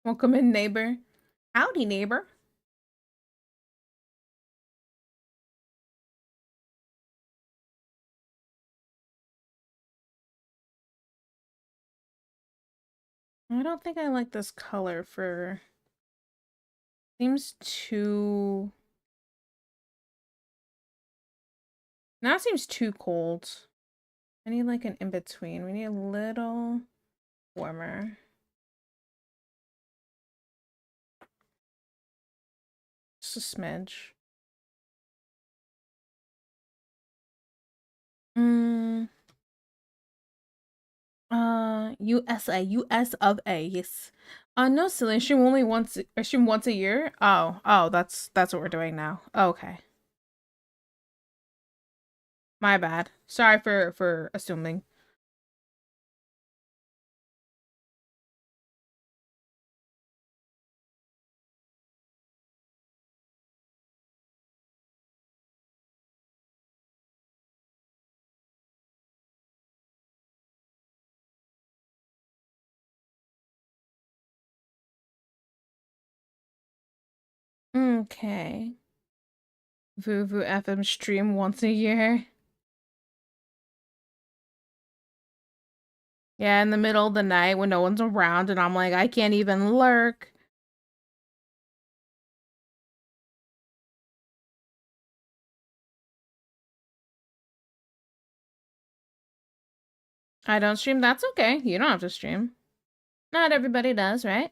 Welcome in, neighbor. Howdy, neighbor. I don't think I like this color for... Seems too... Now it seems too cold. I need like an in-between. We need a little warmer. Just a smidge. USA, US of A, yes. No, silly. I stream once a year. Oh, that's what we're doing now. Okay, my bad. Sorry for assuming. Okay. Vuvu FM stream once a year. Yeah, in the middle of the night when no one's around and I'm like, I can't even lurk. I don't stream, that's okay. You don't have to stream. Not everybody does, right?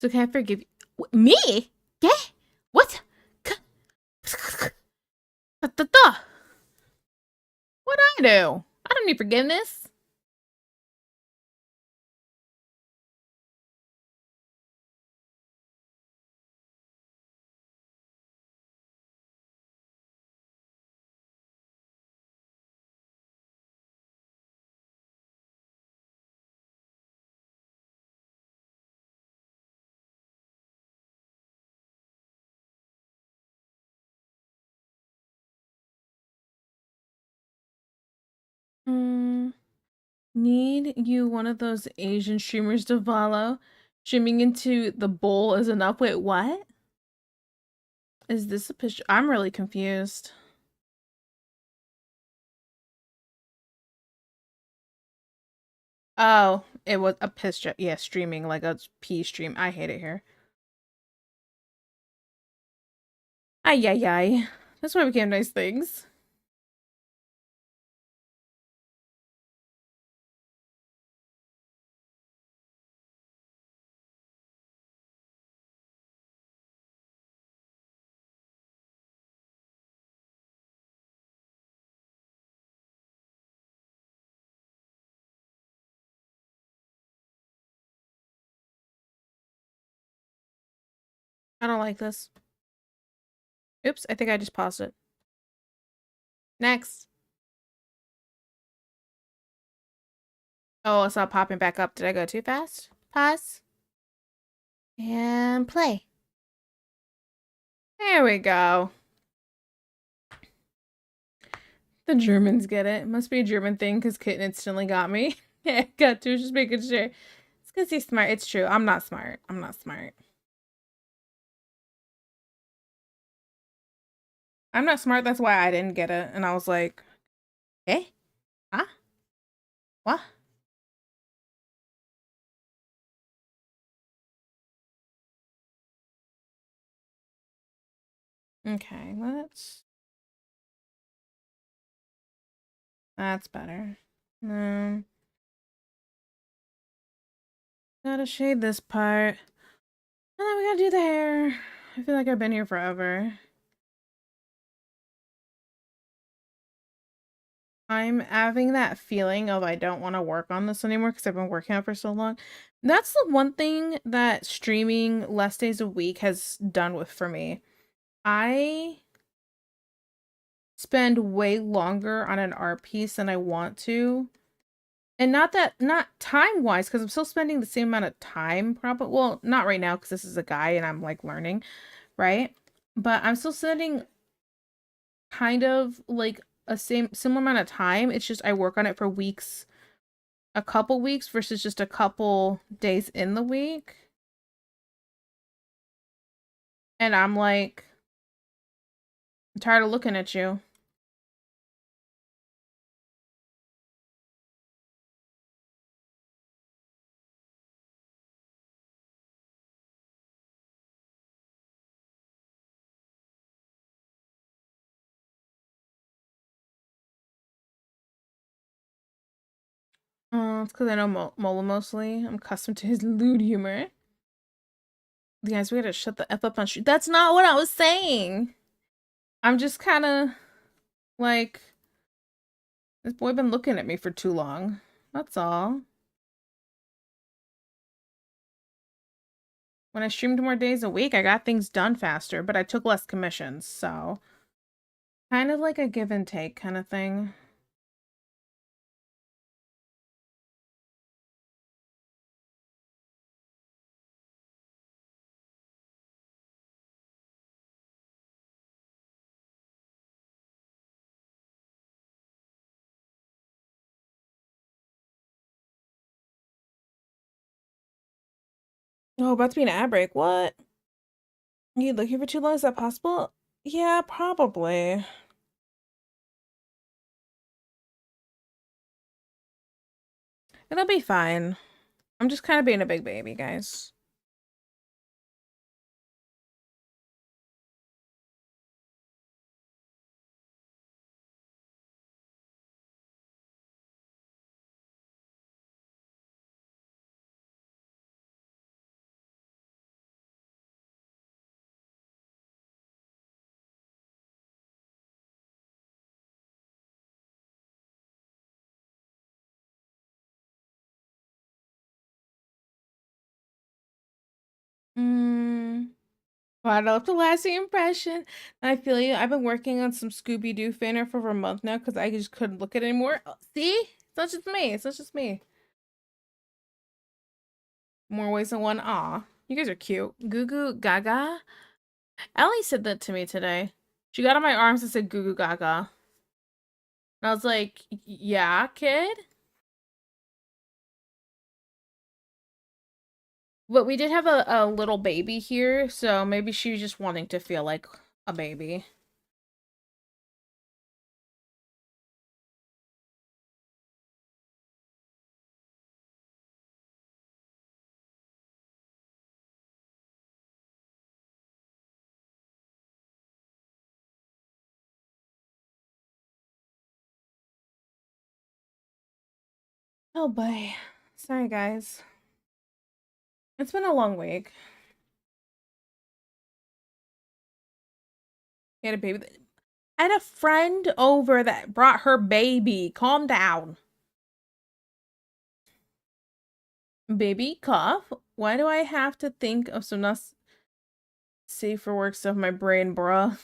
So can I forgive you? Me? Yeah? What? What I do? I don't need forgiveness. Need you one of those Asian streamers to follow? Streaming into the bowl is enough. Wait, what? Is this a picture? I'm really confused. Oh, it was a picture. Yeah, streaming like a P stream. I hate it here. Ay, ay, ay. That's why we became nice things. I don't like this. Oops, I think I just paused it. Next. Oh, it's not popping back up. Did I go too fast? Pause. And play. There we go. The Germans get it. It must be a German thing because Kitten instantly got me. Yeah, got to. Just making sure. It's because he's smart. It's true. I'm not smart. I'm not smart. I'm not smart. That's why I didn't get it. And I was like, eh? Huh? What? Okay, let's... That's better. Gotta shade this part. And then we gotta do the hair. I feel like I've been here forever. I'm having that feeling of I don't want to work on this anymore because I've been working on it for so long. That's the one thing that streaming less days a week has done with for me. I spend way longer on an art piece than I want to. And not time-wise, because I'm still spending the same amount of time, probably. Well, not right now, because this is a guy and I'm like learning, right? But I'm still spending kind of like a similar amount of time. It's just I work on it for weeks, a couple weeks versus just a couple days in the week. And I'm like, I'm tired of looking at you. It's because I know Mola mostly. I'm accustomed to his lewd humor. Guys, we gotta shut the F up on street. That's not what I was saying. I'm just kind of like, this boy been looking at me for too long. That's all. When I streamed more days a week, I got things done faster, but I took less commissions, so kind of like a give and take kind of thing. Oh, about to be an ad break. What? You looking for too long? Is that possible? Yeah, probably. It'll be fine. I'm just kind of being a big baby, guys. Brought up the lasting impression. I feel you. I've been working on some Scooby-Doo fanart for over a month now because I just couldn't look at it anymore. Oh, see? It's not just me. It's not just me. More ways than one. Aw. You guys are cute. Goo Goo Gaga? Ellie said that to me today. She got on my arms and said Goo Goo Gaga. And I was like, yeah, kid? But we did have a little baby here, so maybe she was just wanting to feel like a baby. Oh boy. Sorry, guys. It's been a long week. We had a baby. I had a friend over that brought her baby. Calm down. Baby cough? Why do I have to think of some not safe for work stuff in my brain, bruh?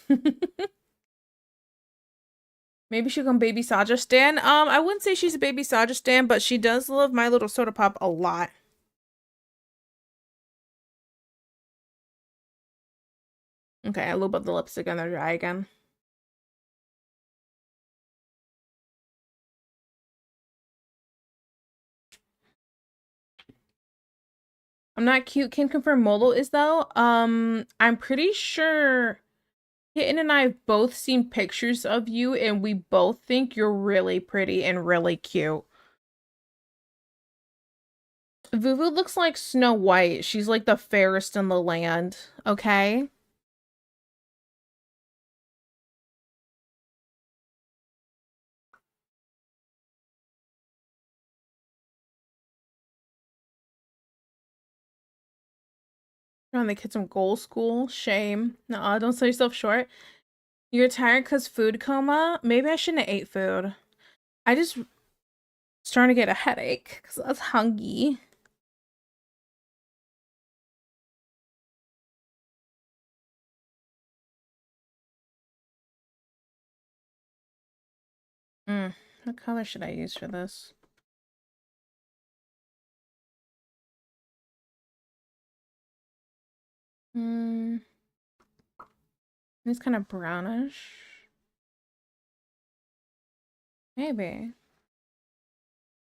Maybe she'll come baby Saja stan. I wouldn't say she's a baby Saja stan, but she does love My Little Soda Pop a lot. Okay, a little bit of the lipstick and they're dry again. I'm not cute. Can confirm Molo is though. I'm pretty sure Kitten and I have both seen pictures of you and we both think you're really pretty and really cute. Vuvu looks like Snow White. She's like the fairest in the land, okay? Trying to get some goal school. Shame. Nuh-uh, don't sell yourself short. You're tired because food coma? Maybe I shouldn't have ate food. I just starting to get a headache because I was hungry. What color should I use for this? It's kind of brownish. Maybe.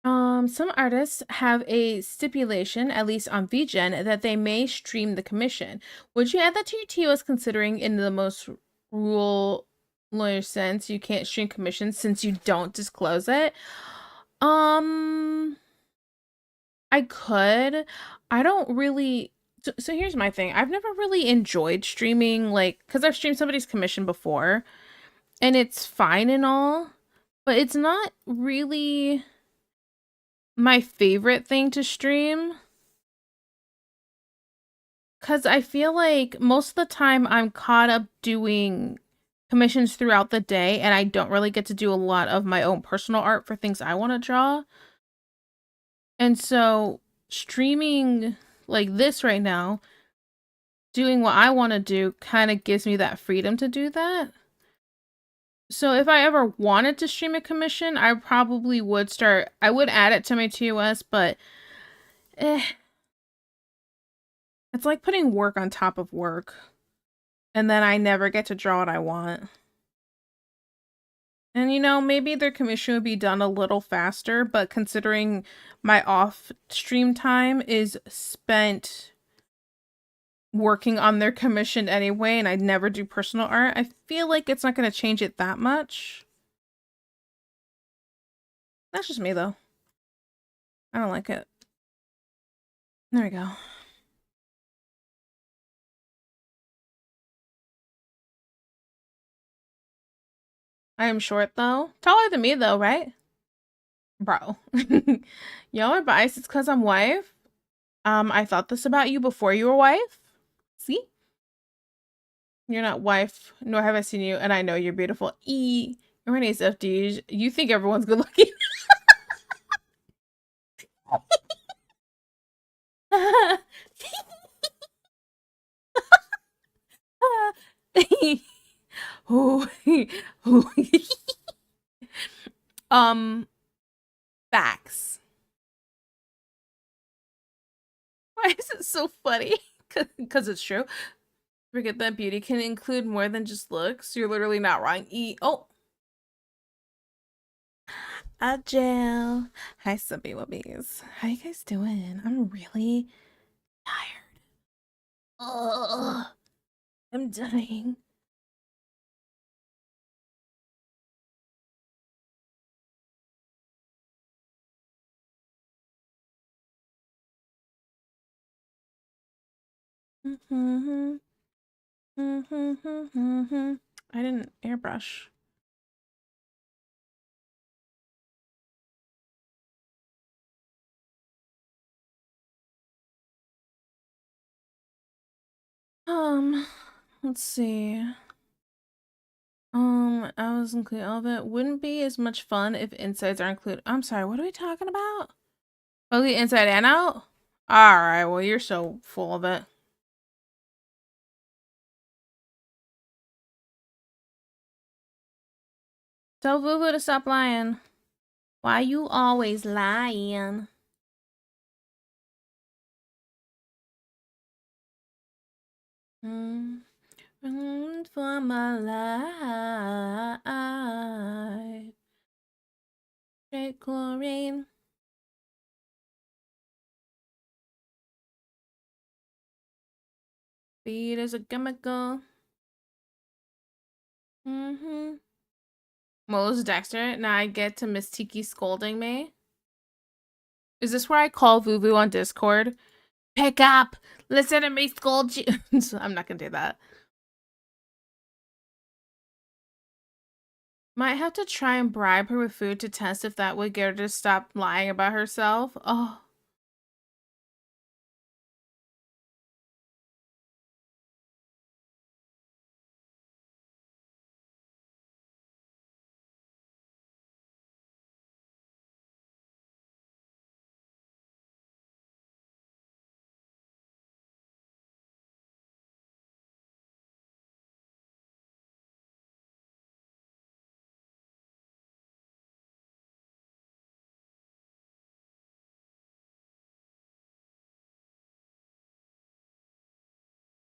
Some artists have a stipulation, at least on VGen, that they may stream the commission. Would you add that to your TOS considering in the most rule lawyer sense you can't stream commissions since you don't disclose it? I could. I don't really so here's my thing. I've never really enjoyed streaming like because I've streamed somebody's commission before and it's fine and all, but it's not really my favorite thing to stream. Because I feel like most of the time I'm caught up doing commissions throughout the day and I don't really get to do a lot of my own personal art for things I want to draw. And so streaming like this right now, doing what I want to do kind of gives me that freedom to do that. So if I ever wanted to stream a commission, I probably would I would add it to my TOS, but it's like putting work on top of work. And then I never get to draw what I want. And you know, maybe their commission would be done a little faster, but considering my off stream time is spent working on their commission anyway, and I'd never do personal art, I feel like it's not going to change it that much. That's just me, though. I don't like it. There we go. I am short, though. Taller than me, though, right? Bro. Y'all are biased. It's because I'm wife. I thought this about you before you were wife. See? You're not wife, nor have I seen you, and I know you're beautiful. You're an ASFD. You think everyone's good looking. Facts. Why is it so funny? Because it's true. Forget that beauty can include more than just looks. You're literally not wrong. Oh. Jill. Hi, Subby Wubbies. How you guys doing? I'm really tired. Ugh. I'm dying. I didn't airbrush. Let's see. I was include all of it. Wouldn't be as much fun if insides are included. I'm sorry, what are we talking about? Oh, the inside and out? Alright, well, you're so full of it. Tell Vuvu to stop lying. Why you always lying? For my life. Straight chlorine. Speed is a chemical. Mo's Dexter. Now I get to Miss Tiki scolding me. Is this where I call Vuvu on Discord? Pick up! Listen to me scold you. I'm not gonna do that. Might have to try and bribe her with food to test if that would get her to stop lying about herself. Oh.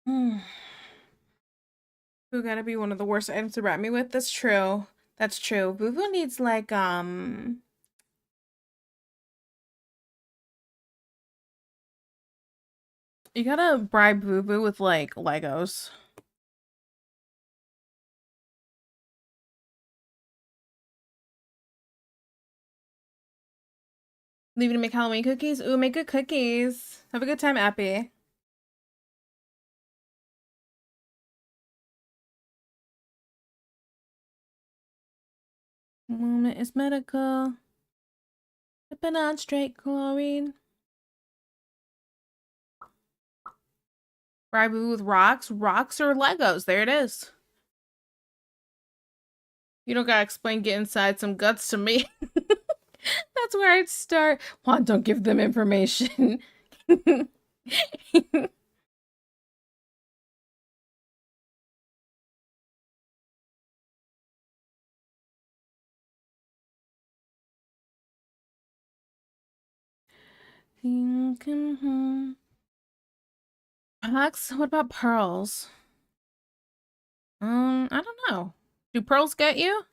Hmm. Who gotta be one of the worst items to wrap me with? That's true. That's true. Vuvu needs like you gotta bribe Vuvu with like Legos. Leaving to make Halloween cookies? Ooh, make good cookies. Have a good time, Appy. Moment is medical. Sipping on straight chlorine. Bribe Vuvu with rocks? Rocks or Legos? There it is. You don't gotta explain get inside some guts to me. That's where I'd start. Juan, don't give them information. Hux, what about pearls? I don't know. Do pearls get you?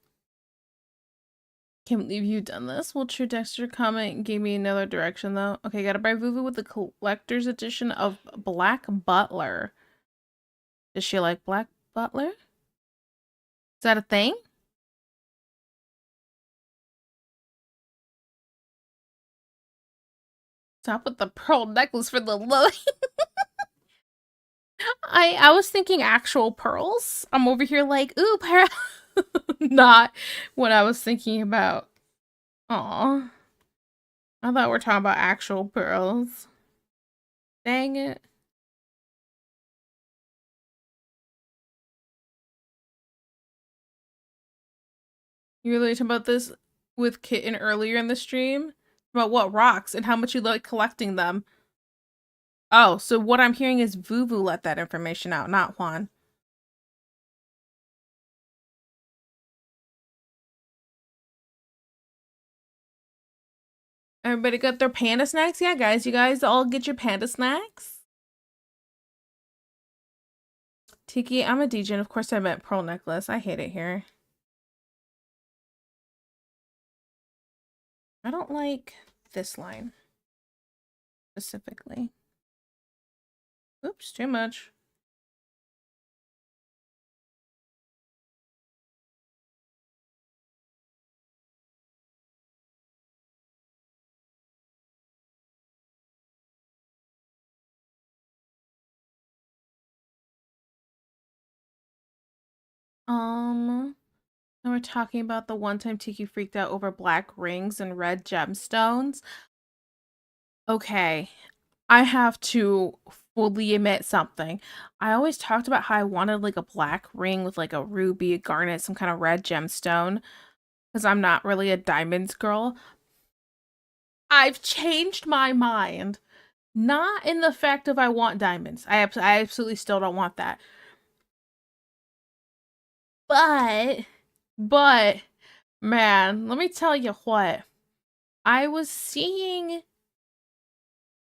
Can't believe you've done this. Well, True Dexter comment gave me another direction though. Okay, gotta buy Vuvu with the collector's edition of Black Butler. Does she like Black Butler? Is that a thing? Stop with the pearl necklace for the low. I was thinking actual pearls. I'm over here like, ooh, pearl. Not what I was thinking about. Aw. I thought we were talking about actual pearls. Dang it. You were really talking about this with Kitten earlier in the stream? About what rocks and how much you like collecting them. Oh, so what I'm hearing is Vuvu let that information out, not Juan. Everybody got their panda snacks? Yeah, guys, you guys all get your panda snacks? Tiki, I'm a DJ, and of course I meant pearl necklace. I hate it here. I don't like this line specifically. Oops, too much. And we're talking about the one time Tiki freaked out over black rings and red gemstones. Okay, I have to fully admit something. I always talked about how I wanted like a black ring with like a ruby, a garnet, some kind of red gemstone because I'm not really a diamonds girl. I've changed my mind. Not in the fact of I want diamonds. I absolutely still don't want that. But man, let me tell you what. I was seeing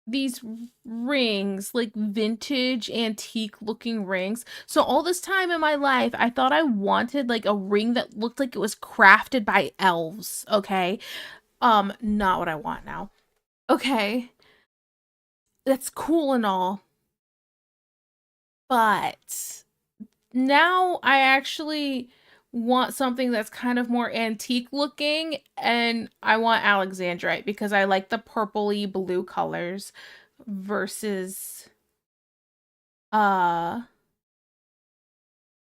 these rings, like vintage antique looking rings. So all this time in my life, I thought I wanted like a ring that looked like it was crafted by elves, okay? Not what I want now. Okay. That's cool and all. But now I actually want something that's kind of more antique looking, and I want Alexandrite because I like the purpley blue colors versus uh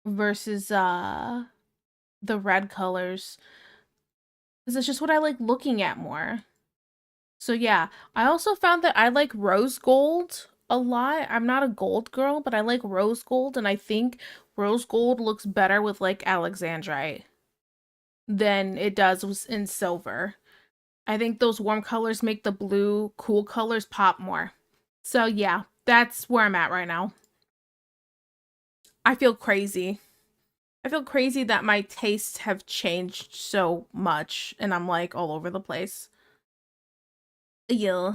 versus the red colors, because it's just what I like looking at more. So yeah, I also found that I like rose gold a lot. I'm not a gold girl, but I like rose gold, and I think rose gold looks better with like Alexandrite than it does in silver. I think those warm colors make the blue cool colors pop more. So yeah, that's where I'm at right now. I feel crazy. I feel crazy that my tastes have changed so much and I'm like all over the place. Yeah.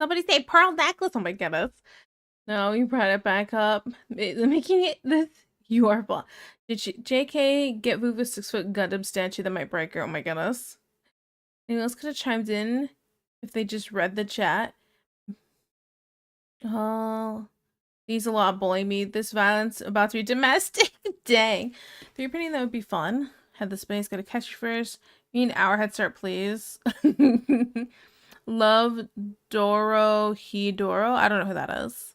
Somebody say pearl necklace. Oh my goodness. No, you brought it back up. Making it this. You are blind. Did she, JK, get Vuva's 6-foot Gundam statue that might break her? Oh my goodness. Anyone else could have chimed in if they just read the chat. Oh, these a lot bully me. This violence about to be domestic. Dang. 3 printing, that would be fun. Had the space, gotta catch you first. You need an hour head start, please. Love Doro Hidoro. I don't know who that is.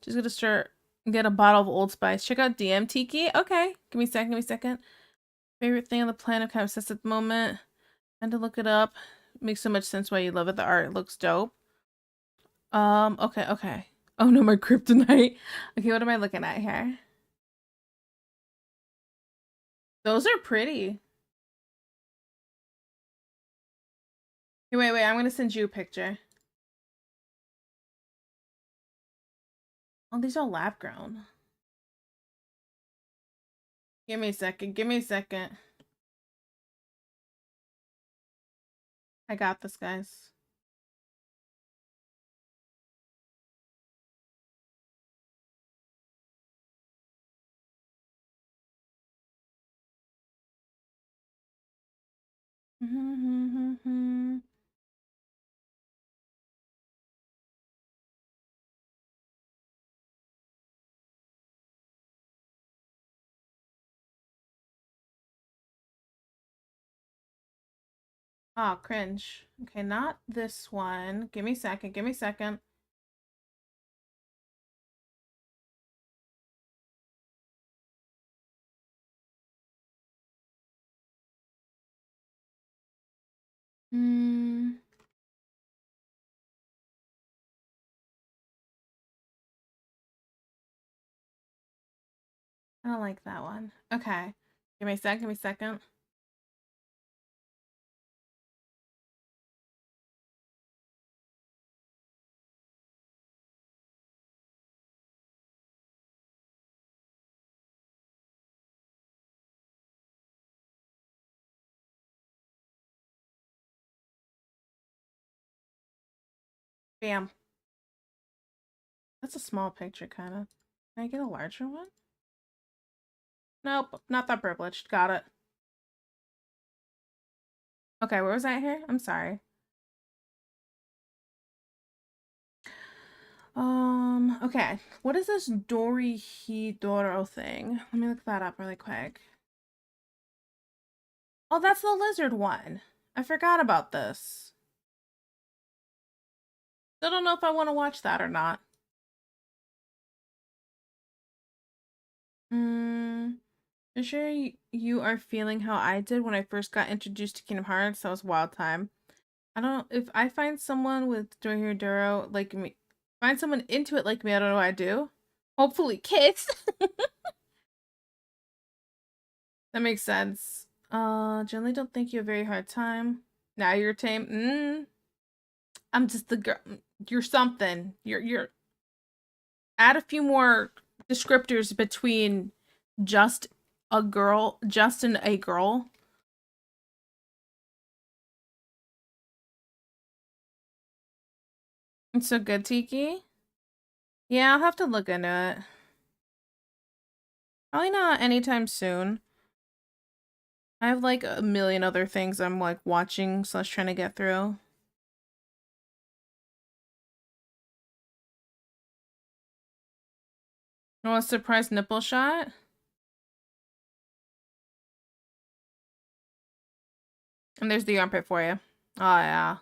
Just gonna start get a bottle of Old Spice. Check out DM Tiki. Okay. Give me a second, give me a second. Favorite thing on the planet, I'm kind of obsessed at the moment. Had to look it up. Makes so much sense why you love it. The art looks dope. Okay, okay. Oh no, my kryptonite. Okay, what am I looking at here? Those are pretty. Hey, wait, I'm gonna send you a picture. Oh, these are lab grown. Give me a second, give me a second. I got this, guys. Oh, cringe. Okay, not this one. Give me a second, give me a second. Hmm. I don't like that one. Okay. Give me a second, give me a second. Bam. That's a small picture, kind of. Can I get a larger one? Nope, not that privileged. Got it. Okay, where was I here? I'm sorry. Okay. What is this Dori Hidoro thing? Let me look that up really quick. Oh, that's the lizard one. I forgot about this. I don't know if I want to watch that or not. I'm sure you are feeling how I did when I first got introduced to Kingdom Hearts. That was a wild time. I don't if I find someone with Dori Hidoro like me, find someone into it like me, I don't know what I do. Hopefully kiss. That makes sense. Generally don't think you have a very hard time. Now you're tame. I'm just the girl. You're something. You're add a few more descriptors between just a girl, just and a girl. It's so good, Tiki. Yeah, I'll have to look into it. Probably not anytime soon. I have like a million other things I'm like watching slash trying to get through. Oh, a surprise nipple shot? And there's the armpit for you. Oh yeah.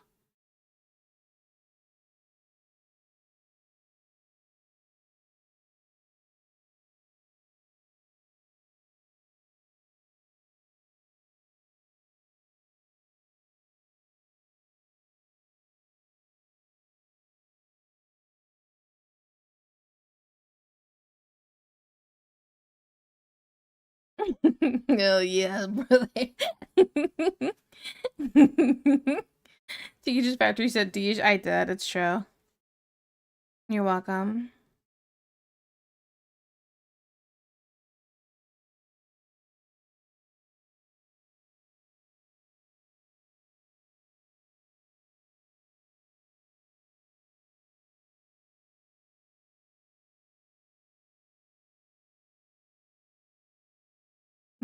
Oh yeah, brother. Tiki just factory said Deej. I did, it's true. You're welcome.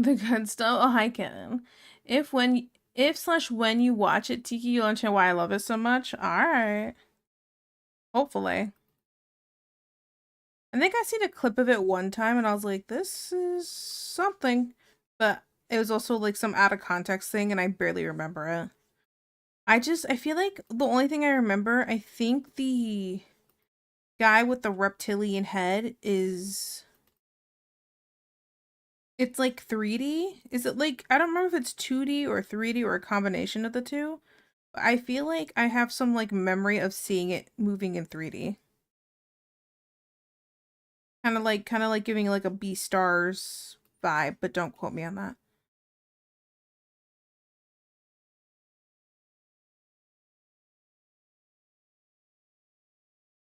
The good stuff. Oh, hi, Kitten. If/when you watch it, Tiki, you'll understand why I love it so much. All right. Hopefully. I think I seen a clip of it one time and I was like, this is something. But it was also like some out of context thing and I barely remember it. I feel like the only thing I remember, I think the guy with the reptilian head is, it's like 3D. Is it like, I don't remember if it's 2D or 3D or a combination of the two. But I feel like I have some like memory of seeing it moving in 3D. Kind of like giving like a Beastars vibe, but don't quote me on that.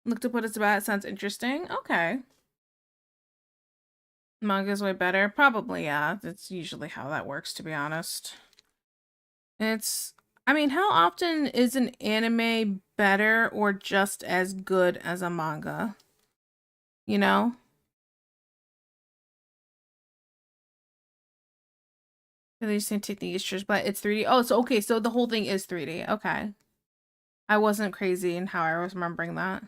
Looked up what it's about. It sounds interesting. Okay. Manga's way better. Probably, yeah. That's usually how that works, to be honest. I mean, how often is an anime better or just as good as a manga? You know? At least in take the Easters, but it's 3D. Oh, so okay, so the whole thing is 3D. Okay. I wasn't crazy in how I was remembering that.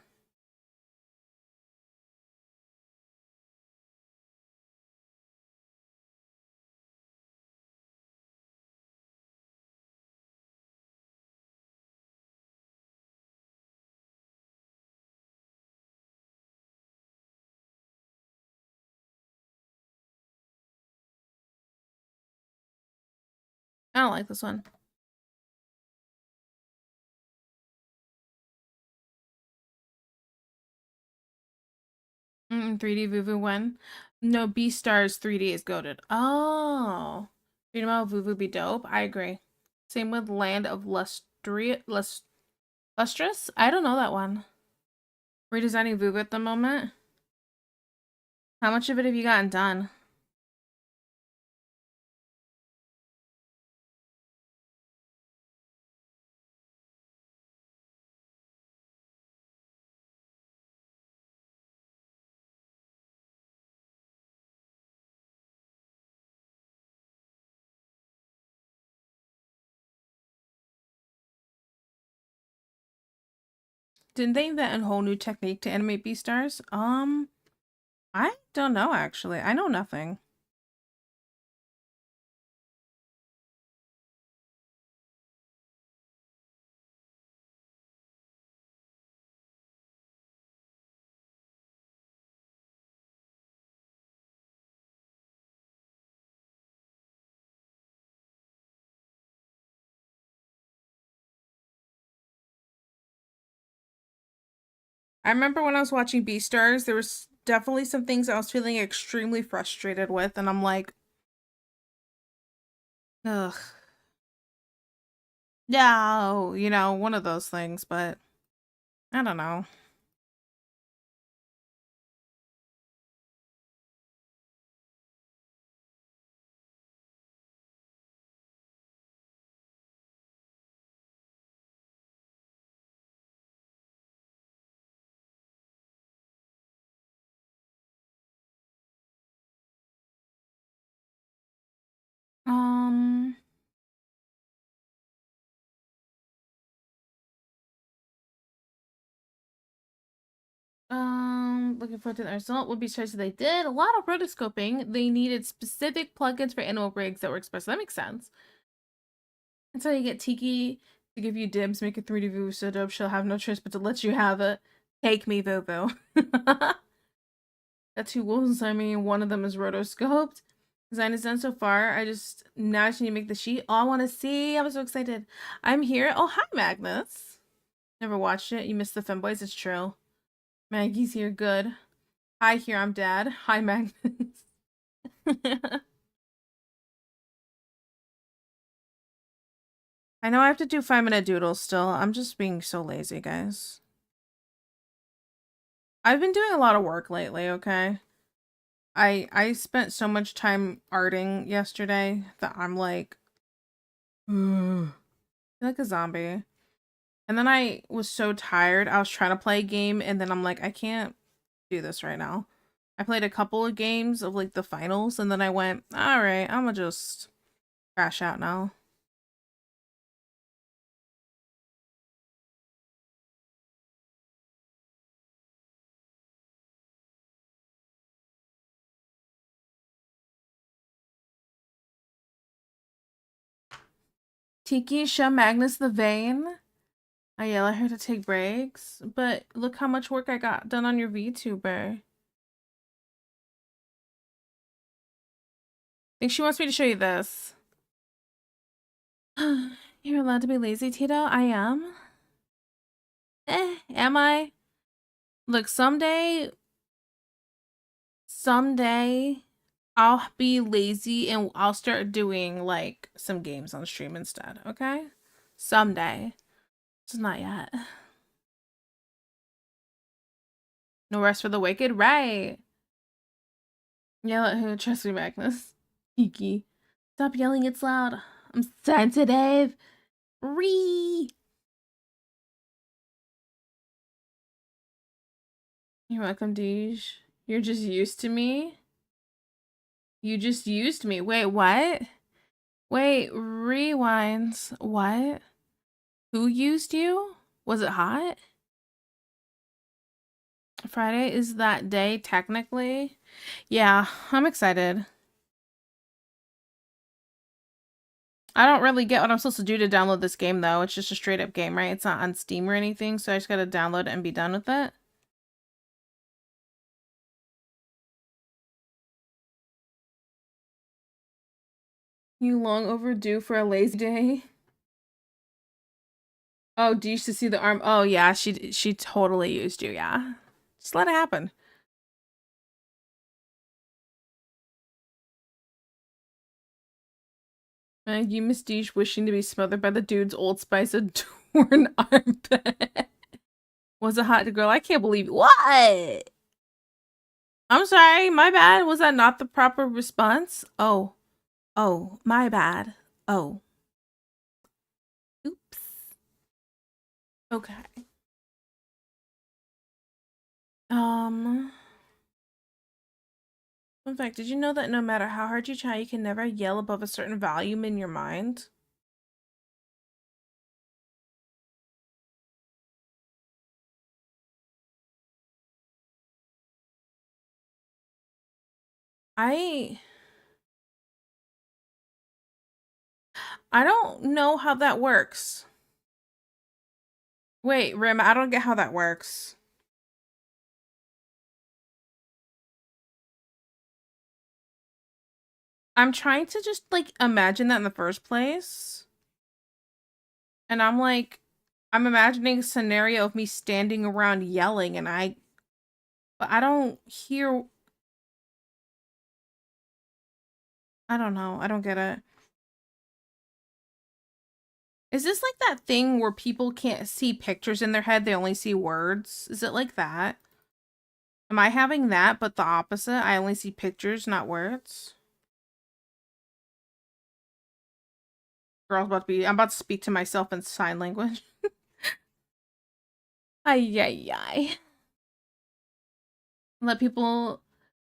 I don't like this one. 3D Vuvu when? No, Beastars 3D is goated. Oh. Freedom of Vuvu be dope. I agree. Same with Land of Lustrous? I don't know that one. Redesigning Vuvu at the moment. How much of it have you gotten done? Didn't they invent a whole new technique to animate Beastars? I don't know actually. I know nothing. I remember when I was watching Beastars, there was definitely some things I was feeling extremely frustrated with, and I'm like, ugh. No, one of those things, but I don't know. Um, looking forward to the result. Would be surprised if they did. A lot of rotoscoping. They needed specific plugins for animal rigs that were expressed. That makes sense. That's how you get Tiki to give you dibs, make a 3D view so dope she'll have no choice but to let you have it. Take me, Vovo. Got two wolves inside me, and one of them is rotoscoped. Design is done so far. Now I just need to make the sheet. Oh, I want to see. I'm so excited. I'm here. Oh, hi, Magnus. Never watched it. You missed the femboys. It's true. Maggie's here. Good. Hi, here. I'm Dad. Hi, Magnus. I know I have to do 5-minute doodles still. I'm just being so lazy, guys. I've been doing a lot of work lately, okay? I spent so much time arting yesterday that I'm like, like a zombie. And then I was so tired. I was trying to play a game and then I'm like, I can't do this right now. I played a couple of games of like the finals, and then I went, all right, I'm gonna just crash out now. Tiki, show Magnus the Vein. I yell at her to take breaks, but look how much work I got done on your VTuber. I think she wants me to show you this. You're allowed to be lazy, Tito? I am. Am I? Look, someday I'll be lazy and I'll start doing like some games on stream instead, okay? Someday. Just not yet. No rest for the wicked? Right. Yell at who? Trust me, Magnus. Kiki. Stop yelling, it's loud. I'm sensitive. Ree. You're welcome, Deej. You're just used to me? You just used me. Wait, what? Wait, rewinds. What? Who used you? Was it hot? Friday is that day, technically. Yeah, I'm excited. I don't really get what I'm supposed to do to download this game, though. It's just a straight up game, right? It's not on Steam or anything, so I just gotta download it and be done with it. You long overdue for a lazy day. Oh, do you used to see the arm? Oh, yeah, she totally used you, yeah. Just let it happen. You Miss Deej wishing to be smothered by the dude's Old Spice adorned armpit. Was a hot girl. I can't believe what? I'm sorry, my bad. Was that not the proper response? Oh. Oh, my bad. Oh. Oops. Okay. In fact, did you know that no matter how hard you try, you can never yell above a certain volume in your mind? I don't know how that works. Wait, Rim, I don't get how that works. I'm trying to just like imagine that in the first place. And I'm like, I'm imagining a scenario of me standing around yelling and but I don't hear. I don't know. I don't get it. Is this like that thing where people can't see pictures in their head, they only see words? Is it like that? Am I having that, but the opposite? I only see pictures, not words? I'm about to speak to myself in sign language. Ay, ay, ay. Let people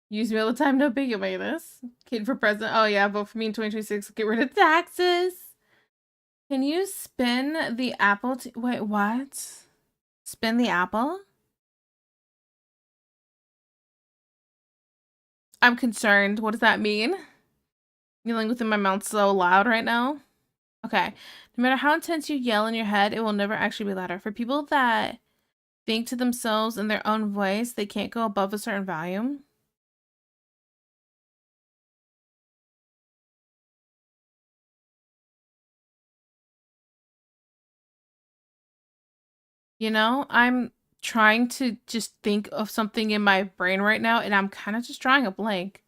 use me all the time. No big about this. Kid for president. Oh yeah, vote for me in 2026. Get rid of taxes. Can you spin the apple? Wait, what? Spin the apple? I'm concerned. What does that mean? Yelling within my mouth so loud right now. Okay. No matter how intense you yell in your head, it will never actually be louder. For people that think to themselves in their own voice, they can't go above a certain volume. You know, I'm trying to just think of something in my brain right now, and I'm kind of just drawing a blank.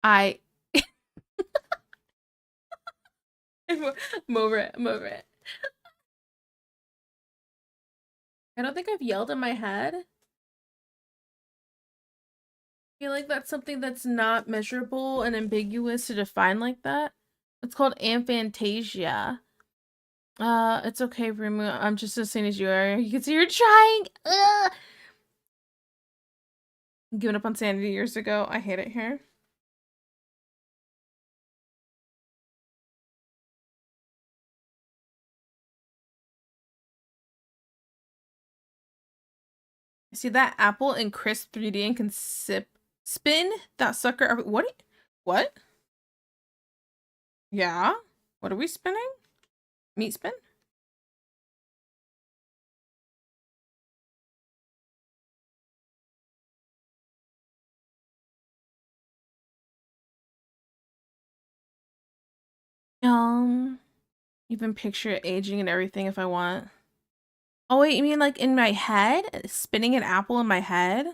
I I'm over it. I'm over it. I don't think I've yelled in my head. I feel like that's something that's not measurable and ambiguous to define like that. It's called aphantasia. It's okay, Rimu. I'm just as sane as you are. You can see you're trying. Ugh. Giving up on sanity years ago. I hate it here. See that apple in crisp 3D and can spin that sucker. What? What? Yeah? What are we spinning? Meat spin? Even picture it aging and everything if I want. Oh wait, you mean like in my head? Spinning an apple in my head?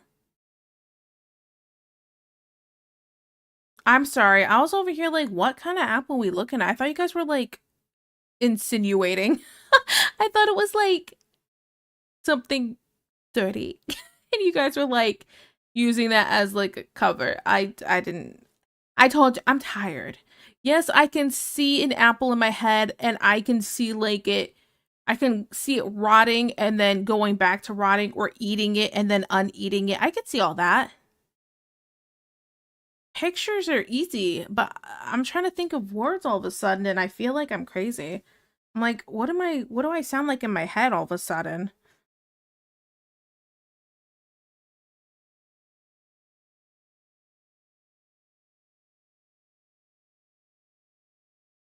I'm sorry. I was over here like, what kind of apple we looking at? I thought you guys were like insinuating. I thought it was like something dirty. And you guys were like using that as like a cover. I didn't. I told you I'm tired. Yes, I can see an apple in my head and I can see like I can see it rotting and then going back to rotting or eating it and then uneating it. I can see all that. Pictures are easy, but I'm trying to think of words all of a sudden and I feel like I'm crazy. I'm like, what do I sound like in my head all of a sudden?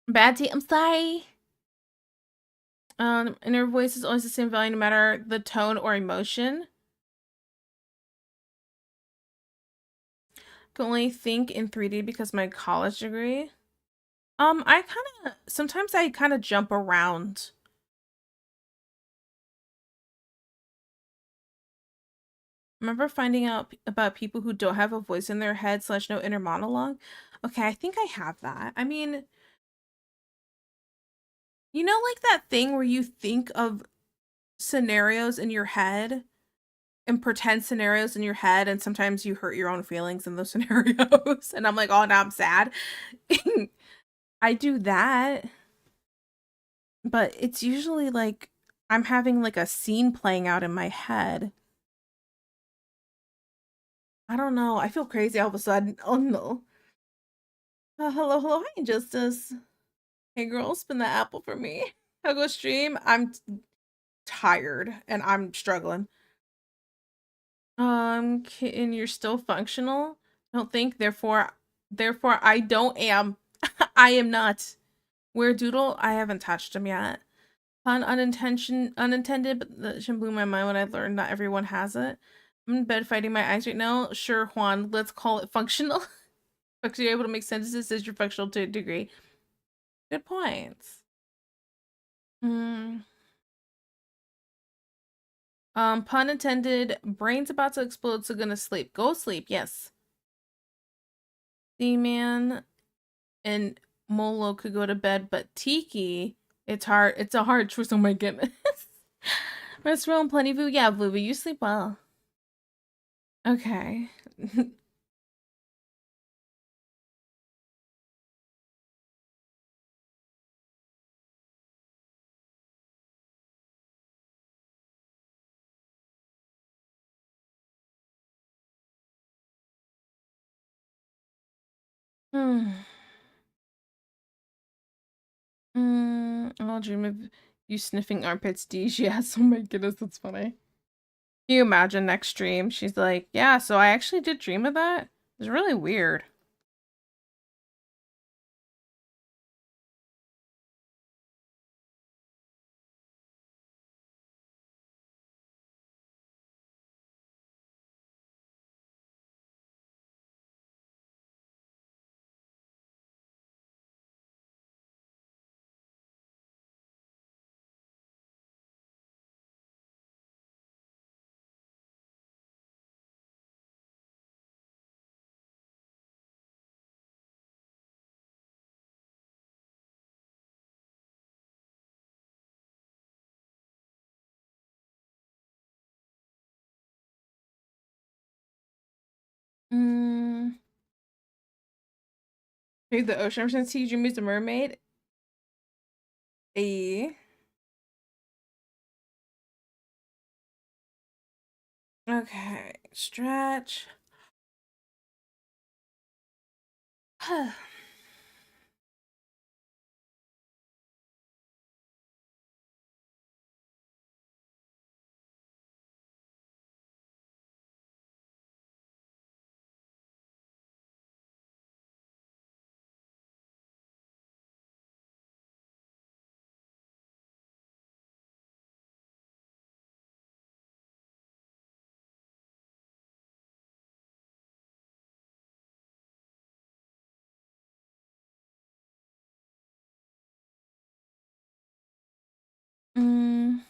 Bad tea, I'm sorry. Inner voice is always the same value no matter the tone or emotion. Can only think in 3D because my college degree. I kind of sometimes I kind of jump around. Remember finding out about people who don't have a voice in their head / no inner monologue? Okay, I think I have that. I mean, you know, like that thing where you think of scenarios in your head and pretend scenarios in your head, and sometimes you hurt your own feelings in those scenarios. And I'm like, oh, now I'm sad. I do that, but it's usually like I'm having like a scene playing out in my head. I don't know. I feel crazy all of a sudden. Oh no. Hello, hello, hi, Injustice. Hey, girl, spin the apple for me. I'll go stream. I'm tired and I'm struggling. Kitten, you're still functional? Don't think, therefore I don't am. I am not. Where Doodle? I haven't touched him yet. Pun unintended, but that should blew my mind when I learned not everyone has it. I'm in bed fighting my eyes right now. Sure, Juan, let's call it functional. Because you're able to make sentences as you're functional to a degree. Good points. Hmm. Pun intended. Brain's about to explode, so gonna sleep. Go sleep, yes. D-Man and Molo could go to bed, but Tiki, it's hard. It's a hard choice. Oh my goodness. Rest well and plenty of food. Yeah, Bluey, you sleep well. Okay. Hmm. I'll dream of you sniffing armpits, Deej. Yes. Oh my goodness, that's funny. Can you imagine next stream? She's like, yeah, so I actually did dream of that. It's really weird. Mm. Maybe the ocean ever since he dreamed he's a mermaid. Eh. Okay, stretch. Mm.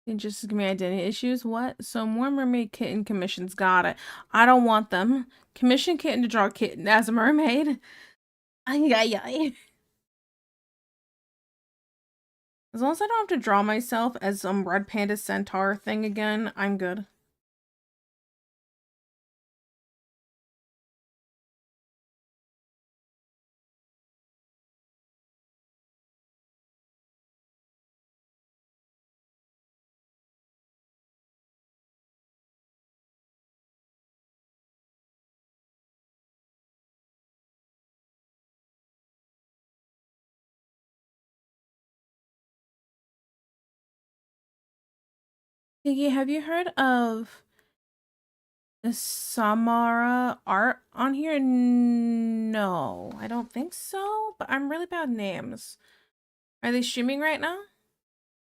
And just give me identity issues. What? So more mermaid kitten commissions. Got it. I don't want them. Commission kitten to draw kitten as a mermaid. Ay, ay, ay. As long as I don't have to draw myself as some red panda centaur thing again, I'm good. Iggy, have you heard of the Samara art on here? No, I don't think so, but I'm really bad at names. Are they streaming right now?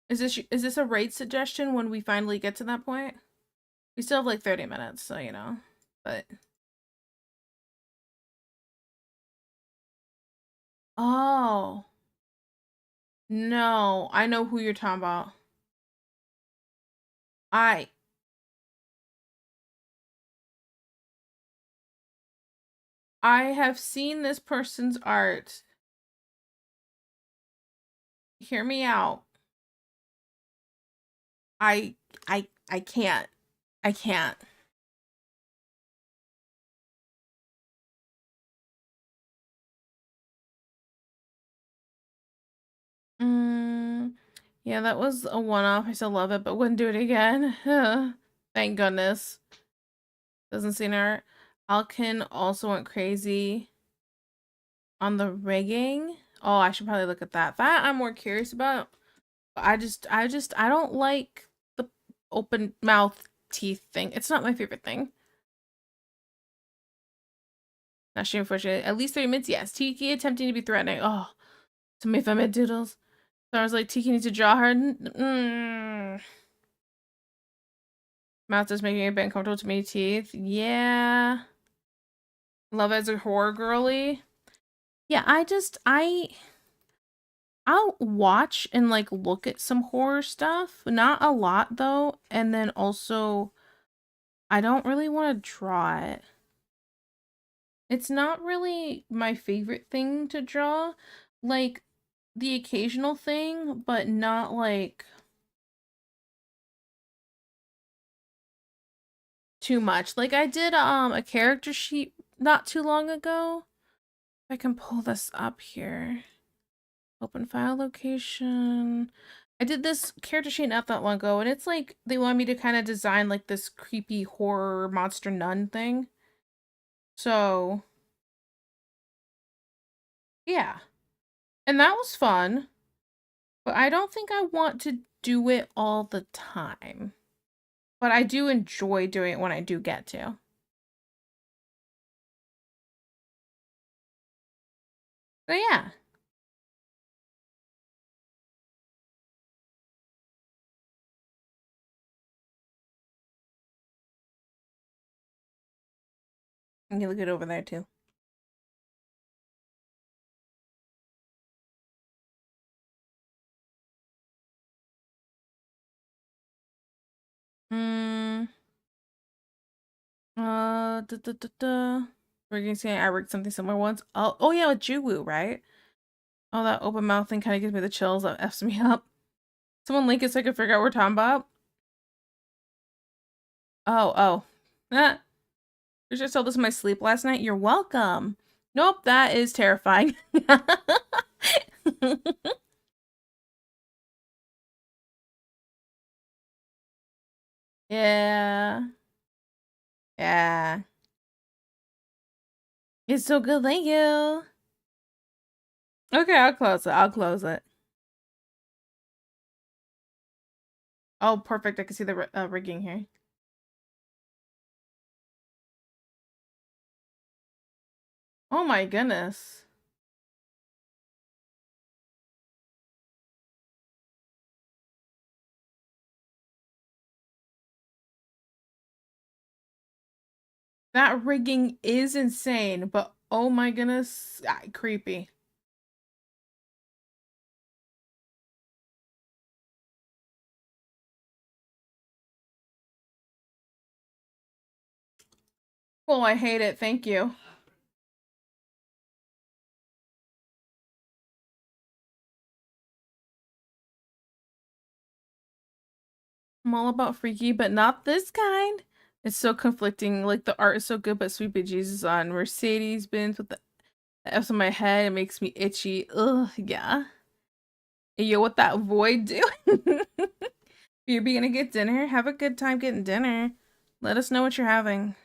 Is this a raid suggestion when we finally get to that point? We still have like 30 minutes, so you know. But oh. No, I know who you're talking about. I I have seen this person's art. Hear me out. I I can't. I can't. Mm, yeah, that was a one-off. I still love it, but wouldn't do it again. Thank goodness. Doesn't seem art. Alkin also went crazy on the rigging. Oh, I should probably look at that. That I'm more curious about. But I don't like the open mouth teeth thing. It's not my favorite thing. Not sure, unfortunately. At least 30 minutes, yes. Tiki attempting to be threatening. Oh, to me if I made doodles. So I was like, Tiki needs to draw her. Mouth is making it a bit uncomfortable to me. Teeth. Yeah. Love as a horror girly. Yeah, I'll watch and like look at some horror stuff. Not a lot though. And then also I don't really want to draw it. It's not really my favorite thing to draw. Like the occasional thing, but not like too much. Like I did a character sheet not too long ago. If I can pull this up here. Open file location. I did this character sheet not that long ago, and it's like they want me to kind of design like this creepy horror monster nun thing. So, yeah. And that was fun, but I don't think I want to do it all the time. But I do enjoy doing it when I do get to. So, yeah. I'm gonna look it over there too. Hmm. Da, da, da, da. We're gonna say I rigged something similar once. Oh yeah, with Juwoo, right? Oh, that open mouth thing kind of gives me the chills. That F's me up. Someone link it so I can figure out what we're talking about. Oh. Ah. You just told this in my sleep last night. You're welcome. Nope, that is terrifying. Yeah. Yeah. It's so good. Thank you. Okay, I'll close it. I'll close it. Oh, perfect. I can see the rigging here. Oh my goodness. That rigging is insane, but oh my goodness, creepy. Oh, I hate it. Thank you. I'm all about freaky, but not this kind. It's so conflicting. Like the art is so good, but Sweet Baby Jesus on Mercedes Benz with the F's on my head, it makes me itchy. Ugh, yeah. Yo, what that void do? You're gonna get dinner? Have a good time getting dinner. Let us know what you're having.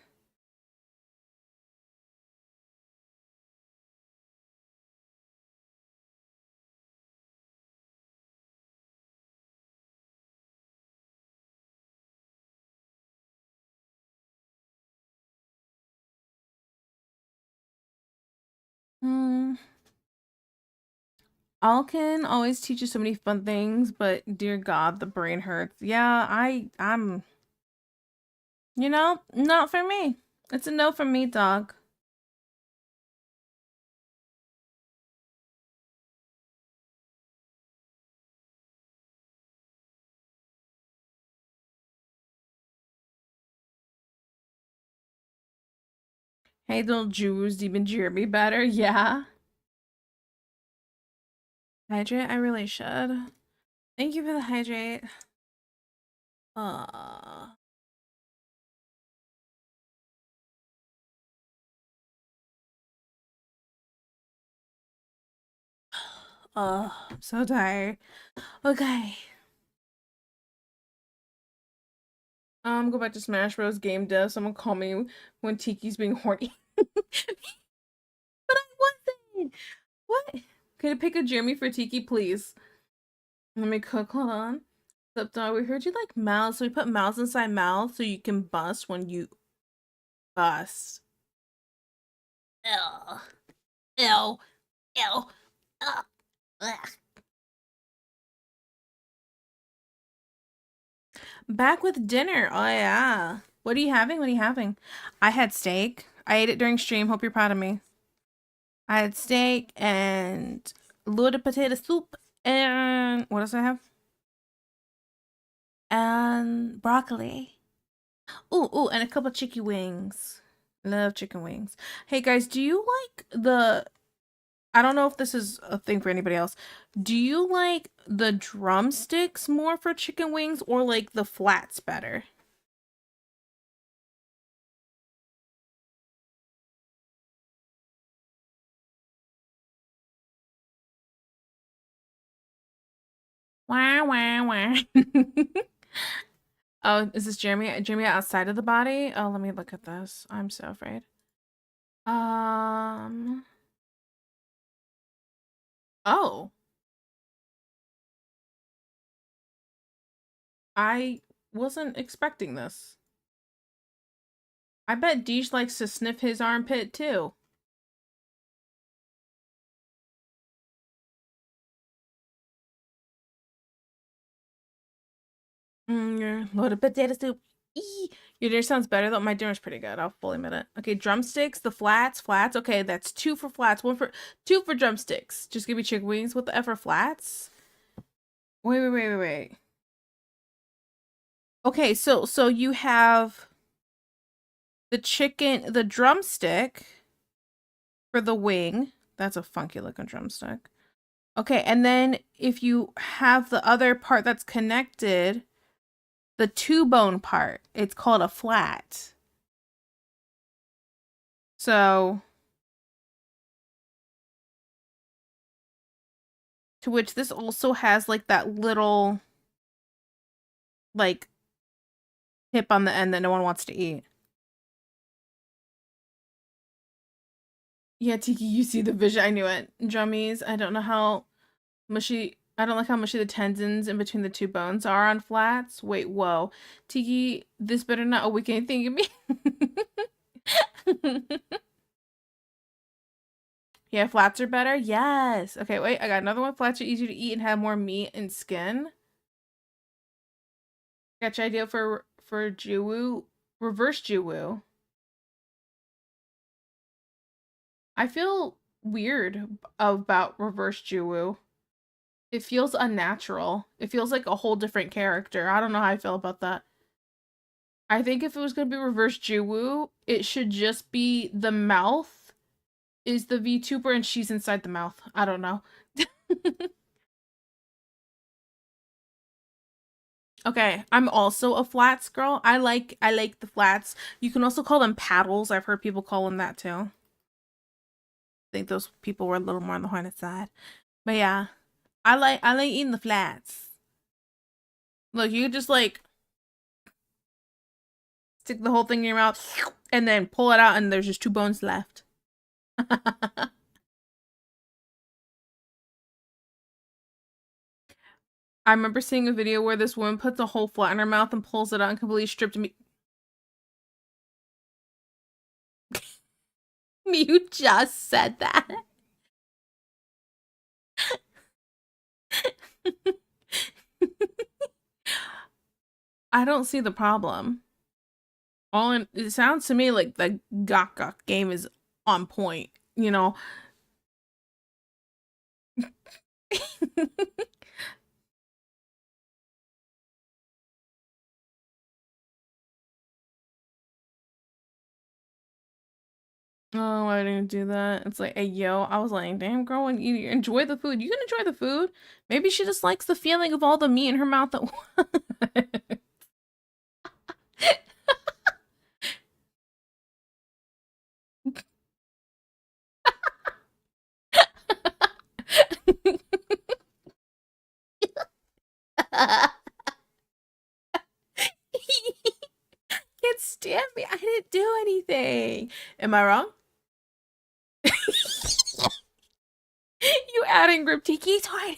Hmm. All can always teach you so many fun things, but dear God, the brain hurts. Yeah, I'm, not for me. It's a no for me, dog. Hey, little Jews, even Jeremy better. Yeah. Hydrate? I really should. Thank you for the hydrate. Uh, I'm so tired. Okay. Go back to Smash Bros. Game dev. Someone call me when Tiki's being horny. But I wasn't. What? Can I pick a Jeremy for Tiki, please? Let me cook. Hold on. What's up, dog? We heard you like mouths, so we put mouths inside mouths so you can bust when you bust. Ew. Ew. Ew. Ugh. Ugh. Back with dinner. Oh yeah. What are you having? What are you having? I had steak. I ate it during stream. Hope you're proud of me. I had steak and loaded potato soup and what else I have? And broccoli. Ooh, and a couple chicken wings. Love chicken wings. Hey guys, do you like the I don't know if this is a thing for anybody else. Do you like the drumsticks more for chicken wings or like the flats better? Wah, wah, wah. Oh, is this Jeremy? Jeremy outside of the body? Oh, let me look at this. I'm so afraid. Um. Oh, I wasn't expecting this. I bet Deesh likes to sniff his armpit too. Yeah, loaded potato soup. Eee. Your dinner sounds better though. My dinner's pretty good. I'll fully admit it. Okay, drumsticks, the flats. Okay, that's two for flats, two for drumsticks. Just give me chicken wings. What the F for flats? Wait. Okay, so you have the drumstick for the wing. That's a funky looking drumstick. Okay, and then if you have the other part that's connected, the two bone part, it's called a flat. So, to which this also has like that little, like, hip on the end that no one wants to eat. Yeah, Tiki, you see the vision. I knew it. Drummies, I don't know how mushy. I don't like how mushy the tendons in between the two bones are on flats. Wait, whoa. Tiki, this better not awaken anything in me. Yeah, flats are better. Yes. Okay, wait. I got another one. Flats are easier to eat and have more meat and skin. Got your idea for Juwu? Reverse Juwu. I feel weird about reverse Juwu. It feels unnatural. It feels like a whole different character. I don't know how I feel about that. I think if it was going to be reverse Juwu, it should just be the mouth is the VTuber and she's inside the mouth. I don't know. Okay, I'm also a flats girl. I like the flats. You can also call them paddles. I've heard people call them that too. I think those people were a little more on the hornet side. But yeah, I like eating the flats. Look, you just like stick the whole thing in your mouth and then pull it out and there's just two bones left. I remember seeing a video where this woman puts a whole flat in her mouth and pulls it out and completely stripped me. You just said that. I don't see the problem. It sounds to me like the Gok Gok game is on point, you know. Oh, I didn't do that. It's like, hey, yo, I was like, damn, girl, when you enjoy the food, you can enjoy the food. Maybe she just likes the feeling of all the meat in her mouth at once. Can't stand me. I didn't do anything. Am I wrong? You adding Grip Tiki's hiding.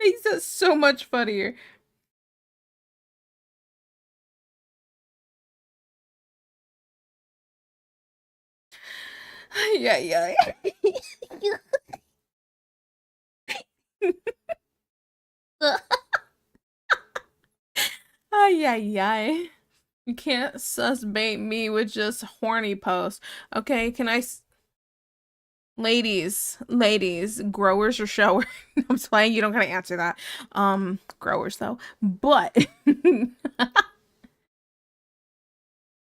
Makes it so much funnier. Yeah, yeah. Ay, ay, ay. You can't sussbait me with just horny posts. Okay, can I? Ladies, growers or showers? I'm just playing. You don't gotta answer that. Growers though. But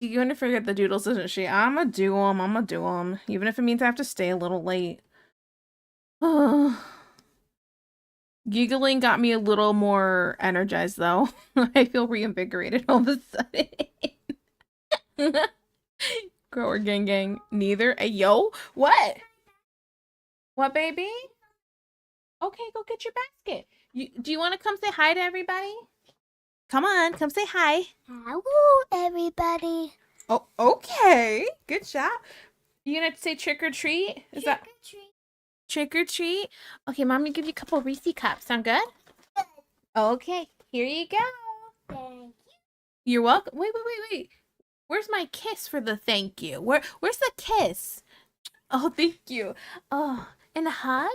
you're gonna forget the doodles, isn't she? I'ma do them. I'ma do them, even if it means I have to stay a little late. Giggling got me a little more energized though. I feel reinvigorated all of a sudden. Grower gang. Neither. Hey, yo. What? What, baby? Okay, go get your basket. Do you want to come say hi to everybody? Come on, come say hi. Hello, everybody. Oh, okay. Good job. You gonna say trick or treat? Is that trick or treat? Okay, mommy give you a couple Reese cups. Sound good? Okay, here you go. Thank You're welcome. Wait. Where's my kiss for the thank you? Where's the kiss? Oh, thank you. Oh, and a hug?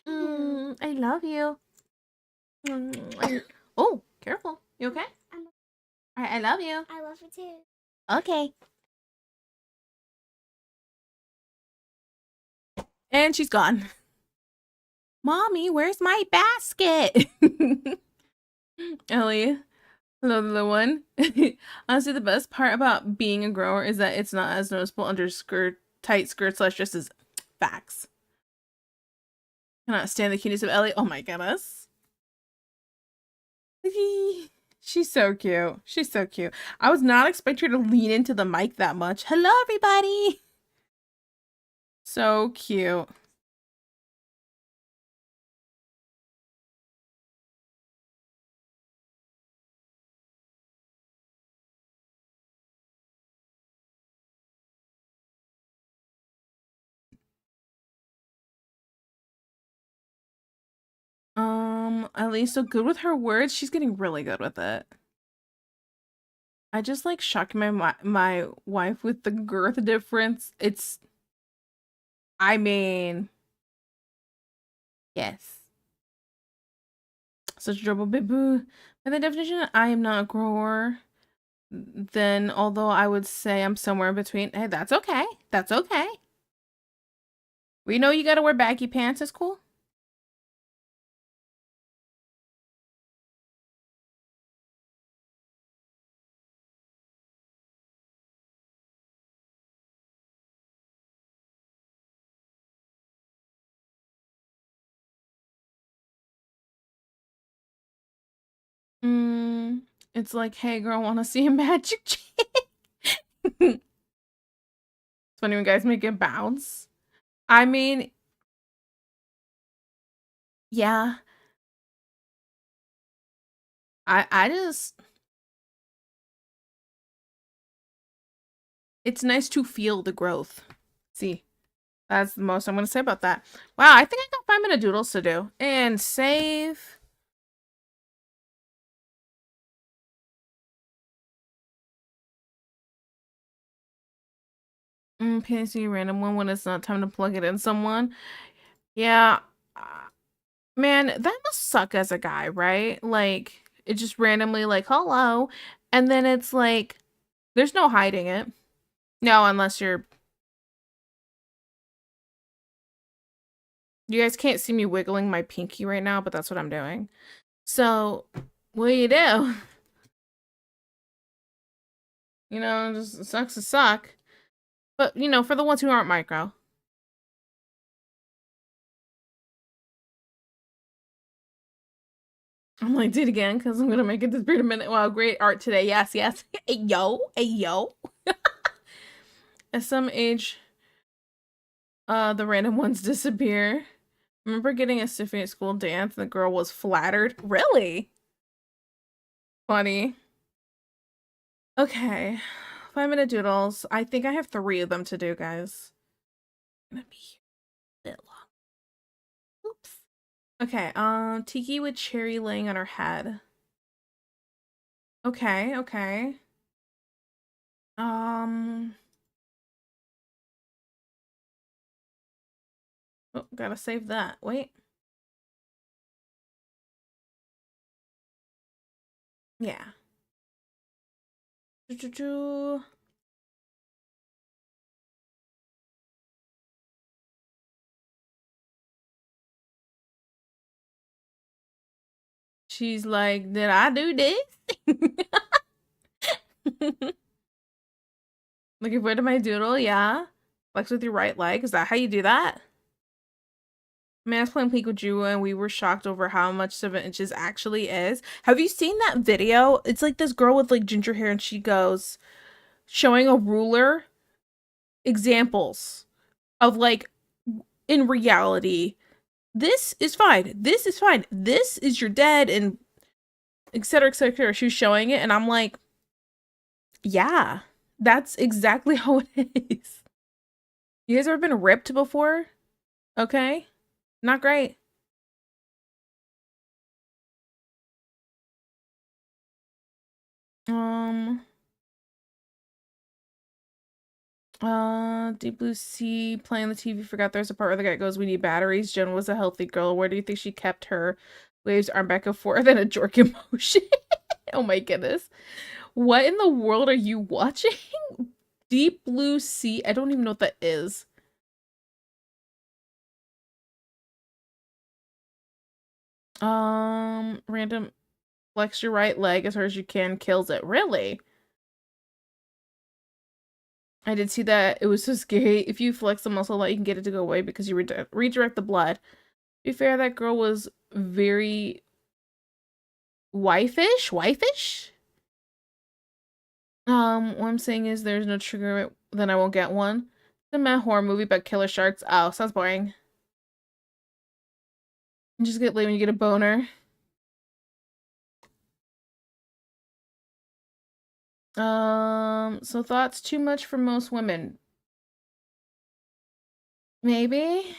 I love you. Oh, careful. You okay? I'm- All right, I love you. you. I love you too. Okay. And she's gone. Mommy, where's my basket? Ellie, another one. Honestly, the best part about being a grower is that it's not as noticeable under tight skirts / dresses. Facts. Cannot stand the cuteness of Ellie. Oh my goodness. She's so cute. She's so cute. I was not expecting her to lean into the mic that much. Hello, everybody. So cute. At least so good with her words. She's getting really good with it. I just like shocked my wife with the girth difference. I mean, yes. Such a trouble, boo. By the definition, I am not a grower. Then, although I would say I'm somewhere in between. Hey, that's okay. That's okay. We know you gotta wear baggy pants. It's cool. It's like, hey girl, wanna see a magic trick? It's funny when guys make it bounce. I mean, yeah. I just it's nice to feel the growth. See, that's the most I'm gonna say about that. Wow, I think I got 5-minute doodles to do. And save. PNC random one when it's not time to plug it in someone. Yeah. Man, that must suck as a guy, right? Like, it just randomly like, hello. And then it's like, there's no hiding it. No, unless you're... You guys can't see me wiggling my pinky right now, but that's what I'm doing. So, what do you do? You know, just sucks to suck. But, you know, for the ones who aren't micro. I'm like, do it again, because I'm going to make it disappear in a minute. Wow, great art today. Yes, yes. Hey, yo. Hey, yo. At some age, the random ones disappear. Remember getting a stiffy at school dance and the girl was flattered? Really? Funny. Okay. 5-minute doodles. I think I have 3 of them to do, guys. Gonna be a bit long. Oops. Okay, Tiki with cherry laying on her head. Okay, okay. Oh, gotta save that. Wait. Yeah. Choo-choo-choo. She's like, did I do this? Looking forward to my doodle, yeah. Flex with your right leg. Is that how you do that? Man, I was playing Pikachu and we were shocked over how much 7 inches actually is. Have you seen that video? It's like this girl with like ginger hair and she goes showing a ruler examples of like in reality, this is fine. This is fine. This is your dead and etc. etc. She was showing it and I'm like, yeah, that's exactly how it is. You guys ever been ripped before? Okay. Not great. Deep Blue Sea playing the TV. Forgot there's a part where the guy goes, "We need batteries." Jen was a healthy girl. Where do you think she kept her waves arm back and forth in a jerk emotion? Oh my goodness. What in the world are you watching? Deep Blue Sea. I don't even know what that is. Random flex your right leg as hard as you can, kills it. Really? I did see that. It was so scary. If you flex the muscle a lot, you can get it to go away because you redirect the blood. To be fair, that girl was very wife-ish? Wife-ish? What I'm saying is there's no trigger, then I won't get one. It's a mad horror movie about killer sharks. Oh, sounds boring. You just get laid when you get a boner. So thoughts too much for most women. Maybe?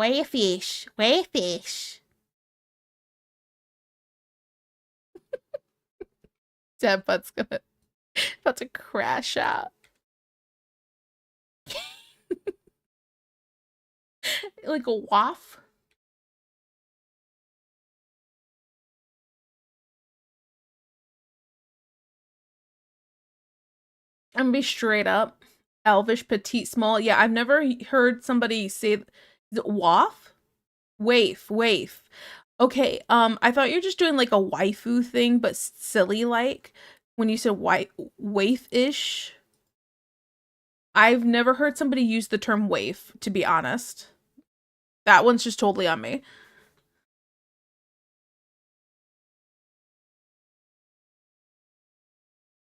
Weigh a fish. Weigh a fish. Dad butt's gonna about to crash out. Like a waff. I'm gonna be straight up. Elvish, petite, small. Yeah, I've never heard somebody say is it waff? Waif, waif. Okay, I thought you were just doing like a waifu thing, but silly like when you said waif-ish. I've never heard somebody use the term waif, to be honest. That one's just totally on me.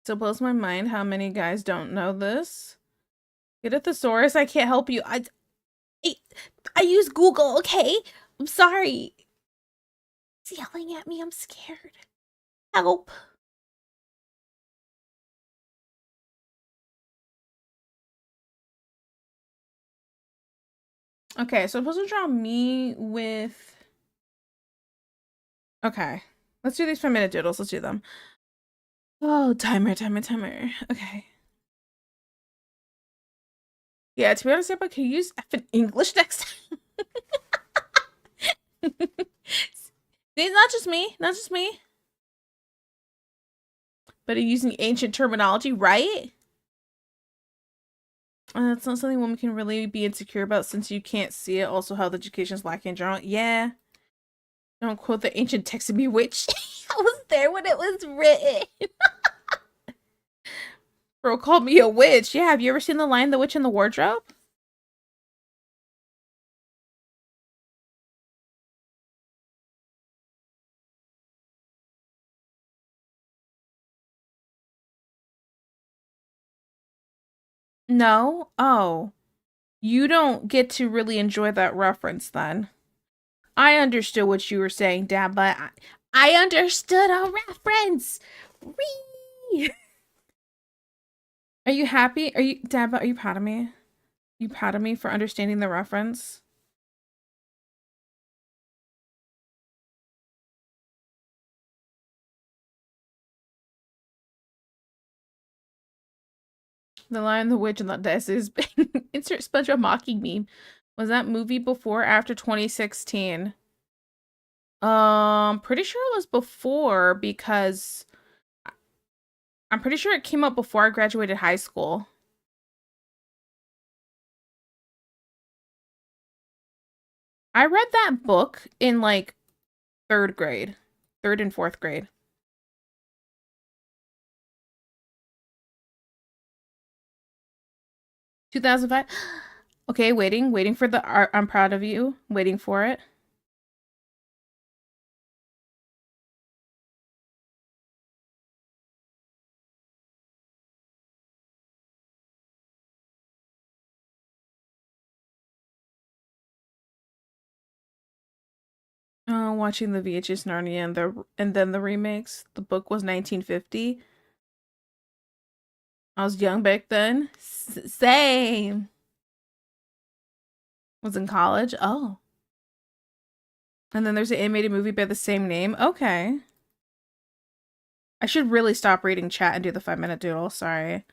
So blows my mind how many guys don't know this. Get a thesaurus. I can't help you. I use Google, okay? I'm sorry. It's yelling at me. I'm scared. Help. Okay, so I'm supposed to draw me with... Okay. Let's do these 5-minute doodles. Let's do them. Oh, timer. Okay. Yeah, to be honest, but can you use effing English next time? It's not just me. Not just me. But using ancient terminology, right? That's not something women can really be insecure about since you can't see it. Also, health education is lacking in general. Yeah. Don't quote the ancient text of me, witch. I was there when it was written. Bro called me a witch. Yeah, have you ever seen The Lion, the Witch, and the Wardrobe? No? Oh. You don't get to really enjoy that reference then. I understood what you were saying, Dad, but I understood a reference. Whee! Are you happy? Dad, are you proud of me? You proud of me for understanding the reference? The Lion, the Witch, and the Death is insert SpongeBob mocking meme. Was that movie before or after 2016? Pretty sure it was before because I'm pretty sure it came out before I graduated high school. I read that book in like 3rd grade, 3rd and 4th grade. (2005) Okay, waiting for the art. I'm proud of you. Waiting for it. Watching the VHS Narnia and then the remakes. The book was 1950. I was young back then. Same. Was in college. Oh. And then there's an animated movie by the same name. Okay. I should really stop reading chat and do the 5-minute doodle. Sorry.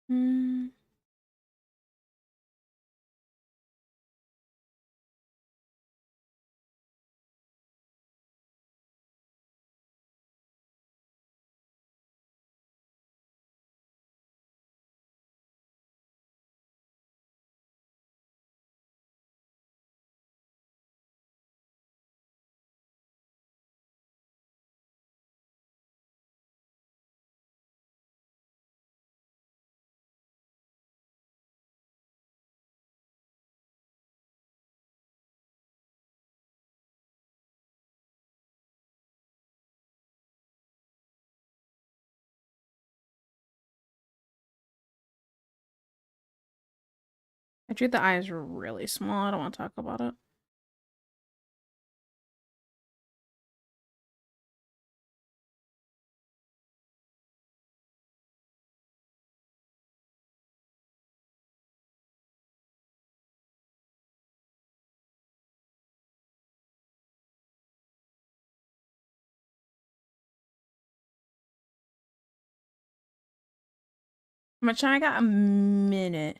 Hmm. drew the eyes really small. I don't want to talk about it. I'm gonna try. I got a minute.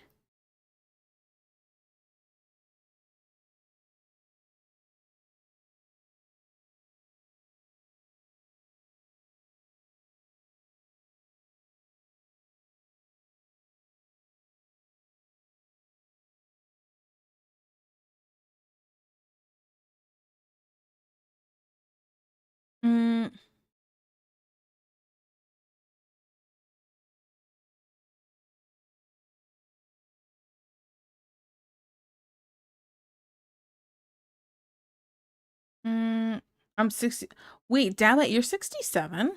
Mm, I'm 60. Wait, damn it, you're 67?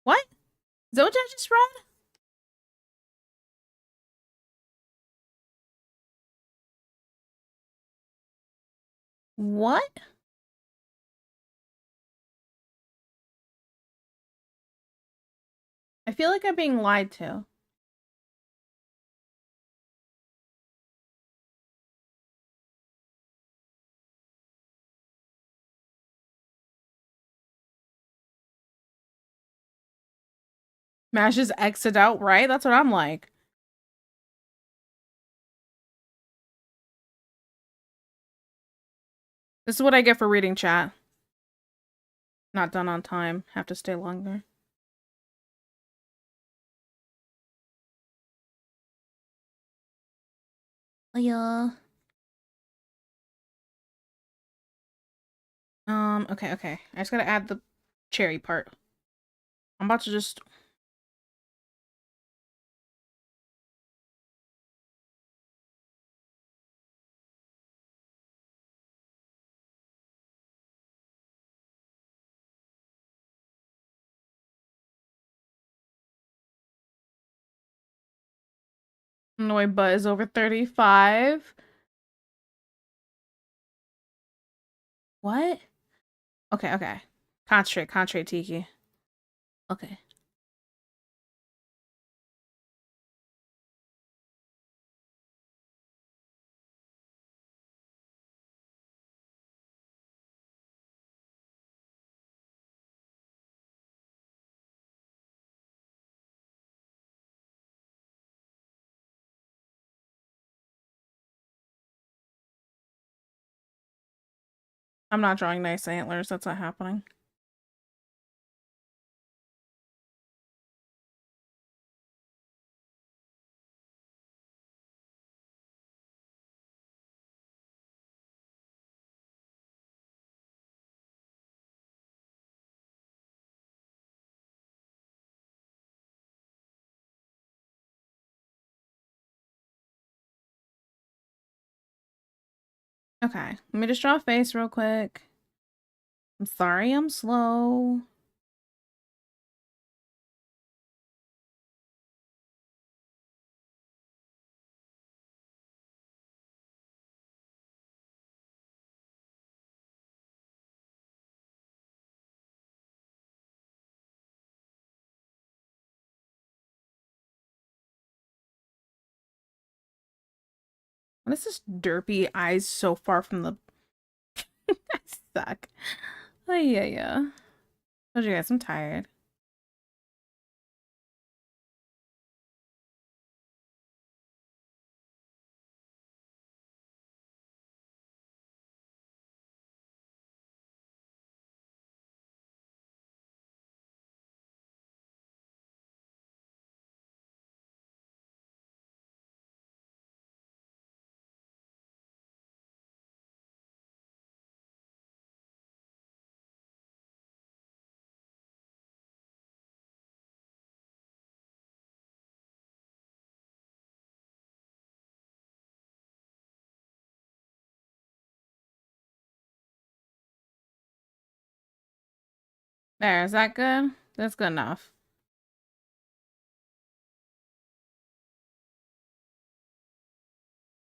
What? Is that what I just read? What? I feel like I'm being lied to. Mash is exit out, right? That's what I'm like. This is what I get for reading chat. Not done on time. Have to stay longer. Oh, yeah. Okay. I just gotta add the cherry part. I'm about to just... Noi butt is over 35. What? Okay. Concentrate, Tiki. Okay. I'm not drawing nice antlers. That's not happening. Okay, let me just draw a face real quick. I'm sorry I'm slow. What is this derpy eyes so far from the... I suck. Oh, yeah. Told you guys, I'm tired. There, is that good? That's good enough.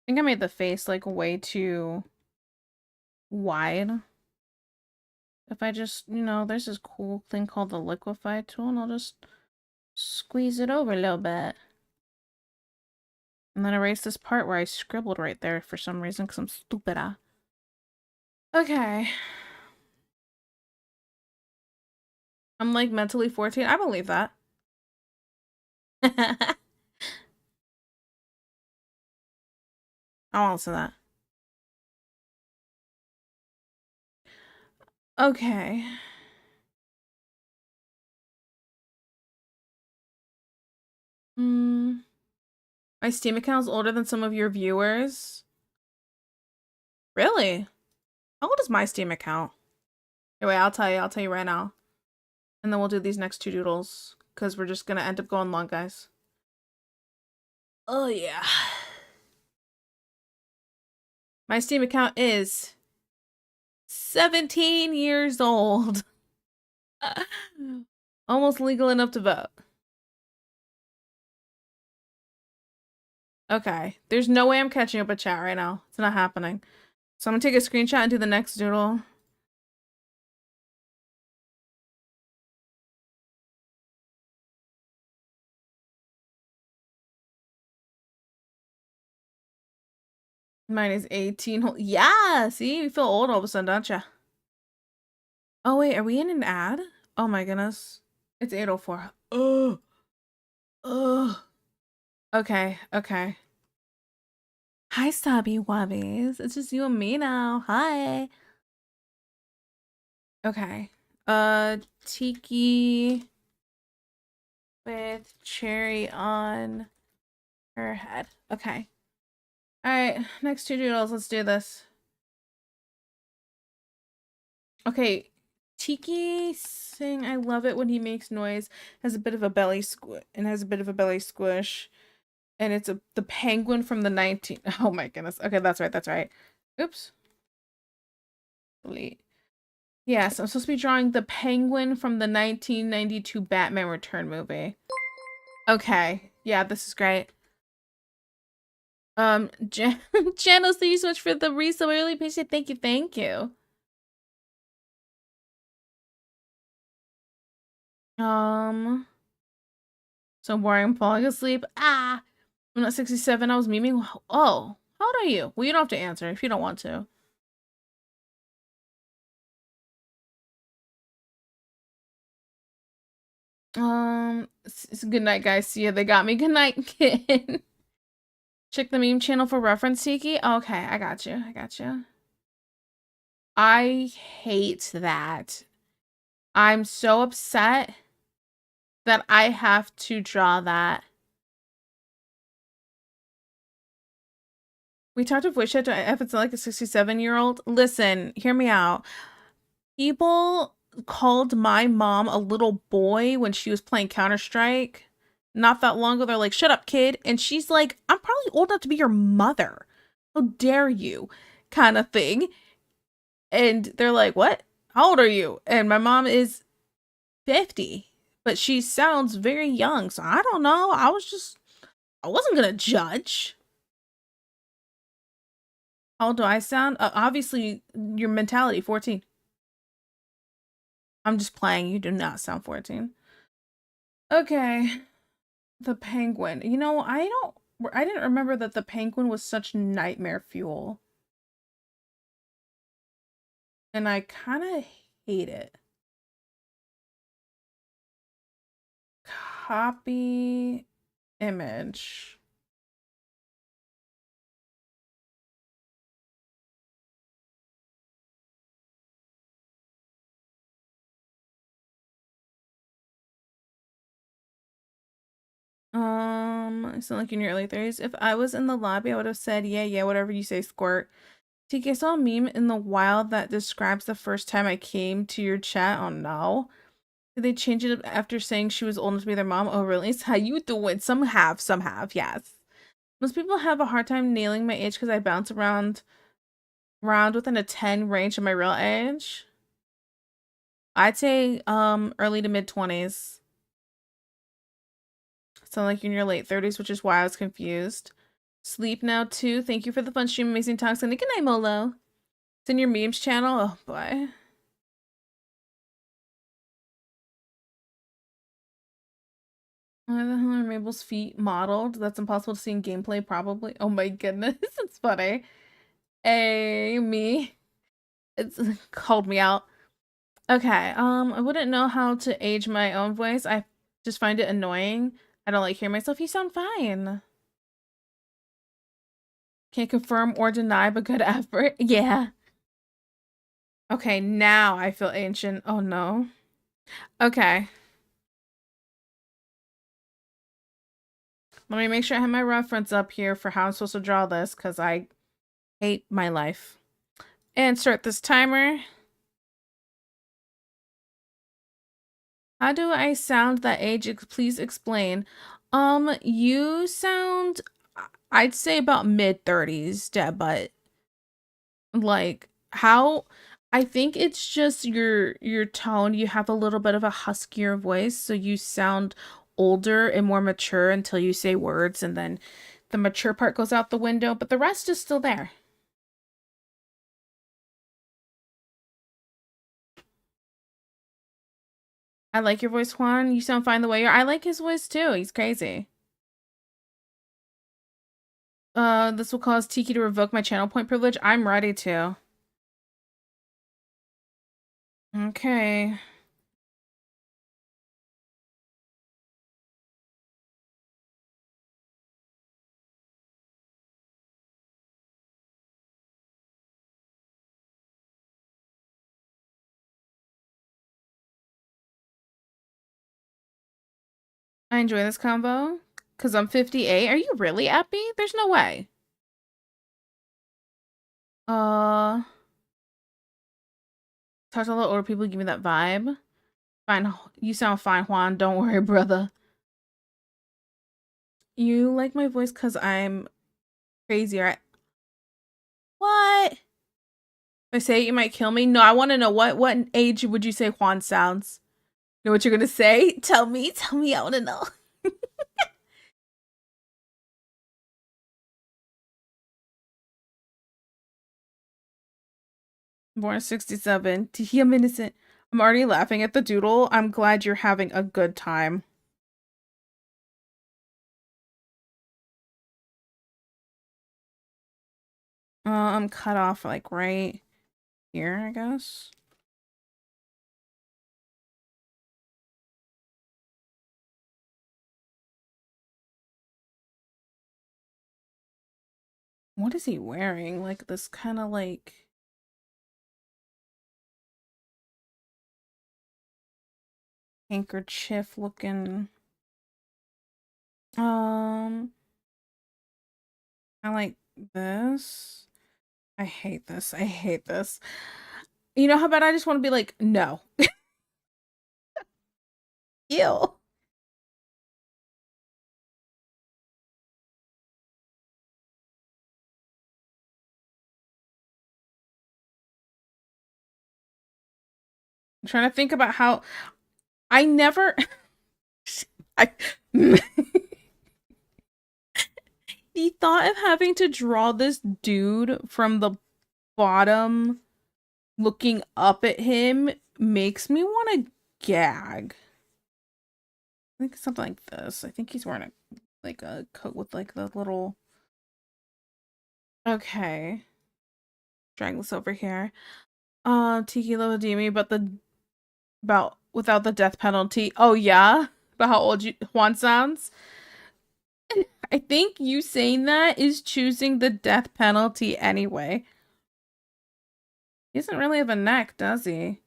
think I made the face like way too wide. If I just, there's this cool thing called the liquify tool, and I'll just squeeze it over a little bit. And then erase this part where I scribbled right there for some reason, because I'm stupid. Okay. I'm like mentally 14. I believe that. I won't listen to that. Okay. My Steam account is older than some of your viewers. Really? How old is my Steam account? Anyway, I'll tell you right now. And then we'll do these next two doodles. Because we're just gonna end up going long, guys. Oh, yeah. My Steam account is 17 years old. Almost legal enough to vote. Okay. There's no way I'm catching up with chat right now. It's not happening. So I'm gonna take a screenshot and do the next doodle. Mine is 18. Yeah, see? You feel old all of a sudden, don't you? Oh, wait. Are we in an ad? Oh, my goodness. It's 8:04. Ugh. Ugh. Okay. Okay. Hi, Sabby Wubbies. It's just you and me now. Hi. Okay. Tiki with cherry on her head. Okay. All right. Next two doodles. Let's do this. Okay. Tiki saying I love it when he makes noise. Has a bit of a belly squish and has a bit of a belly squish. And it's the penguin from the 19. Oh my goodness. Okay, that's right. That's right. Oops. Delete. Yes, I'm supposed to be drawing the penguin from the 1992 Batman Return movie. Okay. Yeah, this is great. Janos, thank you so much for the resub. I really appreciate it. Thank you. Thank you. So boring. I'm falling asleep. Ah. I'm not 67. I was memeing. Oh, how old are you? Well, you don't have to answer if you don't want to. Good night, guys. See ya. They got me. Good night, kid. Check the meme channel for reference, Tiki. Okay, I got you. I got you. I hate that. I'm so upset that I have to draw that. We talked to voice chat if it's like a 67-year-old. Listen, hear me out. People called my mom a little boy when she was playing Counter-Strike. Not that long ago, they're like, shut up, kid. And she's like, I'm probably old enough to be your mother. How dare you? Kind of thing. And they're like, what? How old are you? And my mom is 50, but she sounds very young. So I don't know. I wasn't going to judge. How old do I sound? Obviously, your mentality, 14. I'm just playing. You do not sound 14. Okay. The penguin. You know, I didn't remember that the penguin was such nightmare fuel. And I kind of hate it. Copy image. I sound like in your early 30s. If I was in the lobby, I would have said, yeah, whatever you say, squirt. TK, I saw a meme in the wild that describes the first time I came to your chat. Oh no. Did they change it after saying she was old enough to be their mom? Oh really? It's how you doing? Some have, yes. Most people have a hard time nailing my age because I bounce around within a 10 range of my real age. I'd say early to mid 20s. Sound like you're in your late 30s, which is why I was confused. Sleep now too. Thank you for the fun stream, amazing talks, and good night, Molo. It's in your memes channel. Oh boy. Why the hell are Mabel's feet modeled? That's impossible to see in gameplay, probably. Oh my goodness, it's funny. Me. It's called me out. Okay, I wouldn't know how to age my own voice. I just find it annoying. I don't like hearing myself. You sound fine. Can't confirm or deny, but good effort. Yeah. Okay, now I feel ancient. Oh no. Okay. Let me make sure I have my reference up here for how I'm supposed to draw this, because I hate my life. And start this timer. How do I sound that age? Please explain. You sound, I'd say about mid-30s, Deb, but like how I think it's just your tone. You have a little bit of a huskier voice, so you sound older and more mature until you say words, and then the mature part goes out the window, but the rest is still there. I like your voice, Juan. You sound fine the way you're. I like his voice too. He's crazy. This will cause Tiki to revoke my channel point privilege. I'm ready to. Okay. I enjoy this combo. Because I'm 58. Are you really happy? There's no way. Talk to a lot older people, give me that vibe. Fine. You sound fine, Juan. Don't worry, brother. You like my voice because I'm crazy, right? What? If I say it, you might kill me? No, I want to know what age would you say Juan sounds? Know what you're going to say? Tell me. I want to know. Born 67. I'm innocent. I'm already laughing at the doodle. I'm glad you're having a good time. I'm cut off like right here, I guess. What is he wearing? Like this kind of like handkerchief looking. I like this. I hate this. I hate this. You know how bad I just want to be like, no. Ew. I'm trying to think about how I never I the thought of having to draw this dude from the bottom looking up at him makes me want to gag. I think something like this. I think he's wearing a coat with like the little. Okay. Drag this over here. Tiki Lodimi, but about without the death penalty. Oh yeah? About how old Juan sounds? I think you saying that is choosing the death penalty anyway. He doesn't really have a neck, does he?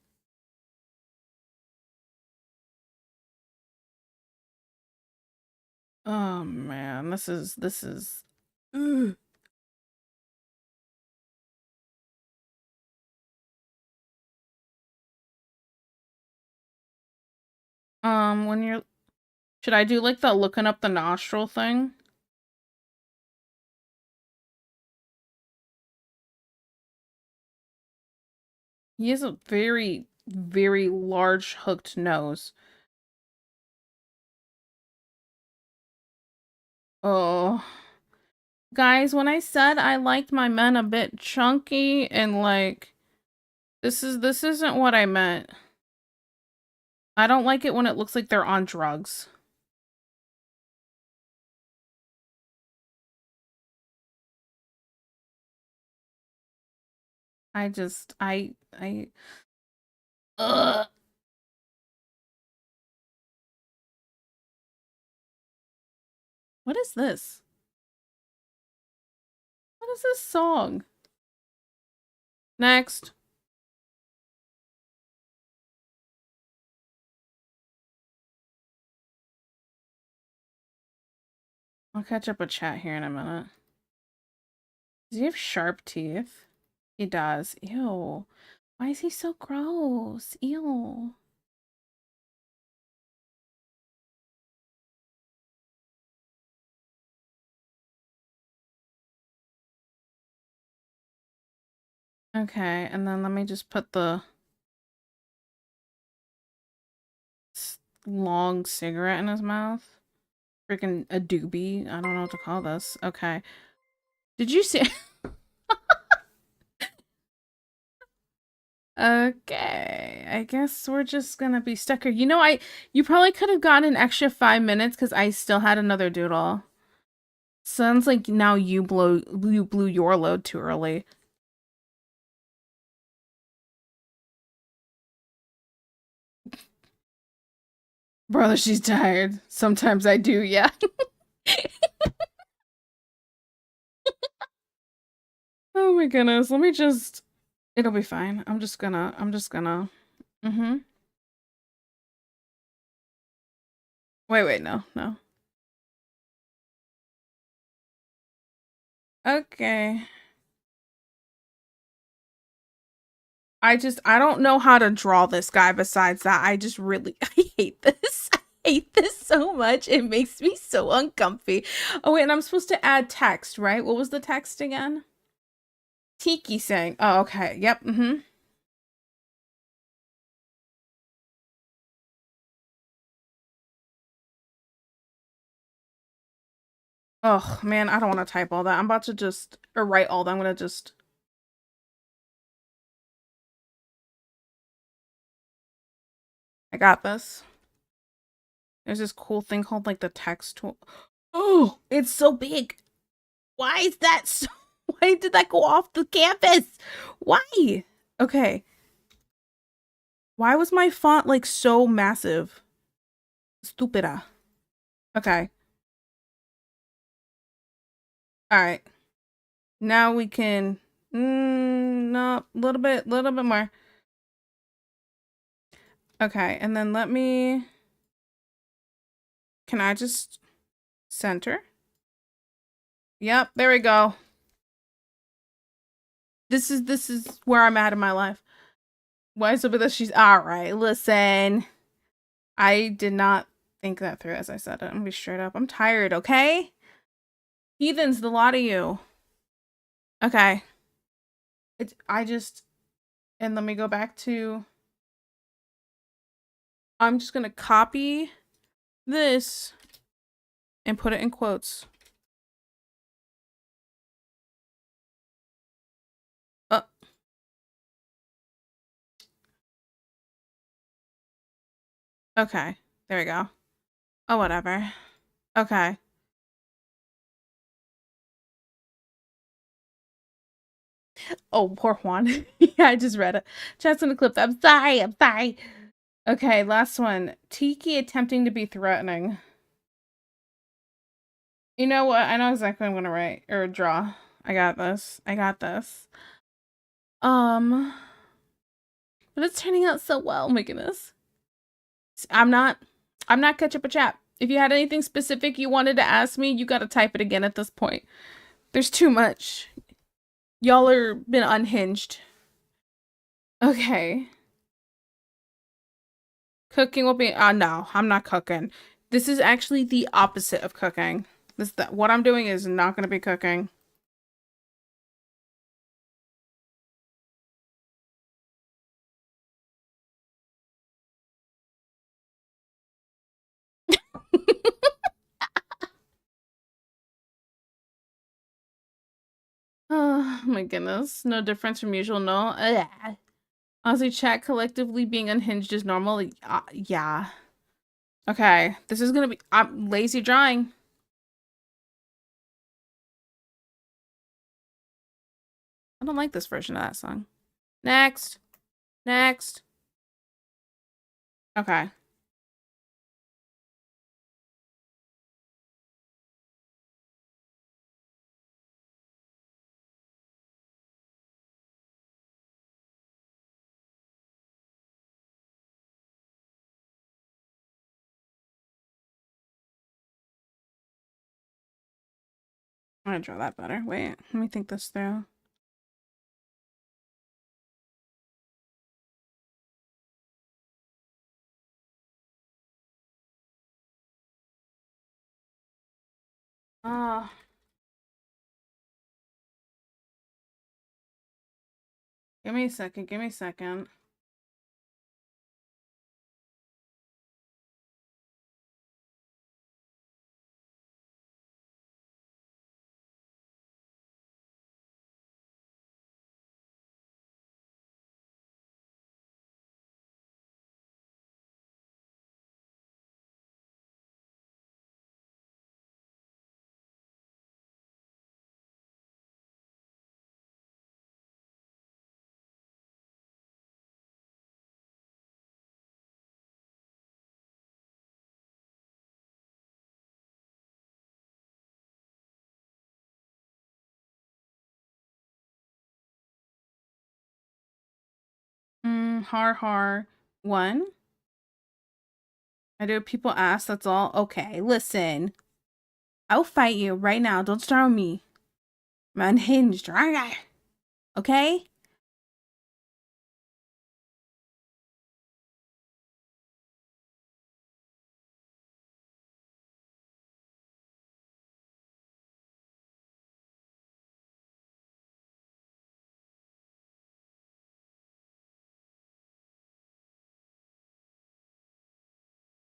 Oh man, this is ugh. When you're should I do like the looking up the nostril thing? He has a very, very large hooked nose. Oh. Guys, when I said I liked my men a bit chunky and like this isn't what I meant. I don't like it when it looks like they're on drugs. I just ugh. What is this? What is this song? Next. I'll catch up with chat here in a minute. Does he have sharp teeth? He does. Ew. Why is he so gross? Ew. Okay, and then let me just put the long cigarette in his mouth. Freaking a doobie. I don't know what to call this. Okay. Did you see? Okay, I guess we're just gonna be stuck here. You know, you probably could have gotten an extra 5 minutes because I still had another doodle. Sounds like now you blew your load too early. Brother, she's tired. Sometimes I do, yeah. Oh my goodness, let me just... It'll be fine. I'm just gonna... Mm-hmm. Wait, no. Okay. I don't know how to draw this guy besides that. I just really... I hate this. I hate this so much. It makes me so uncomfy. Oh, wait, and I'm supposed to add text, right? What was the text again? Tiki saying... Oh, okay. Yep, mm-hmm. Oh, man, I don't want to type all that. I'm about to just... Or write all that. I'm gonna just... I got this. There's this cool thing called like the text tool. Oh, it's so big. Why is that so? Why did that go off the canvas? Why? Okay. Why was my font like so massive? Stupida. Okay. All right. Now we can. No, a little bit more. Okay, and then let me. Can I just center? Yep, there we go. This is where I'm at in my life. Why is it that she's all right? Listen, I did not think that through as I said it. I'm gonna be straight up. I'm tired, okay? Heathens, the lot of you. Okay. And let me go back to, I'm just gonna copy this and put it in quotes. Okay, there we go. Oh, whatever. Okay. Oh, poor Juan. Yeah, I just read it. Chat's gonna clip that. I'm sorry. Okay, last one. Tiki attempting to be threatening. You know what? I know exactly what I'm gonna write or draw. I got this. But it's turning out so well. Oh my goodness. I'm not catch up a chat. If you had anything specific you wanted to ask me, you gotta type it again at this point. There's too much. Y'all are been unhinged. Okay. Cooking will be no, I'm not cooking. This is actually the opposite of cooking. What I'm doing is not gonna be cooking. Oh my goodness. No difference from usual, no. Ugh. Honestly, chat collectively being unhinged is normal. Yeah. Okay, this is gonna be I'm lazy drawing. I don't like this version of that song. Next. Next. Okay. I'm gonna draw that better. Wait, let me think this through. Ah. Give me a second. Give me a second. Har har. One. I do what people ask, that's all. Okay, listen. I'll fight you right now. Don't start with me. I'm unhinged. Okay?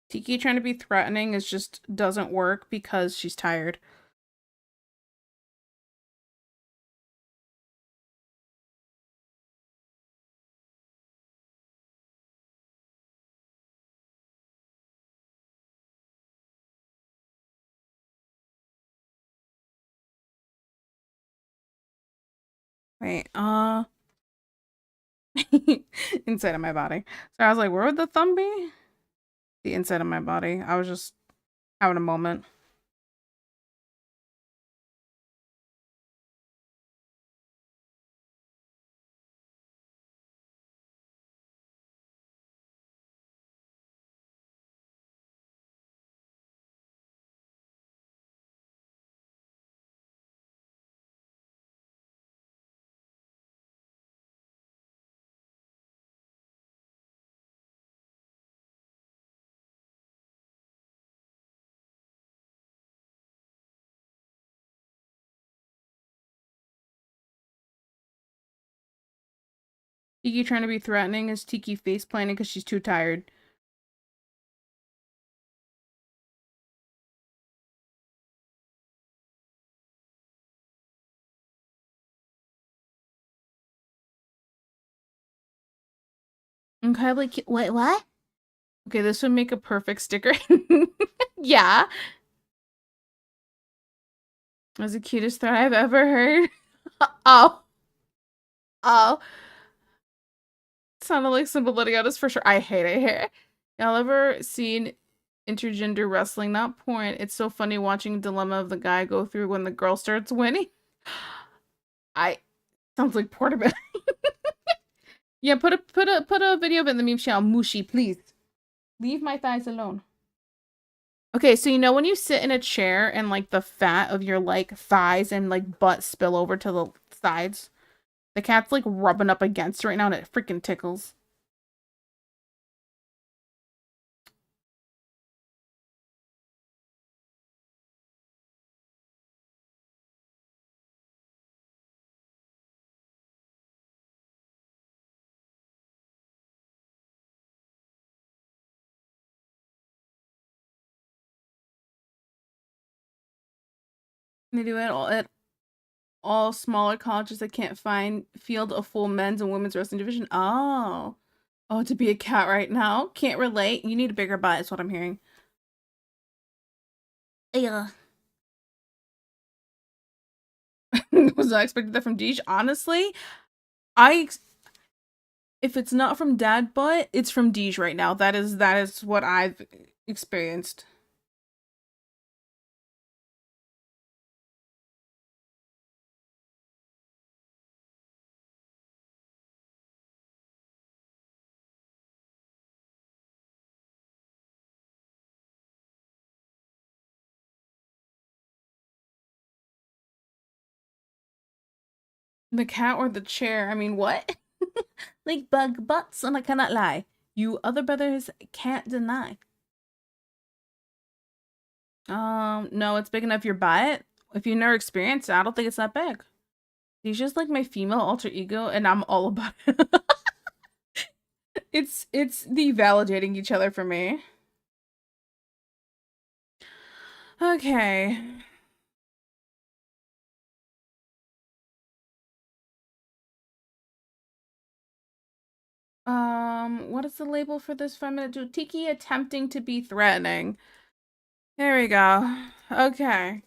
Tiki trying to be threatening is just doesn't work because she's tired. Wait, inside of my body. So I was like, where would the thumb be? The inside of my body. I was just having a moment. Tiki trying to be threatening is Tiki face planting because she's too tired. Okay, like, wait, what? Okay, this would make a perfect sticker. Yeah. That's the cutest threat I've ever heard. Oh. Oh. Sounded like simple Litigatus for sure. I hate it. Y'all ever seen intergender wrestling? Not porn. It's so funny watching dilemma of the guy go through when the girl starts winning. I sounds like portability. Yeah, put a video of it in the meme channel. Mushi, please. Leave my thighs alone. Okay, so you know when you sit in a chair and like the fat of your like thighs and like butt spill over to the sides? The cat's like rubbing up against it right now and it freaking tickles. They do it all smaller colleges that can't field a full men's and women's wrestling division. Oh. Oh, to be a cat right now? Can't relate. You need a bigger butt, is what I'm hearing. Yeah. Was not expecting that from Deej. Honestly, if it's not from Dad butt, it's from Deej right now. That is what I've experienced. The cat or the chair? I mean, what? Like bug butts, and I cannot lie. You other brothers can't deny. No, it's big enough your butt. If you never experienced it, I don't think it's that big. He's just like my female alter ego, and I'm all about it. It's the validating each other for me. Okay. What is the label for this 5-minute dude? Tiki attempting to be threatening. There we go. Okay.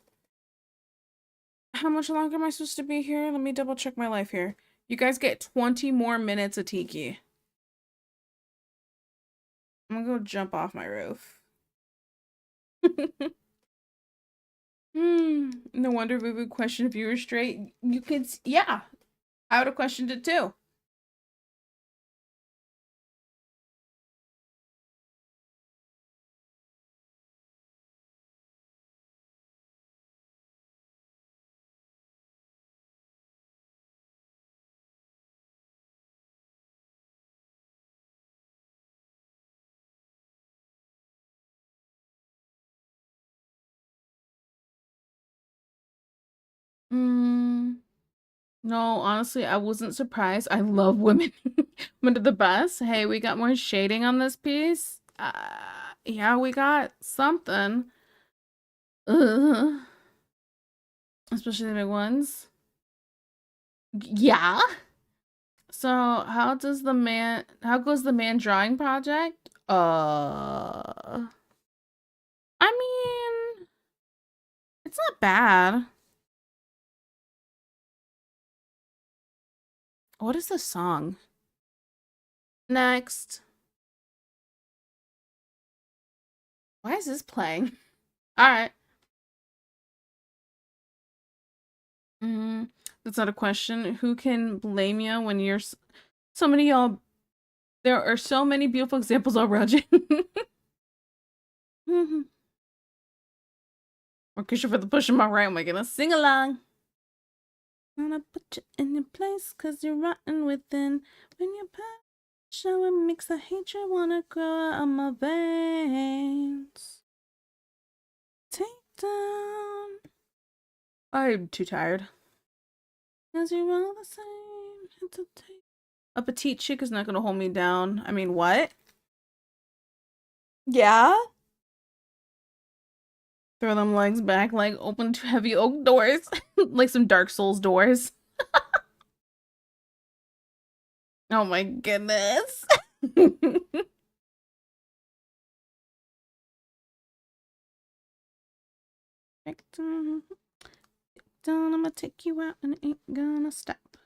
How much longer am I supposed to be here? Let me double check my life here. You guys get 20 more minutes of Tiki. I'm gonna go jump off my roof. No wonder we would question if you were straight. You could, yeah. I would have questioned it too. No, honestly, I wasn't surprised. I love women. Women are the best. Hey, we got more shading on this piece. Yeah, we got something. Ugh. Especially the big ones. Yeah. So, how goes the man drawing project? I mean, it's not bad. What is the song? Next. Why is this playing? All right. That's not a question. Who can blame you when you're so many y'all? There are so many beautiful examples all around you. Orchestra for the push in my right. Oh my goodness. Sing along. Gonna put you in your place cause you're rotten within. When your passion it makes the hatred wanna grow out of my veins. Take down. I'm too tired. Cause you're all the same. A petite chick is not gonna hold me down. I mean, what? Yeah? Throw them legs back like open to heavy oak doors. Like some Dark Souls doors. Oh my goodness. Down, I'm gonna take you out and ain't gonna stop.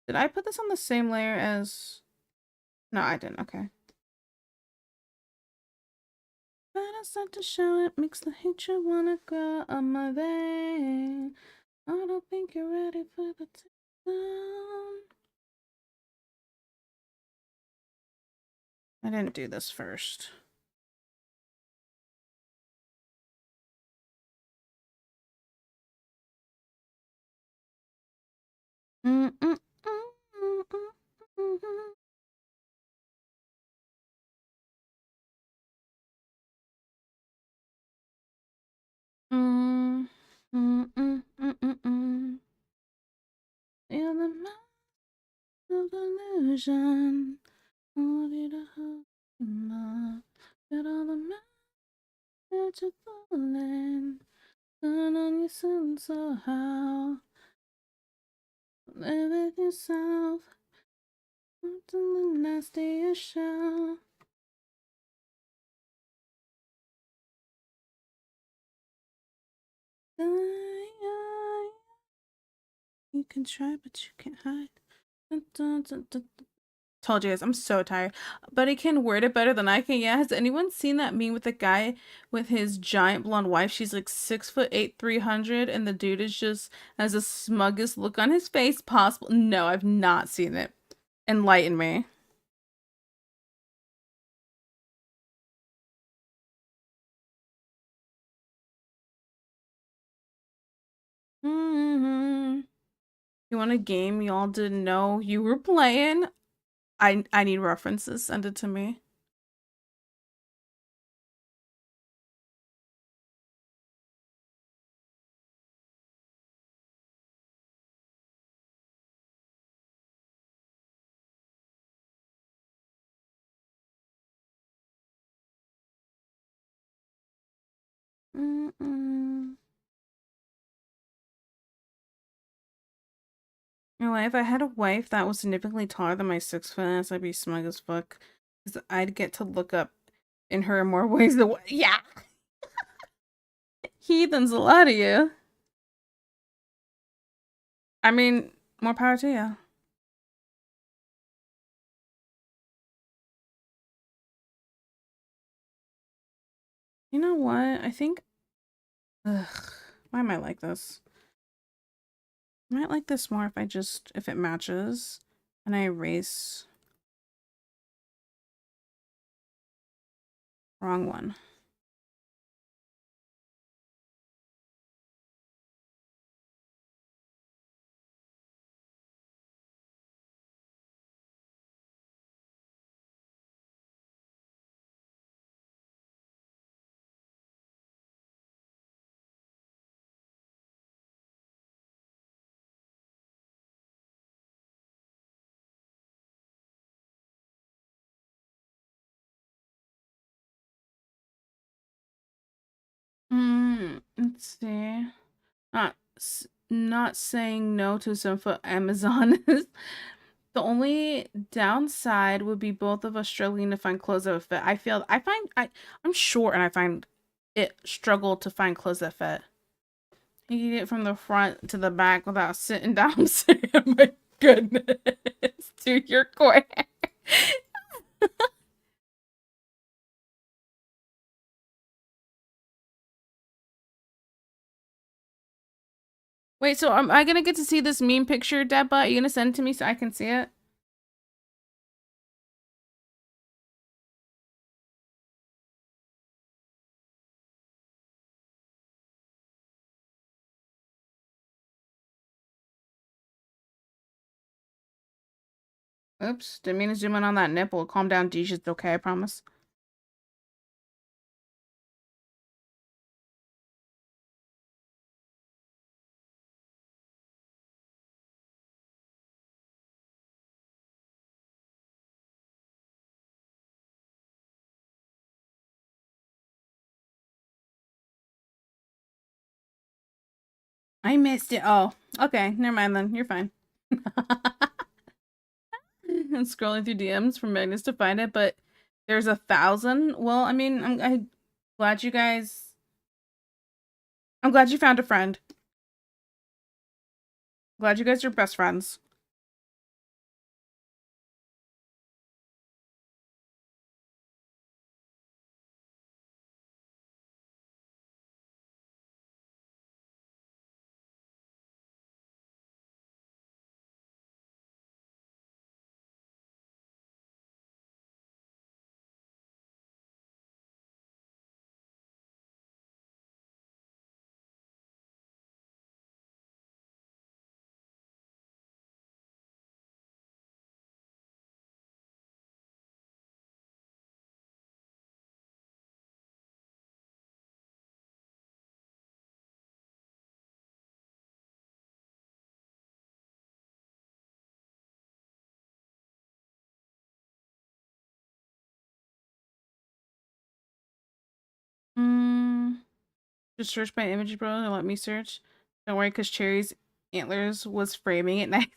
Did I put this on the same layer as... No, I didn't. Okay. But I start to show it makes the hatred wanna grow on my vein. I don't think you're ready for the takedown. I didn't do this first. Feel the mass of illusion. Only to hold my got all the mass that you're falling. Turn on you soon, so how? Live with yourself. Something the nastiest show. You can try, but you can't hide. Dun, dun, dun, dun, dun. Told you guys, I'm so tired. But he can word it better than I can. Yeah, has anyone seen that meme with the guy with his giant blonde wife? She's like 6'8", 300, and the dude is just has the smuggest look on his face possible. No, I've not seen it. Enlighten me. Mm-hmm. You want a game y'all didn't know you were playing? I need references. Send it to me. Mm-mm. You know, if I had a wife that was significantly taller than my 6 foot ass, I'd be smug as fuck. Because I'd get to look up in her in more ways than one. Yeah! Heathens, a lot of you. I mean, more power to you. You know what? I think. Ugh. Why am I like this? I might like this more if it matches. And I erase. Wrong one. Let's see. Not saying no to some for Amazon is the only downside would be both of us struggling to find clothes that fit. I'm short and I find it struggle to find clothes that fit. You can get it from the front to the back without sitting down. Saying, oh my goodness, to your core. Wait, so am I gonna get to see this meme picture, Debba? Are you gonna send it to me so I can see it? Oops, didn't mean to zoom in on that nipple. Calm down, Deej. It's okay, I promise. I missed it. Oh, okay. Never mind then. You're fine. I'm scrolling through DMs for Magnus to find it, but there's 1,000. Well, I mean, I'm glad you guys. I'm glad you found a friend. Glad you guys are best friends. Hmm. Just search by image, bro, and let me search. Don't worry, because Cherry's Antlers was framing it nicely.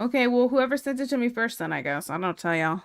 Okay, well, whoever sent it to me first then, I guess. I don't tell y'all.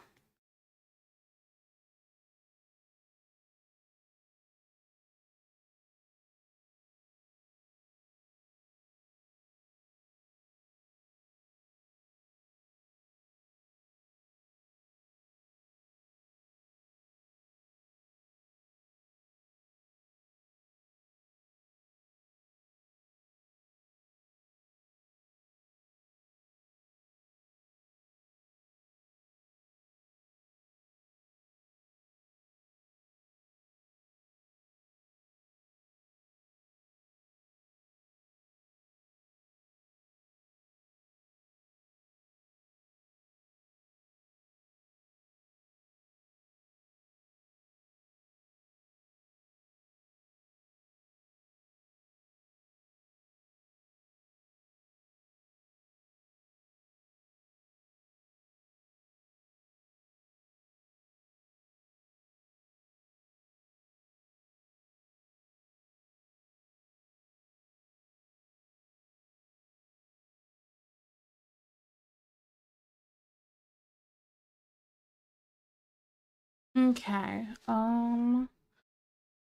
Okay. Found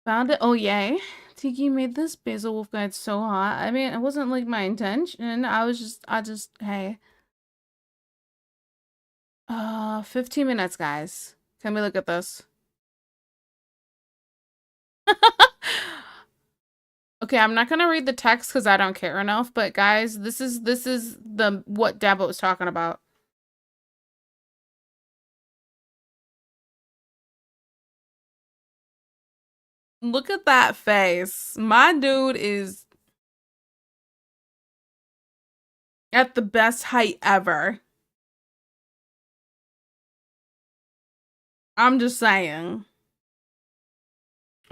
it. Oh, yay. Tiki made this basil wolf guide so hot. I mean, it wasn't like my intention. Hey. 15 minutes, guys. Can we look at this? Okay, I'm not gonna read the text because I don't care enough, but guys, this is the what Dabba was talking about. Look at that face. My dude is at the best height ever. I'm just saying.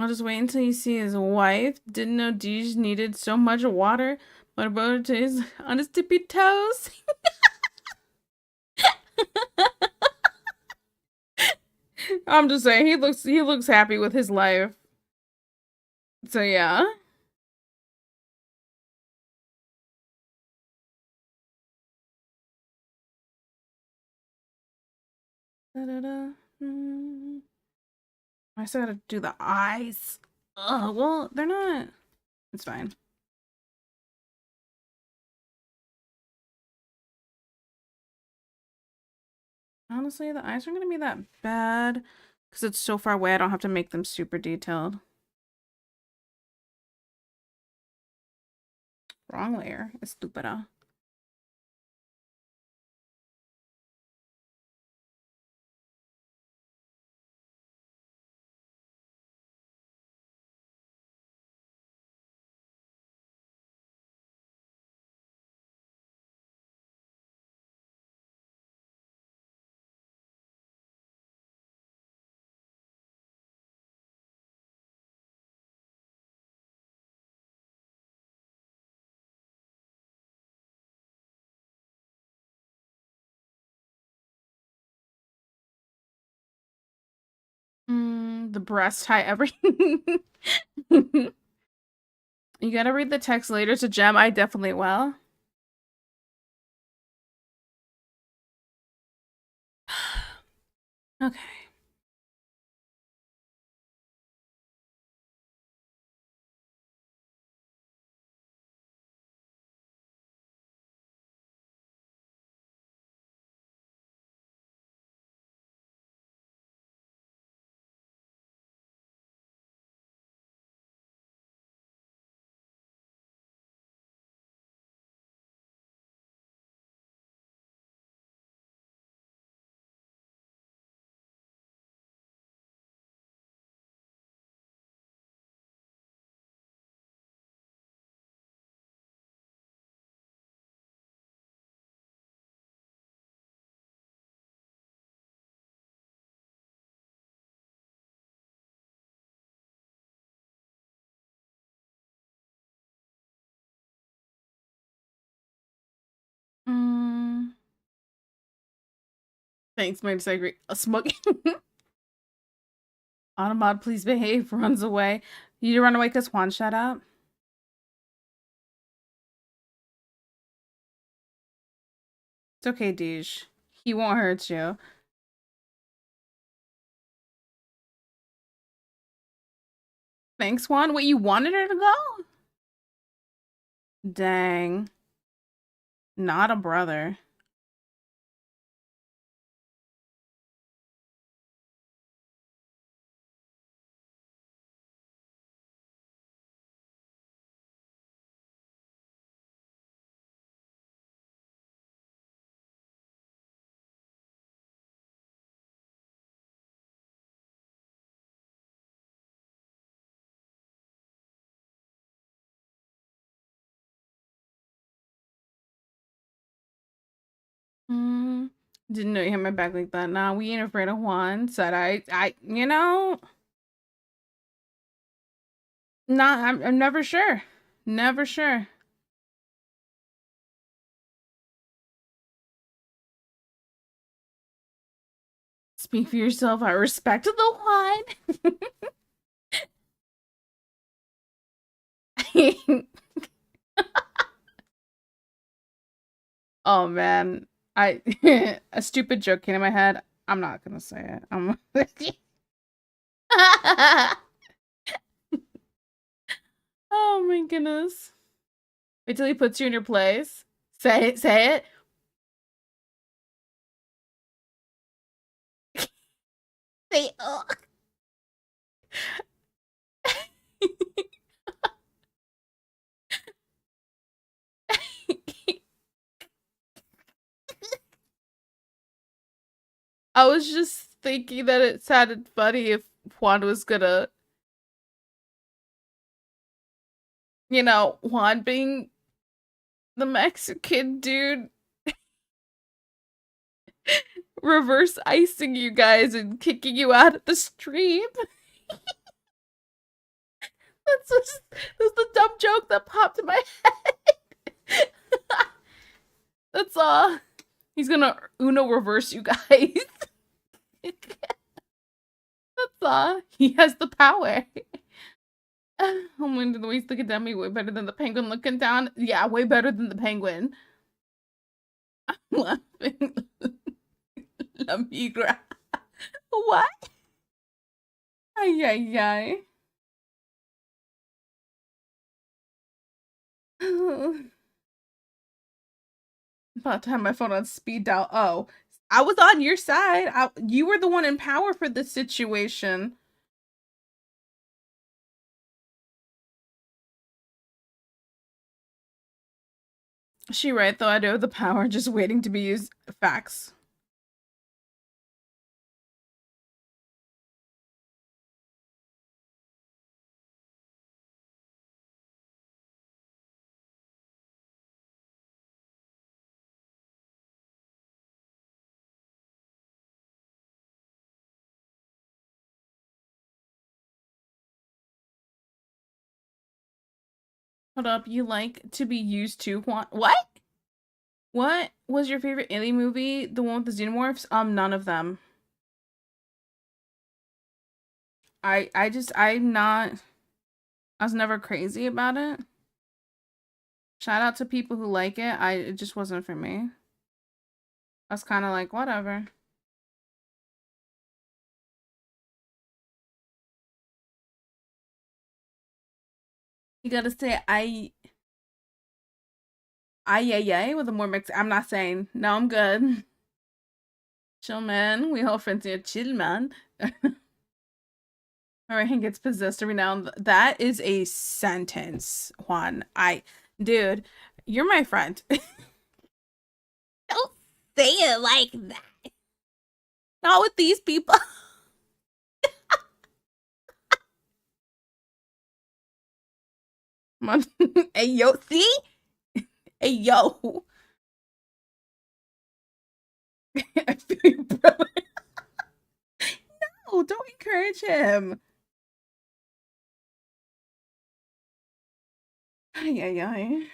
I'll just wait until you see his wife. Didn't know Deej needed so much water. What about his on his tippy toes? I'm just saying he looks happy with his life. So yeah. Da, da, da. I still gotta do the eyes. Ugh, well, they're not. It's fine. Honestly, the eyes aren't gonna be that bad because it's so far away. I don't have to make them super detailed. Wrong layer. Estúpida. The breast height, everything. You gotta read the text later to Gem. I definitely will. Okay. Thanks, my disagree. A smug Automod, please behave, runs away. You run away because Juan shut up? It's okay, Deej. He won't hurt you. Thanks, Juan. Wait, you wanted her to go? Dang. Not a brother. Mm, didn't know you had my back like that. Nah, we ain't afraid of Juan. Said you know, nah, I'm never sure. Never sure. Speak for yourself. I respect the Juan. Oh man, I a stupid joke came in my head. I'm not gonna say it. Oh my goodness. Wait till he puts you in your place. Say it, say it. Say it. Oh. I was just thinking that it sounded funny if Juan was gonna, you know, Juan being the Mexican dude reverse icing you guys and kicking you out of the stream. That's the dumb joke that popped in my head. That's all. He's gonna Uno reverse you guys. That's all. He has the power. Oh my, the way he's looking at me, way better than the penguin looking down. Yeah, way better than the penguin. I'm laughing. La migra. What? Ay, ay, ay. About to have my phone on speed dial. Oh, I was on your side. You were the one in power for this situation. She right though. I do have the power, just waiting to be used. Facts. Hold up. You like to be used to what? What was your favorite alien movie? The one with the xenomorphs? None of them. I'm not. I was never crazy about it. Shout out to people who like it. It just wasn't for me. I was kind of like, whatever. You gotta say I with a more mix. I'm not saying no. I'm good. Chill, man. We all friends here. Chill, man. Our hand gets possessed every now and that is a sentence, Juan. Dude, you're my friend. Don't say it like that. Not with these people. Hey, yo, see? Hey, yo. I feel you, brother. No, don't encourage him. Ay, ay, ay.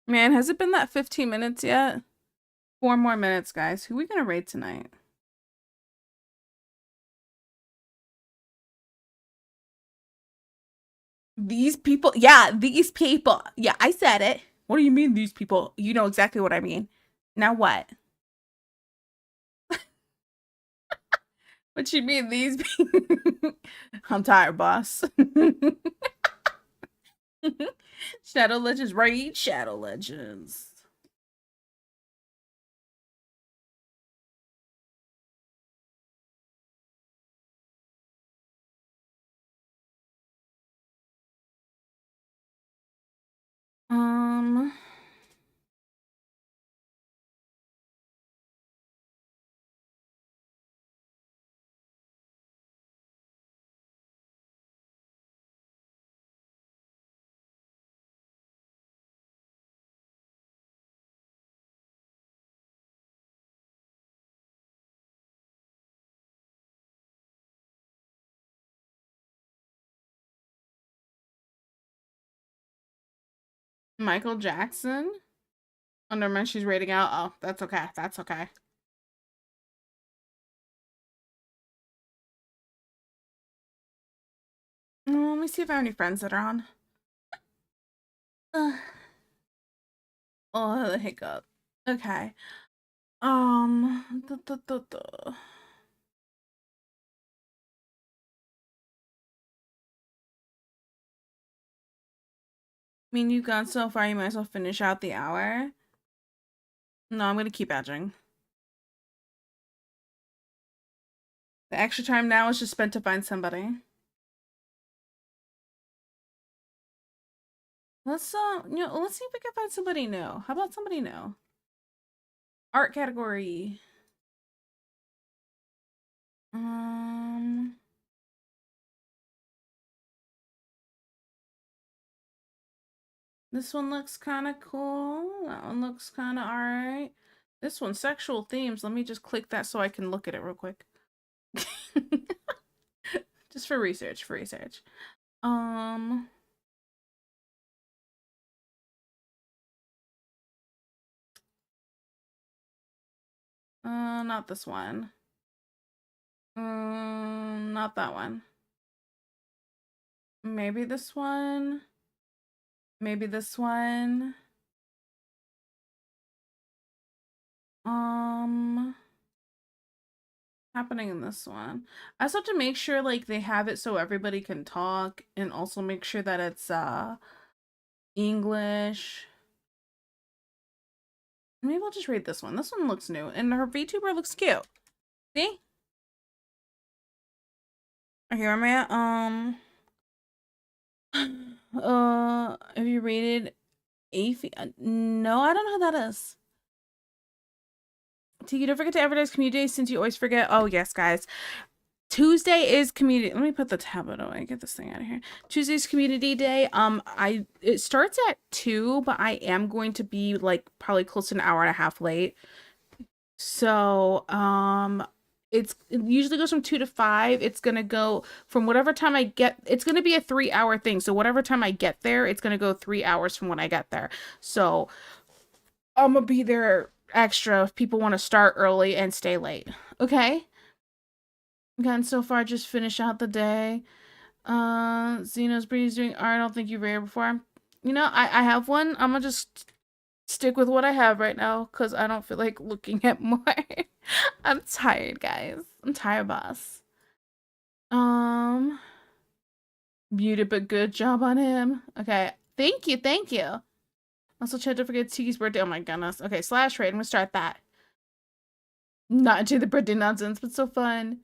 Man, has it been that 15 minutes yet? 4 more minutes, guys. Who are we gonna raid tonight? These people. Yeah, these people. Yeah, I said it. What do you mean, these people? You know exactly what I mean. Now what? What you mean, these people? I'm tired, boss. Shadow Legends, raid Shadow Legends. Um, Michael Jackson. Oh, never mind. She's rating out. Oh, that's okay. That's okay. Let me see if I have any friends that are on. Oh, the hiccup. Okay. I mean, you've gone so far, you might as well finish out the hour. No, I'm gonna keep edging. The extra time now is just spent to find somebody. Let's let's see if we can find somebody new. How about somebody new? Art category. This one looks kind of cool. That one looks kind of alright. This one, sexual themes. Let me just click that so I can look at it real quick. Just for research, not this one. Not that one. Maybe this one. Maybe this one. Happening in this one. I also have to make sure like they have it so everybody can talk, and also make sure that it's English. Maybe I'll just read this one. This one looks new, and her VTuber looks cute. See? Okay, where am I at? Have you rated Aphie? No, I don't know who that is. Tiki, don't forget to advertise community day since you always forget. Oh, yes, guys. Tuesday is community. Let me put the tablet away. Get this thing out of here. Tuesday's community day. It starts at 2, but I am going to be like probably close to an hour and a half late. So, it usually goes from 2 to 5. It's gonna go from whatever time I get. It's gonna be a 3-hour thing. So whatever time I get there, it's gonna go 3 hours from when I get there. So I'm gonna be there extra if people want to start early and stay late. Okay. Again, so far just finish out the day. Xeno's Bree's doing art. I don't think you've rated before. You know, I have one. I'm gonna just stick with what I have right now because I don't feel like looking at more. I'm tired, guys. I'm tired, boss. Muted, but good job on him. Okay, thank you, thank you. Also, chat, don't forget Tiki's birthday. Oh my goodness. Okay, slash raid. I'm gonna start that. Not into the birthday nonsense, but so fun.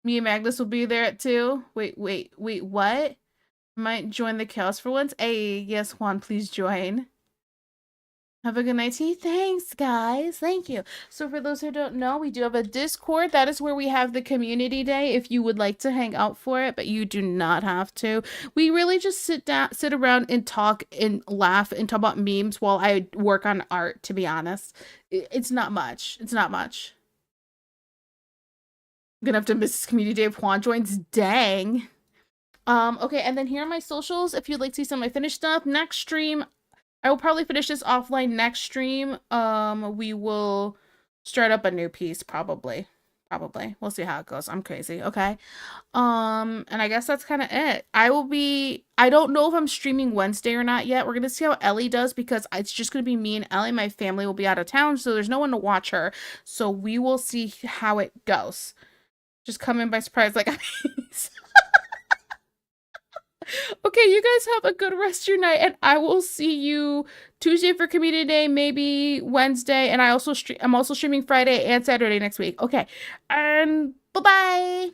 Me and Magnus will be there at 2. Wait, what? Might join the chaos for once? Hey, yes, Juan, please join. Have a good night, T. Thanks, guys. Thank you. So for those who don't know, we do have a Discord. That is where we have the community day if you would like to hang out for it, but you do not have to. We really just sit around and talk and laugh and talk about memes while I work on art, to be honest. It's not much. It's not much. I'm gonna have to miss this community day if Juan joins. Dang. Okay, and then here are my socials if you'd like to see some of my finished stuff. Next stream, I will probably finish this offline next stream. We will start up a new piece, probably. Probably. We'll see how it goes. I'm crazy. Okay. And I guess that's kind of it. I don't know if I'm streaming Wednesday or not yet. We're going to see how Ellie does because it's just going to be me and Ellie. My family will be out of town, so there's no one to watch her. So we will see how it goes. Just come in by surprise like Okay, you guys have a good rest of your night, and I will see you Tuesday for Community Day, maybe Wednesday, and I'm also streaming Friday and Saturday next week. Okay, and bye-bye.